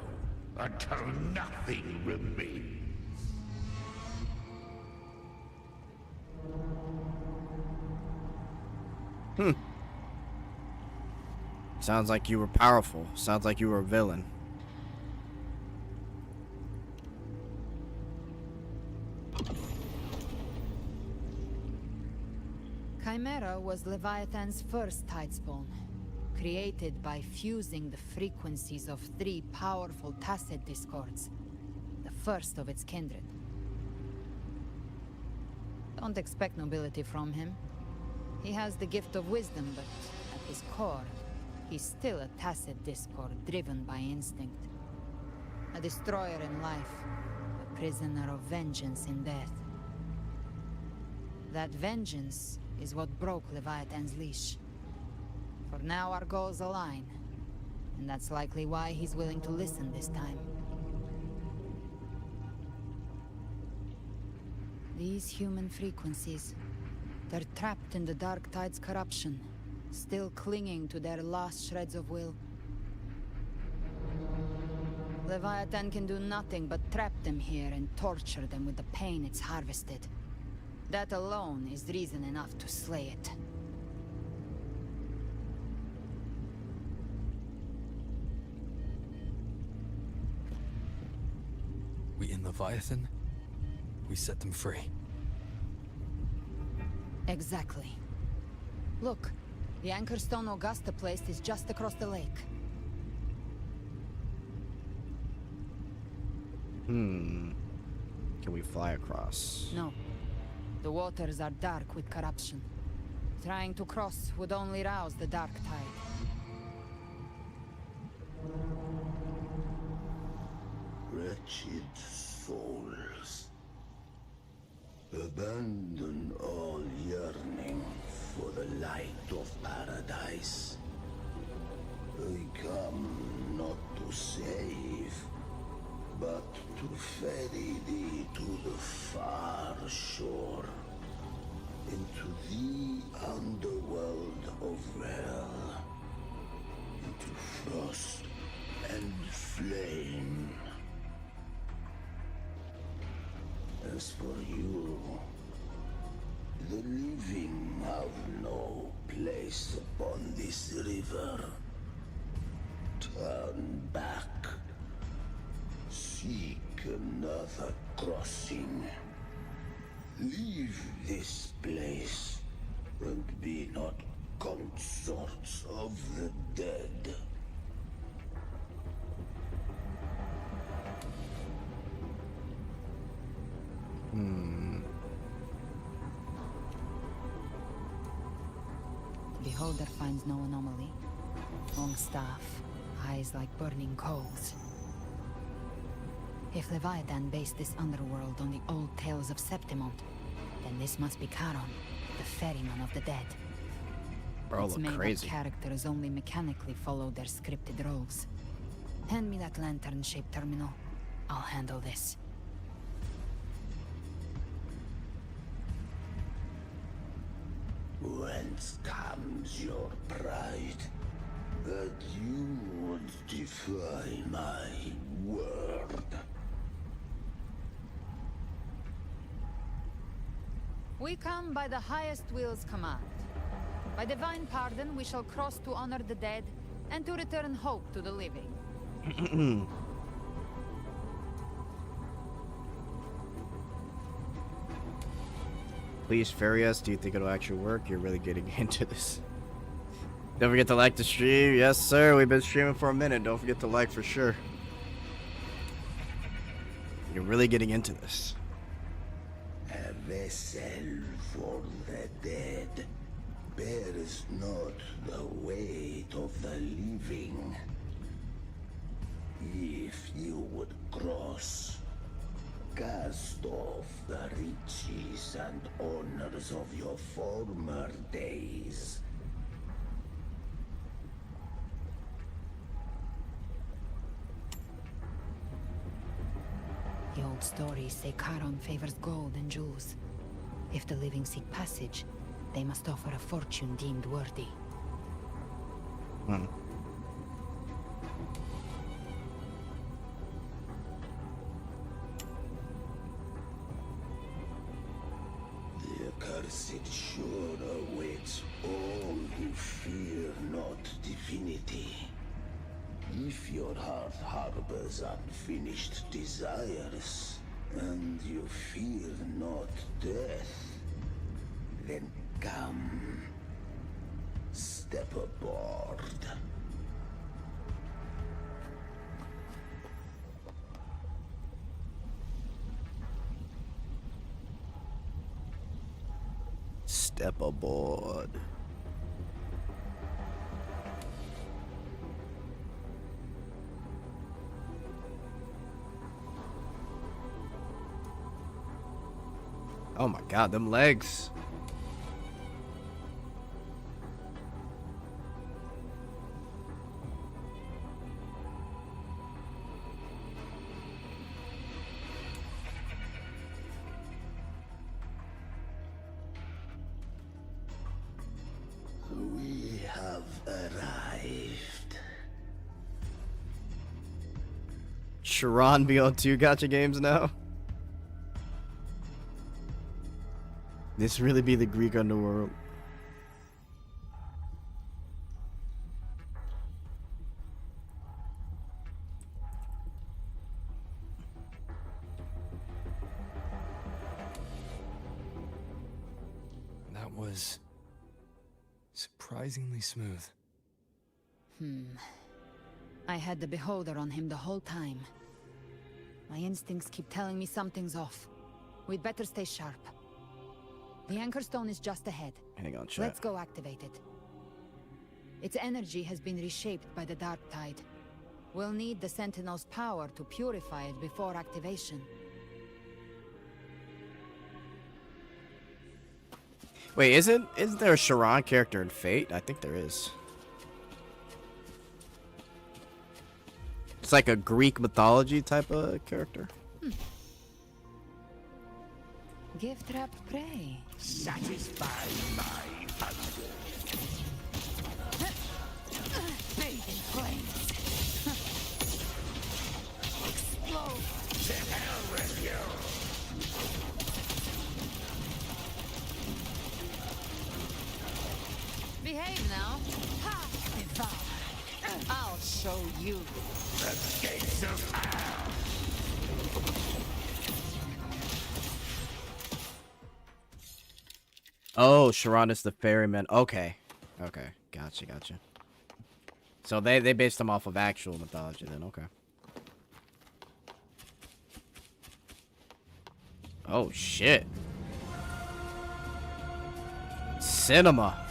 Q: until nothing remains.
A: Sounds like you were powerful. Sounds like you were a villain.
C: Chimera was Leviathan's first tidespawn, created by fusing the frequencies of 3 powerful tacit discords, the first of its kindred. Don't expect nobility from him. He has the gift of wisdom, but at his core, he's still a tacit discord driven by instinct. A destroyer in life, a prisoner of vengeance in death. That vengeance is what broke Leviathan's leash. For now our goals align, and that's likely why he's willing to listen this time. These human frequencies, they're trapped in the Dark Tide's corruption, still clinging to their last shreds of will. Leviathan can do nothing but trap them here and torture them with the pain it's harvested. That alone is reason enough to slay it.
E: We in Leviathan? We set them free.
C: Exactly. Look, the Anchorstone Augusta placed is just across the lake.
A: Can we fly across?
C: No. The waters are dark with corruption. Trying to cross would only rouse the Dark Tide.
L: Wretched souls, abandon all yearning for the light of paradise. I come not to save, but to ferry thee to the far shore, into the underworld of hell, into frost and flame. As for you, the living have no place upon this river. Turn back. Seek another crossing. Leave this place, and be not consorts of the dead.
C: Beholder finds no anomaly. Long staff, eyes like burning coals. If Leviathan based this underworld on the old tales of Septimont, then this must be Charon. the ferryman of the dead.
A: Bro,
C: It's
A: look
C: made
A: crazy.
C: that characters only mechanically follow their scripted roles. Hand me that lantern-shaped terminal. I'll handle this.
Q: Whence comes your pride? That you would defy my word?
C: We come by the highest will's command. By divine pardon, we shall cross to honor the dead and to return hope to the living.
A: Please ferry us. Do you think it'll actually work? You're really getting into this. Don't forget to like the stream. Yes, sir. We've been streaming for a minute. Don't forget to like for sure. You're really getting into this.
Q: A vessel for the dead bears not the weight of the living. If you would cross, cast off the riches and honors of your former days.
C: The old stories say Charon favors gold and jewels. If the living seek passage, they must offer a fortune deemed worthy.
Q: The accursed shore awaits all who fear not divinity. If your heart harbors unfinished desires, and you fear not death, then come, step aboard.
A: Step aboard. Oh my god, them legs.
Q: We have arrived.
A: Sharon be on 2 gacha games now. This really be the Greek underworld.
E: That was surprisingly smooth.
C: I had the beholder on him the whole time. My instincts keep telling me something's off. We'd better stay sharp. The Anchor Stone is just ahead.
A: Hang on, chat.
C: Let's go activate it. Its energy has been reshaped by the Dark Tide. We'll need the Sentinel's power to purify it before activation.
A: Wait, isn't there a Sharon character in Fate? I think there is. It's like a Greek mythology type of character.
C: Gift wrap prey.
Q: Satisfy my hunger.
C: Bathe in flames. Explode.
Q: To hell with you.
C: Behave now. Ha! Devour. I'll show you.
Q: The gates of hell.
A: Oh, Sharon is the ferryman. Okay. Okay. Gotcha, gotcha. So they based them off of actual mythology then, okay. Oh shit. Cinema.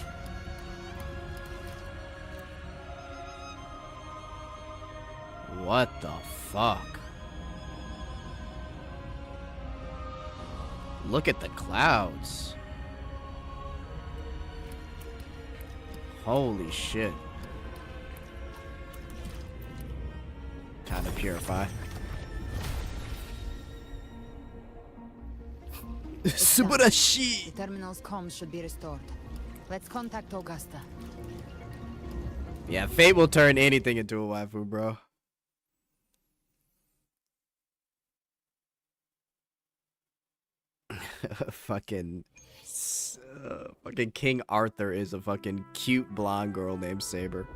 A: What the fuck? Look at the clouds. Holy shit. Time to purify. Subarashi!
C: The terminal's comms should be restored. Let's contact Augusta.
A: Yeah, Fate will turn anything into a waifu, bro. fucking King Arthur is a fucking cute blonde girl named Saber.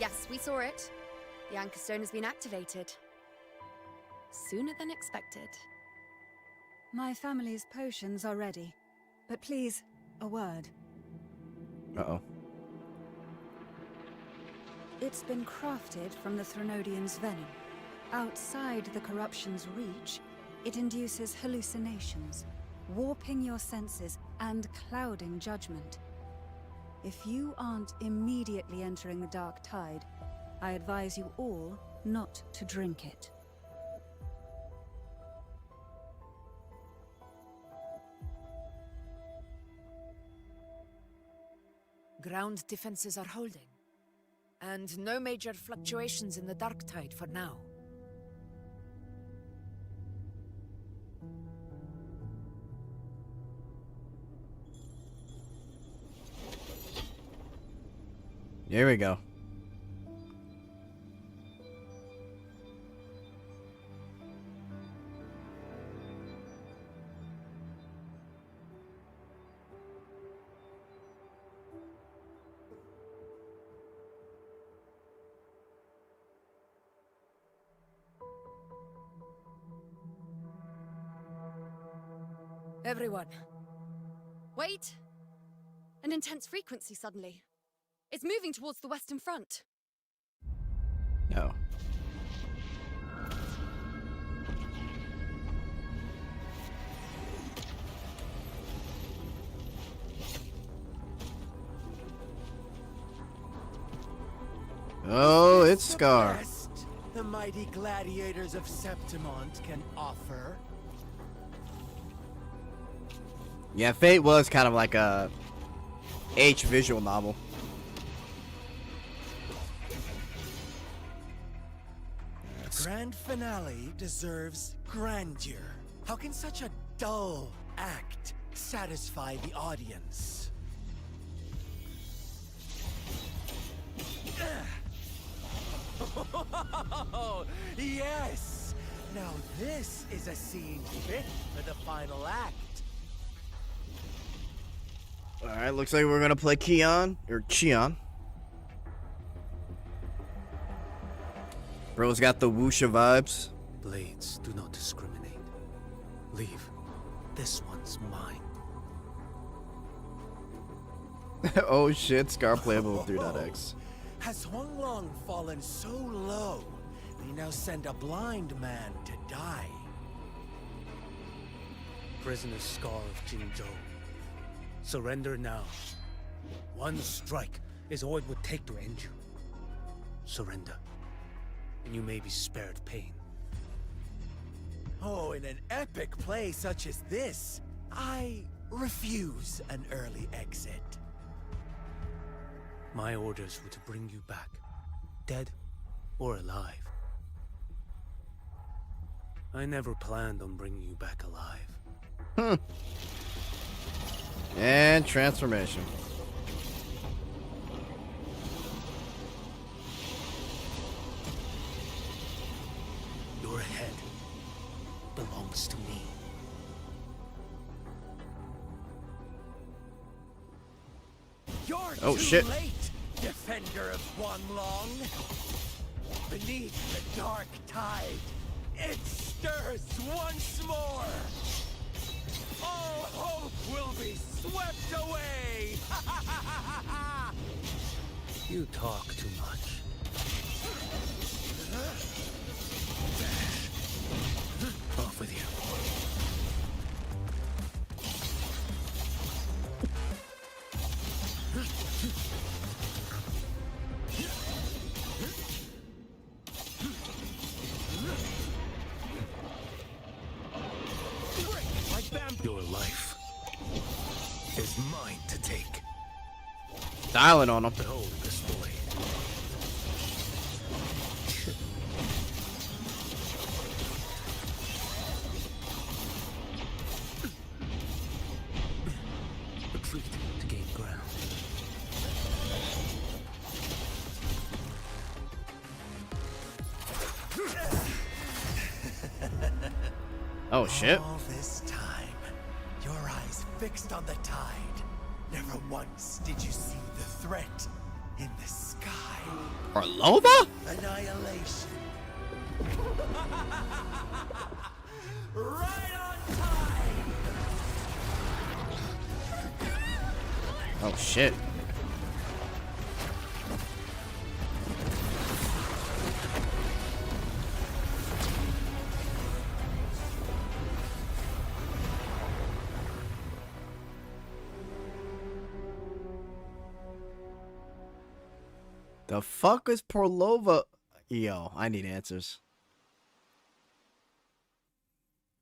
O: Yes, we saw it. The Anchor Stone has been activated. Sooner than expected.
J: My family's potions are ready. But please, a word.
A: Uh-oh.
J: It's been crafted from the Threnodian's venom. Outside the corruption's reach, it induces hallucinations, warping your senses and clouding judgment. If you aren't immediately entering the dark tide, I advise you all not to drink it.
D: Ground defenses are holding. And no major fluctuations in the dark tide for now.
A: Here we go.
D: Everyone.
O: Wait! An intense frequency suddenly. It's moving towards the Western Front.
A: No. Oh, it's Scar.
K: Best the mighty gladiators of Septimont can offer.
A: Yeah, Fate was kind of like a H visual novel.
K: Grand finale deserves grandeur. How can such a dull act satisfy the audience? Yes! Now this is a scene fit for the final act.
A: Alright, looks like we're gonna play Keon, or Cheon. Bro's got the Wuxia vibes.
G: Blades do not discriminate. Leave. This one's mine.
A: Oh shit, Scar playable with 3.x.
K: Has Huanglong fallen so low, they now send a blind man to die?
G: Prisoner Scar of Jingzhou. Surrender now. One strike is all it would take to end you. Surrender, and you may be spared pain.
K: Oh, in an epic play such as this, I refuse an early exit.
G: My orders were to bring you back, dead or alive. I never planned on bringing you back alive.
A: And transformation.
G: Your head belongs to me.
K: You're
A: Oh,
K: too
A: shit.
K: late, defender of Huanglong. Beneath the dark tide, it stirs once more. All hope will be swept away.
G: You talk too much. Off with you.
K: is mine to take.
A: Styling on him.
K: Behold this blade.
G: Retreat to gain ground.
A: Oh shit.
K: All this time, your eyes fixed on the tide. Never once did you see the threat in the sky.
A: Parlova?
K: Annihilation. Right on time.
A: Oh shit. The fuck is Parlova? Yo, I need answers.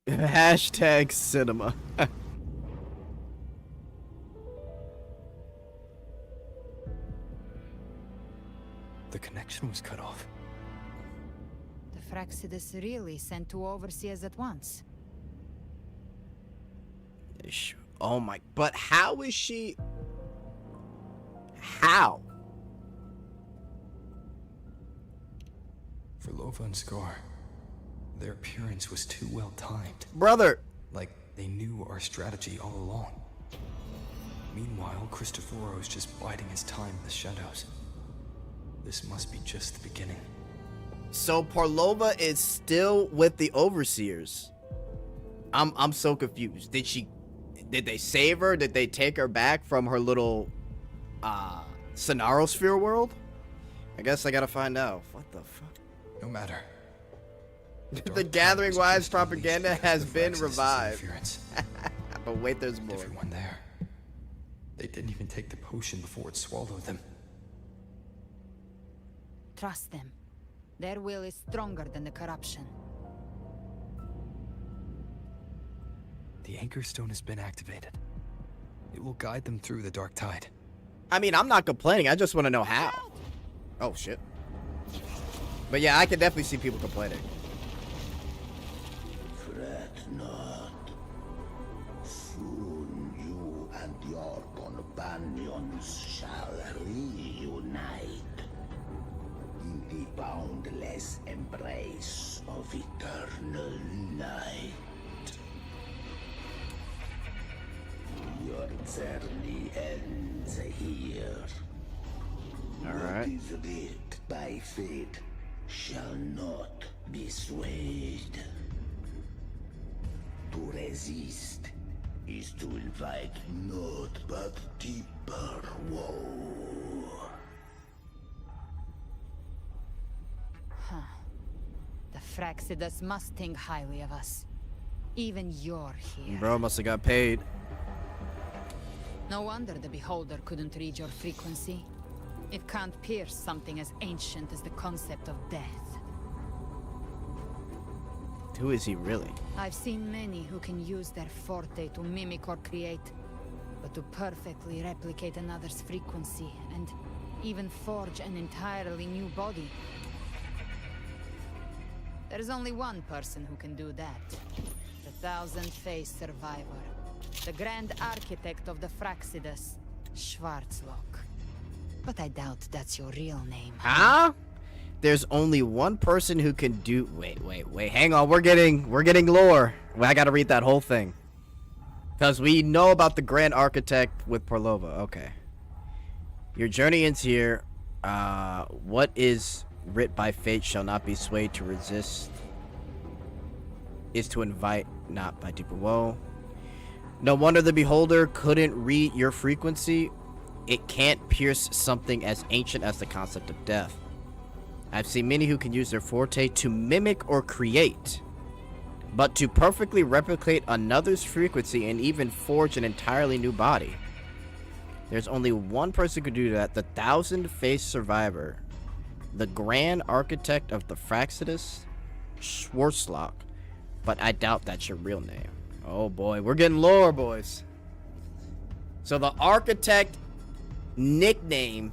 A: Hashtag cinema.
E: The connection was cut off.
C: The Fraxidus really sent two overseers at once.
A: Oh my, but how is she? How?
E: For Lova and Scar, their appearance was too well timed.
A: Brother!
E: Like they knew our strategy all along. Meanwhile, Cristoforo's just biding his time in the shadows. This must be just the beginning.
A: So Parlova is still with the overseers. I'm so confused. Did they save her? Did they take her back from her little Sonarosphere world? I guess I gotta find out. What the fuck?
E: No matter.
A: The Gathering Wives propaganda has been revived. But wait, there's more.
E: Everyone there. They didn't even take the potion before it swallowed them.
C: Trust them. Their will is stronger than the corruption.
E: The Anchor Stone has been activated. It will guide them through the Dark Tide.
A: I mean, I'm not complaining. I just want to know how. Oh, shit. But yeah, I can definitely see people complaining.
L: Fret not. Soon you and your companions shall reunite in the boundless embrace of eternal night. Your journey ends here.
A: All right.
L: What is writ by fate shall not be swayed. To resist is to invite naught but deeper woe.
C: Huh. The Fraxidus must think highly of us. Even you're here.
A: Bro must have got paid.
C: No wonder the Beholder couldn't read your frequency. It can't pierce something as ancient as the concept of death.
A: Who is he really?
C: I've seen many who can use their forte to mimic or create, but to perfectly replicate another's frequency and even forge an entirely new body. There's only one person who can do that. The Thousand-Faced Survivor. The Grand Architect of the Fraxidus, Schwarzlock. But I doubt that's your real name.
A: Huh? There's only one person who can do. Wait. Hang on. We're getting lore. Well, I gotta read that whole thing. Because we know about the Grand Architect with Parlova. Okay. Your journey ends here. What is writ by fate shall not be swayed to resist. Is to invite, not by deeper woe. No wonder the Beholder couldn't read your frequency. It can't pierce something as ancient as the concept of death. I've seen many who can use their forte to mimic or create, but to perfectly replicate another's frequency and even forge an entirely new body. There's only one person who can do that, the Thousand-Faced Survivor, the Grand Architect of the Fraxidus, Schwarzlock, but I doubt that's your real name. Oh boy, we're getting lore, boys. So the architect nickname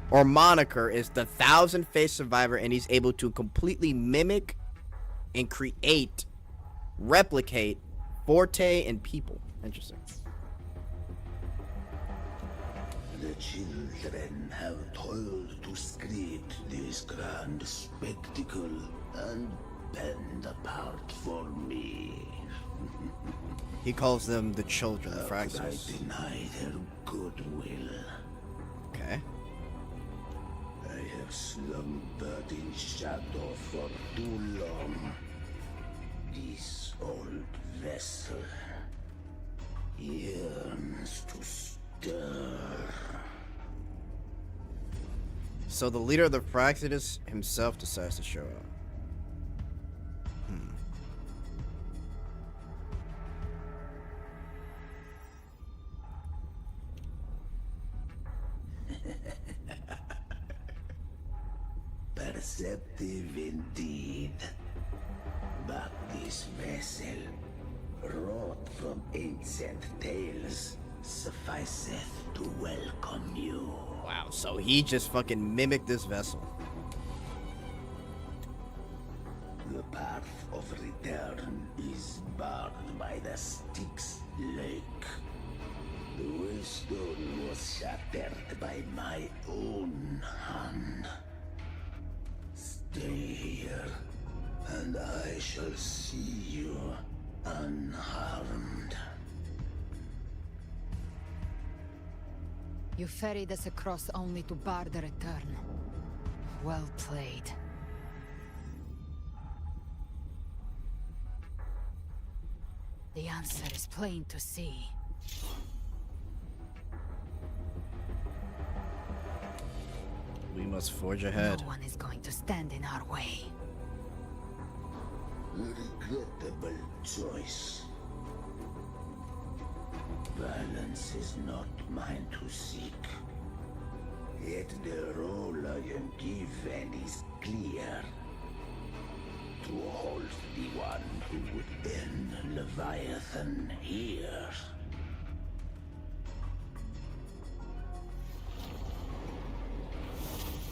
A: or moniker is the Thousand-Faced Survivor, and he's able to completely mimic and replicate Forte and people. Interesting.
Q: The children have toiled to script this grand spectacle and bend apart for me.
A: He calls them the children, the
Q: I
A: Fraxers.
Q: deny their goodwill.
A: Okay.
Q: I have slumbered in shadow for too long. This old vessel yearns to stir.
A: So the leader of the Fraxidus himself decides to show up.
Q: Perceptive indeed. But this vessel, wrought from ancient tales, sufficeth to welcome you.
A: Wow, so he just fucking mimicked this vessel.
Q: The path of return is barred by the Styx Lake. The waystone was shattered by my own hand. Stay here, and I shall see you unharmed.
C: You ferried us across only to bar the return. Well played. The answer is plain to see.
A: We must forge ahead.
C: No one is going to stand in our way.
Q: Regrettable choice. Balance is not mine to seek. Yet the role I am given is clear. To hold the one who would end Leviathan here.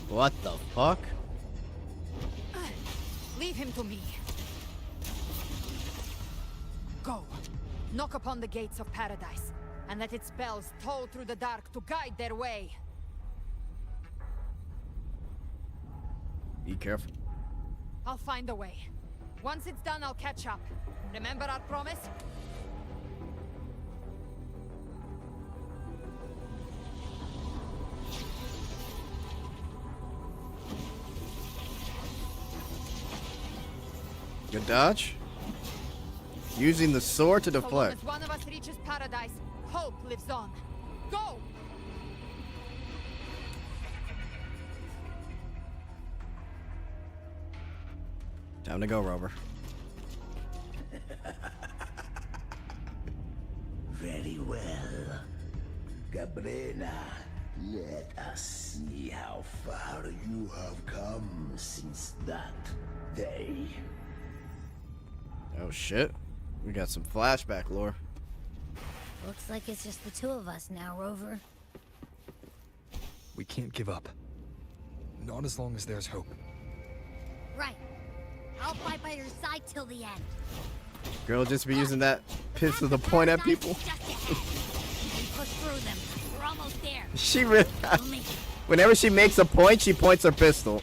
A: What the fuck?
C: Leave him to me. Go. Knock upon the gates of paradise, and let its bells toll through the dark to guide their way.
A: Be careful.
C: I'll find a way. Once it's done, I'll catch up. Remember our promise?
A: Good dodge. Using the sword to
C: So long
A: deflect.
C: as one of us reaches paradise, hope lives on. Go!
A: Time to go, Rover.
Q: Very well. Cabrera, let us see how far you have come since that day.
A: Oh shit. We got some flashback lore.
N: Looks like it's just the two of us now, Rover.
E: We can't give up. Not as long as there's hope.
N: Right. I'll fight by your side till the end.
A: Girl just be using that pistol to point at people.
N: We push through them. We're almost there.
A: She really... Whenever she makes a point, she points her pistol.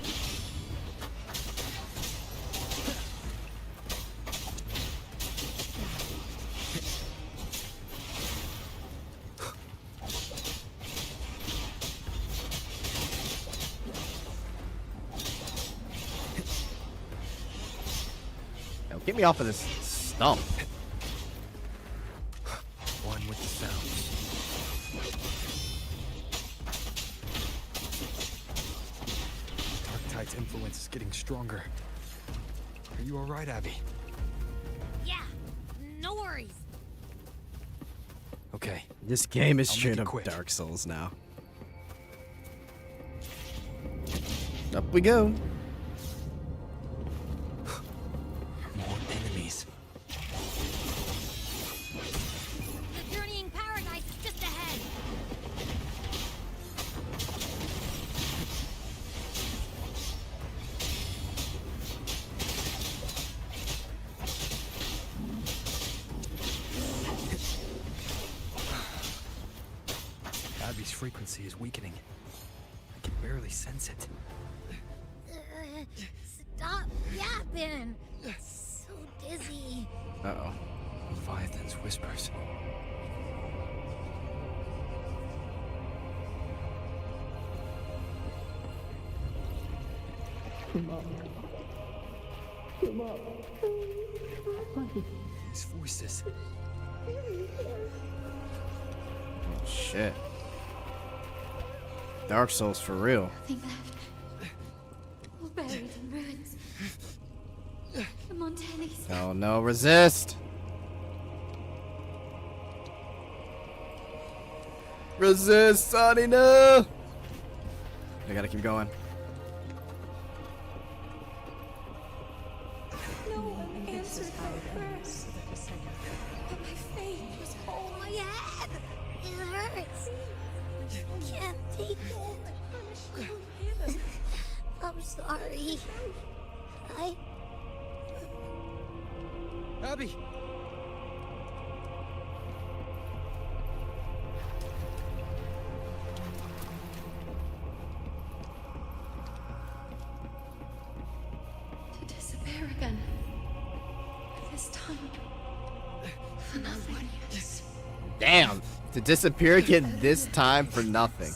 A: Yo, get me off of this stump.
E: One with the sounds. Darktide's influence is getting stronger. Are you alright, Abby?
N: Yeah, no worries.
E: Okay.
A: This game is
E: I'll make
A: straight
E: it
A: up
E: quick.
A: Dark Souls now. Up we go.
E: More enemies.
N: The journeying paradise is just ahead.
E: Abby's frequency is weakening. I can barely sense it.
N: Stop yapping. So dizzy.
A: Uh-oh.
E: Leviathan's whispers.
M: Come up. Come up.
E: These voices.
A: Oh, shit. Dark Souls for real.
B: Nothing left. All buried in ruins. The Montanis.
A: Oh no, resist! Resist, Sonny, no! I gotta keep going.
H: No one answered my prayers. But my fate was whole.
N: My head! It hurts. I can't take it. I'm sorry.
E: Abby!
B: To disappear again. This time. For nothing.
A: Damn! To disappear again this time for nothing.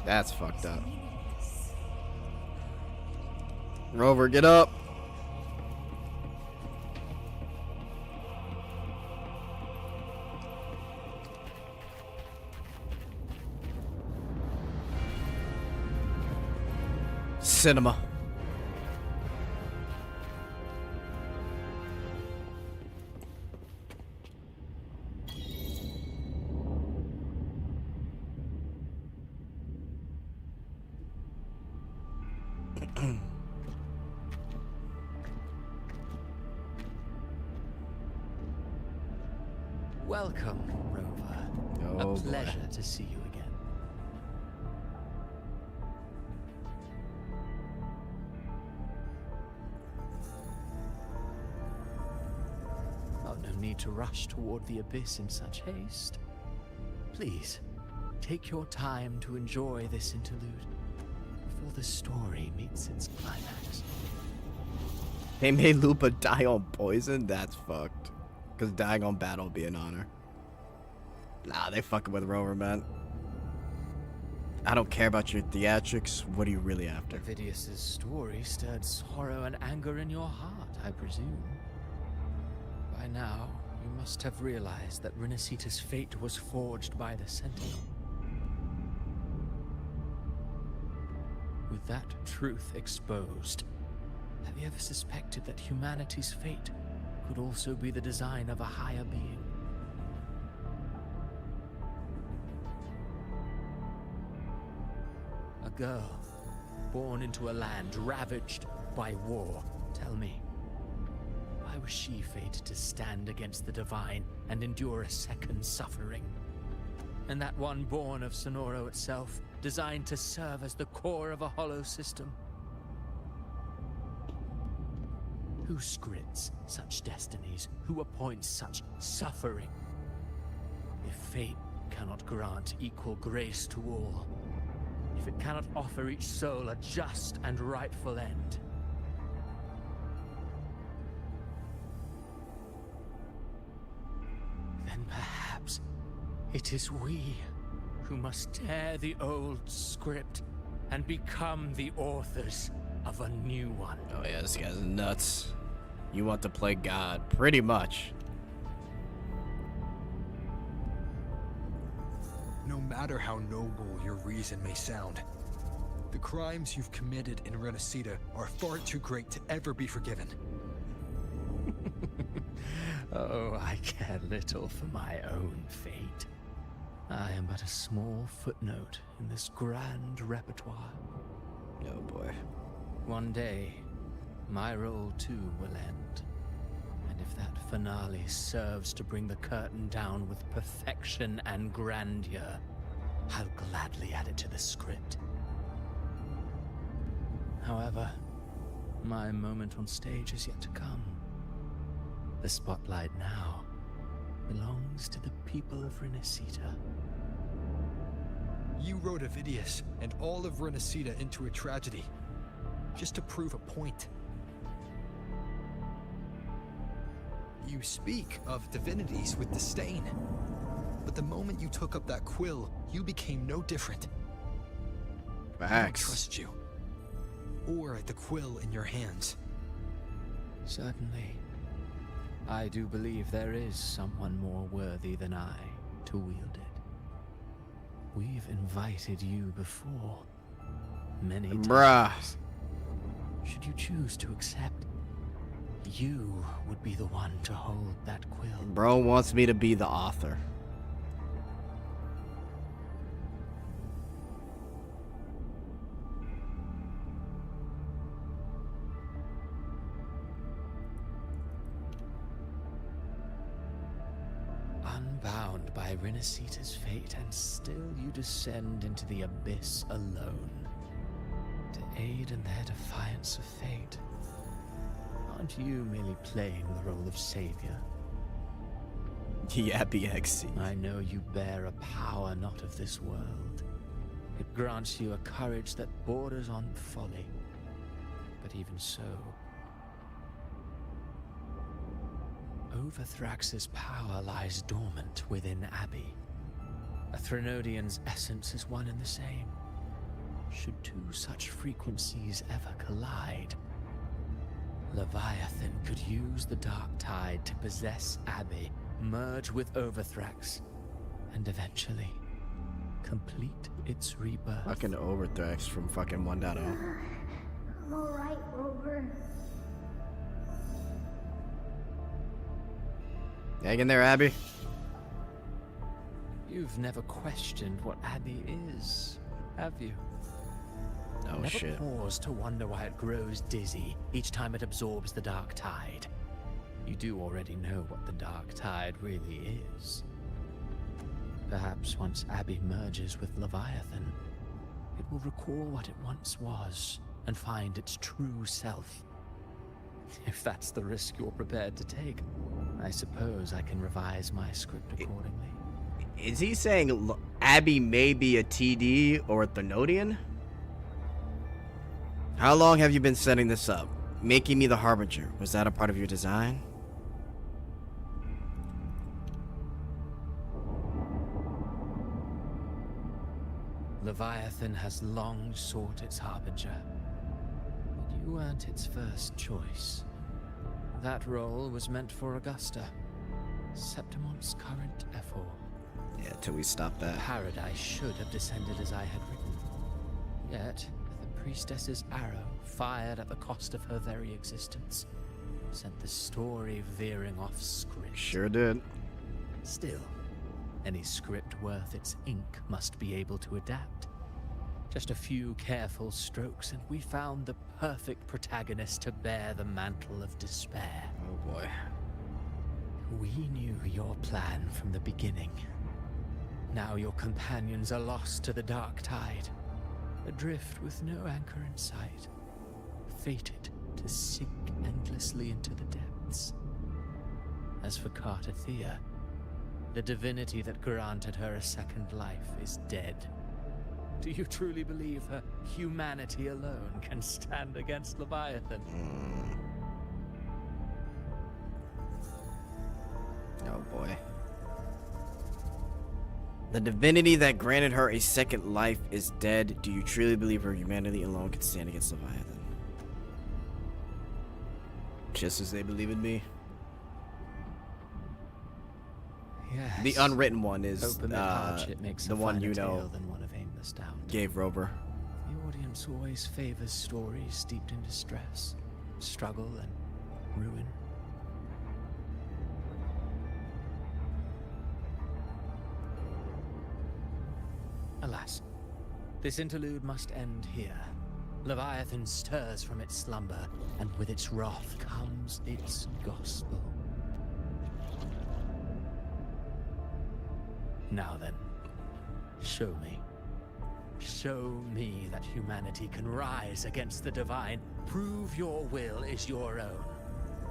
A: That's fucked up. Rover, get up! Cinema.
K: Welcome, Rover.
A: Oh,
K: A pleasure
A: boy.
K: to see you again. Oh, no need to rush toward the abyss in such haste. Please, take your time to enjoy this interlude before the story meets its climax.
A: They made Lupa die on poison? That's fucked. Because dying on battle would be an honor. Nah, they fucking with Rover, man. I don't care about your theatrics. What are you really after?
K: Ovidius's story stirred sorrow and anger in your heart, I presume. By now, you must have realized that Renacita's fate was forged by the Sentinel. With that truth exposed, have you ever suspected that humanity's fate could also be the design of a higher being? A girl, born into a land ravaged by war. Tell me, why was she fated to stand against the divine and endure a second suffering? And that one born of Sonoro itself, designed to serve as the core of a hollow system? Who scripts such destinies? Who appoints such suffering? If fate cannot grant equal grace to all, if it cannot offer each soul a just and rightful end, then perhaps it is we who must tear the old script and become the authors of a new one.
A: Oh yeah, this guy's nuts. You want to play God, pretty much.
E: No matter how noble your reason may sound, the crimes you've committed in Renacita are far too great to ever be forgiven.
K: Oh, I care little for my own fate. I am but a small footnote in this grand repertoire.
A: Oh boy.
K: One day, my role too will end. And if that finale serves to bring the curtain down with perfection and grandeur, I'll gladly add it to the script. However, my moment on stage is yet to come. The spotlight now belongs to the people of Renacita.
E: You rode Avidius and all of Renacida into a tragedy, just to prove a point. You speak of divinities with disdain, but the moment you took up that quill, you became no different. I don't trust you, or the quill in your hands.
K: Certainly. I do believe there is someone more worthy than I to wield it. We've invited you before, many times. Should you choose to accept, you would be the one to hold that quill.
A: Bro wants me to be the author.
K: Unbound by Renacita's fate, and still you descend into the abyss alone, to aid in their defiance of fate. Aren't you merely playing the role of savior?
A: Yeah, BXC.
K: I know you bear a power not of this world. It grants you a courage that borders on folly. But even so, Overthrax's power lies dormant within Abbey. A Threnodian's essence is one and the same. Should two such frequencies ever collide, Leviathan could use the Dark Tide to possess Abbey, merge with Overthrax, and eventually complete its rebirth.
A: Fucking Overthrax from fucking 1.0.
F: I'm alright, Rover.
A: Hang in there, Abby.
K: You've never questioned what Abbey is, have you?
A: Oh,
K: never
A: shit.
K: pause to wonder why it grows dizzy each time it absorbs the Dark Tide. You do already know what the Dark Tide really is. Perhaps once Abbey merges with Leviathan, it will recall what it once was and find its true self. If that's the risk you're prepared to take, I suppose I can revise my script accordingly.
A: Is he saying Abby may be a TD or a Thenodian? How long have you been setting this up? Making me the Harbinger. Was that a part of your design?
K: Leviathan has long sought its Harbinger, but you weren't its first choice. That role was meant for Augusta, Septimon's current Ephor.
A: Yeah, till we stop that.
K: Paradise should have descended as I had written. Yet, the priestess's arrow, fired at the cost of her very existence, sent the story veering off script.
A: Sure did.
K: Still, any script worth its ink must be able to adapt. Just a few careful strokes, and we found the perfect protagonist to bear the mantle of despair.
A: Oh boy.
K: We knew your plan from the beginning. Now your companions are lost to the Dark Tide, adrift with no anchor in sight, fated to sink endlessly into the depths. As for Cartathea, the divinity that granted her a second life is dead. Do you truly believe her humanity alone can stand against Leviathan?
A: Oh boy. The divinity that granted her a second life is dead. Do you truly believe her humanity alone can stand against Leviathan? Just as they believe in me.
K: Yes.
A: The unwritten one is
K: Open hardship makes
A: the
K: a
A: one
K: finer
A: you know
K: tale than one of aimless doubt.
A: gave Rover.
K: The audience always favors stories steeped in distress, struggle, and ruin. Alas, this interlude must end here. Leviathan stirs from its slumber, and with its wrath comes its gospel. Now then, show me. Show me that humanity can rise against the divine. Prove your will is your own.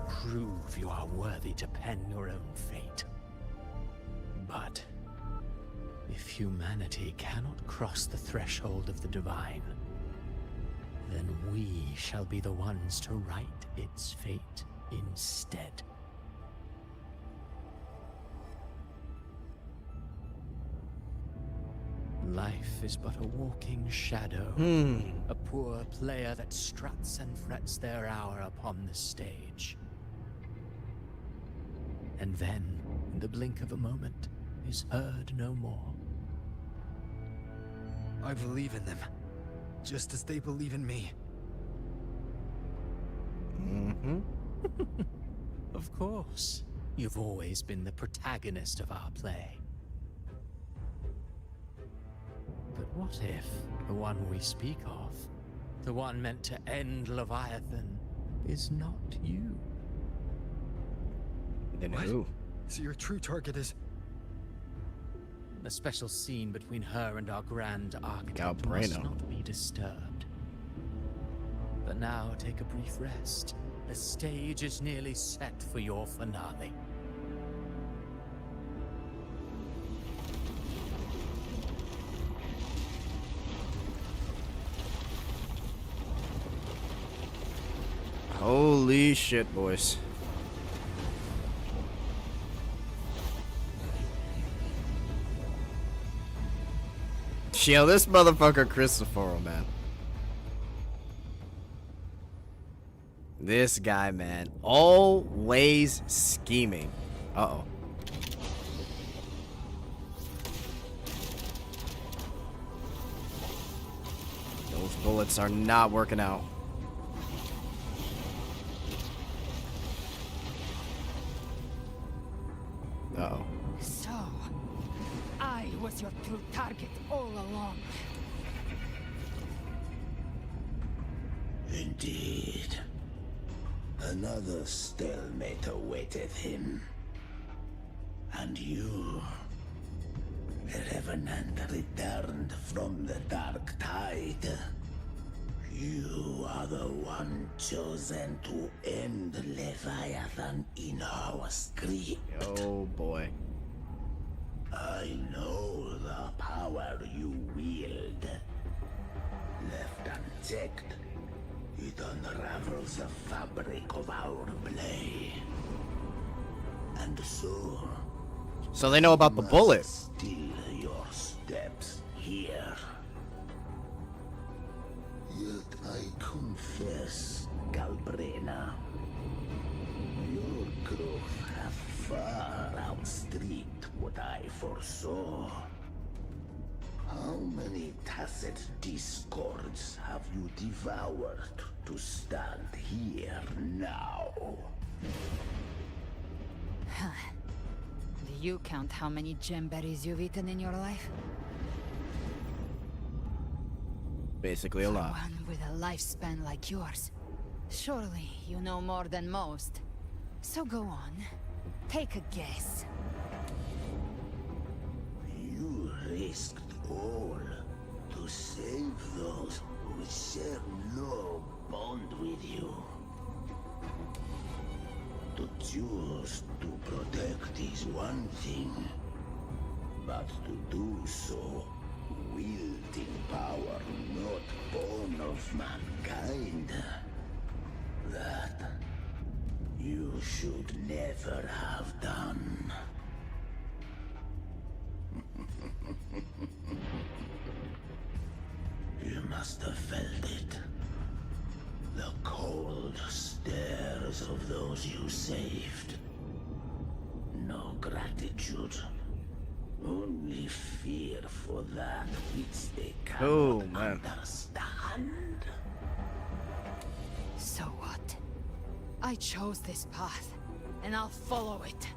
K: Prove you are worthy to pen your own fate. But If humanity cannot cross the threshold of the divine, then we shall be the ones to right its fate instead. Life is but a walking shadow, a poor player that struts and frets their hour upon the stage. And then, in the blink of a moment, is heard no more.
E: I believe in them, just as they believe in me.
K: Of course. You've always been the protagonist of our play. But what if the one we speak of, the one meant to end Leviathan, is not you?
A: Then
E: What?
A: who?
E: So your true target is...
K: The special scene between her and our grand architect must not be disturbed. But now take a brief rest. The stage is nearly set for your finale.
A: Holy shit, boys. Yo, this motherfucker Christopher, man. This guy, man. Always scheming. Uh-oh. Those bullets are not working out. Uh-oh.
C: So, I was your true target all along.
L: Indeed. Another stalemate awaited him. And you, the Revenant returned from the Dark Tide. You are the one chosen to end Leviathan in our script.
A: Oh boy.
L: I know the power you wield. Left unchecked, it unravels the fabric of our play. And so
A: they know about the bullet.
L: Still your steps here. Yet I confess, Galbrena, your growth hath far outstripped what I foresaw. How many tacit discords have you devoured to stand here now?
C: Do you count how many gemberries you've eaten in your life?
A: Basically a lot.
C: One with a lifespan like yours. Surely you know more than most. So go on. Take a guess.
L: You risked all to save those who share no bond with you. To choose to protect is one thing, but to do so wielding power not born of mankind, that you should never have done. You must have felt it. The cold stares of those you saved. No gratitude. Only fear for that which they cannot understand.
C: So what? I chose this path, and I'll follow it.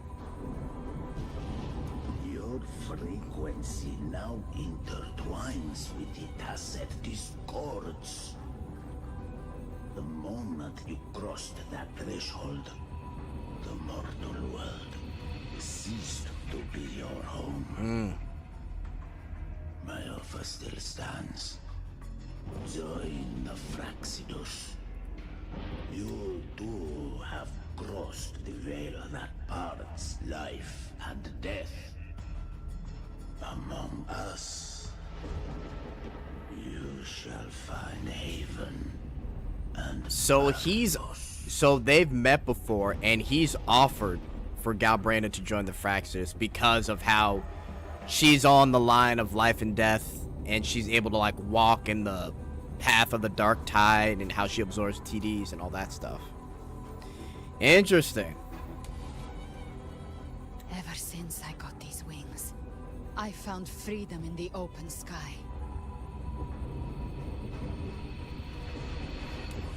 L: Your frequency now intertwines with the tacit discords. The moment you crossed that threshold, the mortal world ceased to be your home. My offer still stands. Join the Fraxidus. You too have crossed the veil that parts life and death. among us, you shall find haven and
A: So they've met before, and he's offered for Galbrina to join the Fraxis because of how she's on the line of life and death, and she's able to like walk in the path of the dark tide, and how she absorbs TDs and all that stuff. Interesting.
C: Ever since I got these wings, I found freedom in the open sky.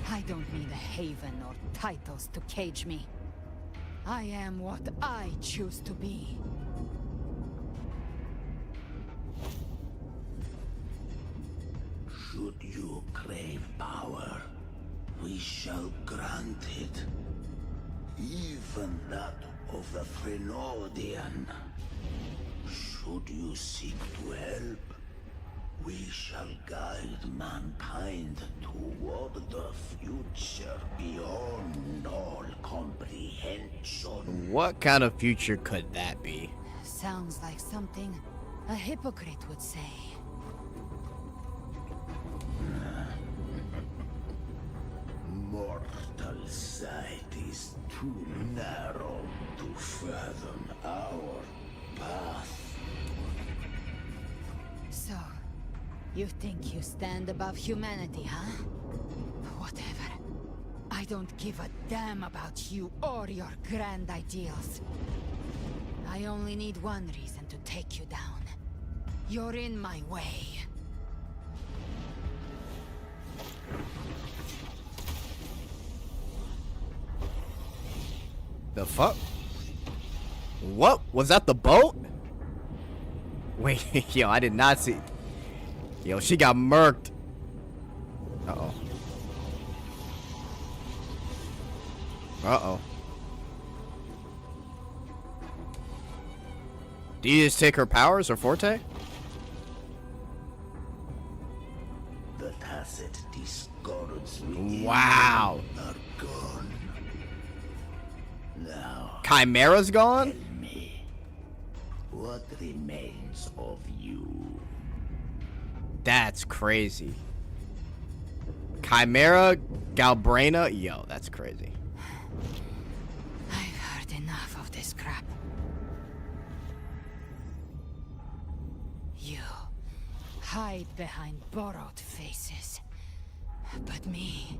C: I don't need a haven or titles to cage me. I am what I choose to be.
L: Should you crave power, we shall grant it. Even that of the Frenodian. Should you seek to help, we shall guide mankind toward the future beyond all comprehension.
A: What kind of future could that be?
C: Sounds like something a hypocrite would say.
L: Mortal sight is too narrow to fathom our path.
C: So, you think you stand above humanity, huh? Whatever. I don't give a damn about you or your grand ideals. I only need one reason to take you down. You're in my way.
A: The fuck? What? Was that the boat? Wait, yo, I did not see. Yo, she got murked. Uh-oh. Uh-oh. Do you just take her powers or forte?
L: The tacit discords within
A: Wow.
L: are gone. Now,
A: Chimera's gone?
L: tell me, what remains of you?
A: That's crazy. Chimera, Galbrina, yo, that's crazy.
C: I've heard enough of this crap. You hide behind borrowed faces. But me,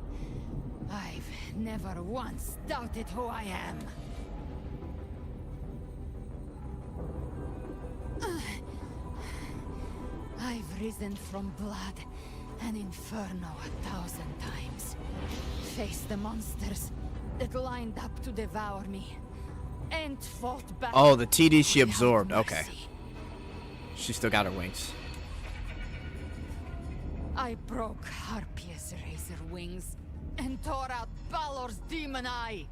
C: I've never once doubted who I am. I've risen from blood and inferno 1,000 times. Faced the monsters that lined up to devour me. And fought back.
A: Oh, the TD she absorbed. Okay. She still got her wings.
C: I broke Harpia's razor wings and tore out Balor's demon eye.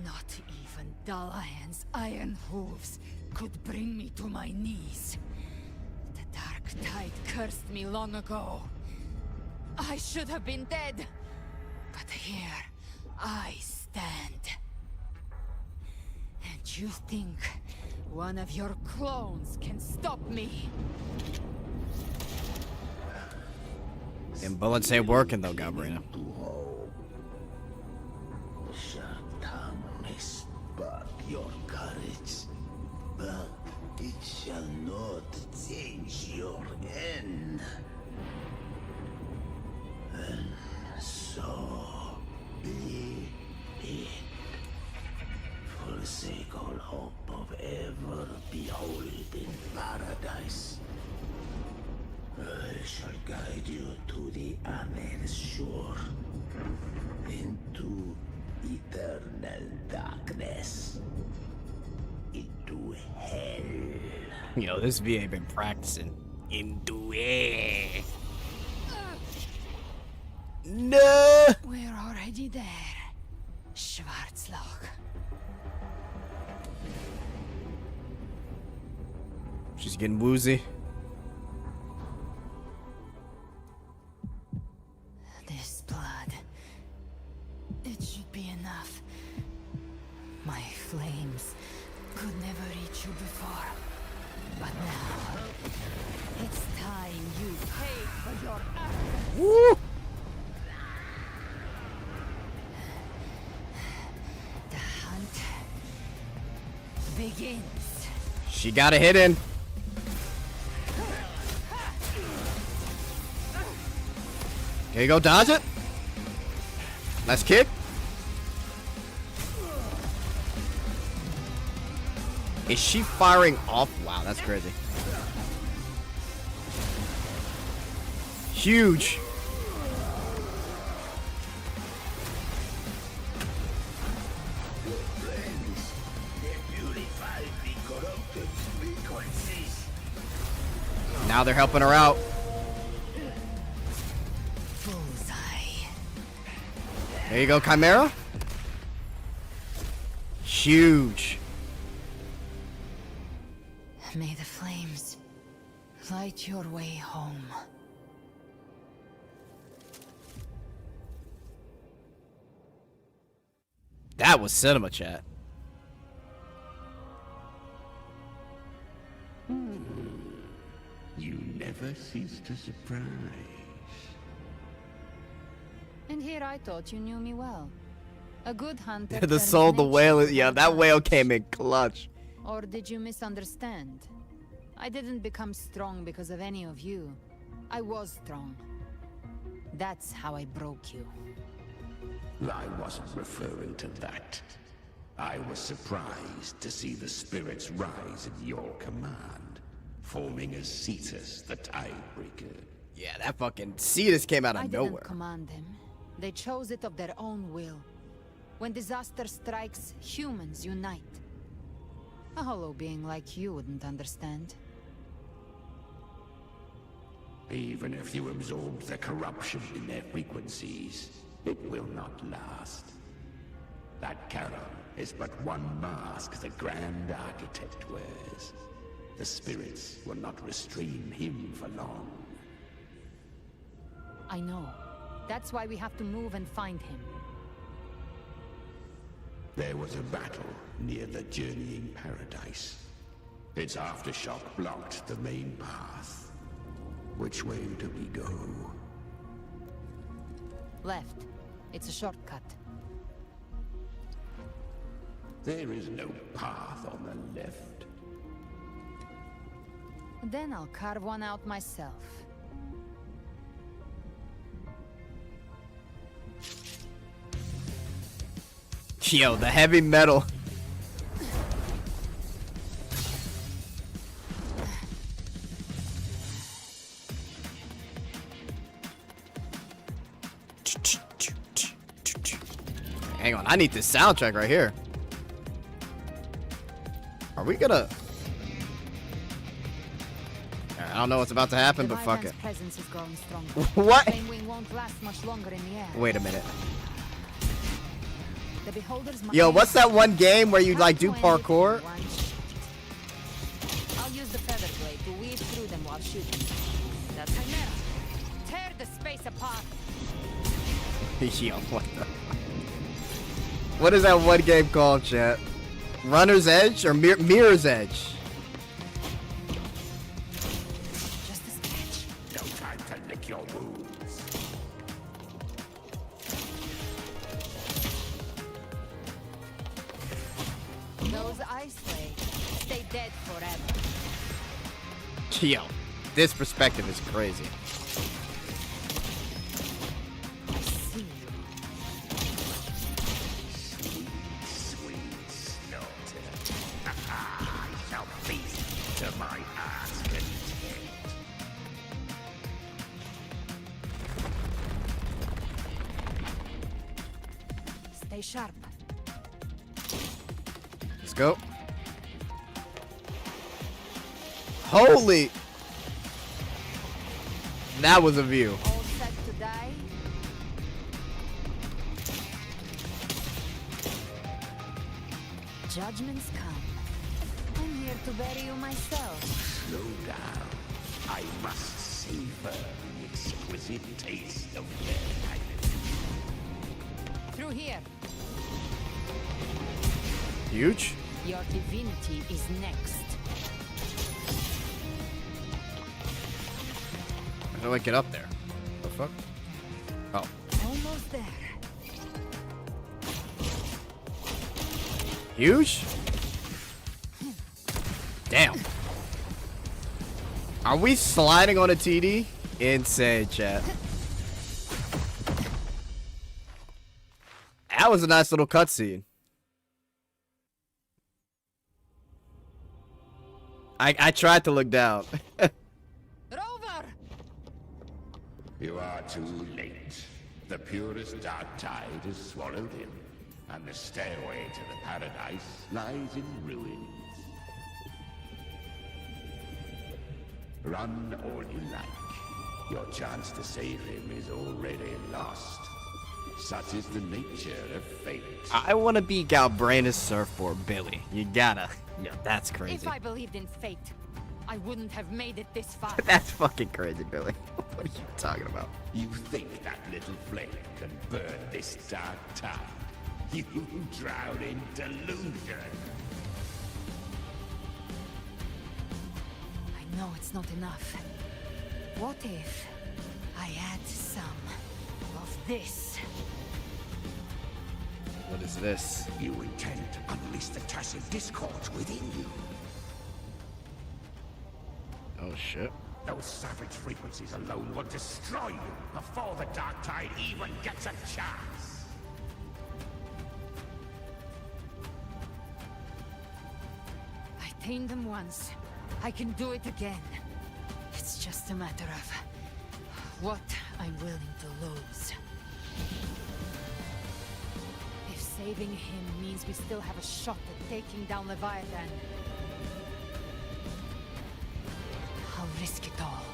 C: Not even Dalahan's iron hooves could bring me to my knees. The dark tide cursed me long ago. I should have been dead. But here I stand. And you think one of your clones can stop me?
A: And bullets ain't working though, Galbrina.
L: Shartan may spark your courage, but it shall not change your end. And so be it. Forsake all hope of ever beholding paradise. I shall guide you to the Amel's shore, into eternal darkness, into hell.
A: You know, this VA been practicing. Into it. No!
C: We're already there, Schwarzloch.
A: She's getting woozy.
C: This blood. It should be enough. My flames could never reach you before. But now,
D: begins.
A: She got a hit in. Here you go, dodge it. Nice kick. Is she firing off? Wow, that's crazy. Huge. Now they're helping her out. There you go, Chimera. Huge.
C: May the flames light your way home.
A: That was cinema, chat.
Q: You never cease to surprise.
C: And here I thought you knew me well. A good hunter.
A: The soul, the whale. Yeah, that whale came in clutch.
C: Or did you misunderstand? I didn't become strong because of any of you. I was strong. That's how I broke you.
Q: I wasn't referring to that. I was surprised to see the spirits rise in your command, forming as Cetus, the Tidebreaker.
A: Yeah, that fucking Cetus came out of
C: I
A: nowhere.
C: didn't command them. They chose it of their own will. When disaster strikes, humans unite. A hollow being like you wouldn't understand.
Q: Even if you absorb the corruption in their frequencies, it will not last. That Charon is but one mask the Grand Architect wears. The spirits will not restrain him for long.
C: I know. That's why we have to move and find him.
Q: There was a battle near the Journeying Paradise. Its aftershock blocked the main path. Which way do we go?
C: Left. It's a shortcut.
Q: There is no path on the left.
C: Then I'll carve one out myself.
A: Yo, the heavy metal. Hang on, I need this soundtrack right here. Are we gonna... I don't know what's about to happen, but fuck it.
C: Presence is growing stronger.
A: What?
C: Flame wing won't last much longer in the air.
A: Wait a minute.
C: The beholders
A: Yo, what's that one game where you like do parkour?
C: I'll use the feather blade to weave through them while shooting. That's Chimera. Tear the space apart.
A: Yo, what the... What is that one game called, chat? Runner's Edge or Mirror's Edge?
Q: Just a sketch. No time to lick your wounds.
C: Those ice blades stay dead forever.
A: Yo, this perspective is crazy.
C: I see you.
Q: Sweet slaughter. I shall feast to my heart's content.
C: Stay sharp.
A: Let's go. Holy! That was a view.
C: All set to die? Judgments come. I'm here to bury you myself.
Q: Slow down. I must savor the exquisite taste of their kindness.
C: Through here.
A: Huge?
C: Your divinity is next.
A: How do I get up there? The fuck? Oh.
C: Almost there.
A: Huge? Damn. Are we sliding on a TD? Insane, chat. That was a nice little cutscene. I tried to look down.
C: Rover!
Q: You are too late. The purest dark tide is swallowed in, and the stairway to the paradise lies in ruins. Run all you like. Your chance to save him is already lost. Such is the nature of fate.
A: I want to be Galbrain's surfboard Billy. You gotta. Yeah, that's crazy.
C: If I believed in fate, I wouldn't have made it this far.
A: That's fucking crazy, Billy. What are you talking about?
Q: You think that little flame can burn this dark tide? You drown in delusion.
C: I know it's not enough. What if I add some of this?
A: What is this?
Q: You intend to unleash the tacit discord within you.
A: Oh shit.
Q: Those savage frequencies alone will destroy you before the dark tide even gets a chance.
C: I tamed them once. I can do it again. It's just a matter of what I'm willing to lose. If saving him means we still have a shot at taking down Leviathan, I'll risk it all.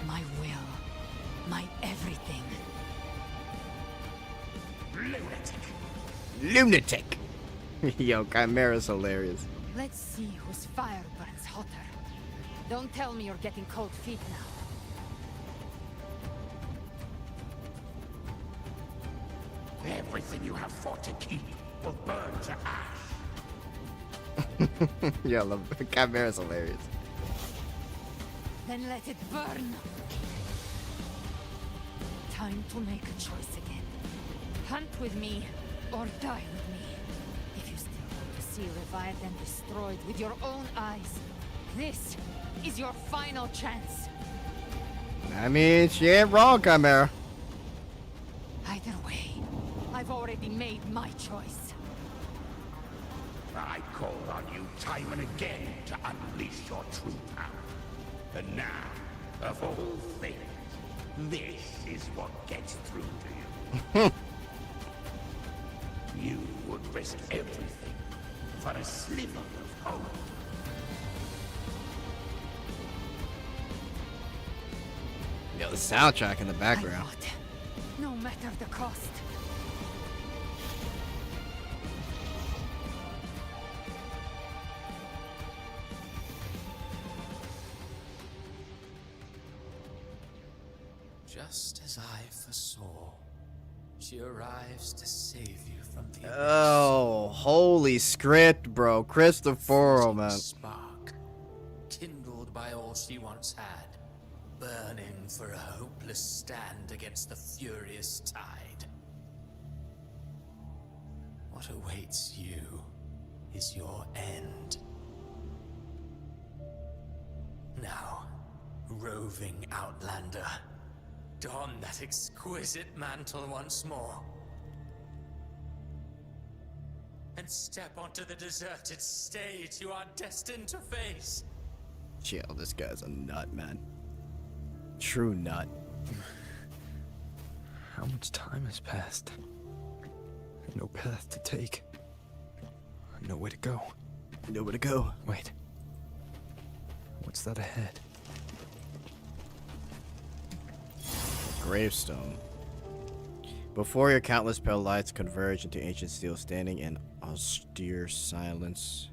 C: My will. My everything.
A: Lunatic. Yo, Chimera's hilarious.
C: Let's see whose fire burns hotter. Don't tell me you're getting cold feet now.
Q: Everything you have fought to keep will burn to ash.
A: Yeah, I love it. Chimera's hilarious.
C: Then let it burn. Time to make a choice again. Hunt with me, or die with me. If you still want to see Leviathan destroyed with your own eyes, this is your final chance.
A: I mean, she ain't wrong, Chimera.
C: Either way, I've already made my choice.
Q: I called on you time and again to unleash your true power. And now, of all things, this is what gets through to you. You would risk everything for a sliver of hope.
A: Yo, the soundtrack in the background.
C: No matter the cost.
K: Just as I foresaw, she arrives to save you from the
A: Oh, holy script, bro. Christopher, man.
K: spark, kindled by all she once had, burning for a hopeless stand against the furious tide. What awaits you is your end. Now, roving outlander, don that exquisite mantle once more. And step onto the deserted stage you are destined to face.
A: Chill, this guy's a nut, man. True nut.
E: How much time has passed? No path to take. Nowhere to go.
A: Nowhere to go.
E: Wait. What's that ahead?
A: Gravestone. Before your countless pale lights converge into ancient steel standing in austere silence.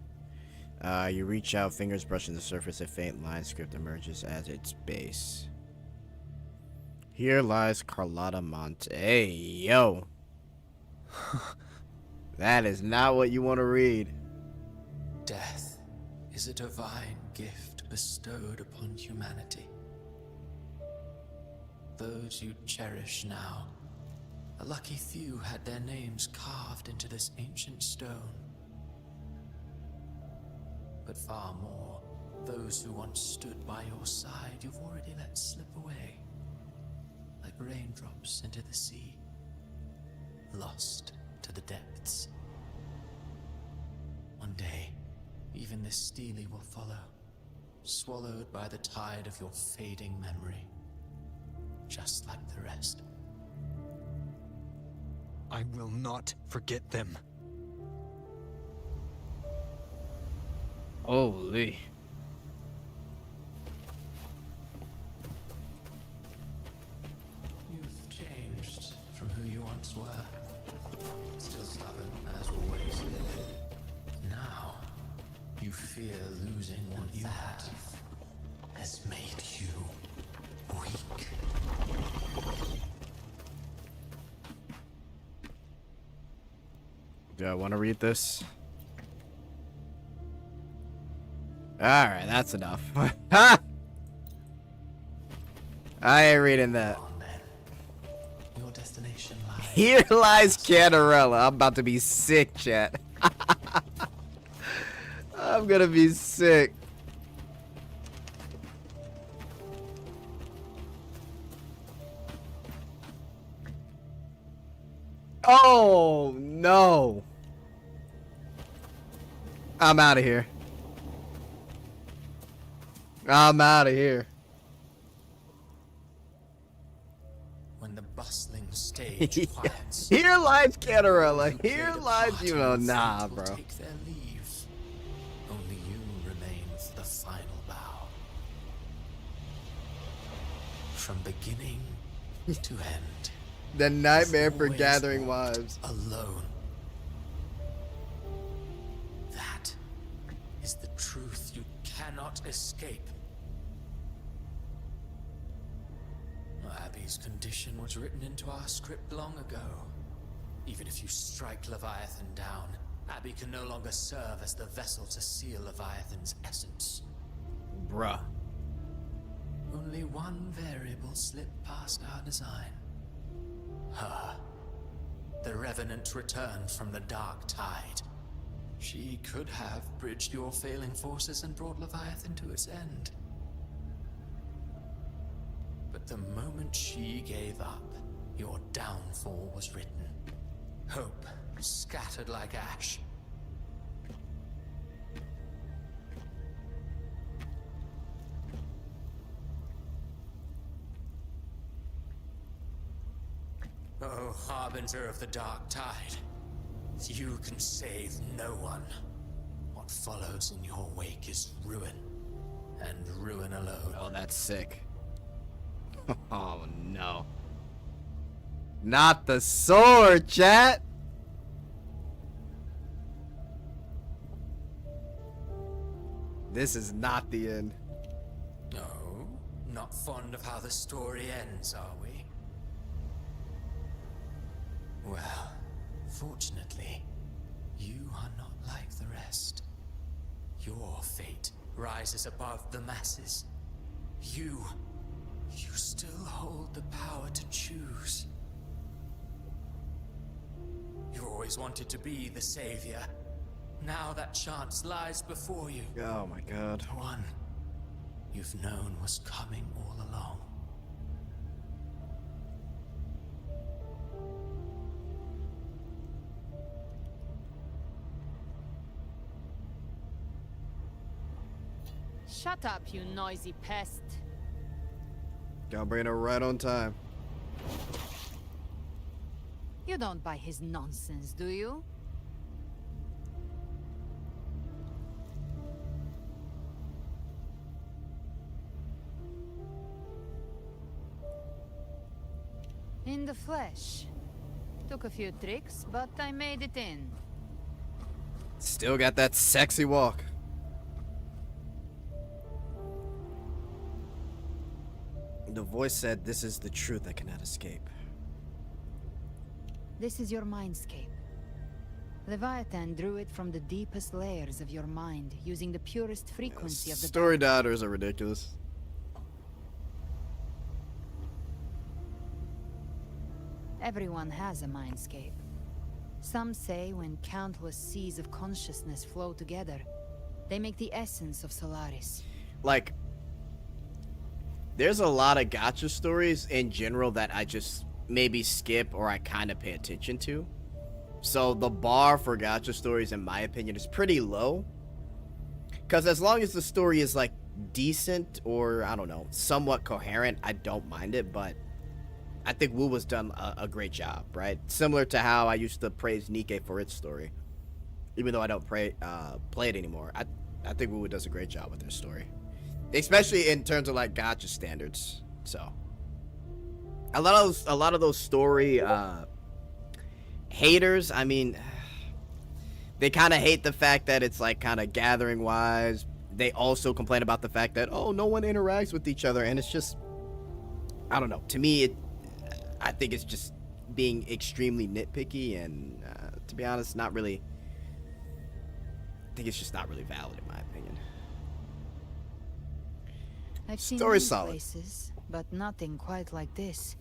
A: You reach out, fingers brushing the surface, a faint line script emerges at its base. Here lies Carlotta Monte. Hey, yo. That is not what you want to read.
K: Death is a divine gift bestowed upon humanity. Those you cherish now, a lucky few had their names carved into this ancient stone. but far more, those who once stood by your side you've already let slip away, like raindrops into the sea, lost to the depths. One day, even this Steely will follow, swallowed by the tide of your fading memory, just like the rest.
E: I will not forget them.
A: Holy.
K: You've changed from who you once were. Still stubborn, as always. Now, you fear losing what you had has made you weak.
A: Do I want to read this? Alright, that's enough. Ha! I ain't reading that.
K: Your destination lies.
A: Here lies Canarella. I'm about to be sick, chat. I'm gonna be sick. Oh, no. I'm out of here. I'm out of here.
K: When the bustling stage quiets.
A: Here lies Canarella. Here lies, you know, nah, bro.
K: Take their leave. Only you remain for the final bow. From beginning to end.
A: The nightmare for gathering wives.
K: Alone. That is the truth you cannot escape. Abby's condition was written into our script long ago. Even if you strike Leviathan down, Abby can no longer serve as the vessel to seal Leviathan's essence.
A: Bruh.
K: Only one variable slipped past our design. Her. The Revenant returned from the Dark Tide. She could have bridged your failing forces and brought Leviathan to its end. But the moment she gave up, your downfall was written. Hope scattered like ash. Oh, harbinger of the Dark Tide. You can save no one. What follows in your wake is ruin. And ruin alone.
A: Oh, that's sick. Oh, no. Not the sword, chat! This is not the end.
K: No, not fond of how the story ends, are we? Well, fortunately, you are not like the rest. Your fate rises above the masses. You still hold the power to choose. You always wanted to be the savior. Now that chance lies before you.
A: Oh my god.
K: The one you've known was coming all along.
C: Shut up, you noisy pest.
A: Y'all bring her right on time.
C: You don't buy his nonsense, do you? In the flesh. Took a few tricks, but I made it in.
A: Still got that sexy walk. The voice said, "This is the truth I cannot escape."
C: This is your mindscape. Leviathan drew it from the deepest layers of your mind, using the purest frequency of the
A: Story daughters are ridiculous.
C: Everyone has a mindscape. Some say when countless seas of consciousness flow together, They make the essence of Solaris.
A: Like, there's a lot of gacha stories in general that I just maybe skip or I kind of pay attention to. So the bar for gacha stories, in my opinion, is pretty low. Because as long as the story is, like, decent or, I don't know, somewhat coherent, I don't mind it. But I think Wu was done a great job, right? Similar to how I used to praise Nikke for its story. Even though I don't play it anymore. I think Wu does a great job with their story. Especially in terms of, like, gacha standards. So a lot of those story haters, I mean, they kind of hate the fact that it's, like, kind of gathering wise. They also complain about the fact that, oh, no one interacts with each other, and it's just, I don't know. To me, I think it's just being extremely nitpicky, and to be honest, not really. I think it's just not really valid in my opinion.
C: I've seen
A: Story's
C: many
A: solid.
C: places, but nothing quite like this.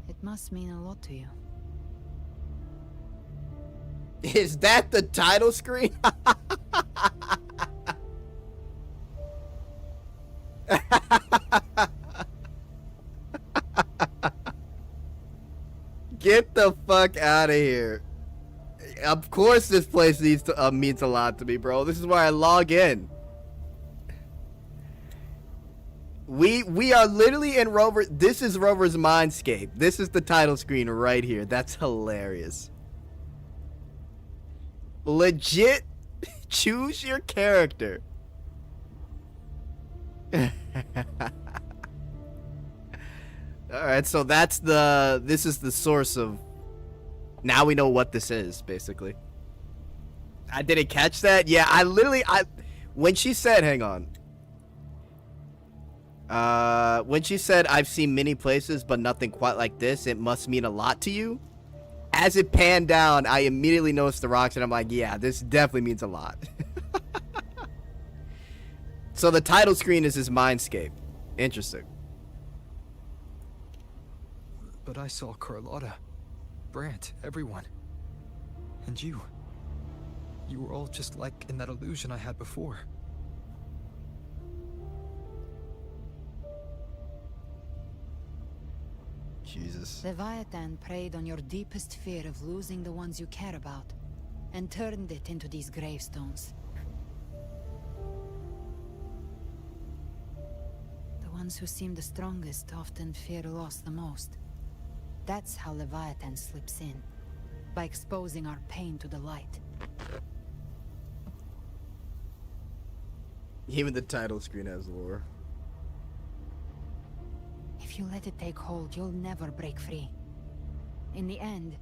C: It must mean a lot to you.
A: Is that the title screen? Get the fuck out of here. Of course this place needs to means a lot to me, bro. This is where I log in. We are literally in Rover. This is Rover's Mindscape. This is the title screen right here. That's hilarious. Legit, choose your character. Alright, so this is the source of, now we know what this is, basically. I didn't catch that. Yeah, when she said, hang on. When she said, I've seen many places, but nothing quite like this, it must mean a lot to you. As it panned down, I immediately noticed the rocks, and I'm like, yeah, this definitely means a lot. So the title screen is his Mindscape. Interesting.
E: But I saw Carlotta, Brant, everyone. And you. You were all just like in that illusion I had before.
A: Jesus.
C: Leviathan preyed on your deepest fear of losing the ones you care about, and turned it into these gravestones. The ones who seem the strongest often fear loss the most. That's how Leviathan slips in, by exposing our pain to the light.
A: Even the title screen has lore.
C: If you let it take hold, you'll never break free. In the end,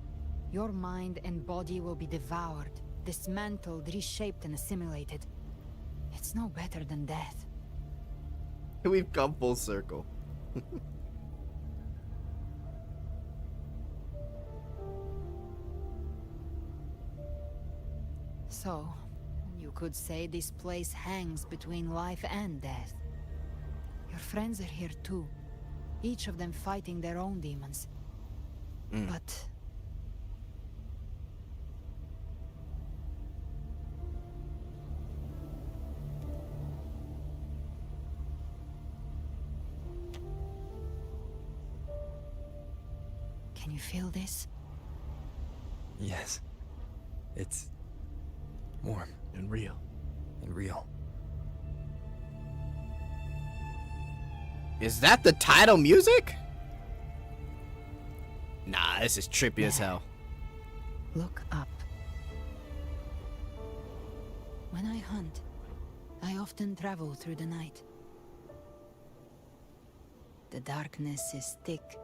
C: your mind and body will be devoured, dismantled, reshaped, and assimilated. It's no better than death.
A: We've come full circle.
C: So, you could say this place hangs between life and death. Your friends are here too, each of them fighting their own demons. But can you feel this?
E: Yes. It's warm
A: and real.
E: And real.
A: Is that the title music? Nah, this is trippy as hell.
C: Look up. When I hunt, I often travel through the night. The darkness is thick,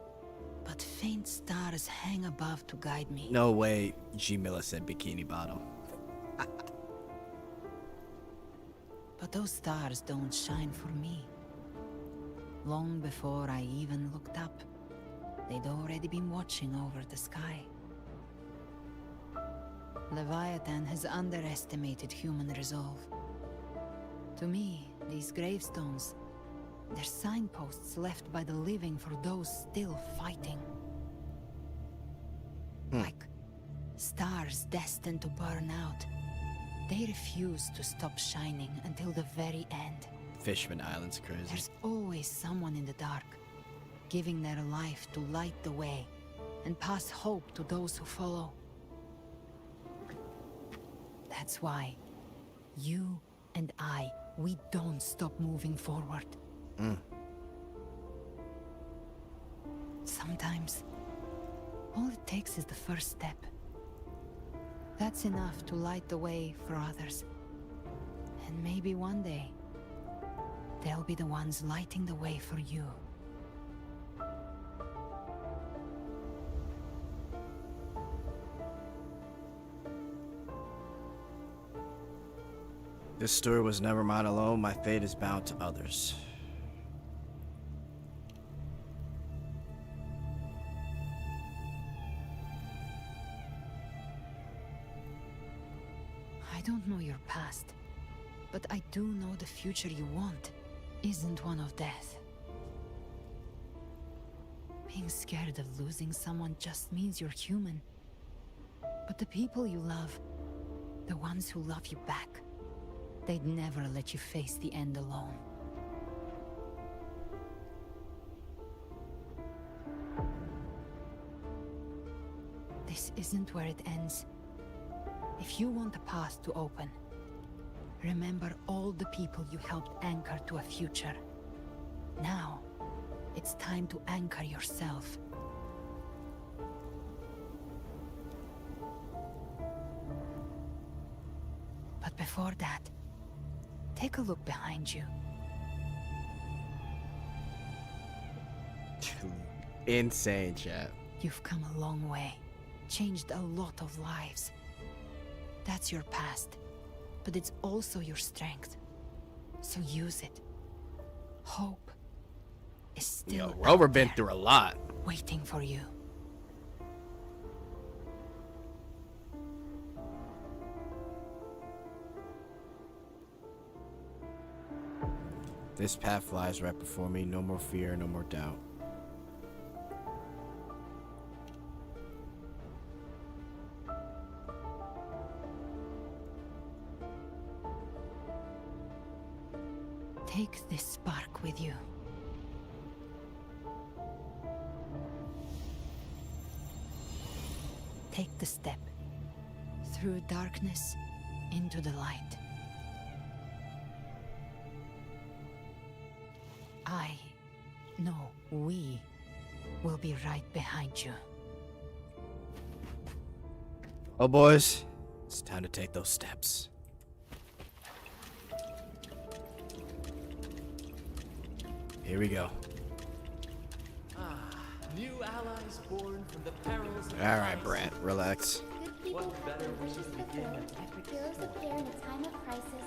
C: but faint stars hang above to guide me.
A: No way G. Miller said Bikini Bottom.
C: But those stars don't shine for me. Long before I even looked up, they'd already been watching over the sky. Leviathan has underestimated human resolve. To me, these gravestones, they're signposts left by the living for those still fighting. Like stars destined to burn out, They refuse to stop shining until the very end.
A: Fishman Island's crazy.
C: There's always someone in the dark, giving their life to light the way and pass hope to those who follow. That's why you and I, we don't stop moving forward. Sometimes, all it takes is the first step. That's enough to light the way for others. And maybe one day, they'll be the ones lighting the way for you.
A: This story was never mine alone. My fate is bound to others.
C: I don't know your past, but I do know the future you want isn't one of death. Being scared of losing someone just means you're human. But the people you love, the ones who love you back, they'd never let you face the end alone. This isn't where it ends. If you want a path to open, remember all the people you helped anchor to a future. Now, it's time to anchor yourself. But before that, take a look behind you.
A: Insane, chat.
C: You've come a long way, changed a lot of lives. That's your past, but it's also your strength. So use it. Hope is still
A: Rover been through a lot.
C: waiting for you.
A: This path lies right before me. No more fear, no more doubt.
C: Take this spark with you. Take the step through darkness into the light. We will be right behind you.
A: Oh, boys, it's time to take those steps. Here we go.
K: New allies born from the perils of
A: All right, Brant, relax.
F: Good people have their wishes fulfilled. Heroes appear in a time of crisis.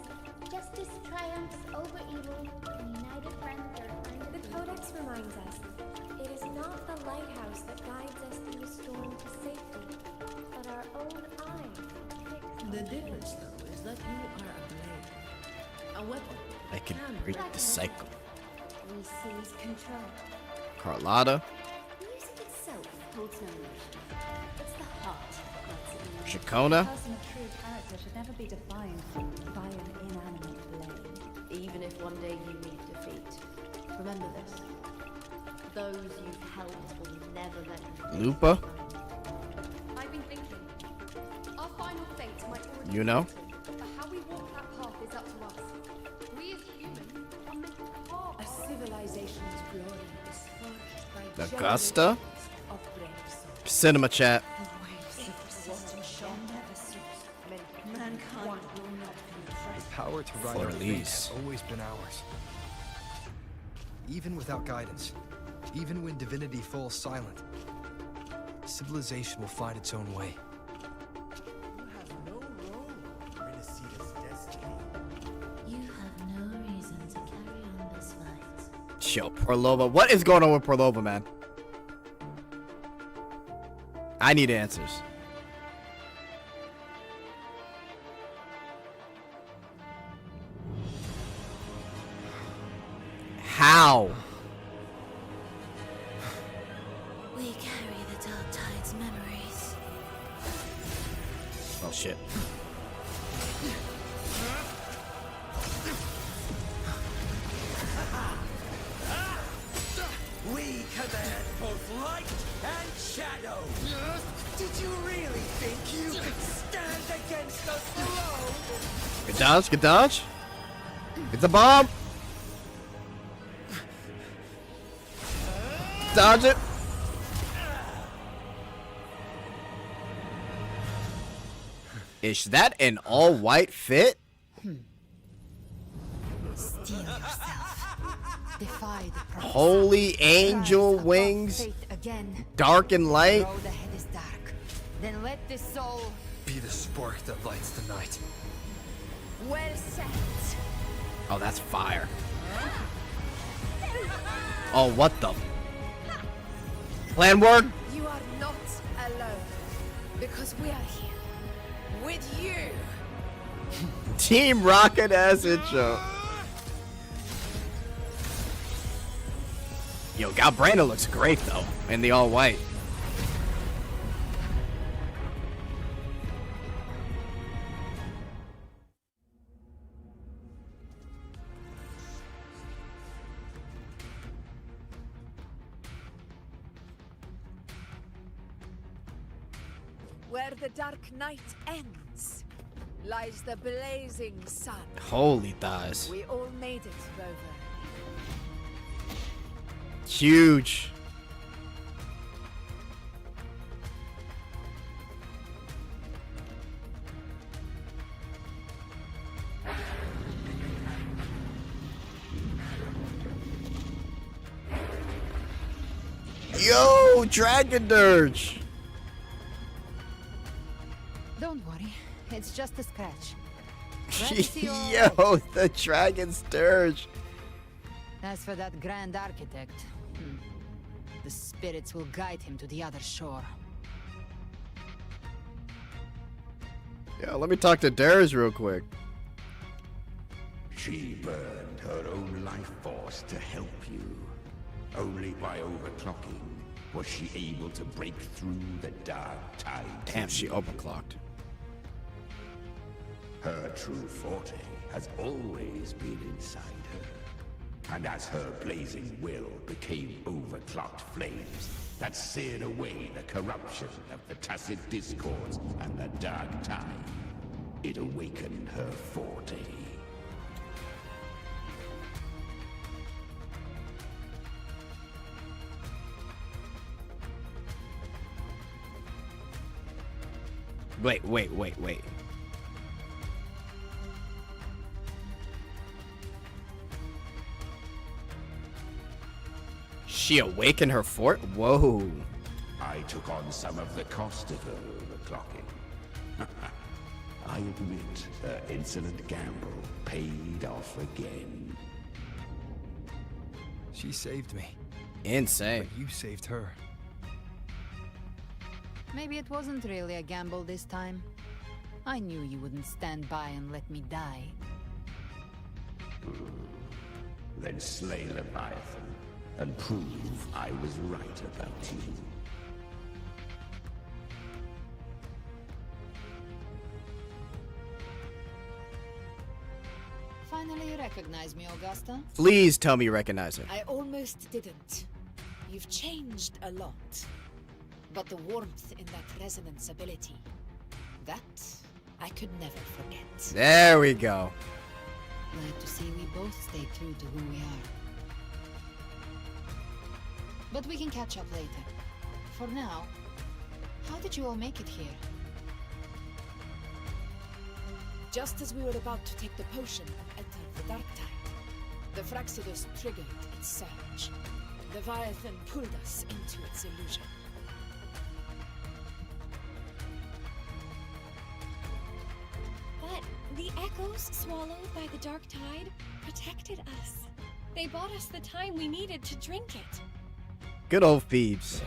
F: Justice triumphs over evil, and united friends are find
I: The Codex reminds us, it is not the lighthouse that guides us through the storm to safety, but our own eyes.
H: The difference, though, is that you are a blade. A weapon.
A: I can break the cycle.
I: We seize control.
A: Carlotta,
I: Music itself holds no emotion. It's the heart that grants it meaning.
A: Shakona.
J: A person of true character should never be defined by an inanimate blade.
P: Even if one day you meet defeat, remember this. Those you've helped will never let you.
A: Lupa,
O: I've been thinking. Our final fate might already
A: you know.
O: be written, but how we walk that path is up to us. We as humans are meant to carve
D: A civilization's glory is forged by
A: Augusta,
D: generations of brave souls.
A: cinema chat.
D: Mankind will not be
E: The power to ride
A: For
E: our fate
A: Elise.
E: has always been ours. Even without guidance, even when divinity falls silent, civilization will find its own way.
N: You have no reason to carry on this fight.
A: Yo, Porlova. What is going on with Porlova, man? I need answers. How?
N: We carry the Dark Tide's memories.
A: Oh, shit.
S: command both light and shadow. Did you really think you could stand against the throne?
A: Good dodge, good dodge. It's a bomb. Dodge it. Is that an all-white fit?
C: Steel yourself. Defy the prophecy.
A: Holy angel
C: Rise
A: wings.
C: above fate again.
A: Dark and light.
C: The road ahead is dark. Then let this soul
E: Be the spark that lights the night.
C: well set.
A: Oh, that's fire. Oh, what the? Plan work?
D: You are not alone. Because we are here. With you.
A: Team Rocket as intro. Yo, God, Brandon looks great though in the all white.
D: Where the dark night ends, lies the blazing sun.
A: Holy thighs.
D: We all made it, Rover.
A: Huge. Yo, Dragon Dirge.
C: Don't worry, it's just a scratch. Glad to see you all
A: Yo,
C: right.
A: the Dragon's Dirge.
C: As for that Grand Architect, the spirits will guide him to the other shore.
A: Yeah, let me talk to Dirge real quick.
Q: She burned her own life force to help you. Only by overclocking was she able to break through the dark tide.
A: Damn, she overclocked.
Q: Her true forte has always been inside her. And as her blazing will became overclocked flames that seared away the corruption of the tacit discords and the dark tide, it awakened her forte.
A: Wait. She awakened her fort? Whoa.
Q: I took on some of the cost of her overclocking. I admit her insolent gamble paid off again.
E: She saved me.
A: Insane.
E: But you saved her.
C: Maybe it wasn't really a gamble this time. I knew you wouldn't stand by and let me die.
Q: Then slay Leviathan and prove I was right about you.
C: Finally you recognize me, Augusta?
A: Please tell me you recognize her.
R: I almost didn't. You've changed a lot. But the warmth in that resonance ability, that I could never forget.
A: There we go.
C: Glad to see we both stay true to who we are. But we can catch up later. For now, how did you all make it here?
R: Just as we were about to take the potion and enter the dark tide, the Fraxidus triggered its surge. Leviathan pulled us into its illusion.
I: But the echoes swallowed by the dark tide protected us. They bought us the time we needed to drink it.
A: Good old Phoebes.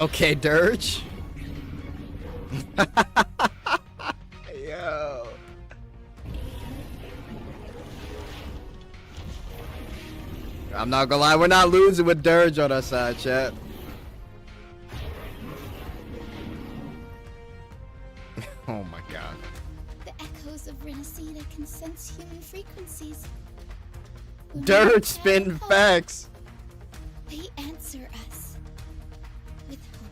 A: Okay, Dirge. Yo. I'm not gonna lie, we're not losing with Dirge on our side, chat. Oh my god.
F: The echoes of Renacida can sense human frequencies.
A: Dirt spin facts.
F: They answer us with hope.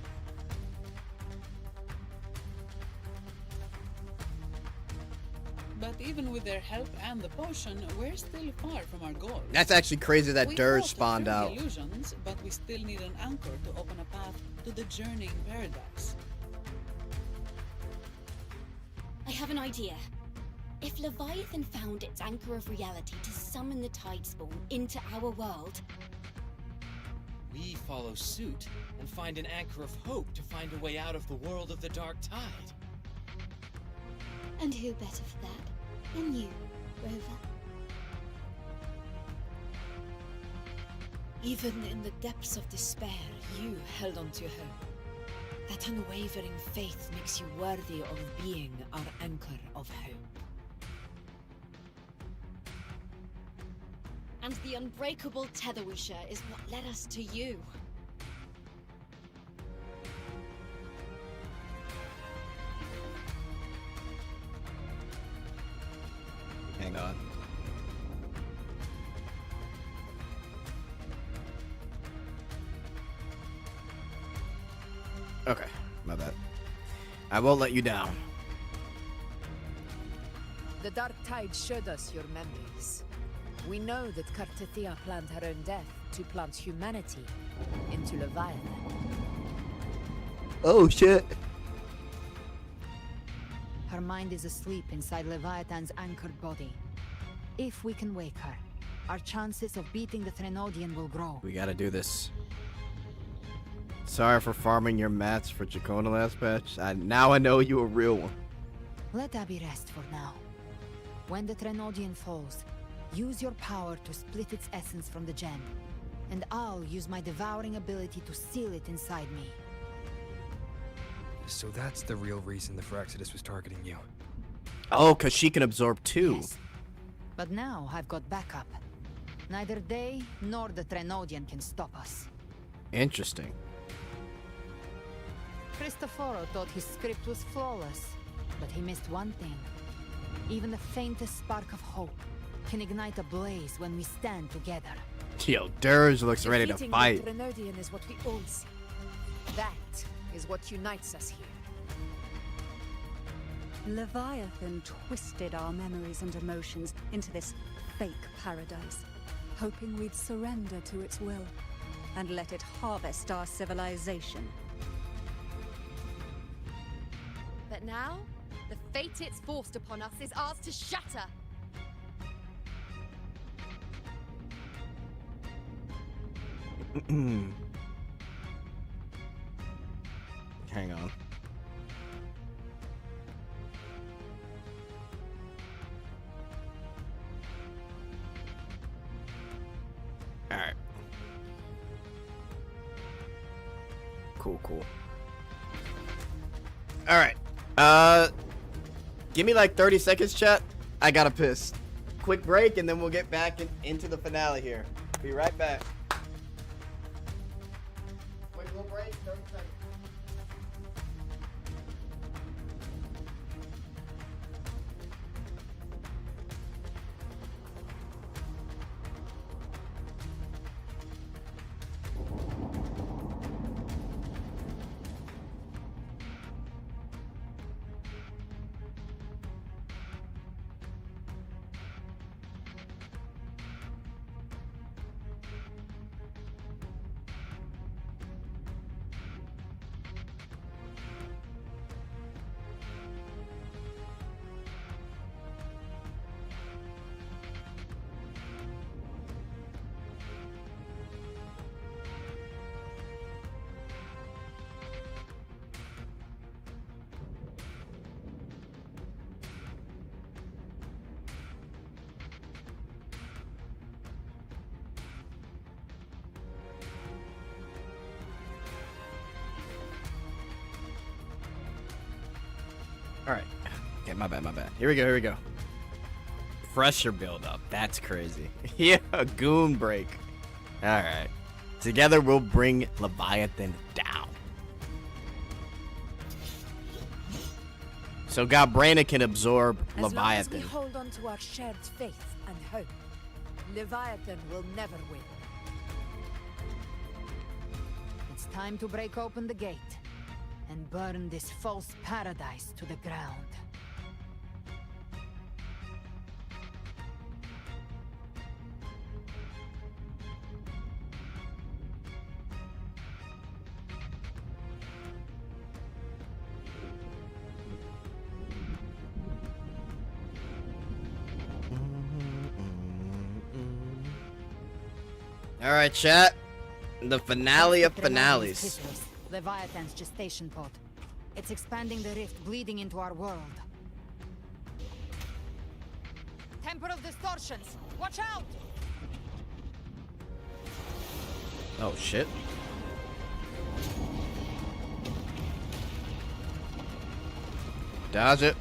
T: But even with their help and the potion, we're still far from our goal.
A: That's actually crazy that
T: We
A: Dirge
T: fought to
A: spawned
T: free the
A: out.
T: illusions, but we still need an anchor to open a path to the journeying paradise.
U: I have an idea. If Leviathan found its anchor of reality to summon the Tidespawn into our world,
W: We follow suit and find an anchor of hope to find a way out of the world of the Dark Tide.
B: And who better for that than you, Rover?
X: Even in the depths of despair, you held on to hope. That unwavering faith makes you worthy of being our anchor of hope.
U: and the unbreakable tether we share is what led us to you.
A: Hang on. Okay, my bad. I won't let you down.
D: The Dark Tide showed us your memories. We know that Kartathea planned her own death to plant humanity into Leviathan.
A: Oh shit.
C: Her mind is asleep inside Leviathan's anchored body. If we can wake her, our chances of beating the Threnodian will grow.
A: We gotta do this. Sorry for farming your mats for Chacona last patch. Now I know you a real one.
C: Let Abby rest for now. When the Threnodian falls, use your power to split its essence from the gem. And I'll use my devouring ability to seal it inside me.
E: So that's the real reason the Phyrexides was targeting you.
A: Oh, because she can absorb too.
C: Yes. But now I've got backup. Neither they nor the Threnodian can stop us.
A: Interesting.
C: Cristoforo thought his script was flawless, but he missed one thing. Even the faintest spark of hope can ignite a blaze when we stand together.
A: Yo, Dirge looks ready to
D: Defeating
A: fight.
D: the Threnodian is what we all see. That is what unites us here.
J: Leviathan twisted our memories and emotions into this fake paradise, hoping we'd surrender to its will and let it harvest our civilization.
O: But now, the fate it's forced upon us is ours to shatter.
A: Hang on. Alright. Cool. Alright. Give me like 30 seconds, chat. I gotta piss. Quick break, and then we'll get back into the finale here. Be right back. Quick little break, 30 seconds. Alright. Okay, my bad. Here we go. Pressure buildup. That's crazy. Yeah, goon break. Alright. Together we'll bring Leviathan down. So Galbraina can absorb
D: As long as we
A: Leviathan.
D: hold on to our shared faith and hope, Leviathan will never win.
C: It's time to break open the gate and burn this false paradise to the ground.
A: All right, chat. The finale of finales.
C: Leviathan's gestation pod. It's expanding the rift, bleeding into our world. Temporal distortions! Watch out!
A: Oh shit. Dodge it.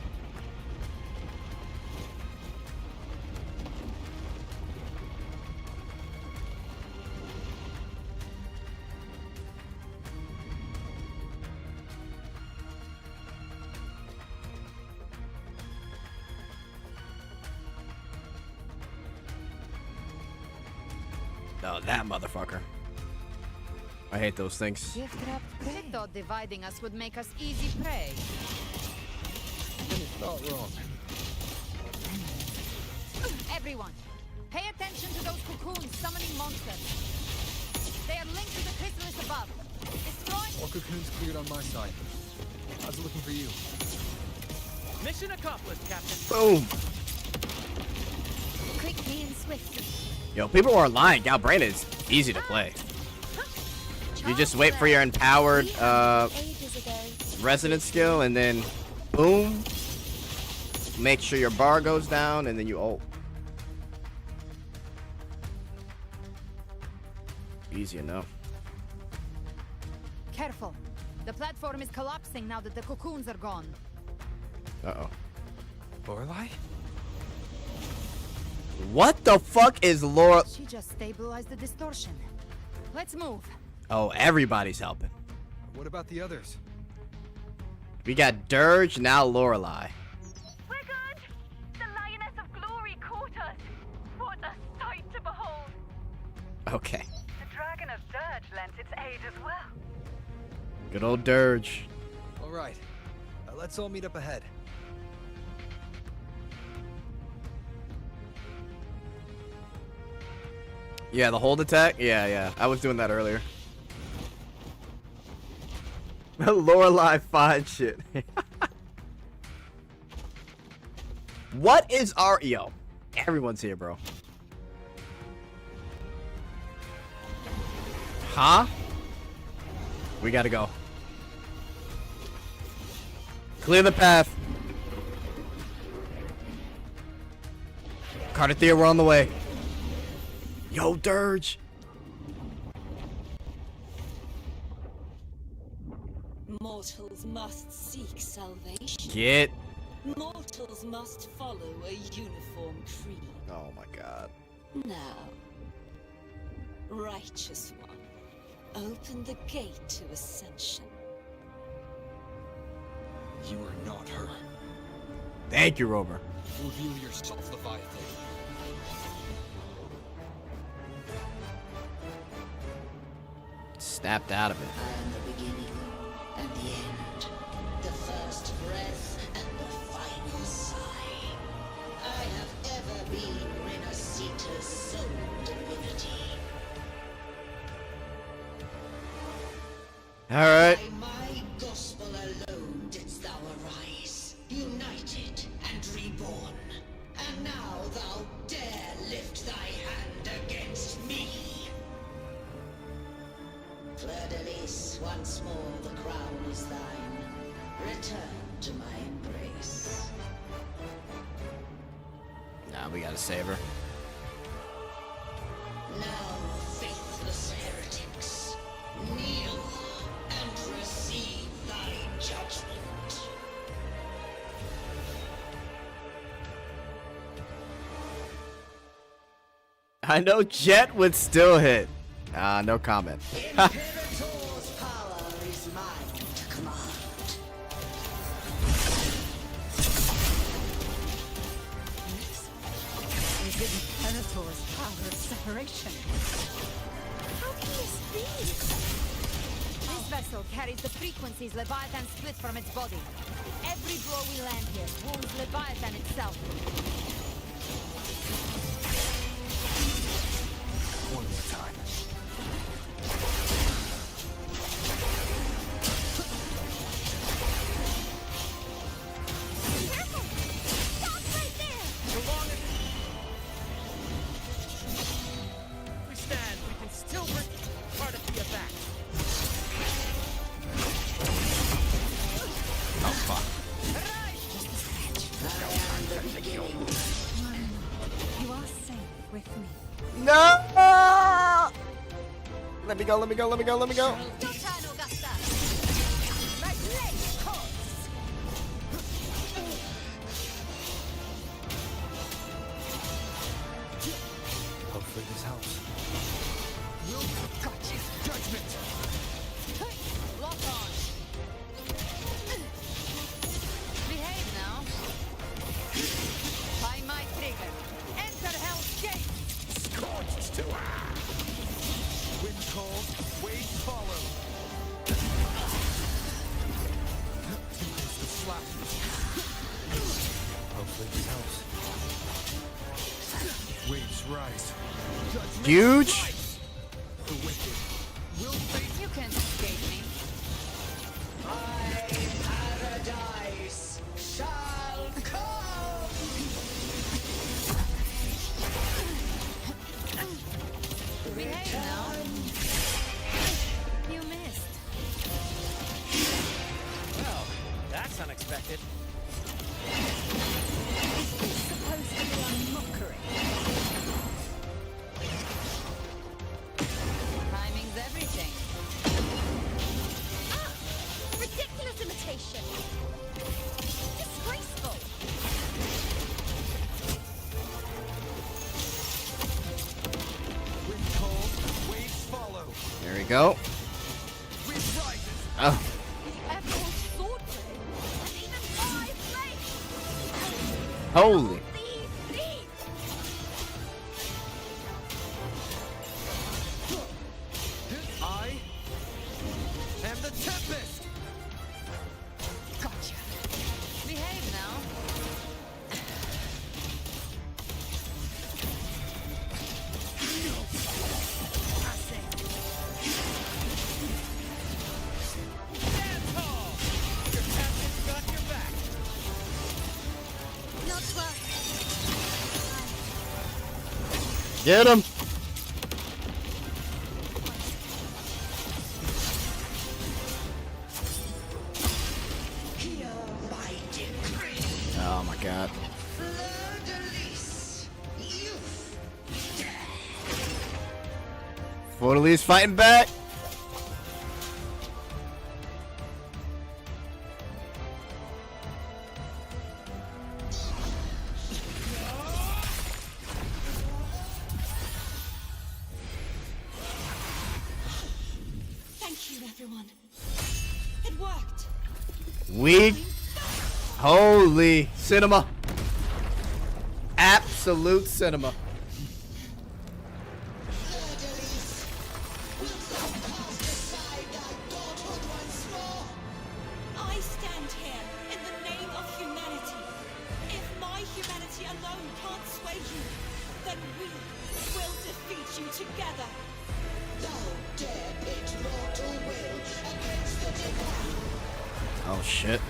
A: Oh, that motherfucker. I hate those things.
C: They thought dividing us would make us easy prey.
E: Then it's not wrong.
C: Everyone, pay attention to those cocoons summoning monsters. They are linked to the chrysalis above. Destroy...
E: All cocoons cleared on my side. How's it looking for you?
S: Mission accomplished, Captain.
A: Boom.
B: Quickly and swiftly.
A: Yo, people are lying. Galbraith is easy to play. You just wait for your empowered resonance skill and then boom. Make sure your bar goes down and then you ult. Easy enough.
C: Careful. The platform is collapsing now that the cocoons are gone.
A: Uh-oh.
E: Lorelei?
A: What the fuck is Laura?
C: She just stabilized the distortion. Let's move.
A: Oh, everybody's helping.
E: What about the others?
A: We got Dirge, now Lorelei.
G: We're good! The Lioness of Glory caught us! What a sight to behold!
A: Okay.
G: The Dragon of Dirge lent its aid as well.
A: Good old Dirge.
E: All right. Let's all meet up ahead.
A: Yeah, the hold attack? Yeah. I was doing that earlier. Lorelei fine shit. What is our... Yo, everyone's here, bro. Huh? We gotta go. Clear the path. Cardathea, we're on the way. Yo, Dirge.
X: Mortals must seek salvation.
A: Get.
X: Mortals must follow a uniform creed.
A: Oh my god.
X: Now, righteous one, open the gate to ascension.
E: You are not her.
A: Thank you, Rover.
E: Reveal yourself, Leviathan.
A: Snapped out of it.
Q: I am the beginning and the end, the first breath and the final sigh. I have ever been Renacita's sole divinity.
A: Alright.
Q: By my gospel alone didst thou arise, united and reborn. And now thou dare lift thy hand against me. Fleur de Lis, once more the crown is thine. Return to my embrace.
A: Nah, we gotta save her.
Q: Now, faithless heretics, kneel and receive thy judgment.
A: I know Jet would still hit. No comment.
Q: Imperator's power is mine to command.
J: This is Imperator's power of separation.
N: How can this be?
C: This vessel carries the frequencies Leviathan split from its body. Every blow we land here wounds Leviathan itself.
E: One more time.
N: Careful! Stop right there!
S: So long as we stand, we can still bring part of the back.
E: Oh fuck.
J: You are safe with me.
A: No! Let me go, let me go, let me go, let me go.
N: Your turn, Augusta! My blade calls!
E: Hopefully this helps.
S: Gotcha. Judgment.
C: Lock on. Behave now. Find my trigger. Enter Hell's Gate.
S: Scorched to wind cold, waves follow. It's the slap.
E: Hopefully this helps.
S: Waves rise. Judgment
A: Huge.
S: strikes. The wicked will face.
C: You can't escape me.
S: Paradise shall come.
C: Behave now. You missed.
S: Well, that's unexpected.
J: Supposed to be a mockery.
C: Timing's everything.
N: Ah! Ridiculous imitation! Disgraceful!
S: Wind cold, waves follow.
A: There we go.
S: Wind rises.
A: Oh,
N: Everyone's sword blade! And even my blade!
A: holy.
S: I am the Tempest.
C: Gotcha. Behave now.
S: Stand tall. Your captain's got your back.
N: Not well.
A: Get him. Oh my god. Fleur-de-Lis's fighting back.
U: Thank you, everyone. It worked.
A: We holy cinema. Absolute cinema.
U: I stand here in the name of humanity. If my humanity alone can't sway you, then we will defeat you together.
A: Oh shit.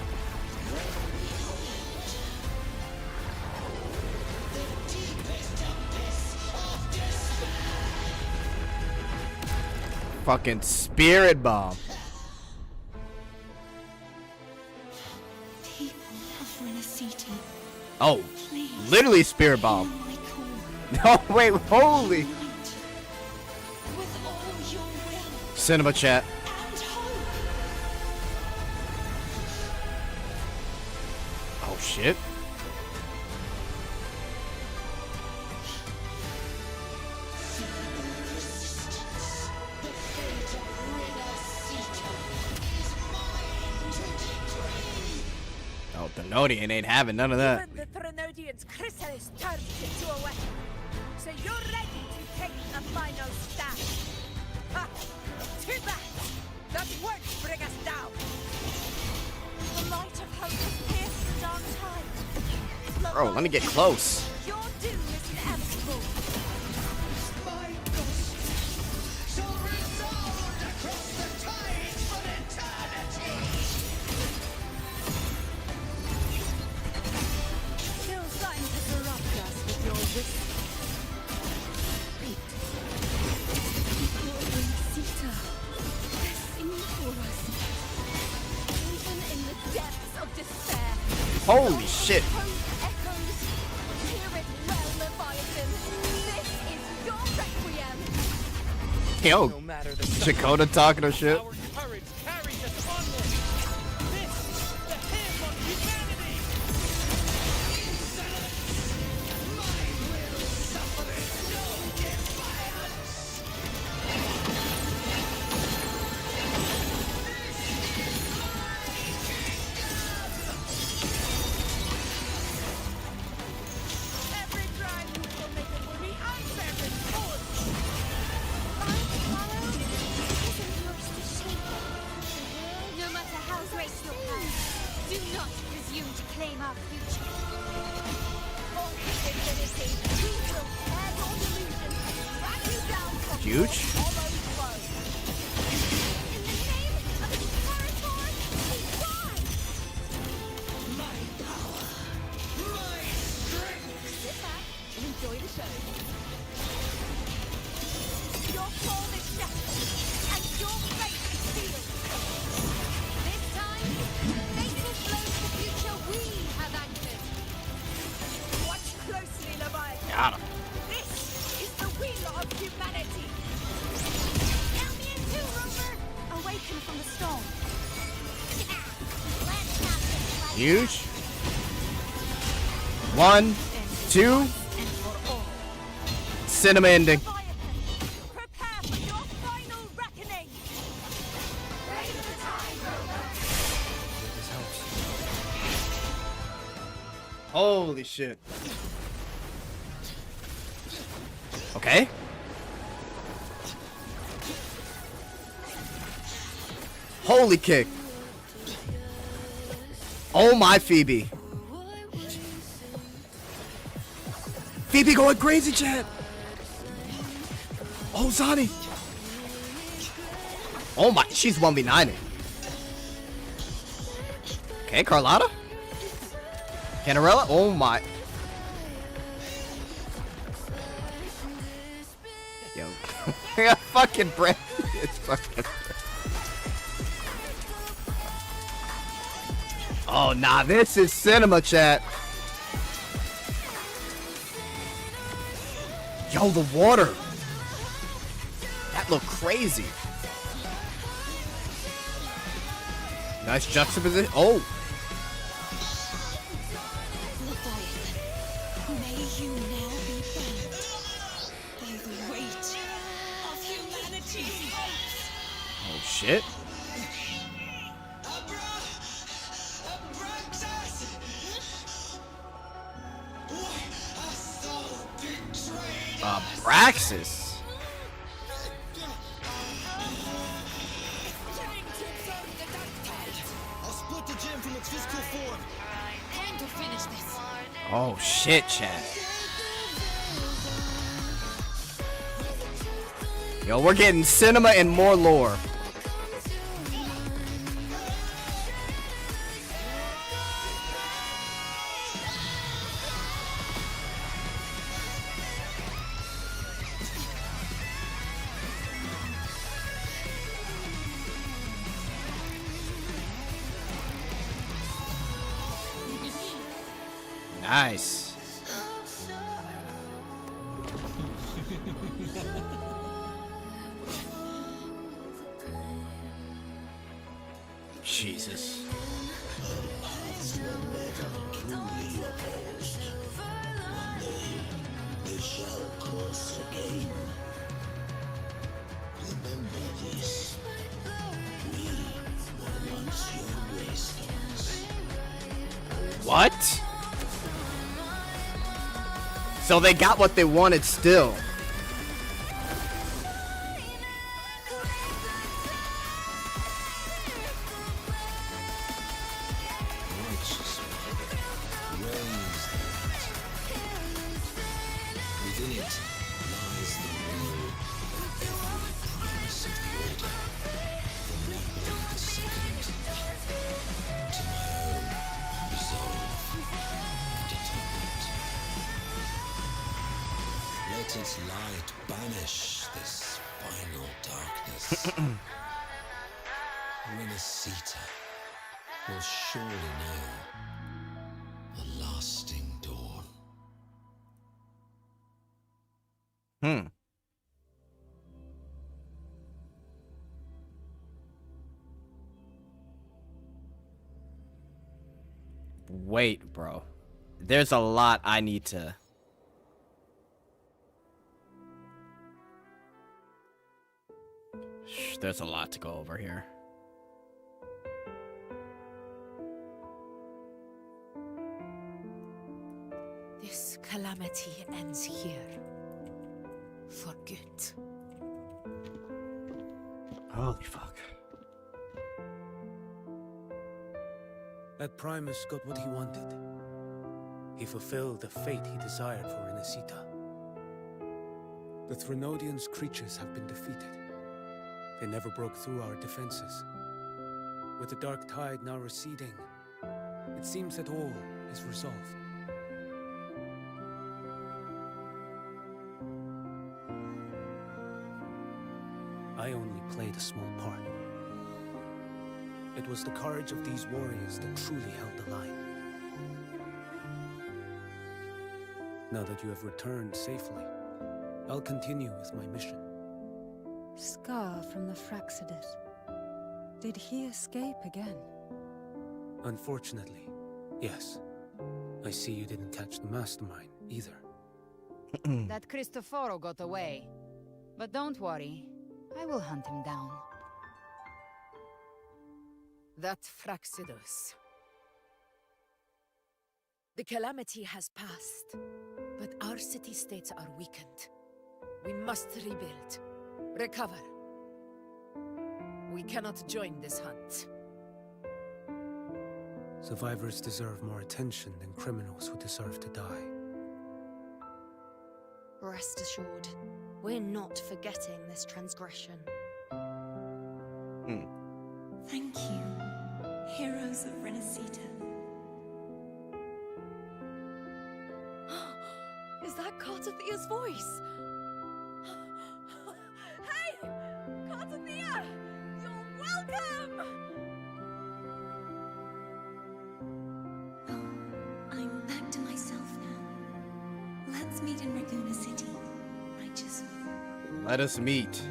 A: Fucking spirit bomb.
U: People of Renacita,
A: Oh, literally spirit bomb. No, wait, holy.
U: with all your will
A: Cinema chat.
U: and hope.
A: Oh shit. Oh, the Nodian ain't having none of that.
D: Even the Trinodian's chrysalis turns into a weapon.
K: So you're ready to take a final stand. Ha! Too bad! That won't bring us down!
U: The light of hope has pierced the dark tide.
A: Bro, let me get close.
U: Your doom is inevitable.
S: My ghost shall resound across the tides for eternity!
K: Still trying to corrupt us with your whisper. Wait. Your Sita. They're singing for us. Even in the depths of despair.
A: Holy shit.
U: Echoes. Hear it well, Leviathan. This is your requiem.
A: Yo,
S: No matter the
A: Chakota talking her shit.
S: our courage carries us onward. This is the hymn of humanity. My will suffereth no defiance.
K: Every crime you committed will be answered in full.
B: No matter how great your power, do not presume to claim our future.
K: For infinity, we will tear your delusions and drag you down from
A: Huge.
K: your hollow throne. In the name of the Imperator, we die!
S: My power, my strength.
K: Sit back and enjoy the show. Your form is shattered, and your fate is sealed.
B: This time, fate will flow to the future we have anchored.
K: Watch closely, Leviathan.
A: Got him.
K: This is the wheel of humanity.
B: Count me in too, Rover.
U: Awaken from the storm.
B: Let's not just like
A: Huge. 1, 2. Cinema ending.
K: Prepare for your final reckoning.
A: Holy shit. Okay. Holy kick. Oh my Phoebe. Phoebe going crazy, chat. Oh, Zani. Oh my, she's 1v9ing. Okay, Carlotta. Canarella. Oh my. Yo. Yeah, fucking Brent. It's fucking. Oh, nah, this is cinema, chat. Yo, the water. That looked crazy. Nice juxtaposition. Oh.
U: May you now be bound by the weight of humanity's hopes.
A: Oh, shit. Abraxas.
S: I'll split the gem from its physical form.
C: Time to finish this.
A: Oh, shit, chat. Yo, we're getting cinema and more lore. Nice. Jesus.
Q: They shall cross again. Remember this. We were once your rescuers.
A: What? So they got what they wanted still.
Q: Let its light banish this final darkness. Renacita will surely know a lasting dawn.
A: Wait, bro. There's a lot I need to... There's a lot to go over here.
D: This calamity ends here. For good.
A: Holy fuck.
H: That Primus got what he wanted. He fulfilled the fate he desired for Renacita. The Threnodians' creatures have been defeated. They never broke through our defenses. With the dark tide now receding, it seems that all is resolved. I only played a small part. It was the courage of these warriors that truly held the line. Now that you have returned safely, I'll continue with my mission.
J: Scar from the Fraxidus. Did he escape again?
H: Unfortunately, yes. I see you didn't catch the mastermind either.
C: That Cristoforo got away. But don't worry, I will hunt him down.
D: That Fraxidus. The calamity has passed, but our city-states are weakened. We must rebuild. Recover. We cannot join this hunt.
H: Survivors deserve more attention than criminals who deserve to die.
O: Rest assured, we're not forgetting this transgression.
U: Thank you, heroes of Renacita.
O: Is that Cartathia's voice? Hey! Cartathia! You're welcome!
U: I'm back to myself now. Let's meet in Raguna City.
A: Let us meet.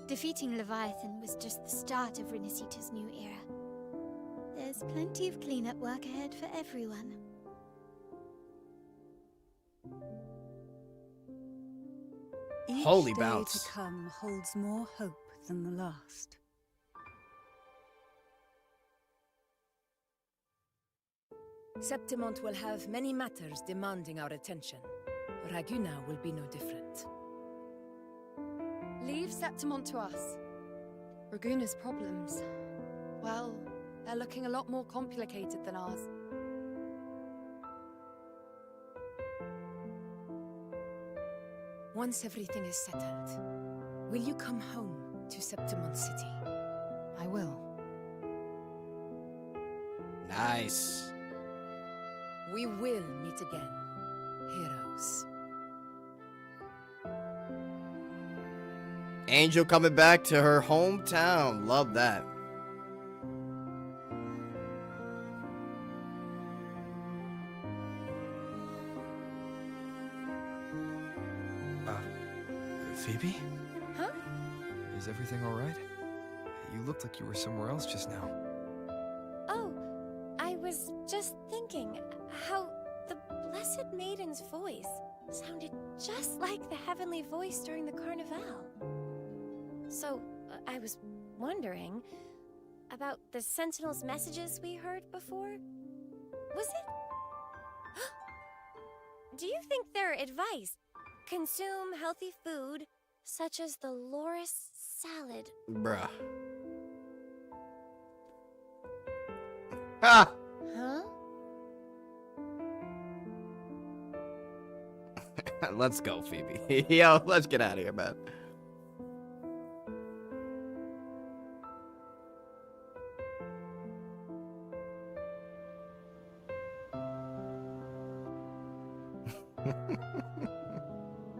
B: Defeating Leviathan was just the start of Renacita's new era. There's plenty of cleanup work ahead for everyone.
J: Each
A: Holy
J: day
A: bounce.
J: to come holds more hope than the last.
D: Septimont will have many matters demanding our attention. Raguna will be no different.
O: Leave Septimont to us. Raguna's problems, well, they're looking a lot more complicated than ours.
D: Once everything is settled, will you come home to Septimont City?
C: I will.
A: Nice.
D: We will meet again, heroes.
A: Angel coming back to her hometown. Love that.
E: Phoebe?
I: Huh?
E: Is everything all right? You looked like you were somewhere else just now.
I: Oh, I was just thinking how the Blessed Maiden's voice. sounded just like the heavenly voice during the Carnival. So, I was wondering about the Sentinel's messages we heard before. Was it? Do you think their advice? Consume healthy food, such as the Loris salad.
A: Bruh. Ah!
I: Huh?
A: Let's go, Phoebe. Yo, let's get out of here, man.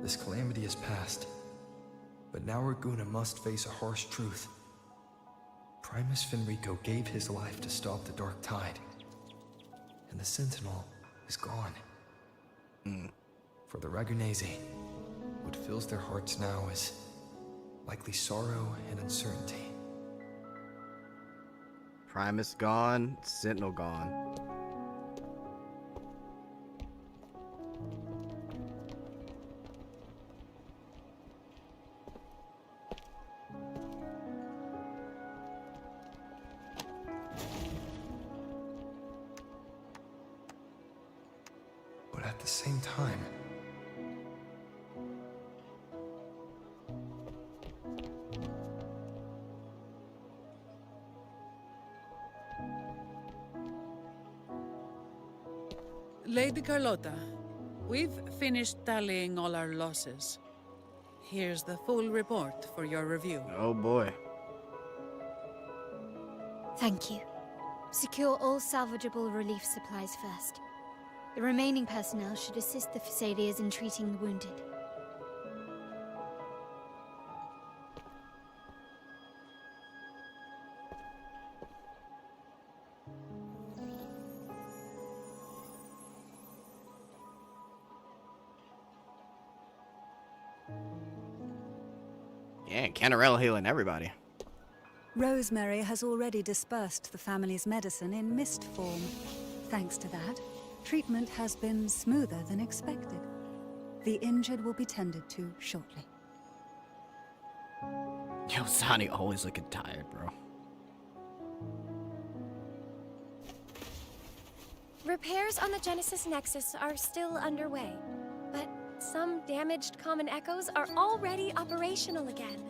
E: This calamity is past, but now Raguna must face a harsh truth. Primus Finrico gave his life to stop the Dark Tide, and the Sentinel is gone. For the Ragunesi, what fills their hearts now is likely sorrow and uncertainty.
A: Primus gone, Sentinel gone.
E: But at the same time,
T: Lady Carlotta, we've finished tallying all our losses. Here's the full report for your review.
A: Oh boy.
B: Thank you. Secure all salvageable relief supplies first. The remaining personnel should assist the Phasaelians in treating the wounded.
A: Yeah, Canarella healing everybody.
J: Rosemary has already dispersed the family's medicine in mist form. Thanks to that, treatment has been smoother than expected. The injured will be tended to shortly.
A: Yo, Sonny always looking tired, bro.
I: Repairs on the Genesis Nexus are still underway, but some damaged common echoes are already operational again.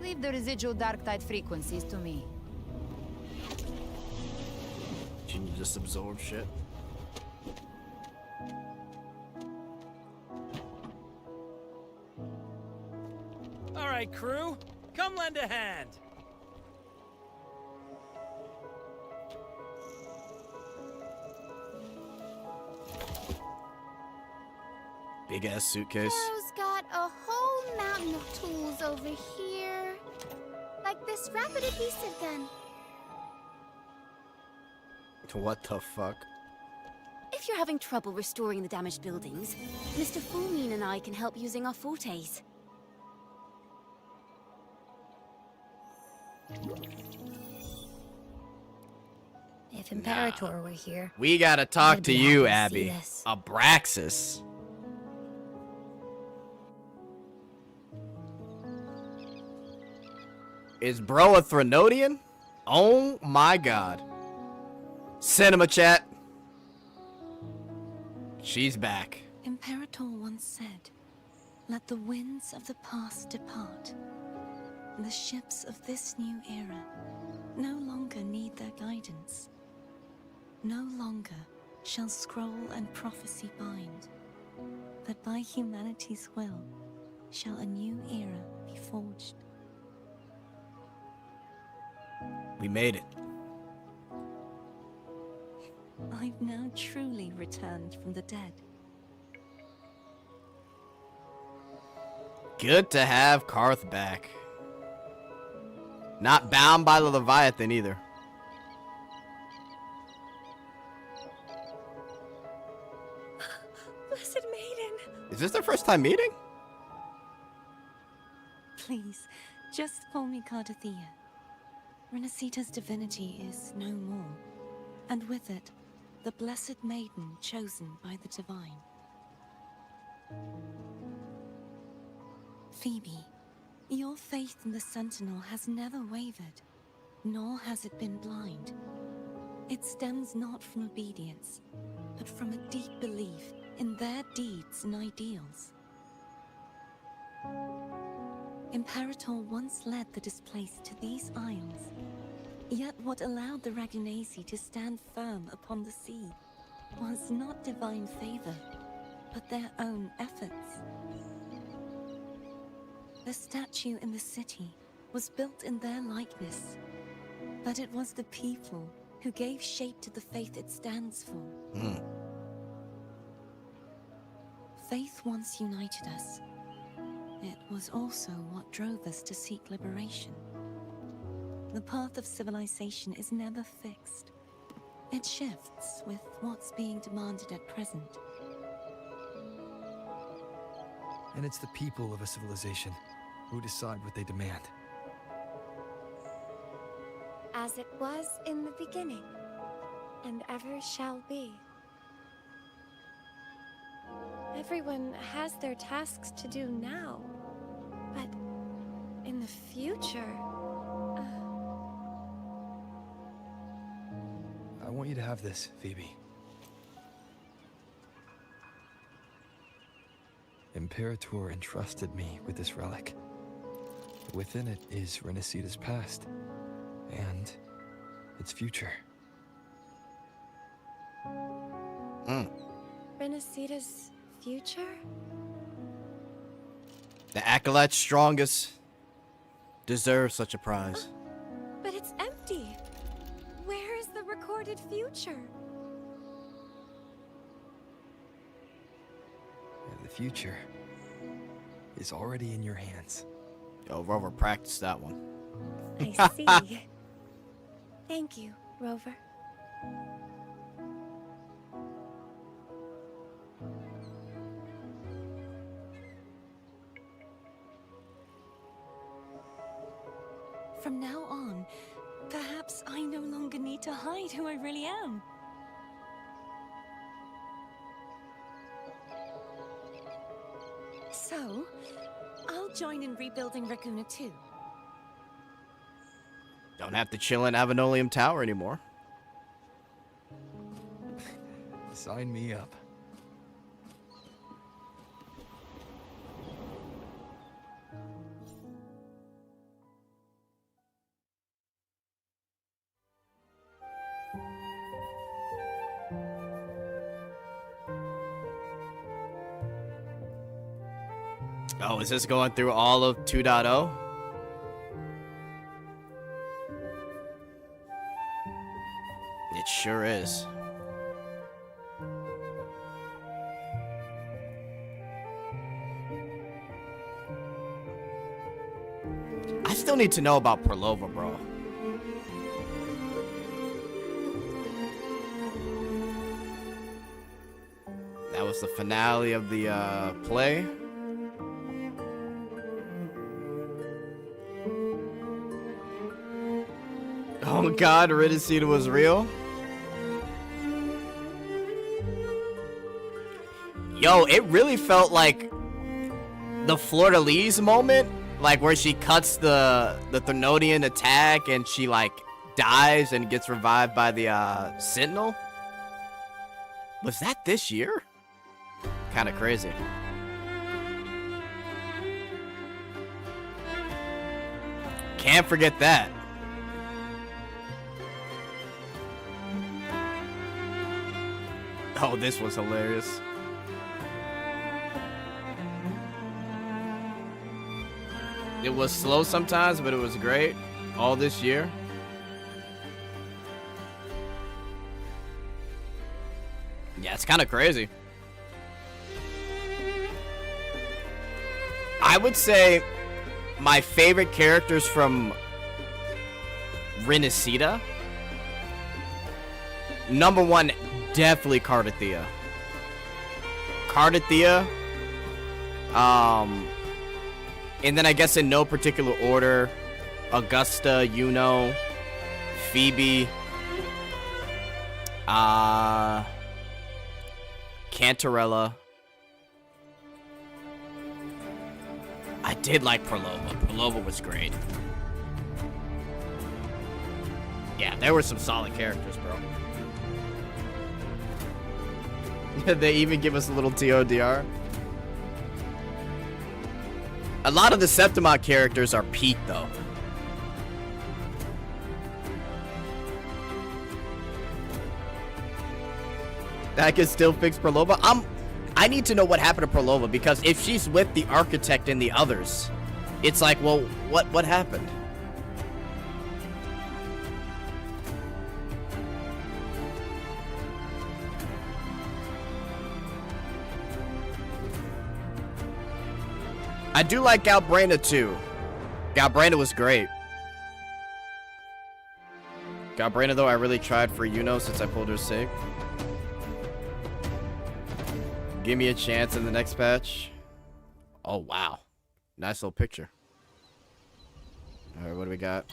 C: Leave the residual dark tide frequencies to me.
A: Can you just absorb shit?
S: All right, crew, come lend a hand.
A: Big ass suitcase.
F: Pharaoh's got a whole mountain of tools over here. Like this rapid adhesive gun.
A: What the fuck?
L: If you're having trouble restoring the damaged buildings, Mr. Fulmine and I can help using our fortes.
N: If Imperator were here,
A: We gotta talk
N: I'd
A: to
N: be
A: you,
N: happy to see
A: Abby.
N: this.
A: Abraxas. Is bro a Threnodian? Oh my god. Cinema chat. She's back.
R: Imperator once said, "Let the winds of the past depart. The ships of this new era no longer need their guidance. No longer shall scroll and prophecy bind, but by humanity's will shall a new era be forged."
A: We made it.
R: I've now truly returned from the dead.
A: Good to have Karth back. Not bound by the Leviathan either.
R: Blessed Maiden!
A: Is this their first time meeting?
R: Please, just call me Cardathea. Renacita's divinity is no more. and with it, the blessed maiden chosen by the divine. Phoebe, your faith in the Sentinel has never wavered, nor has it been blind. It stems not from obedience, but from a deep belief in their deeds and ideals. Imperator once led the displaced to these isles, yet what allowed the Ragunasi to stand firm upon the sea was not divine favor, but their own efforts. The statue in the city was built in their likeness, but it was the people who gave shape to the faith it stands for. Faith once united us. It was also what drove us to seek liberation. The path of civilization is never fixed. It shifts with what's being demanded at present.
E: And it's the people of a civilization who decide what they demand.
I: As it was in the beginning, and ever shall be. Everyone has their tasks to do now, but in the future...
E: I want you to have this, Phoebe. Imperator entrusted me with this relic. Within it is Renacita's past, and its future.
I: Renacita's future?
A: The Acolyte's strongest deserve such a prize.
I: But it's empty. Where is the recorded future?
E: The future is already in your hands.
A: Yo, Rover practiced that one.
I: I see. Thank you, Rover.
R: From now on, perhaps I no longer need to hide who I really am. So, I'll join in rebuilding Racuna too.
A: Don't have to chill in Avenolium Tower anymore.
E: Sign me up.
A: Oh, is this going through all of 2.0? It sure is. I still need to know about Perlova, bro. That was the finale of the play. Oh god, Renacita was real? Yo, it really felt like the Fleur-de-Lis moment, like where she cuts the Threnodian attack and she like dies and gets revived by the Sentinel. Was that this year? Kind of crazy. Can't forget that. Oh, this was hilarious. It was slow sometimes, but it was great. All this year. Yeah, it's kind of crazy. I would say my favorite characters from Renacita. Number one, definitely Cardathea. Cardathea. And then I guess in no particular order, Augusta, Yuno, Phoebe. Cantarella. I did like Prolova. Prolova was great. Yeah, there were some solid characters, bro. They even give us a little TODR. A lot of the Septimont characters are peak, though. I can still fix Prolova. I need to know what happened to Prolova, because if she's with the architect and the others, it's like, well, what happened? I do like Galbranda too. Galbranda was great. Galbranda, though, I really tried for Yuno since I pulled her sick. Give me a chance in the next patch. Oh, wow. Nice little picture. All right, what do we got?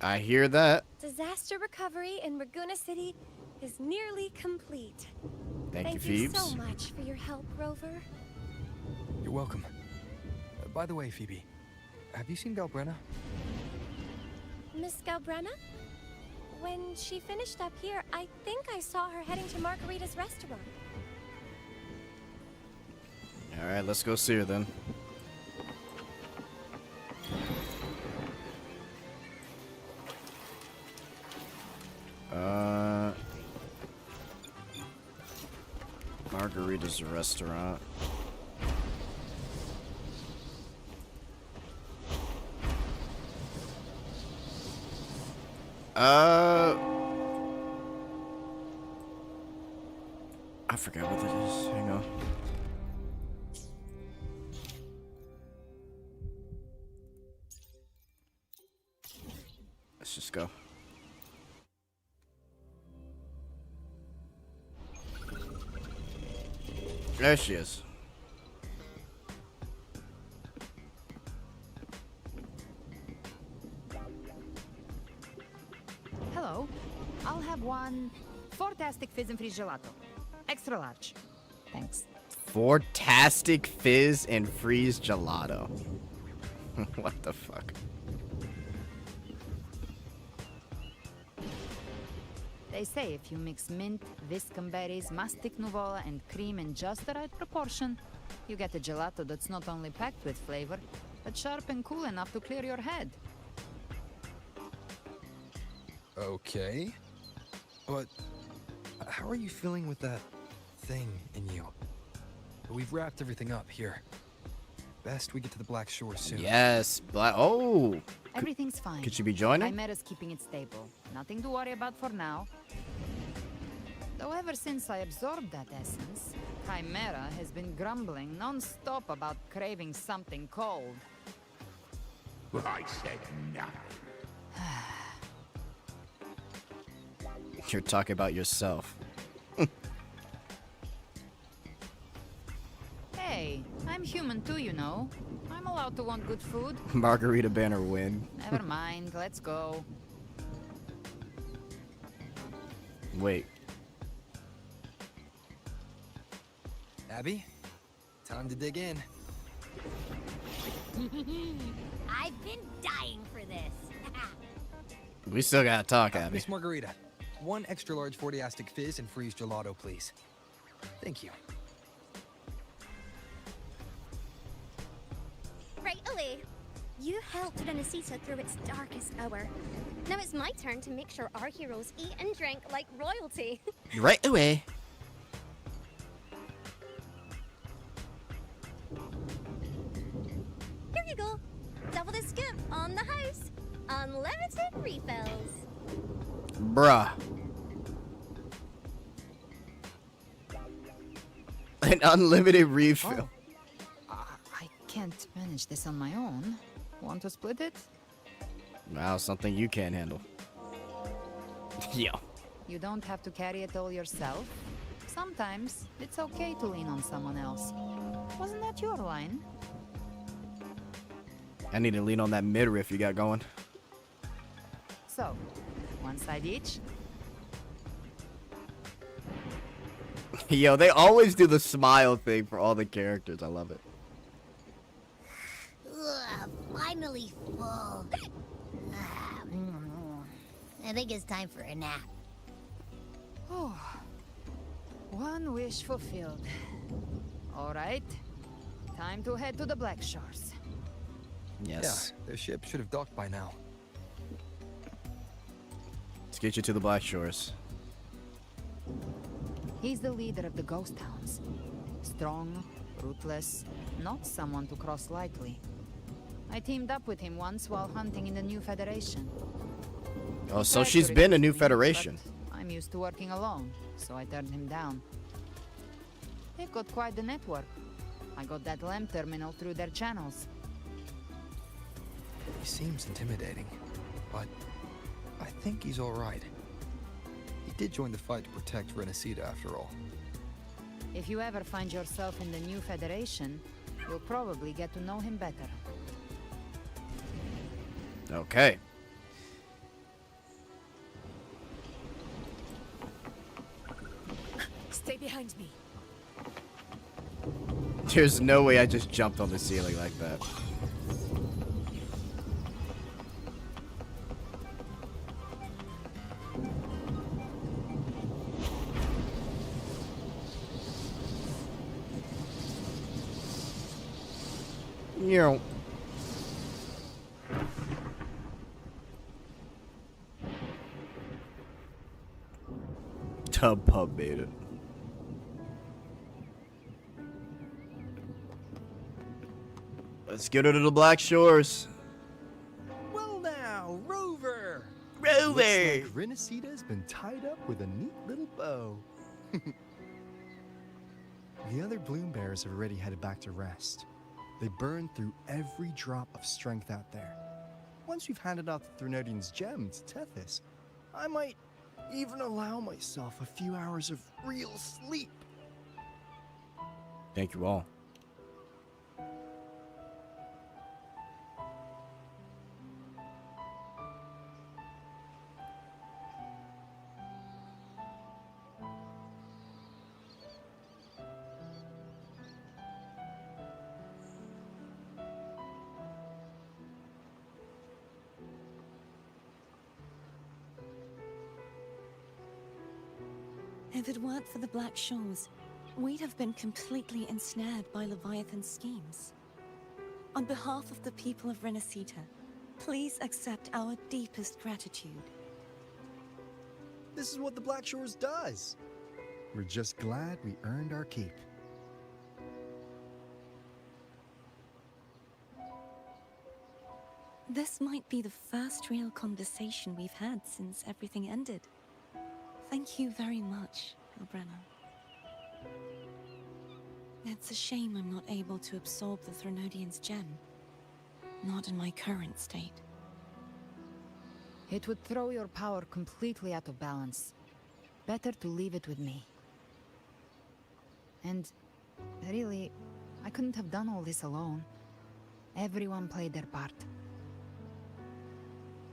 A: I hear that.
I: Disaster recovery in Raguna City is nearly complete.
A: Thank you,
I: Thank you
A: Phoebes.
I: so much for your help, Rover.
E: You're welcome. By the way, Phoebe, have you seen Galbrena?
I: Miss Galbrena? When she finished up here, I think I saw her heading to Margarita's restaurant.
A: All right, let's go see her then. Margarita's restaurant. I forgot what that is. Hang on. Let's just go. There she is.
C: Hello. I'll have one fantastic fizz and freeze gelato. Extra large. Thanks.
A: Fortastic fizz and freeze gelato. What the fuck?
C: They say if you mix mint, viscum berries, mastic nuvola, and cream in just the right proportion, you get a gelato that's not only packed with flavor, but sharp and cool enough to clear your head.
E: Okay. But how are you feeling with that thing in you? We've wrapped everything up here. Best we get to the Black Shore soon.
A: Yes, oh.
C: Everything's fine.
A: Could she be joining?
C: Chimera's keeping it stable. Nothing to worry about for now. Though ever since I absorbed that essence, Chimera has been grumbling non-stop about craving something cold.
Q: I said nothing.
A: You're talking about yourself.
C: Hey, I'm human too, you know. I'm allowed to want good food.
A: Margarita banner win.
C: Never mind, let's go.
A: Wait.
E: Abby, time to dig in.
N: I've been dying for this.
A: We still gotta talk, Abby.
E: Miss Margarita, one extra large Fortastic fizz and freeze gelato, please. Thank you.
F: Right away. You helped Renesita through its darkest hour. Now it's my turn to make sure our heroes eat and drink like royalty.
A: Right away.
F: Here you go. Double the scoop on the house. Unlimited refills.
A: Bruh. An unlimited refill.
C: I can't manage this on my own. Want to split it?
A: Wow, something you can't handle. Yo.
C: You don't have to carry it all yourself. Sometimes it's okay to lean on someone else. Wasn't that your line?
A: I need to lean on that midriff you got going.
C: So, one side each?
A: Yo, they always do the smile thing for all the characters. I love it.
N: Ugh, finally full. I think it's time for a nap.
C: Oh, one wish fulfilled. All right, time to head to the Black Shores.
A: Yes.
E: Yeah, their ship should have docked by now.
A: Let's get you to the Black Shores.
C: He's the leader of the ghost towns. Strong, ruthless, not someone to cross lightly. I teamed up with him once while hunting in the New Federation.
A: Oh, so she's been a New Federation.
C: I'm used to working alone, so I turned him down. They've got quite the network. I got that LEM terminal through their channels.
E: He seems intimidating, but I think he's alright. He did join the fight to protect Renacida after all.
C: If you ever find yourself in the New Federation, you'll probably get to know him better.
A: Okay.
D: Stay behind me.
A: There's no way I just jumped on the ceiling like that. Yo. Tub pub made it. Let's get her to the Black Shores.
M: Well now, Rover!
A: Rover!
M: Looks like Renacida's been tied up with a neat little bow. The other Bloom Bears have already headed back to rest. They burned through every drop of strength out there. Once we've handed out the Threnodian's gem to Tethys, I might even allow myself a few hours of real sleep.
A: Thank you all.
R: If it weren't for the Black Shores, we'd have been completely ensnared by Leviathan's schemes. On behalf of the people of Renacita, please accept our deepest gratitude.
M: This is what the Black Shores does. We're just glad we earned our keep.
R: This might be the first real conversation we've had since everything ended. Thank you very much, Elbrenna. It's a shame I'm not able to absorb the Threnodian's gem. Not in my current state.
C: It would throw your power completely out of balance. Better to leave it with me. And really, I couldn't have done all this alone. Everyone played their part.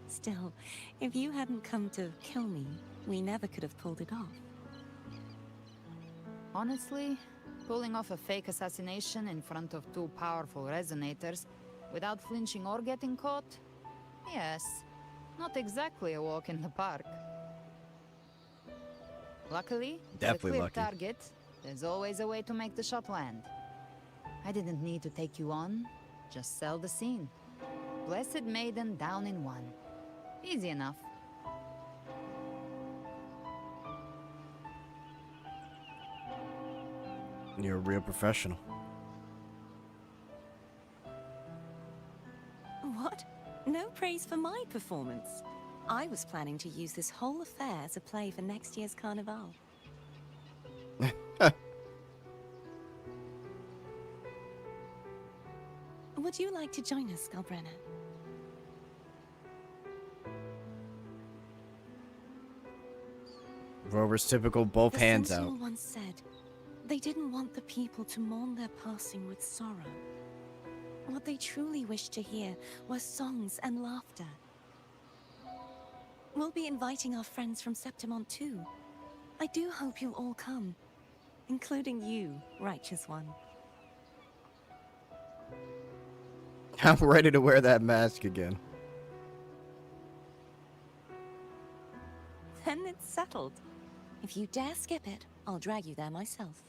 R: Still, if you hadn't come to kill me, we never could have pulled it off.
C: Honestly, pulling off a fake assassination in front of two powerful resonators without flinching or getting caught? Yes, not exactly a walk in the park. Luckily,
A: Definitely
C: with a clear
A: lucky.
C: target, there's always a way to make the shot land. I didn't need to take you on, just sell the scene. Blessed Maiden down in one. Easy enough.
A: You're a real professional.
R: What? No praise for my performance. I was planning to use this whole affair as a play for next year's Carnival. Would you like to join us, Galbrenna?
A: Rover's typical both hands
R: The
A: out.
R: Sentinel once said they didn't want the people to mourn their passing with sorrow. What they truly wished to hear were songs and laughter. We'll be inviting our friends from Septimont too. I do hope you'll all come. including you, righteous one.
A: I'm ready to wear that mask again.
R: Then it's settled. If you dare skip it, I'll drag you there myself.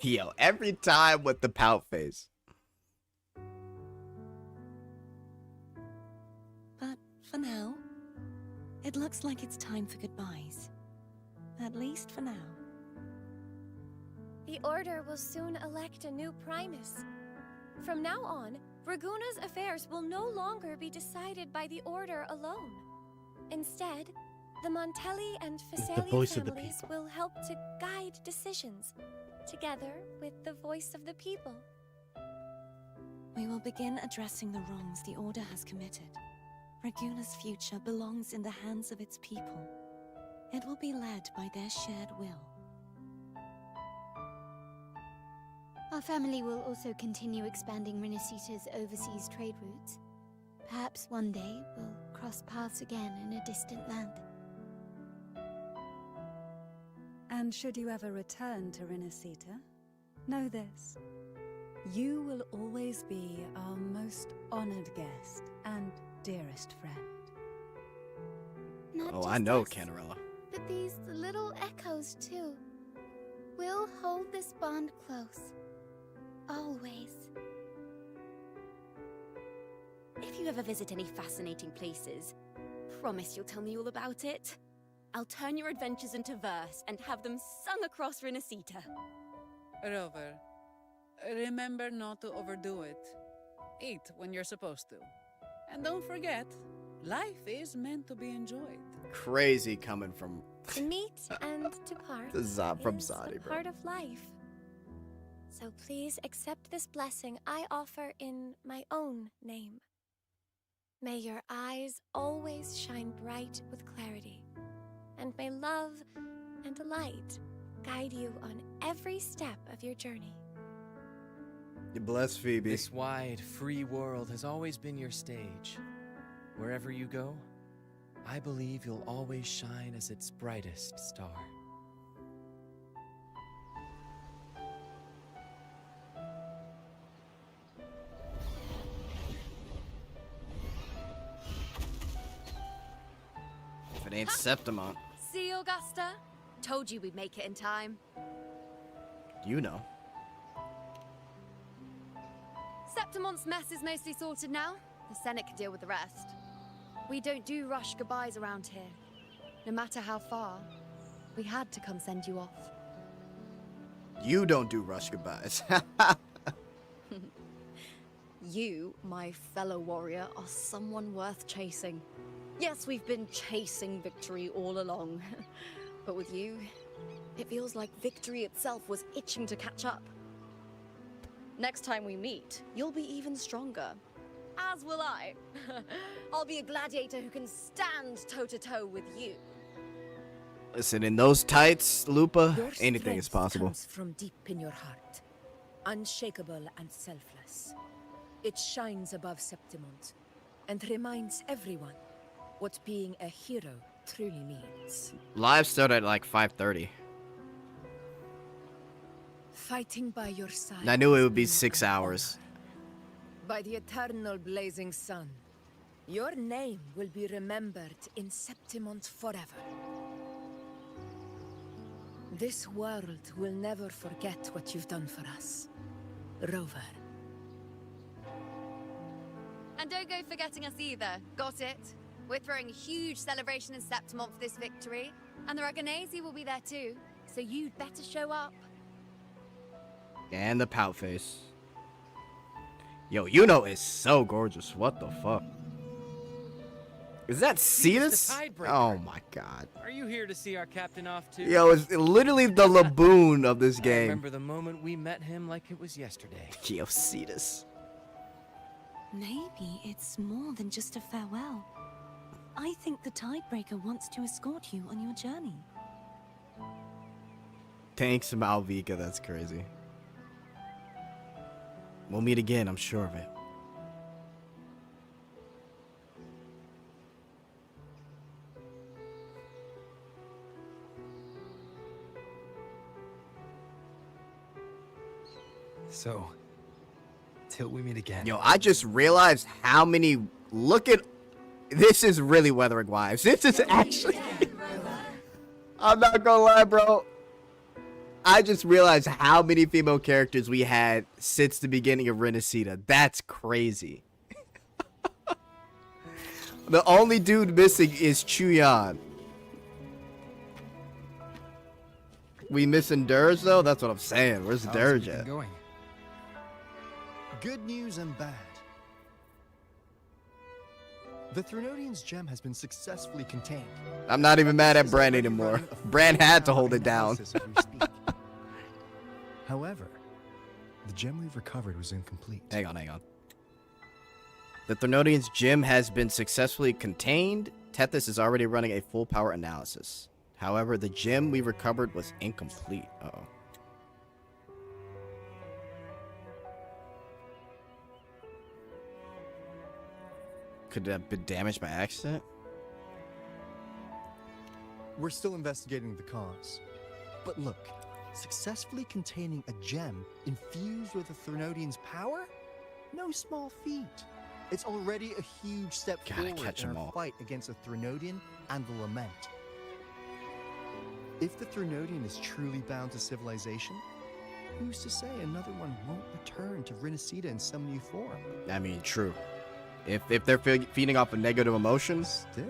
A: Yo, every time with the pout face.
R: But for now, it looks like it's time for goodbyes. At least for now.
I: The Order will soon elect a new Primus. From now on, Raguna's affairs will no longer be decided by the Order alone. Instead, the Montelli and Fasalia families will help to guide decisions, together with the voice of the people.
R: We will begin addressing the wrongs the Order has committed. Raguna's future belongs in the hands of its people. It will be led by their shared will.
B: Our family will also continue expanding Rinasita's overseas trade routes. Perhaps one day we'll cross paths again in a distant land.
J: And should you ever return to Rinasita, know this. You will always be our most honored guest and dearest friend.
F: Not
A: Oh,
F: just
A: I know,
F: us,
A: Canarella.
F: but these little echoes too. We'll hold this bond close. Always.
L: If you ever visit any fascinating places, promise you'll tell me all about it. I'll turn your adventures into verse and have them sung across Rinasita.
T: Rover, remember not to overdo it. Eat when you're supposed to. And don't forget, life is meant to be enjoyed.
A: Crazy coming from
I: To meet and to part
A: from
I: is
A: Zadi,
I: a
A: bro.
I: part of life. So please accept this blessing I offer in my own name. May your eyes always shine bright with clarity, and may love and light guide you on every step of your journey.
A: You bless Phoebe.
G: This wide, free world has always been your stage. Wherever you go, I believe you'll always shine as its brightest star.
A: If it ain't Septimont,
O: See, Augusta? Told you we'd make it in time.
A: you know.
O: Septimont's mess is mostly sorted now. The Senate can deal with the rest. We don't do rush goodbyes around here. No matter how far, we had to come send you off.
A: You don't do rush goodbyes.
O: You, my fellow warrior, are someone worth chasing. Yes, we've been chasing victory all along. But with you, it feels like victory itself was itching to catch up. Next time we meet, you'll be even stronger. As will I. I'll be a gladiator who can stand toe-to-toe with you.
A: Listen, in those tights, Lupa,
D: Your
A: anything is
D: strength
A: possible.
D: comes from deep in your heart, unshakable and selfless. It shines above Septimont and reminds everyone what being a hero truly means.
A: Live started at like 5:30.
D: Fighting by your side.
A: And I knew it
D: is
A: would be
D: an
A: 6 hours.
D: By the eternal blazing sun, your name will be remembered in Septimont forever. This world will never forget what you've done for us, Rover.
O: And don't go forgetting us either. Got it? We're throwing a huge celebration in Septimont for this victory. And the Raganesi will be there too. So you'd better show up.
A: And the pout face. Yo, Yuno is so gorgeous. What the fuck? Is that Cetus? Oh my god.
G: Are you here to see our captain off too?
A: Yo, it's literally the Laboon of this
G: I
A: game.
G: remember the moment we met him like it was yesterday.
A: Yo, Cetus.
R: Maybe it's more than just a farewell. I think the Tidebreaker wants to escort you on your journey.
A: Thanks, Malvika. That's crazy. We'll meet again, I'm sure of it.
E: So, till we meet again.
A: Yo, I just realized how many. Look at. This is really Wuthering Wives. This is actually. I'm not gonna lie, bro. I just realized how many female characters we had since the beginning of Renesita. That's crazy. The only dude missing is Chuyan. We missing Dirge though? That's what I'm saying. Where's
E: How's
A: Dirge
E: everything
A: at?
E: going?
M: Good news and bad. The Threnodian's gem has been successfully contained.
A: I'm not even mad at Bran anymore. Bran had to hold it down.
M: However, the gem we've recovered was incomplete.
A: Hang on. The Threnodian's gem has been successfully contained. Tethys is already running a full power analysis. However, the gem we recovered was incomplete. Uh-oh. Could it have been damaged by accident?
M: We're still investigating the cause. But look, successfully containing a gem infused with the Threnodian's power? No small feat. It's already a huge step forward in our fight against the Threnodian and the Lament. If the Threnodian is truly bound to civilization, who's to say another one won't return to Renesita in some new form?
A: I mean, true. If they're feeding off of negative emotions.
M: Still,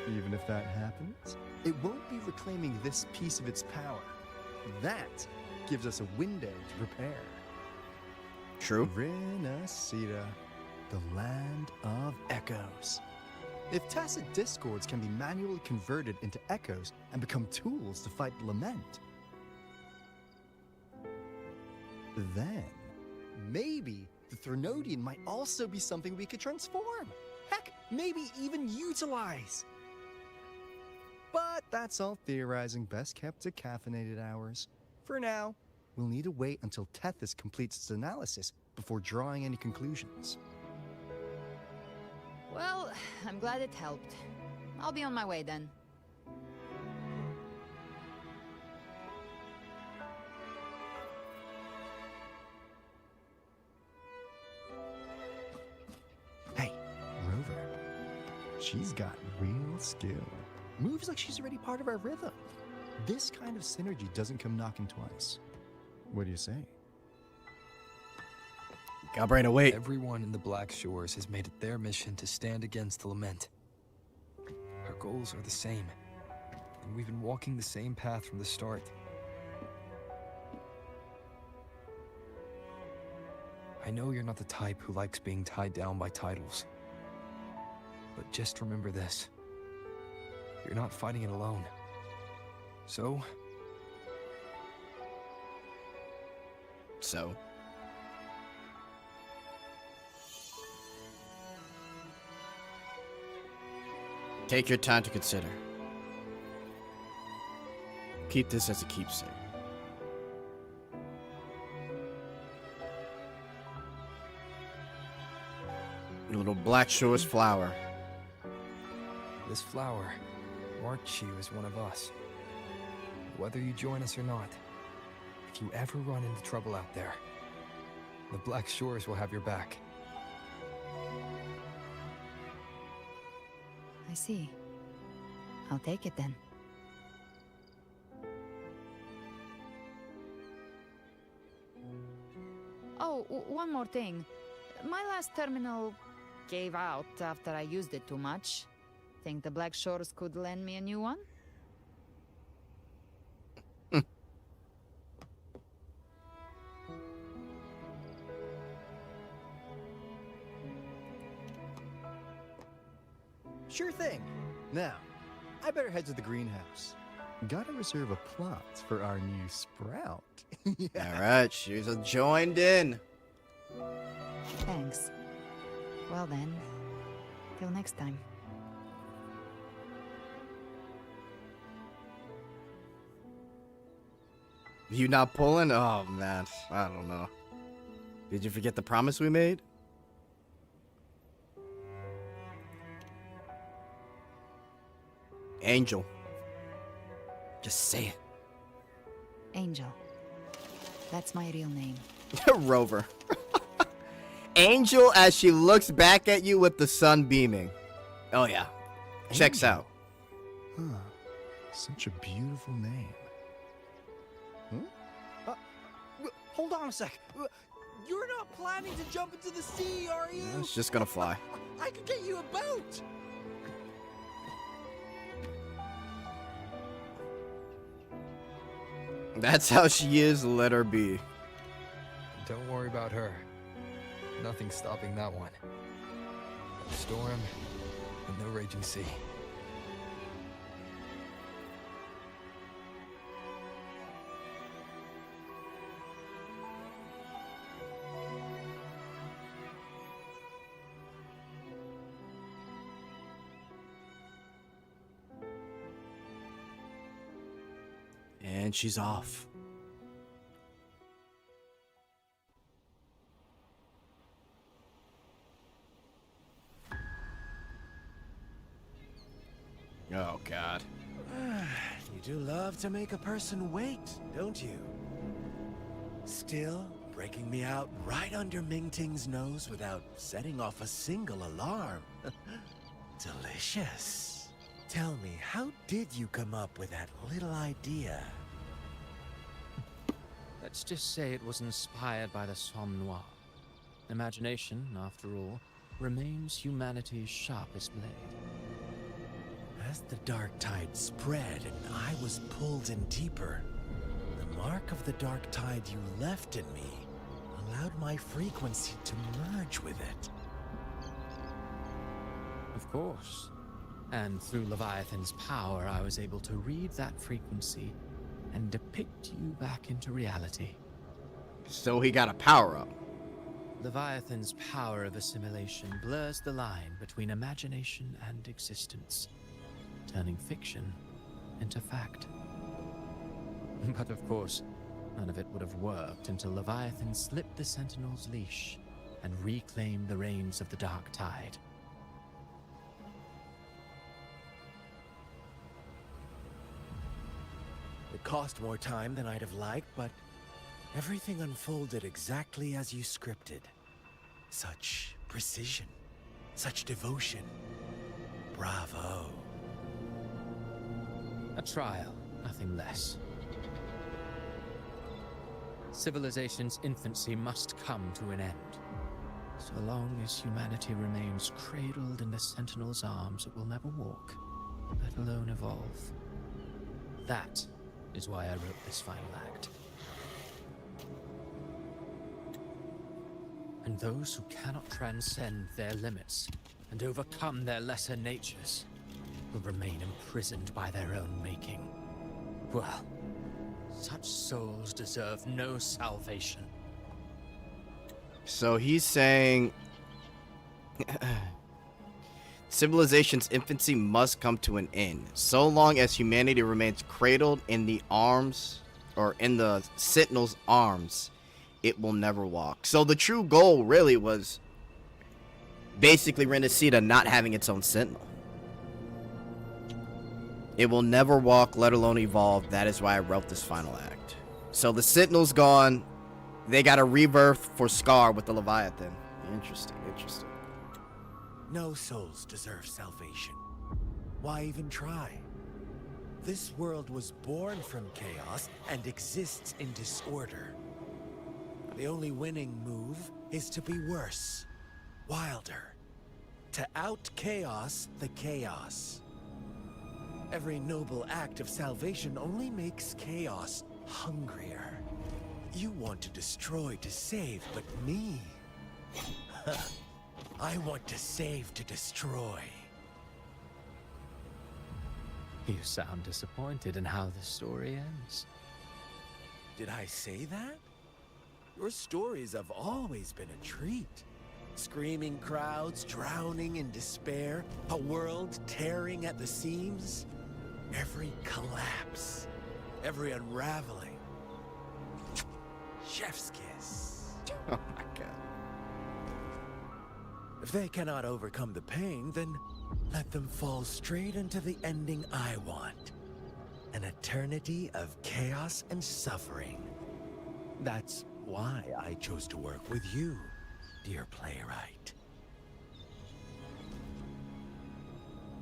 M: even if that happens, it won't be reclaiming this piece of its power. That gives us a window to prepare.
A: True.
M: Renesita, the land of echoes. If tacit discords can be manually converted into echoes and become tools to fight Lament, then maybe the Threnodian might also be something we could transform. Heck, maybe even utilize. But that's all theorizing best kept to caffeinated hours. For now, we'll need to wait until Tethys completes its analysis before drawing any conclusions.
C: Well, I'm glad it helped. I'll be on my way then.
M: Hey, Rover. She's got real skill. Moves like she's already part of our rhythm. This kind of synergy doesn't come knocking twice. What do you say?
A: Got brain to wait.
E: Everyone in the Black Shores has made it their mission to stand against the Lament. Our goals are the same, and we've been walking the same path from the start. I know you're not the type who likes being tied down by titles. But just remember this. You're not fighting it alone. So?
A: Take your time to consider. Keep this as a keepsake. Your little Black Shores flower.
E: This flower marks you as one of us. Whether you join us or not, if you ever run into trouble out there, the Black Shores will have your back.
C: I see. I'll take it then. Oh, one more thing. My last terminal gave out after I used it too much. Think the Black Shores could lend me a new one?
M: Sure thing. Now, I better head to the greenhouse. Gotta reserve a plot for our new sprout.
A: Alright, she's joined in.
C: Thanks. Well then, till next time.
A: You not pulling? Oh man, I don't know. Did you forget the promise we made? Angel. Just say it.
C: Angel. That's my real name.
A: Rover. Angel as she looks back at you with the sun beaming. Oh yeah. Checks
M: Angel.
A: out.
M: Huh. Such a beautiful name.
S: Hold on a sec. You're not planning to jump into the sea, are you?
A: It's just gonna fly.
S: I could get you a boat.
A: That's how she is, let her be.
E: Don't worry about her. Nothing's stopping that one. A storm and no raging sea.
A: And she's off. Oh, God.
S: You do love to make a person wait, don't you? Still breaking me out right under Mingting's nose without setting off a single alarm. Delicious. Tell me, how did you come up with that little idea?
G: Let's just say it was inspired by the Somme Noir. Imagination, after all, remains humanity's sharpest blade.
S: As the dark tide spread and I was pulled in deeper, the mark of the dark tide you left in me allowed my frequency to merge with it.
G: Of course. And through Leviathan's power, I was able to read that frequency and depict you back into reality.
A: So he got a power-up.
G: Leviathan's power of assimilation blurs the line between imagination and existence, turning fiction into fact. But of course, none of it would have worked until Leviathan slipped the Sentinel's leash and reclaimed the reins of the Dark Tide.
S: It cost more time than I'd have liked, but everything unfolded exactly as you scripted. Such precision, such devotion. Bravo.
G: A trial, nothing less. Civilization's infancy must come to an end. So long as humanity remains cradled in the Sentinel's arms, it will never walk, let alone evolve. That is why I wrote this final act. And those who cannot transcend their limits and overcome their lesser natures will remain imprisoned by their own making. Well, such souls deserve no salvation.
A: So he's saying civilization's infancy must come to an end. So long as humanity remains cradled in the arms, or in the Sentinel's arms, it will never walk. So the true goal really was basically Renacida not having its own Sentinel. It will never walk, let alone evolve. That is why I wrote this final act. So the Sentinel's gone. They got a rebirth for Scar with the Leviathan. Interesting, interesting.
S: No souls deserve salvation. Why even try? This world was born from chaos and exists in disorder. The only winning move is to be worse, wilder, to out-chaos the chaos. Every noble act of salvation only makes chaos hungrier. You want to destroy to save, but me? I want to save to destroy.
G: You sound disappointed in how the story ends.
S: Did I say that? Your stories have always been a treat. Screaming crowds drowning in despair, a world tearing at the seams. Every collapse, every unraveling. Chef's kiss.
A: Oh my god.
S: If they cannot overcome the pain, then let them fall straight into the ending I want. An eternity of chaos and suffering. That's why I chose to work with you, dear playwright.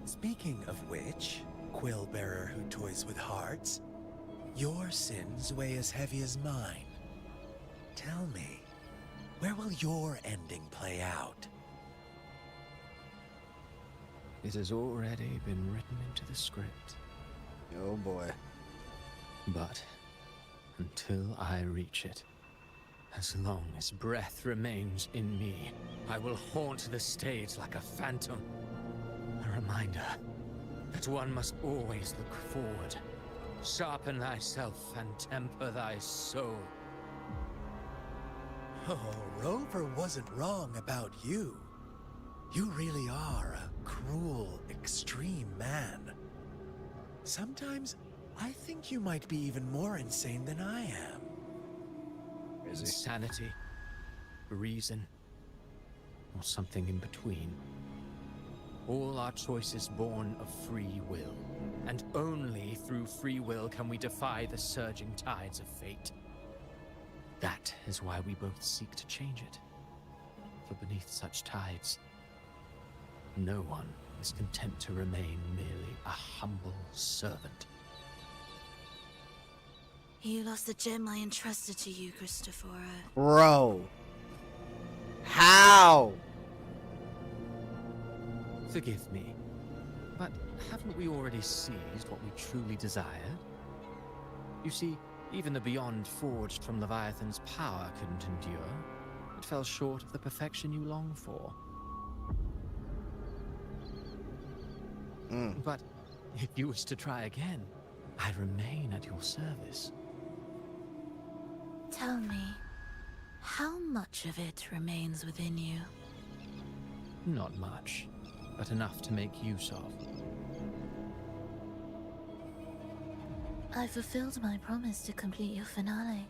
S: Speaking of which, quill bearer who toys with hearts, your sins weigh as heavy as mine. Tell me, where will your ending play out?
G: It has already been written into the script.
A: Oh boy.
G: But until I reach it, as long as breath remains in me, I will haunt the stage like a phantom. A reminder that one must always look forward. Sharpen thyself and temper thy soul.
S: Oh, Rover wasn't wrong about you. You really are a cruel, extreme man. Sometimes I think you might be even more insane than I am.
G: Insanity, reason, or something in between. All our choices born of free will, and only through free will can we defy the surging tides of fate. That is why we both seek to change it. For beneath such tides, no one is content to remain merely a humble servant.
U: You lost the gem I entrusted to you, Christopher.
A: Bro. How?
G: Forgive me, but haven't we already seized what we truly desired? You see, even the beyond forged from Leviathan's power couldn't endure. It fell short of the perfection you long for. But if you wish to try again, I remain at your service.
U: Tell me, how much of it remains within you?
G: Not much, but enough to make use of.
U: I fulfilled my promise to complete your finale.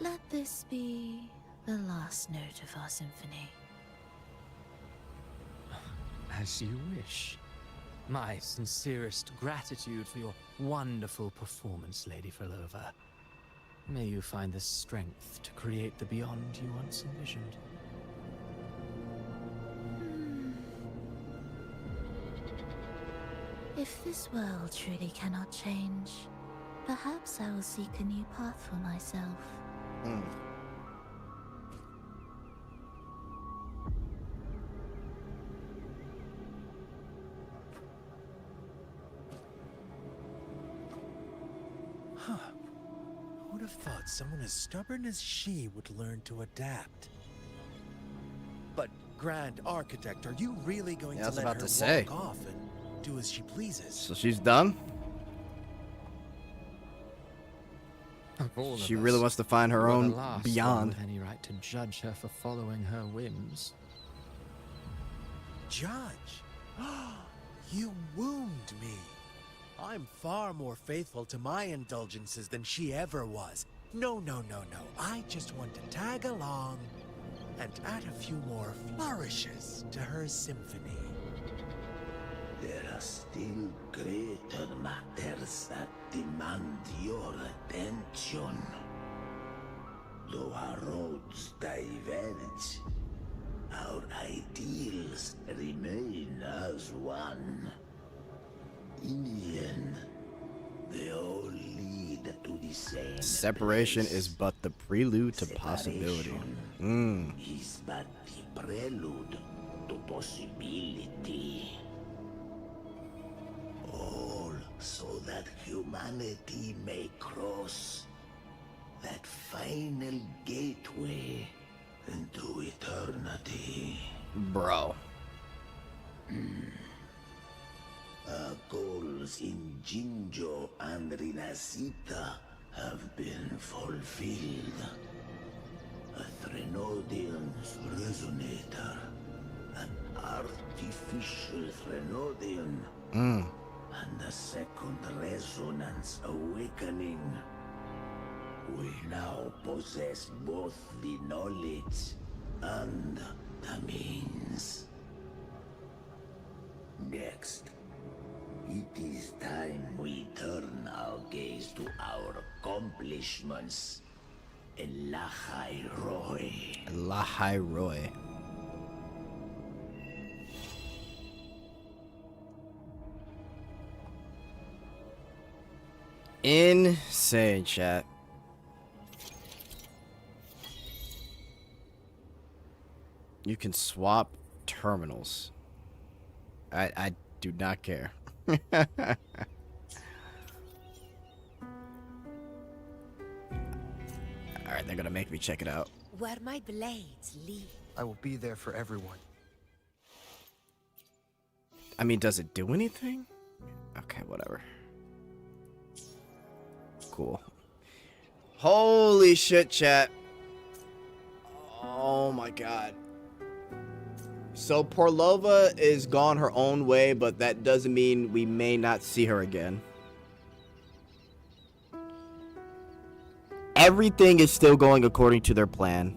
U: Let this be the last note of our symphony.
G: As you wish. My sincerest gratitude for your wonderful performance, Lady Frolova. May you find the strength to create the beyond you once envisioned.
U: If this world truly cannot change, perhaps I will seek a new path for myself.
S: Huh. Who'd have thought someone as stubborn as she would learn to adapt? But, Grand Architect, are you really going to let her walk off and do as she pleases?
A: So she's done? She really wants to find her own beyond.
G: Any right to judge her for following her whims?
S: Judge? You wound me. I'm far more faithful to my indulgences than she ever was. No. I just want to tag along and add a few more flourishes to her symphony.
Q: There are still greater matters that demand your attention. Though our roads diverge, our ideals remain as one. In the end, they all lead to the same.
A: Separation
Q: place.
A: is but the prelude to possibility.
Q: Is but the prelude to possibility. All so that humanity may cross that final gateway into eternity.
A: Bro.
Q: Our goals in Jinjo and Rinasita have been fulfilled. A Threnodian's resonator, an artificial Threnodian, and a second resonance awakening. We now possess both the knowledge and the means. Next, it is time we turn our gaze to our accomplishments Elahai Roy.
A: Elahai Roy. Insane, chat. You can swap terminals. I do not care. Alright, they're gonna make me check it out.
D: Where my blades lead.
M: I will be there for everyone.
A: I mean, does it do anything? Okay, whatever. Cool. Holy shit, chat. Oh my god. So Porlova is gone her own way, but that doesn't mean we may not see her again. Everything is still going according to their plan.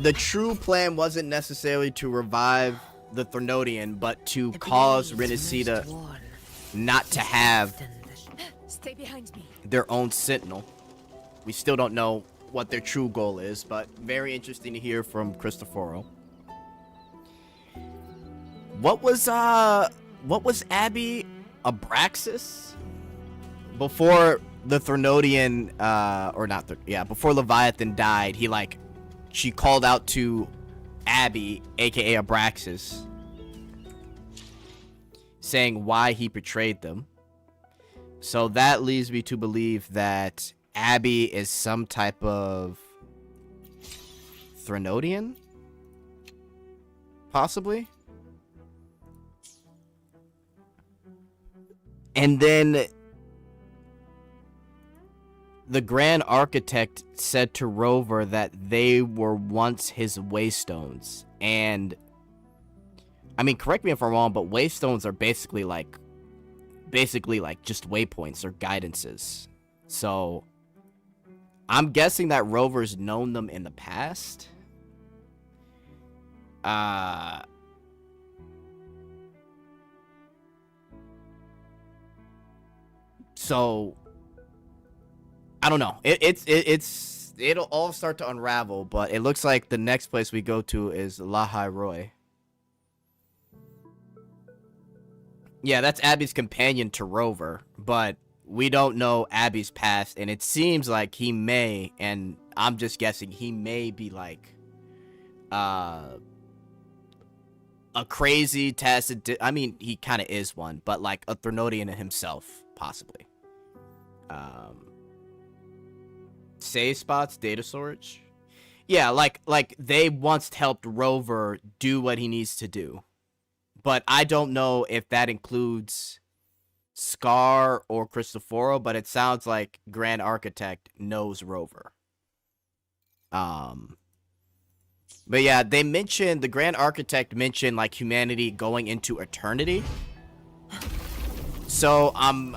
A: The true plan wasn't necessarily to revive the Threnodian, but to cause Renacida not to have
D: Stay behind me.
A: their own sentinel. We still don't know what their true goal is, but very interesting to hear from Cristoforo. What was Abby Abraxas? Before the Threnodian, before Leviathan died, she called out to Abby, aka Abraxas, saying why he betrayed them. So that leads me to believe that Abby is some type of Threnodian? Possibly? And then the Grand Architect said to Rover that they were once his waystones. And I mean, correct me if I'm wrong, but waystones are basically like just waypoints or guidances. So I'm guessing that Rover's known them in the past. So I don't know. It'll all start to unravel, but it looks like the next place we go to is Lahai Roy. Yeah, that's Abby's companion to Rover, but we don't know Abby's past, and it seems like he may, and I'm just guessing, he may be like a crazy Tacit. I mean, he kind of is one, but like a Threnodian himself, possibly. Save spots, data storage. Yeah, like they once helped Rover do what he needs to do. But I don't know if that includes Scar or Cristoforo, but it sounds like Grand Architect knows Rover. But yeah, the Grand Architect mentioned like humanity going into eternity. So I'm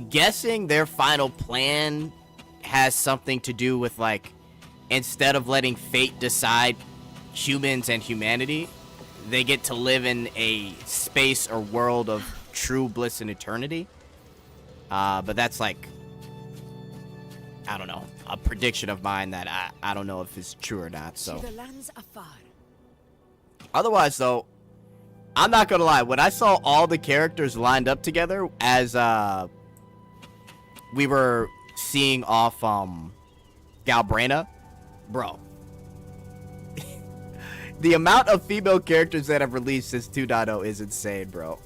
A: guessing their final plan has something to do with like, instead of letting fate decide humans and humanity, they get to live in a space or world of true bliss and eternity. But that's like, I don't know, a prediction of mine that I don't know if it's true or not. So
D: To the lands afar.
A: otherwise though, I'm not gonna lie, when I saw all the characters lined up together as we were seeing off Galbrena, bro. The amount of female characters that have released since 2.0 is insane, bro.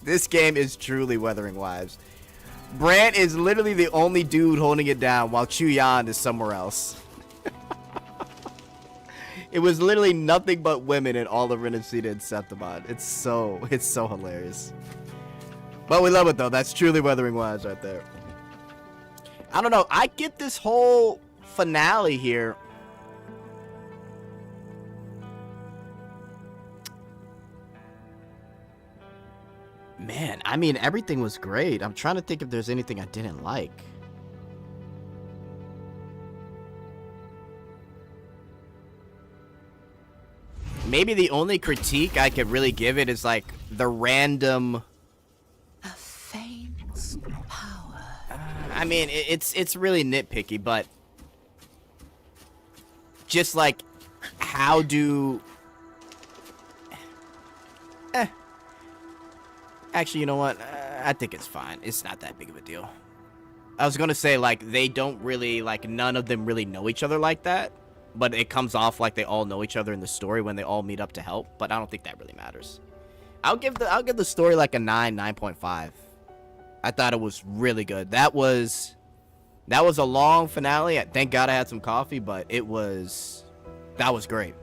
A: This game is truly Wuthering Wives. Brant is literally the only dude holding it down while Chuyan is somewhere else. It was literally nothing but women in all of Renacida and Septimon. It's so hilarious. But we love it though. That's truly Wuthering Wives right there. I don't know. I get this whole finale here. Man, I mean, everything was great. I'm trying to think if there's anything I didn't like. Maybe the only critique I could really give it is like the random...
U: A faint
A: I mean, it's really nitpicky, but just like, how do... Actually, you know what? I think it's fine. It's not that big of a deal. I was gonna say, like, they don't really, like, none of them really know each other like that, but it comes off like they all know each other in the story when they all meet up to help, but I don't think that really matters. I'll give the story like a 9.5. I thought it was really good. That was a long finale. Thank God I had some coffee, but that was great.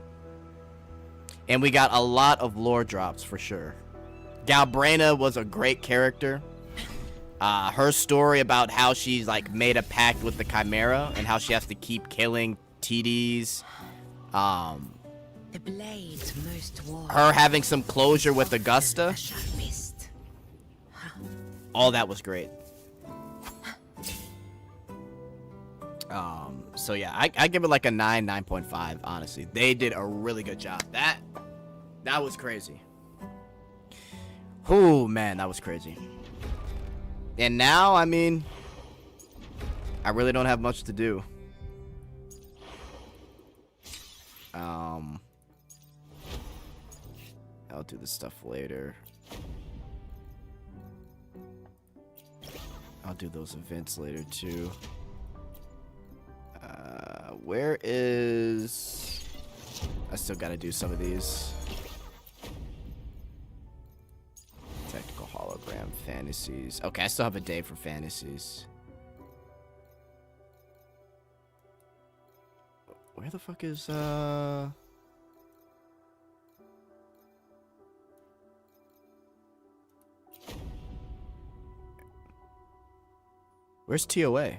A: And we got a lot of lore drops for sure. Galbraina was a great character. Her story about how she's like made a pact with the Chimera and how she has to keep killing TDs.
D: The blades most warm.
A: Her having some closure with Augusta. All that was great. So yeah, I give it like a 9.5, honestly. They did a really good job. That was crazy. Oh man, that was crazy. And now, I mean, I really don't have much to do. I'll do this stuff later. I'll do those events later too. Where is... I still gotta do some of these. Technical hologram fantasies. Okay, I still have a day for fantasies. Where the fuck is where's TOA?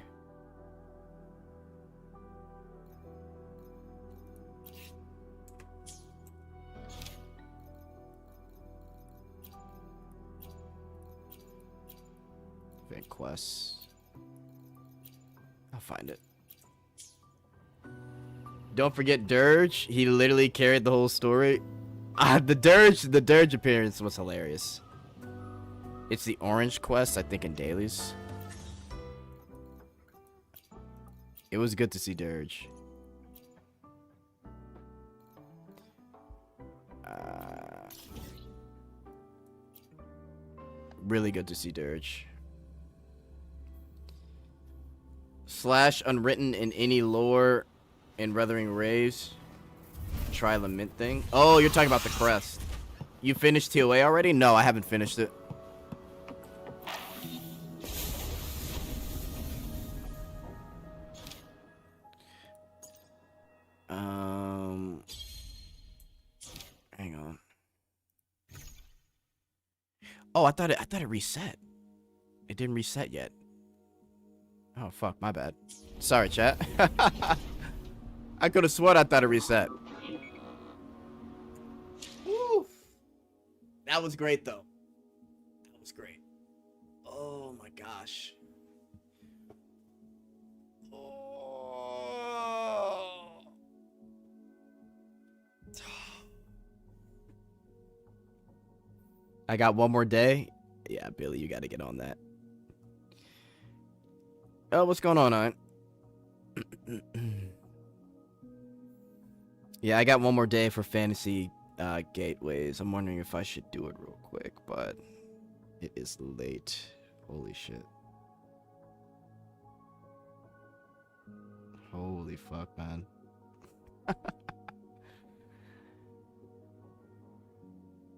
A: Event quests. I'll find it. Don't forget Dirge. He literally carried the whole story. The Dirge appearance was hilarious. It's the orange quest, I think, in dailies. It was good to see Dirge. Really good to see Dirge. Slash unwritten in any lore in Wuthering Rays. Try lament thing. Oh, you're talking about the crest. You finished TOA already? No, I haven't finished it. Hang on. Oh, I thought it reset. It didn't reset yet. Oh fuck, my bad. Sorry, chat. I could have sworn I thought it reset. Woo. That was great though. That was great. Oh my gosh. Oh. I got one more day. Yeah, Billy, you got to get on that. Oh, what's going on, Aunt? Yeah, I got one more day for fantasy gateways. I'm wondering if I should do it real quick, but it is late. Holy shit. Holy fuck, man.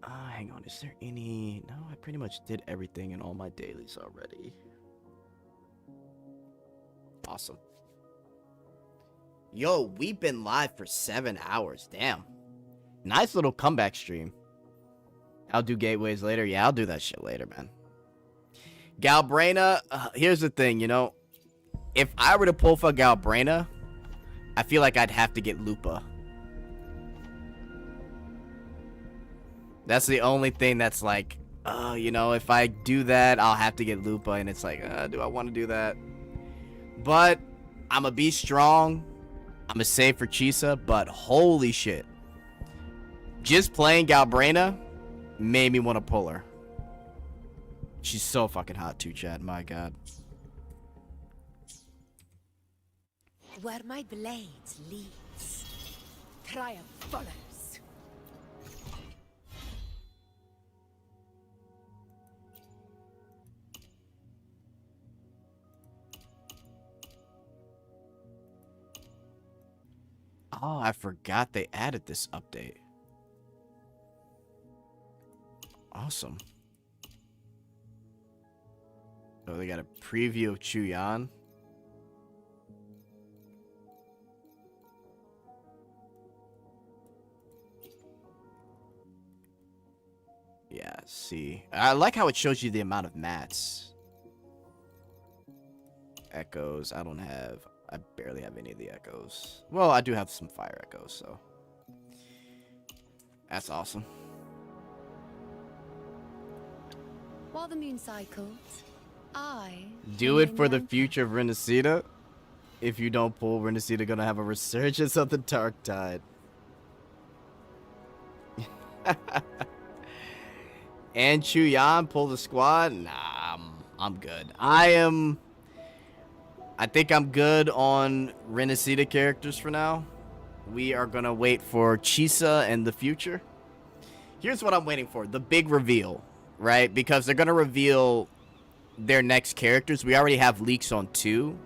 A: Hang on, is there any... No, I pretty much did everything in all my dailies already. Awesome. Yo, we've been live for 7 hours. Damn. Nice little comeback stream. I'll do gateways later. Yeah, I'll do that shit later, man. Galbraina, here's the thing, you know. If I were to pull for Galbraina, I feel like I'd have to get Lupa. That's the only thing that's like, you know, if I do that, I'll have to get Lupa. And it's like, do I want to do that? But I'm going to be strong. I'm going to save for Chisa. But holy shit. Just playing Galbraina made me want to pull her. She's so fucking hot too, Chad. My God.
D: Where my blades leads, triumph follows.
A: Oh, I forgot they added this update. Awesome. Oh, they got a preview of Chuyan. Yeah, see. I like how it shows you the amount of mats. Echoes. I barely have any of the echoes. Well, I do have some fire echoes, so. That's awesome.
D: While the moon cycles, I
A: Do it for the future of Renacida. If you don't pull, Renacida gonna have a resurgence of the Dark Tide. And Chuyan pull the squad? Nah, I'm good. I think I'm good on Renacida characters for now. We are gonna wait for Chisa and the future. Here's what I'm waiting for. The big reveal, right? Because they're gonna reveal their next characters. We already have leaks on 2.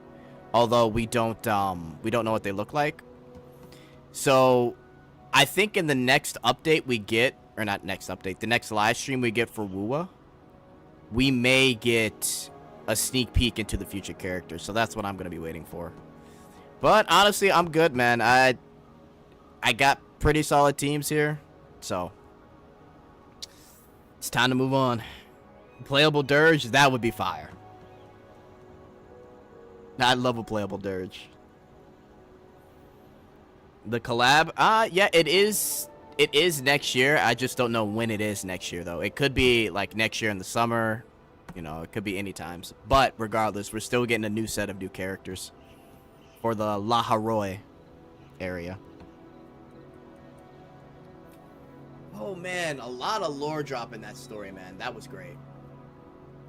A: Although we don't know what they look like. So I think in the next update we get, or not next update, the next live stream we get for Wuwa, we may get a sneak peek into the future characters. So that's what I'm going to be waiting for. But honestly, I'm good, man. I got pretty solid teams here. So it's time to move on. Playable Dirge, that would be fire. I love a playable Dirge. The collab? Yeah, it is next year. I just don't know when it is next year, though. It could be, like, next year in the summer. You know, it could be any times. But, regardless, we're still getting a new set of new characters for the La Haroy area. Oh, man, a lot of lore drop in that story, man. That was great.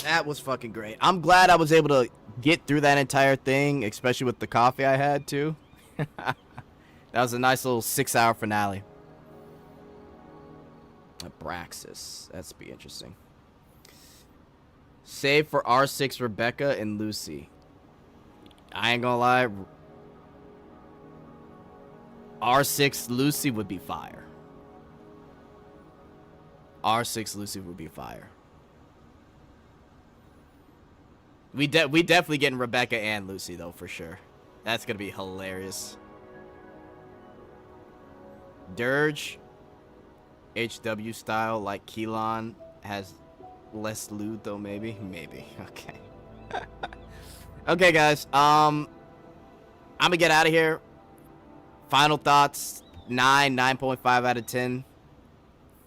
A: That was fucking great. I'm glad I was able to get through that entire thing, especially with the coffee I had, too. That was a nice little 6-hour finale. Abraxas. That's be interesting. Save for R6 Rebecca and Lucy. I ain't gonna lie. R6 Lucy would be fire. R6 Lucy would be fire. We definitely getting Rebecca and Lucy, though, for sure. That's going to be hilarious. Dirge, HW style, like Keelan, has less loot, though, maybe? Maybe. Okay. Okay, guys. I'm going to get out of here. Final thoughts, 9.5 out of 10.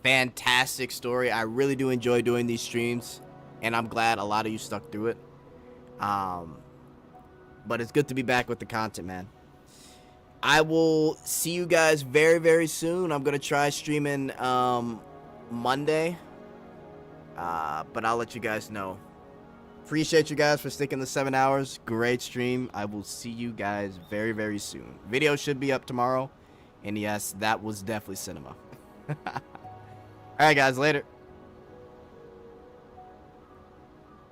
A: Fantastic story. I really do enjoy doing these streams, and I'm glad a lot of you stuck through it. But it's good to be back with the content, man. I will see you guys very, very soon. I'm going to try streaming Monday. But I'll let you guys know. Appreciate you guys for sticking the 7 hours. Great stream. I will see you guys very, very soon. Video should be up tomorrow. And yes, that was definitely cinema. Alright, guys. Later.